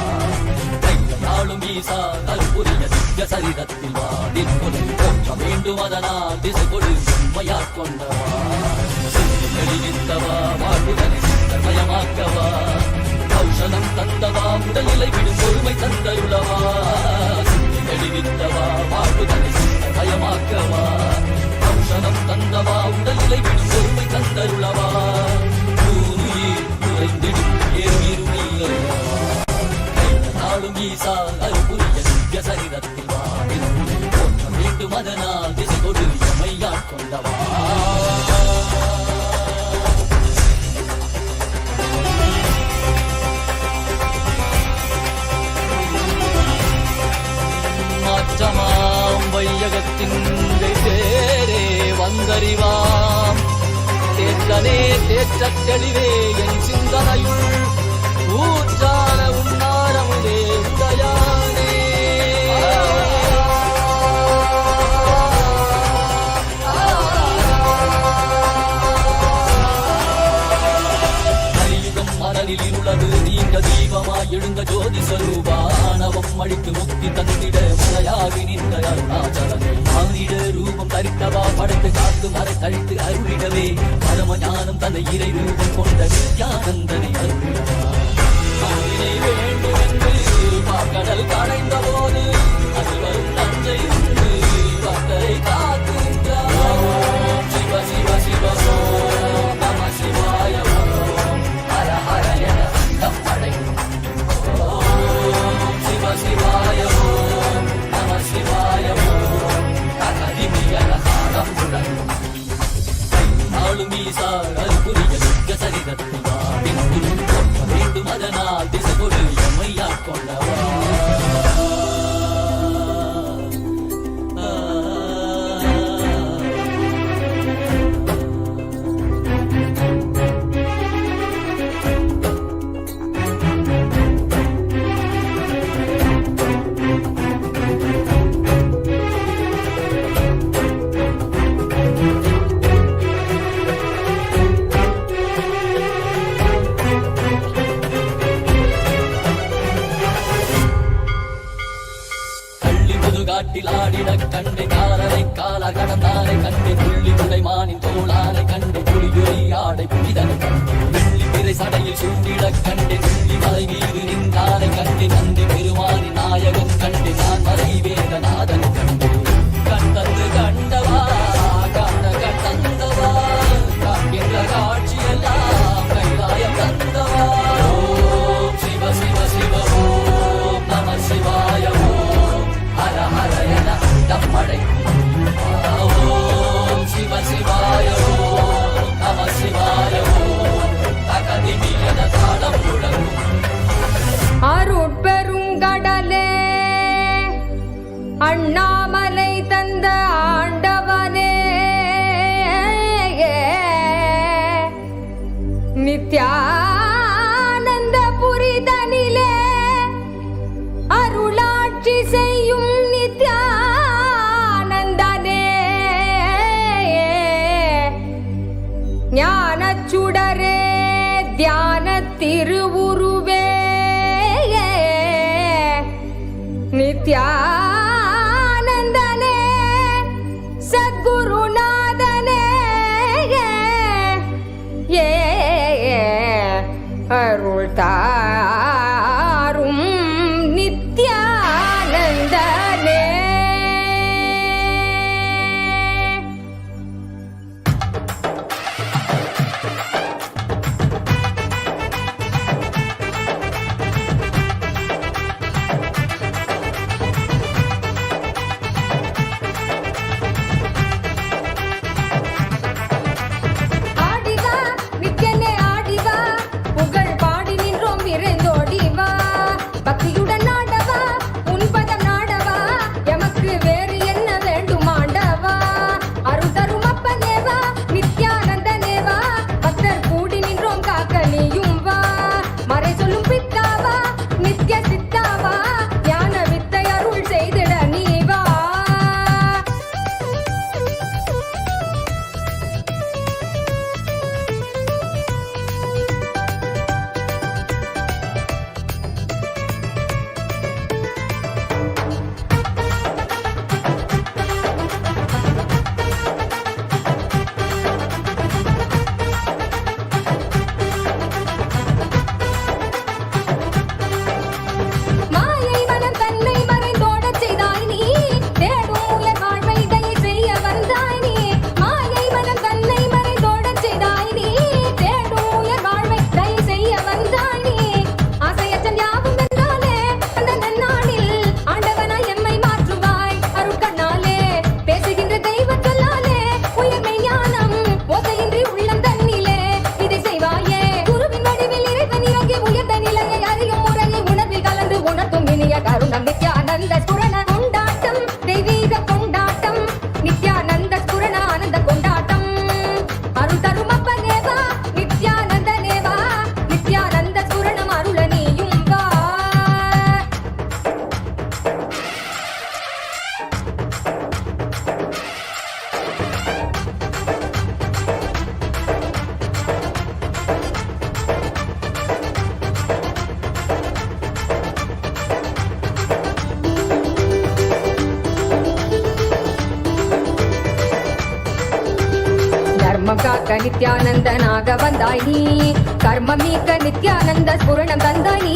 கையாளும் ஈசா கருப்புரிய திவ்ய சரிதத்தில் வாடினும் உன்னை போற்ற வேண்டும் அதனால் திசை கொடு உண்மையாட்கொண்டவா சிந்தி வெளிவித்தவா வாழ்வுதனை சித்தமயமாக்கவா ஔஷதம் தந்தவா உடல்நிலை விடும் பொறுமை தந்தருளவா சிந்தி வெளிவித்தவா வாழ்வுதனை சித்தமயமாக்கவா ஔஷதம் தந்தவா உடல்நிலை விடும் பொறுமை தந்தருளவா நூறுயிர் குறைந்திடும் ஏறுயிருமையல்லவா கையாளும் ஈசா அருள்புரிய திவ்ய சரிதத்தில் வாடினும் உன்னை போற்ற வேண்டும் அதனால் திசை கொடு எமையாட்கொண்டவா மாற்றமாம் வையகத்தின் தேரே வந்தறிவாம் தேற்றனே தேற்றத் தெளிவே என் சிந்தனையுள் ஊற்றான உன்னாரமுதே உடையானே கலியுகம் மரலில் இருளது நீங்க தீபமாய் எழுந்த ஜோதி ஸ்வரூபானவம் அழித்து முக்தி தந்திட மலையாகி நின்ற அருணாச்சலமே மானிட ரூபம் தரித்தவா படைத்து காத்து மறை கழித்து அருளிடவே பரம ஞானம் தன்னை இறை ரூபம் கொண்ட நித்யானந்தனை அருளிடவா ஆவினை வேண்டும் என்று பாக்கடல் கடைந்த போது அதில் வரும் நஞ்சை உண்டு பக்தரை காக்கின்றார் சிவ சிவ சிவ ஓம் நம சிவாய ஓம் ஹர ஹர என அண்டம் படைக்கும் ஓம் சிவ சிவாய ஓம் நம சிவாய ஓம் தகதிமி என காலம் முழங்கும் நாளும் ஈசா அருள்புரிய திவ்ய சரிதத்தில் வாடினும் உன்னை போற்ற வேண்டும் அதனால் திசை கொடு எமையாட்கொண்டவா காட்டில் ஆடிட கண்டே காரரை கால கடந்தாரை கண்டே புள்ளி துளைமானின் தோளாரை கண்டே புலியுரி ஆடை புனிதனை கண்டே வெள்ளி பிறை சடையில் சூண்டிட கண்டே துள்ளி மலை மீது நின்றாரை கண்டே நந்தி பெருமானின் நாயகன் கண்டே நான் மறை வேதநாதன் கண்டே கண்டது கண்டவா காண கண்டந்தவா காண்கின்ற காட்சியெல்லாம் கைலாயம் தந்தவா ஓம் சிவ சிவ சிவ ஓம் நம சிவாய ஓம் ஹர ஹர என அண்டம் படைக்கும் ஓம் சிவ சிவாய ஓம் நம சிவாய ஓம் தகதிமி என தாளம் முழங்கும் அருட்பெருங்கடலே அண்ணாமலை தந்த ஆண்டவனே நித்யானந்த புரிதனிலே அருளாட்சி செய்யும் நித்யானந்தனே ஞானச்சுடரே தியான திருவுருவே நித்யானந்தனே சத்குருநாதனே அருள் தாரும் நித்யானந்தனே ஸ்புரணம் நித்யானந்த ஸ்புரண கொண்டாட்டம் தெய்வீக கொண்டாட்டம் நித்யானந்த ஸ்புரண ஆனந்த கொண்டாட்டம் அருள் தரும் அப்பனேவா நித்யானந்தனேவா நித்யானந்த ஸ்புரணம் அருள நீயும் வா. தர்மம் காக்க நித்யானந்தனாக வந்தாய் நீ கர்மம் நீக்க நித்யானந்த ஸ்புரணம் தந்தாய் நீ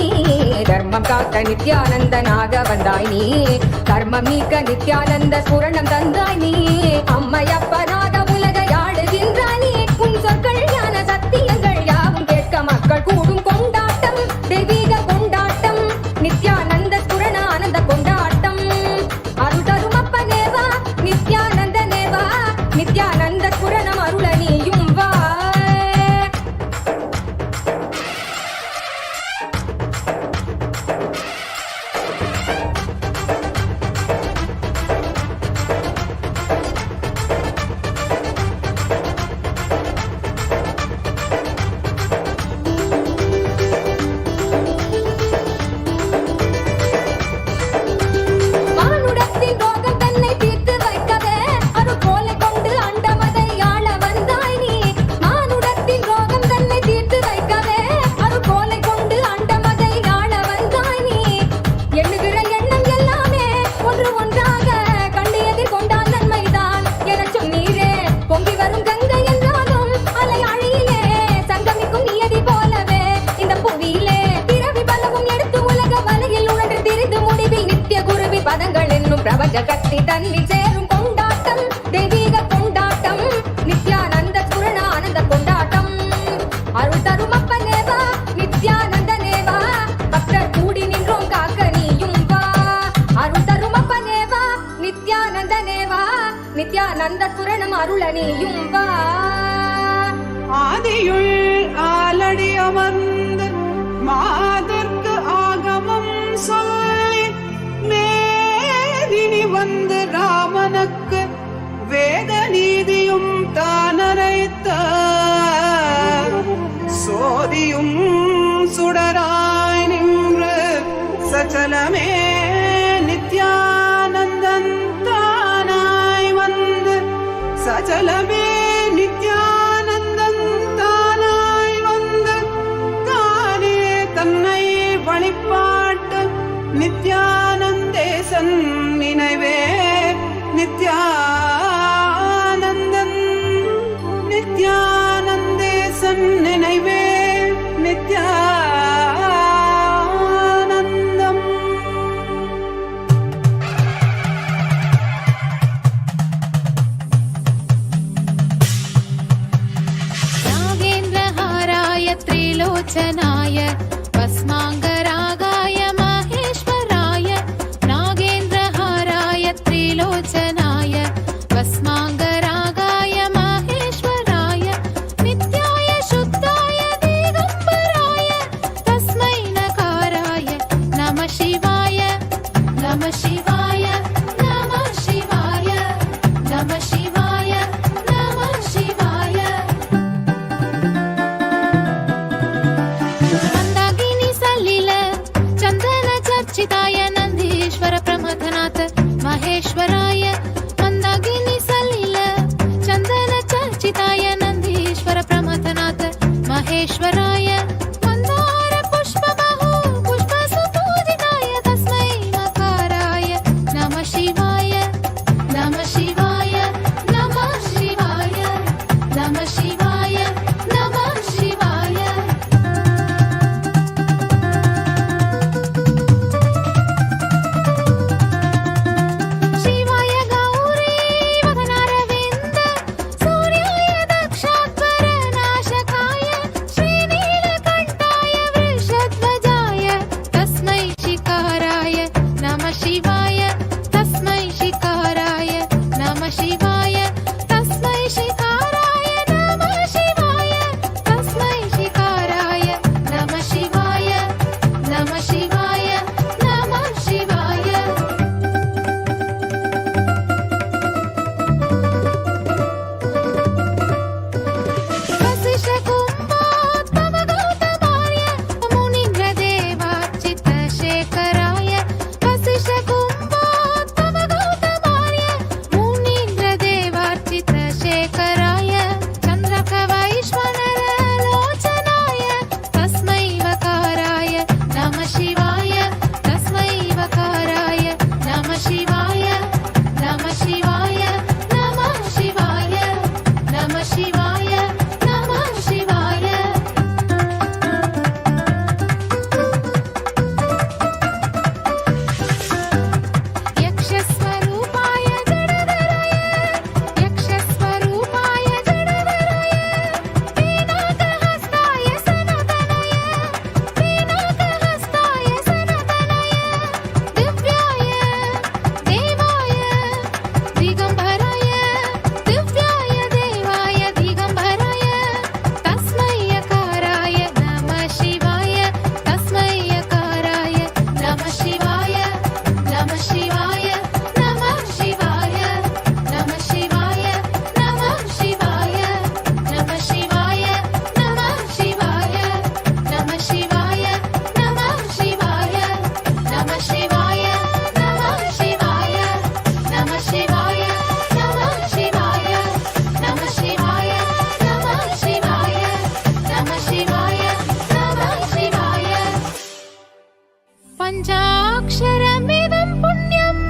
தர்மம் காக்க நித்யானந்தனாக வந்தாய் நீ கர்மம் நீக்க நித்யானந்த ஸ்புரணம் தந்தாய் நீ அம்மையப்பனாக உலகை ஆடுகின்றாய் நீ உன் சொற்கள் ஞான சத்தியங்கள் யாவும் கேட்க மக்கள் கூடும் கொண்டாட்டம் தெய்வீக கொண்டாட்டம் நித்யானந்த ஸ்புரண ஆனந்த கொண்டாட்டம் அருள் தரும் அப்பனேவா நித்யானந்தனேவா நித்யானந்த ஸ்புரணம் அருள நீயும் வா. மானுடத்தின் ரோகம் தன்னை தீர்த்து வைக்கவே அருள் கோலை கொண்டு அண்டமதை ஆள வந்தாய் நீ மானுடத்தின் ரோகம் தன்னை தீர்த்து வைக்கவே அருள் கோலை கொண்டு அண்டமதை ஆள வந்தாய் நீ எண்ணுகிற எண்ணம் எல்லாமே ஒன்று ஒன்றாக கண்டு எதிர்கொண்டால் நன்மைதான் என சொன்னீரே பொங்கி வரும் கங்கை என்றாலும் அலை அழியிலே சங்கமிக்கும் நியதி போலவே இந்த புவியிலே பிறவி பலவும் எடுத்து உலக வலையில் உணர்ந்து திரிந்து முடிவில் நித்திய குருவி பதங்கள் என்னும் பிரபஞ்ச கத்தி தன்னில் சேரும் கொண்டாட்டம் தெய்வீக கொண்டாட்டம் நித்யானந்த ஸ்புரண ஆனந்த கொண்டாட்டம் அருள் தரும் அப்பனேவா நித்யானந்தனேவா பக்தர் கூடி நின்றோம் காக்க நீயும் வா. அருள் தரும் அப்பனேவா நித்யானந்தனேவா நித்யானந்த ஸ்புரணம் அருள நீயும் வா. ஆதியுள் ஆலடி அமர்ந்து மாதர்க்கு ஆகமம் சொல்லி மேதினி வந்து ராமனுக்கு வேத நீதியும் தானரைத்த சோதியும் சுடராய் நின்று சச்சலமே நித்யானந்தன் தானாய் வந்து சச்சலமே நித்யானந்தன் தானாய் வந்து தானே தன்னை பஞ்சாட்சரமிதம் புண்ணியம்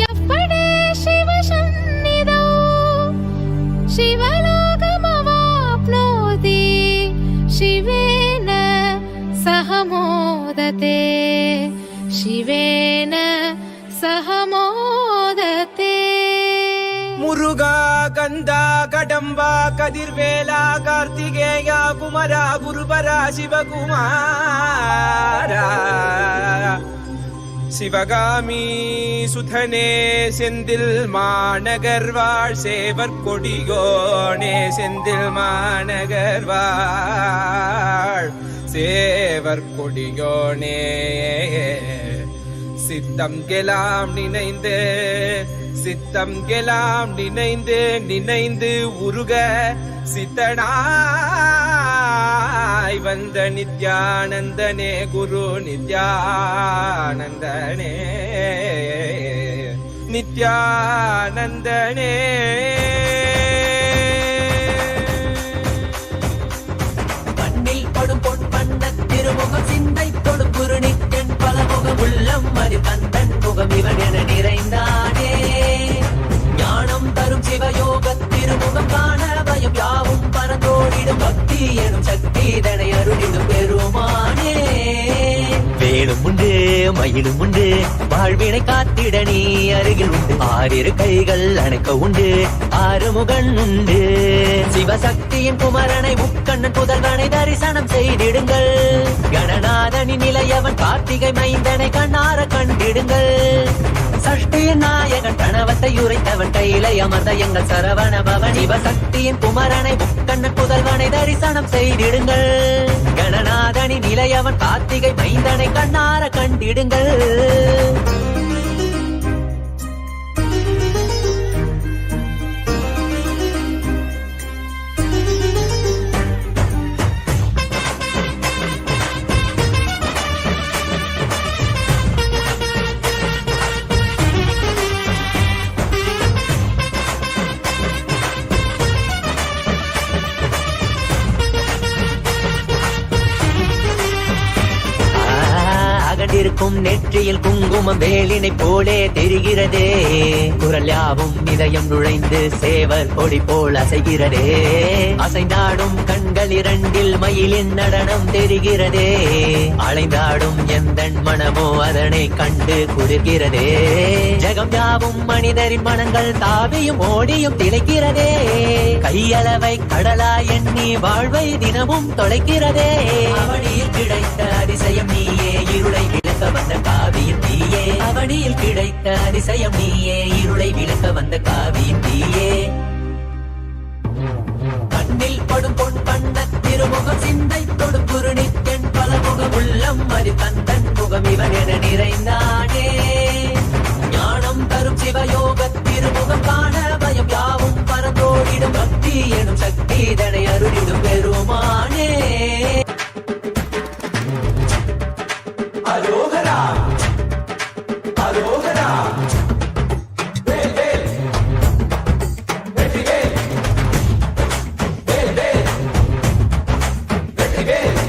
எப்படே சிவசந்நிதோ சிவலோகமவாப்னோதி शिवेन सह मोदते शिवेन सह मोदते முருகா கந்தா கடம்பா கதிர்வேலா கார்த்திகேயா குமரா குருபரா சிவகுமாரா சிவகாமி சுதனே செந்தில் மாநகர்வாழ் சேவர் கொடியோனே செந்தில் மாநகர்வாழ் சேவர் கொடியோனே சித்தம் கெலாம் நினைந்து சித்தம் கெலாம் நினைந்து நினைந்து உருக சித்தனாய் வந்த நித்யானந்தனே குரு நித்யானந்தனே நித்யானந்தனே கண்ணில் படும் பொன் வண்ண திருமுகம் சிந்தை தொடும் குரு நித்தன் பலமுகம் உள்ளம் மறி கந்தன் முகம் இவன் என நிறைந்தானே ஞானம் தரும் சிவயோக திருமுகம் காண பயம் யாவும் பரந்தோடிடும் பக்தி எனும் சக்தி தனை அருளிடும் பெருமானே வேலும் உண்டு மயிலும் உண்டு வாழ்வினை காத்திட நீ அருகில் உண்டு ஆறிரு கைகள் அணைக்க உண்டு ஆறுமுகன் உண்டு சிவசக்தியின் குமரனை முக்கண்ணன் புதல்வனை தரிசனம் செய்திடுங்கள் கணநாதனின் நிலையவன் கார்த்திகை மைந்தனை கண்ணார கண்டிடுங்கள் சஷ்டியின் நாயகன் கணவத்தை உரைத்தவன் கையிலை அமர்ந்த எங்கள் சரவண பவன் சிவசக்தியின் குமரனை முக்கண்ணன் புதல்வனை தரிசனம் செய்திடுங்கள் கணநாதனின் நிலையவன் கார்த்திகை மைந்தனை கண்ணார கண்டிடுங்கள் இருக்கும் நெற்றியில் குங்குமம் வேலினை போலே தெரிகிறதே குரல் யாவும் இதயம் நுழைந்து சேவர் கொடி போல் அசைகிறதே அசைந்தாடும் கண்கள் இரண்டில் மயிலின் நடனம் தெரிகிறதே அலைந்தாடும் எந்தன் மனமோ அதனை கண்டு குளிர்கிறதே ஜெகம் யாவும் மனிதரின் மனங்கள் தாவியும் ஓடியும் திளைக்கிறதே கையளவை கடலா எண்ணி வாழ்வை தினமும் தொலைக்கிறதே அவனியில் கிடைத்த அதிசயம் நீயே இருளை விளக்க வந்த காவியம் நீயே அவனியில் கிடைத்த அதிசயம் நீயே இருளை விளக்க வந்த காவியம் நீயே கண்ணில் படும் பொன் வண்ண திருமுகம் சிந்தை தொடும் குரு நித்தன் பலமுகம் உள்ளம் அது கந்தன் முகம் இவன் என நிறைந்தானே ஞானம் தரும் சிவயோக திருமுகம் காண பயம் யாவும் பரந்தோடிடும் பக்தி எனும் சக்தி தனை அருளிடும் பெருமானே அரோகரா அரோகரா வேல் வேல் வெற்றி வேல் வேல் வேல் வெற்றி வேல்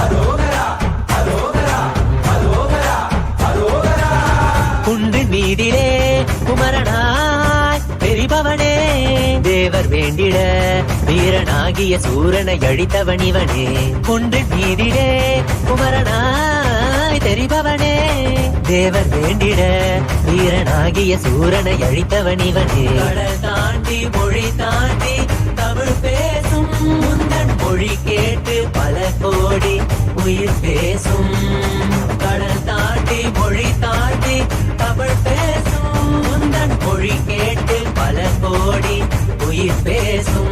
அரோகரா அரோகரா அரோகரா அரோகரா குன்று மீதிலே குமரனாய் தெரிபவனே தேவர் வேண்டிட வீரனாகிய சூரனை அழித்தவன் இவனே குன்று மீதிலே குமரனாய் தெரிபவனே தேவர் வேண்டிட வீரனாகிய சூரனை அழித்தவன் இவனே கடல் தாண்டி மொழி தாண்டி தமிழ் பேசும் முந்தன் மொழி கேட்டு பல கோடி உயிர் பேசும் கடல் தாண்டி மொழி தாண்டி தமிழ் பேசும் முந்தன் மொழி கேட்டு பல கோடி உயிர் பேசும்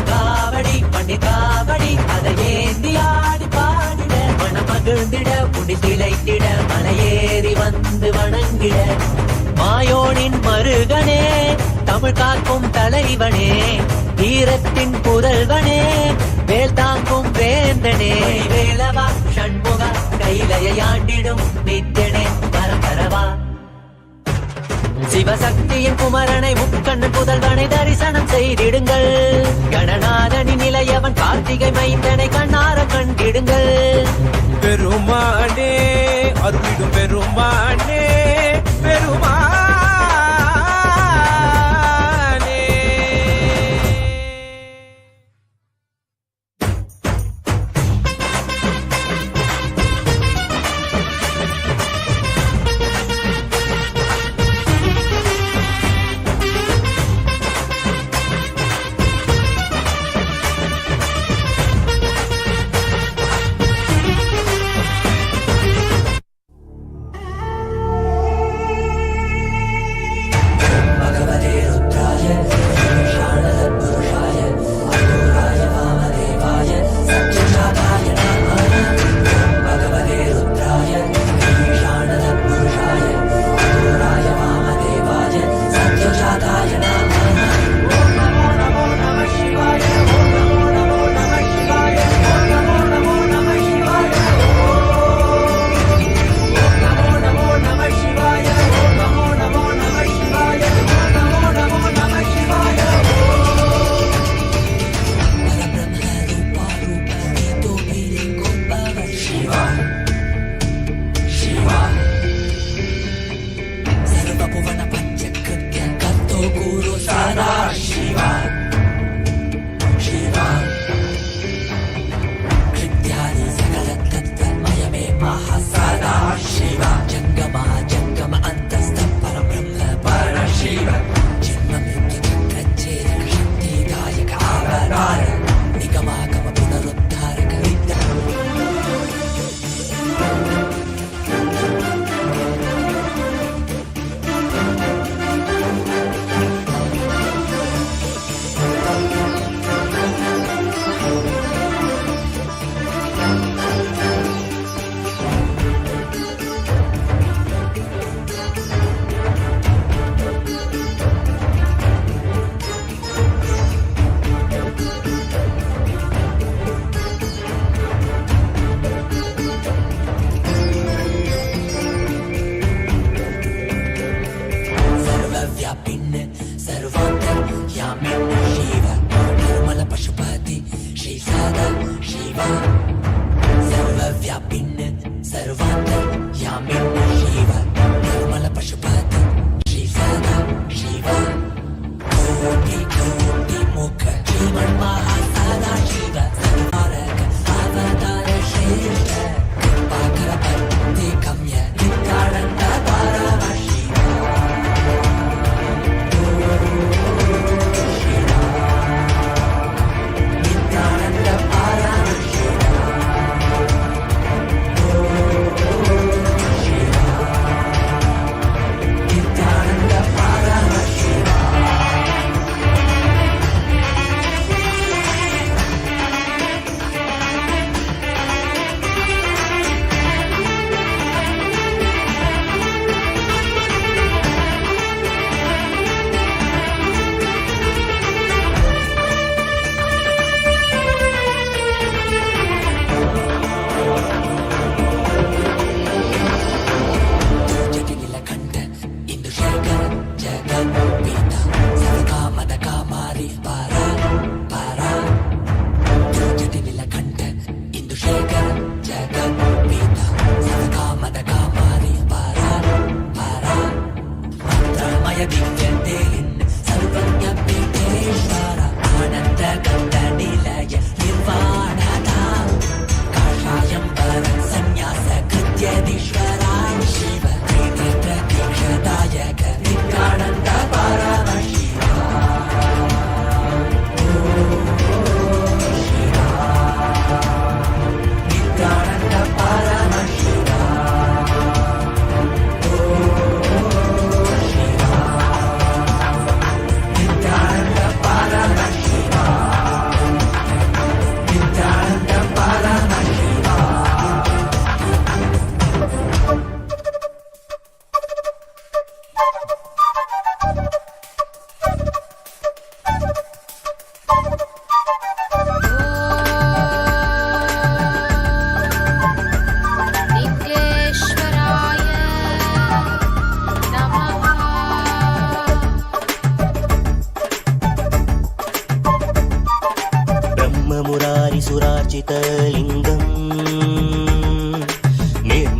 காவடி பண்டிகாவடி அதை ஏந்தி ஆடி பாடிட மனமகிழ்ந்திட புடி திளைத்திட மலையேறி வந்து வணங்கிட மாயோனின் மருகனே தமிழ் காக்கும் தலைவனே வீரத்தின் புதல்வனே வேல் தாங்கும் வேந்தனே வேலவா ஷண்முக கைலையாண்டிடும் நித்தனே பரபரவா சிவசக்தியின் குமரனை முக்கண்ணன் புதல்வனை தரிசனம் செய்திடுங்கள் கணநாதனின் நிலையவன் கார்த்திகை மைந்தனை கண்ணார கண்டிடுங்கள் பெருமானே அருளிடும் பெருமானே பெருமானே.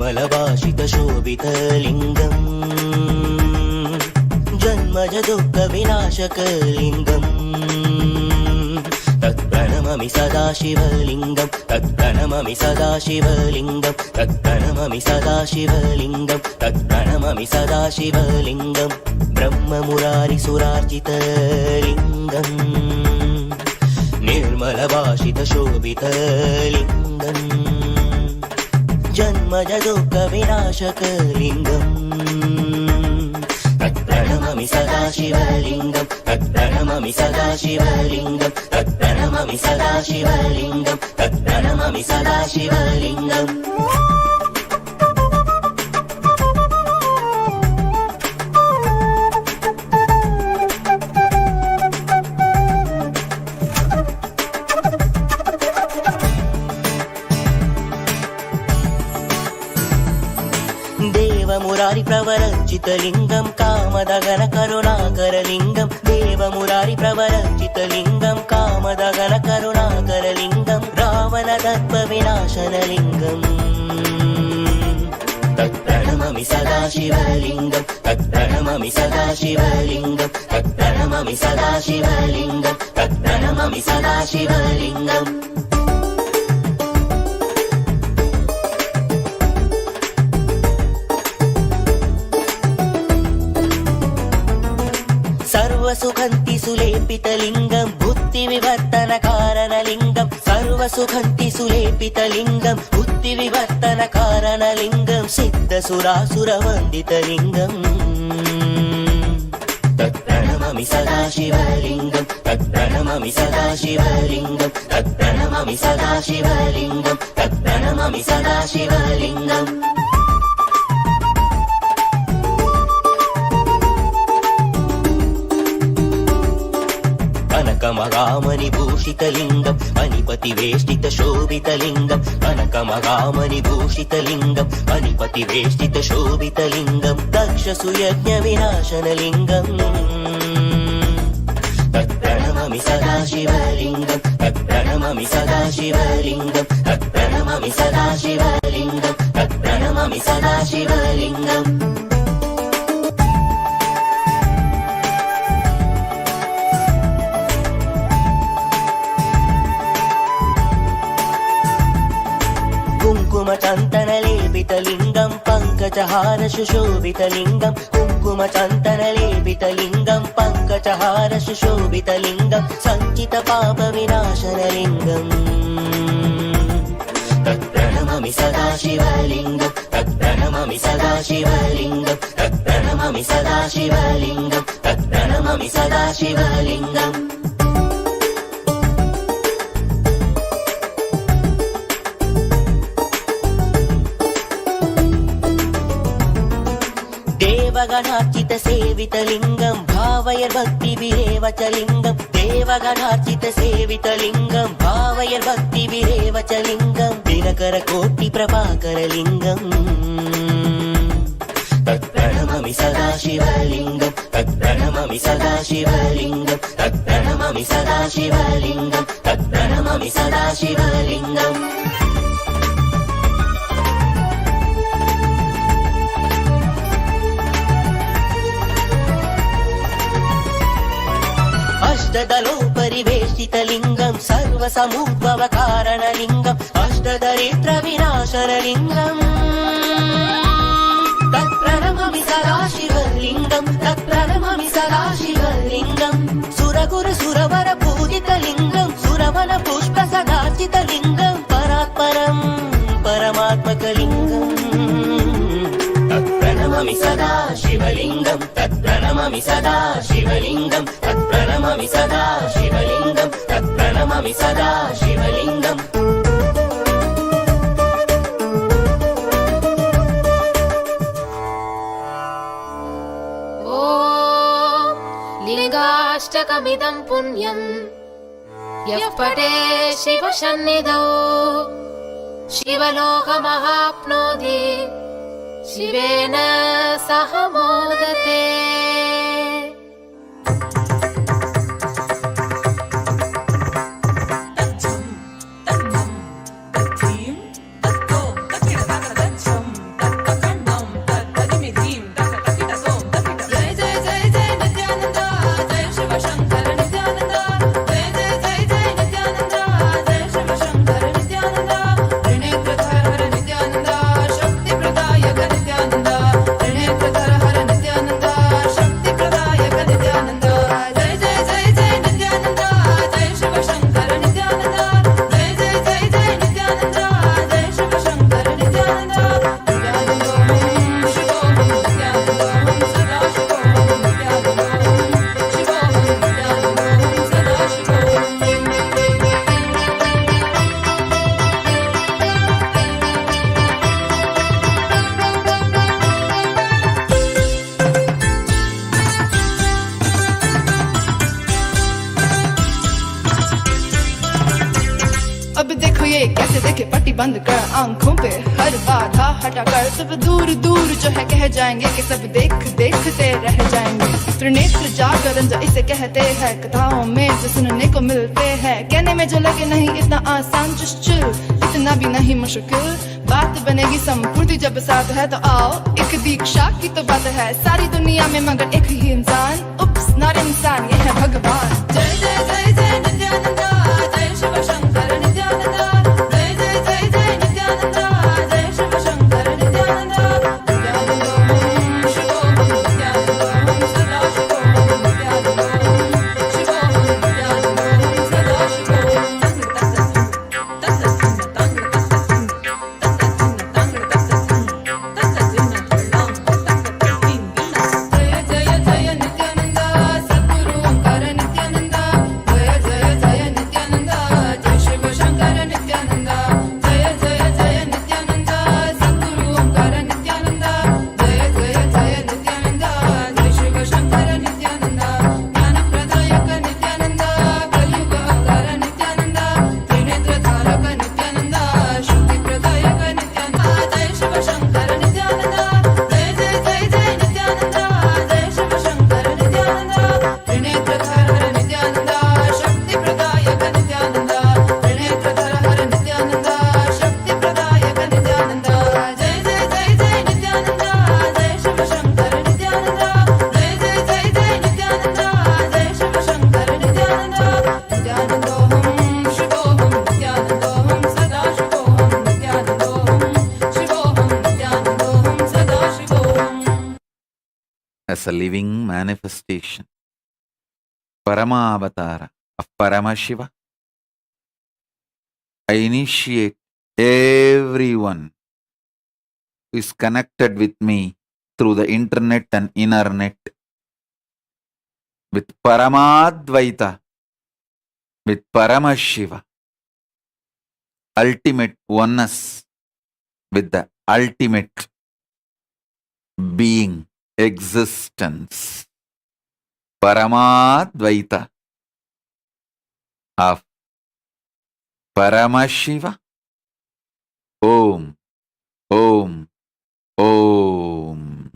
निर्मलभाषितशोभितलिङ्गम् जन्मज दुःखविनाशकलिङ्गम् तत्प्रणममि सदाशिवलिङ्गं तत्प्रणममि सदाशिवलिङ्गं तत्प्रणममि सदाशिवलिङ्गं तत्प्रणममि सदाशिवलिङ्गं ब्रह्ममुरारिसुरार्चितलिङ्गम् निर्मलभाषितशोभितलिङ्गम् जन्मज दुःखविनाशकलिङ्गम् तत्प्रणममि सदाशिवलिङ्गं तत्प्रणममि सदाशिवलिङ्गं तत्प्रणममि सदाशिवलिङ्गं तत्प्रणममि सदाशिवलिङ्गम् देवमुरारि प्रवरञ्चितलिङ्गं कामदगन करुणाकरलिङ्गं देवमुरारि प्रवरञ्चितलिङ्गं कामदगन करुणाकरलिङ्गं रावणदर्पविनाशनलिङ्गम् तत्प्रणममि सदाशिवलिङ्गं तत्प्रणममि सदाशिवलिङ्गं तत्प्रणममि सदाशिवलिङ्गं तत्प्रणममि सदाशिवलिङ्गम् सर्वसुखन्ति सुलेपितलिङ्गं बुद्धिविवर्तनकारणलिङ्गं सर्वसुखन्ति सुलेपितलिङ्गं बुद्धिविवर्तनकारणलिङ्गं सिद्धसुरासुरवन्दितलिङ्गम् तत्प्रणममि सदाशिवलिङ्गं तत्प्रणममि सदाशिवलिङ्गं तत्प्रणममि सदाशिवलिङ्गं तत्प्रणममि सदाशिवलिङ्गम् कनकमहामणिभूषितलिङ्गं मणिपतिवेष्टितशोभितलिङ्गं कनकमहामणिभूषितलिङ्गं मणिपतिवेष्टितशोभितलिङ्गं दक्षसुयज्ञविनाशनलिङ्गम् तत्प्रणममि सदाशिवलिङ्गं तत्प्रणममि सदाशिवलिङ्गं तत्प्रणममि सदाशिवलिङ्गं तत्प्रणममि सदाशिवलिङ्गम् कुङ्कुमचन्दनलेपितलिङ्गं पङ्कजहार सुशोभितलिङ्गं कुङ्कुमचन्दनलेपितलिङ्गं पङ्कजहार सुशोभितलिङ्गं सञ्चितपापविनाशनलिङ्गम् तत्प्रणममि सदाशिवलिङ्गं तत्प्रणममि सदाशिवलिङ्गं तत्प्रणममि सदाशिवलिङ्गं तत्प्रणममि सदाशिवलिङ्गम् देवगणार्चितसेवितलिङ्गं भावयर्भक्तिभिरेव च लिङ्गं देवगणार्चितसेवितलिङ्गं भावयर्भक्तिभिरेव च लिङ्गं दिनकरकोटिप्रभाकरलिङ्गम् तत्प्रणममि सदाशिवलिङ्गं तत्प्रणममि सदाशिवलिङ्गं तत्प्रणममि सदाशिवलिङ्गं तत्प्रणममि सदाशिवलिङ्गम् अष्टदलोपरिवेष्टितलिङ्गं सर्वसमुद्भवकारणलिङ्गम् अष्टदरिद्रविनाशनलिङ्गम् तत्प्रणममि सदाशिवलिङ्गं तत्प्रणममि सदाशिवलिङ्गं सुरगुरुसुरवरपूजितलिङ्गं सुरवनपुष्पसदार्चितलिङ्गं परात्परं परमात्मकलिङ्गम् तत्प्रणममि सदाशिवलिङ्गं तत्प्रणममि सदाशिवलिङ्गं तत्प्रणममि सदाशिवलिङ्गं तत्प्रणममि सदाशिवलिङ्गम् ॐ लिङ्गाष्टकमिदं पुण्यं यः पठे शिवसन्निधौ शिवलोकमहाप्नोति शिवेन सह मोदते तत्थं तत्थीं तत्तो तत्किडतकरदच्छं बंद कर आंखों पे हर बाधा हटा कर सब दूर दूर जो है कह जाएंगे कि सब देखते रह जाएंगे। त्रिनेत्र जागरण जो इसे कहते हैं, कथाओं में जो सुनने को मिलते हैं, कहने में जो लगे नहीं इतना आसान, just chill, इतना भी नहीं मुश्किल। बात बनेगी संपूर्ति जब साथ है तो आओ, एक दीक्षा की तो बात है सारी दुनिया में मगर एक ही इंसान। उप्स, नॉट इंसान, ये है भगवान। जय जय जय जय नित्यानंदा, जय शिव शंकर नित्यानंदा, जय जय जय जय नित्यानंदा, जय शिव शंकर नित्यानंदा। नित्यानंदोहम शिवोहम, नित्यानंदोहम सदा शिवोहम, नित्यानंदोहम शिवोहम, नित्यानंदोहम सदा शिवोहम। As a living manifestation, Paramavatara of Paramashiva, I initiate everyone who is connected with me through the internet and inner net with Paramadvaita, with Paramashiva, ultimate oneness with the ultimate being, existence, Paramadvaita of Paramashiva. Om, Om, Om.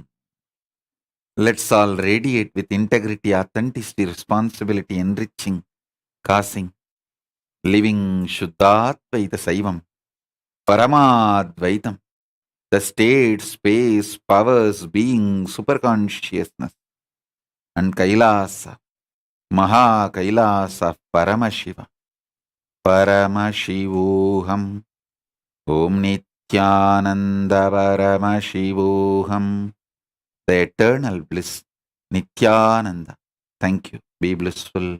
Let's all radiate with integrity, authenticity, responsibility, enriching, causing, living Shuddhadvaita Saivam, Paramadvaitam, the state, space, powers, being, superconsciousness, and Kailasa, Maha Kailasa of Paramashiva, Paramashivoham, Om Nithyananda Paramashivoham, the eternal bliss, Nithyananda. Thank you. Be blissful.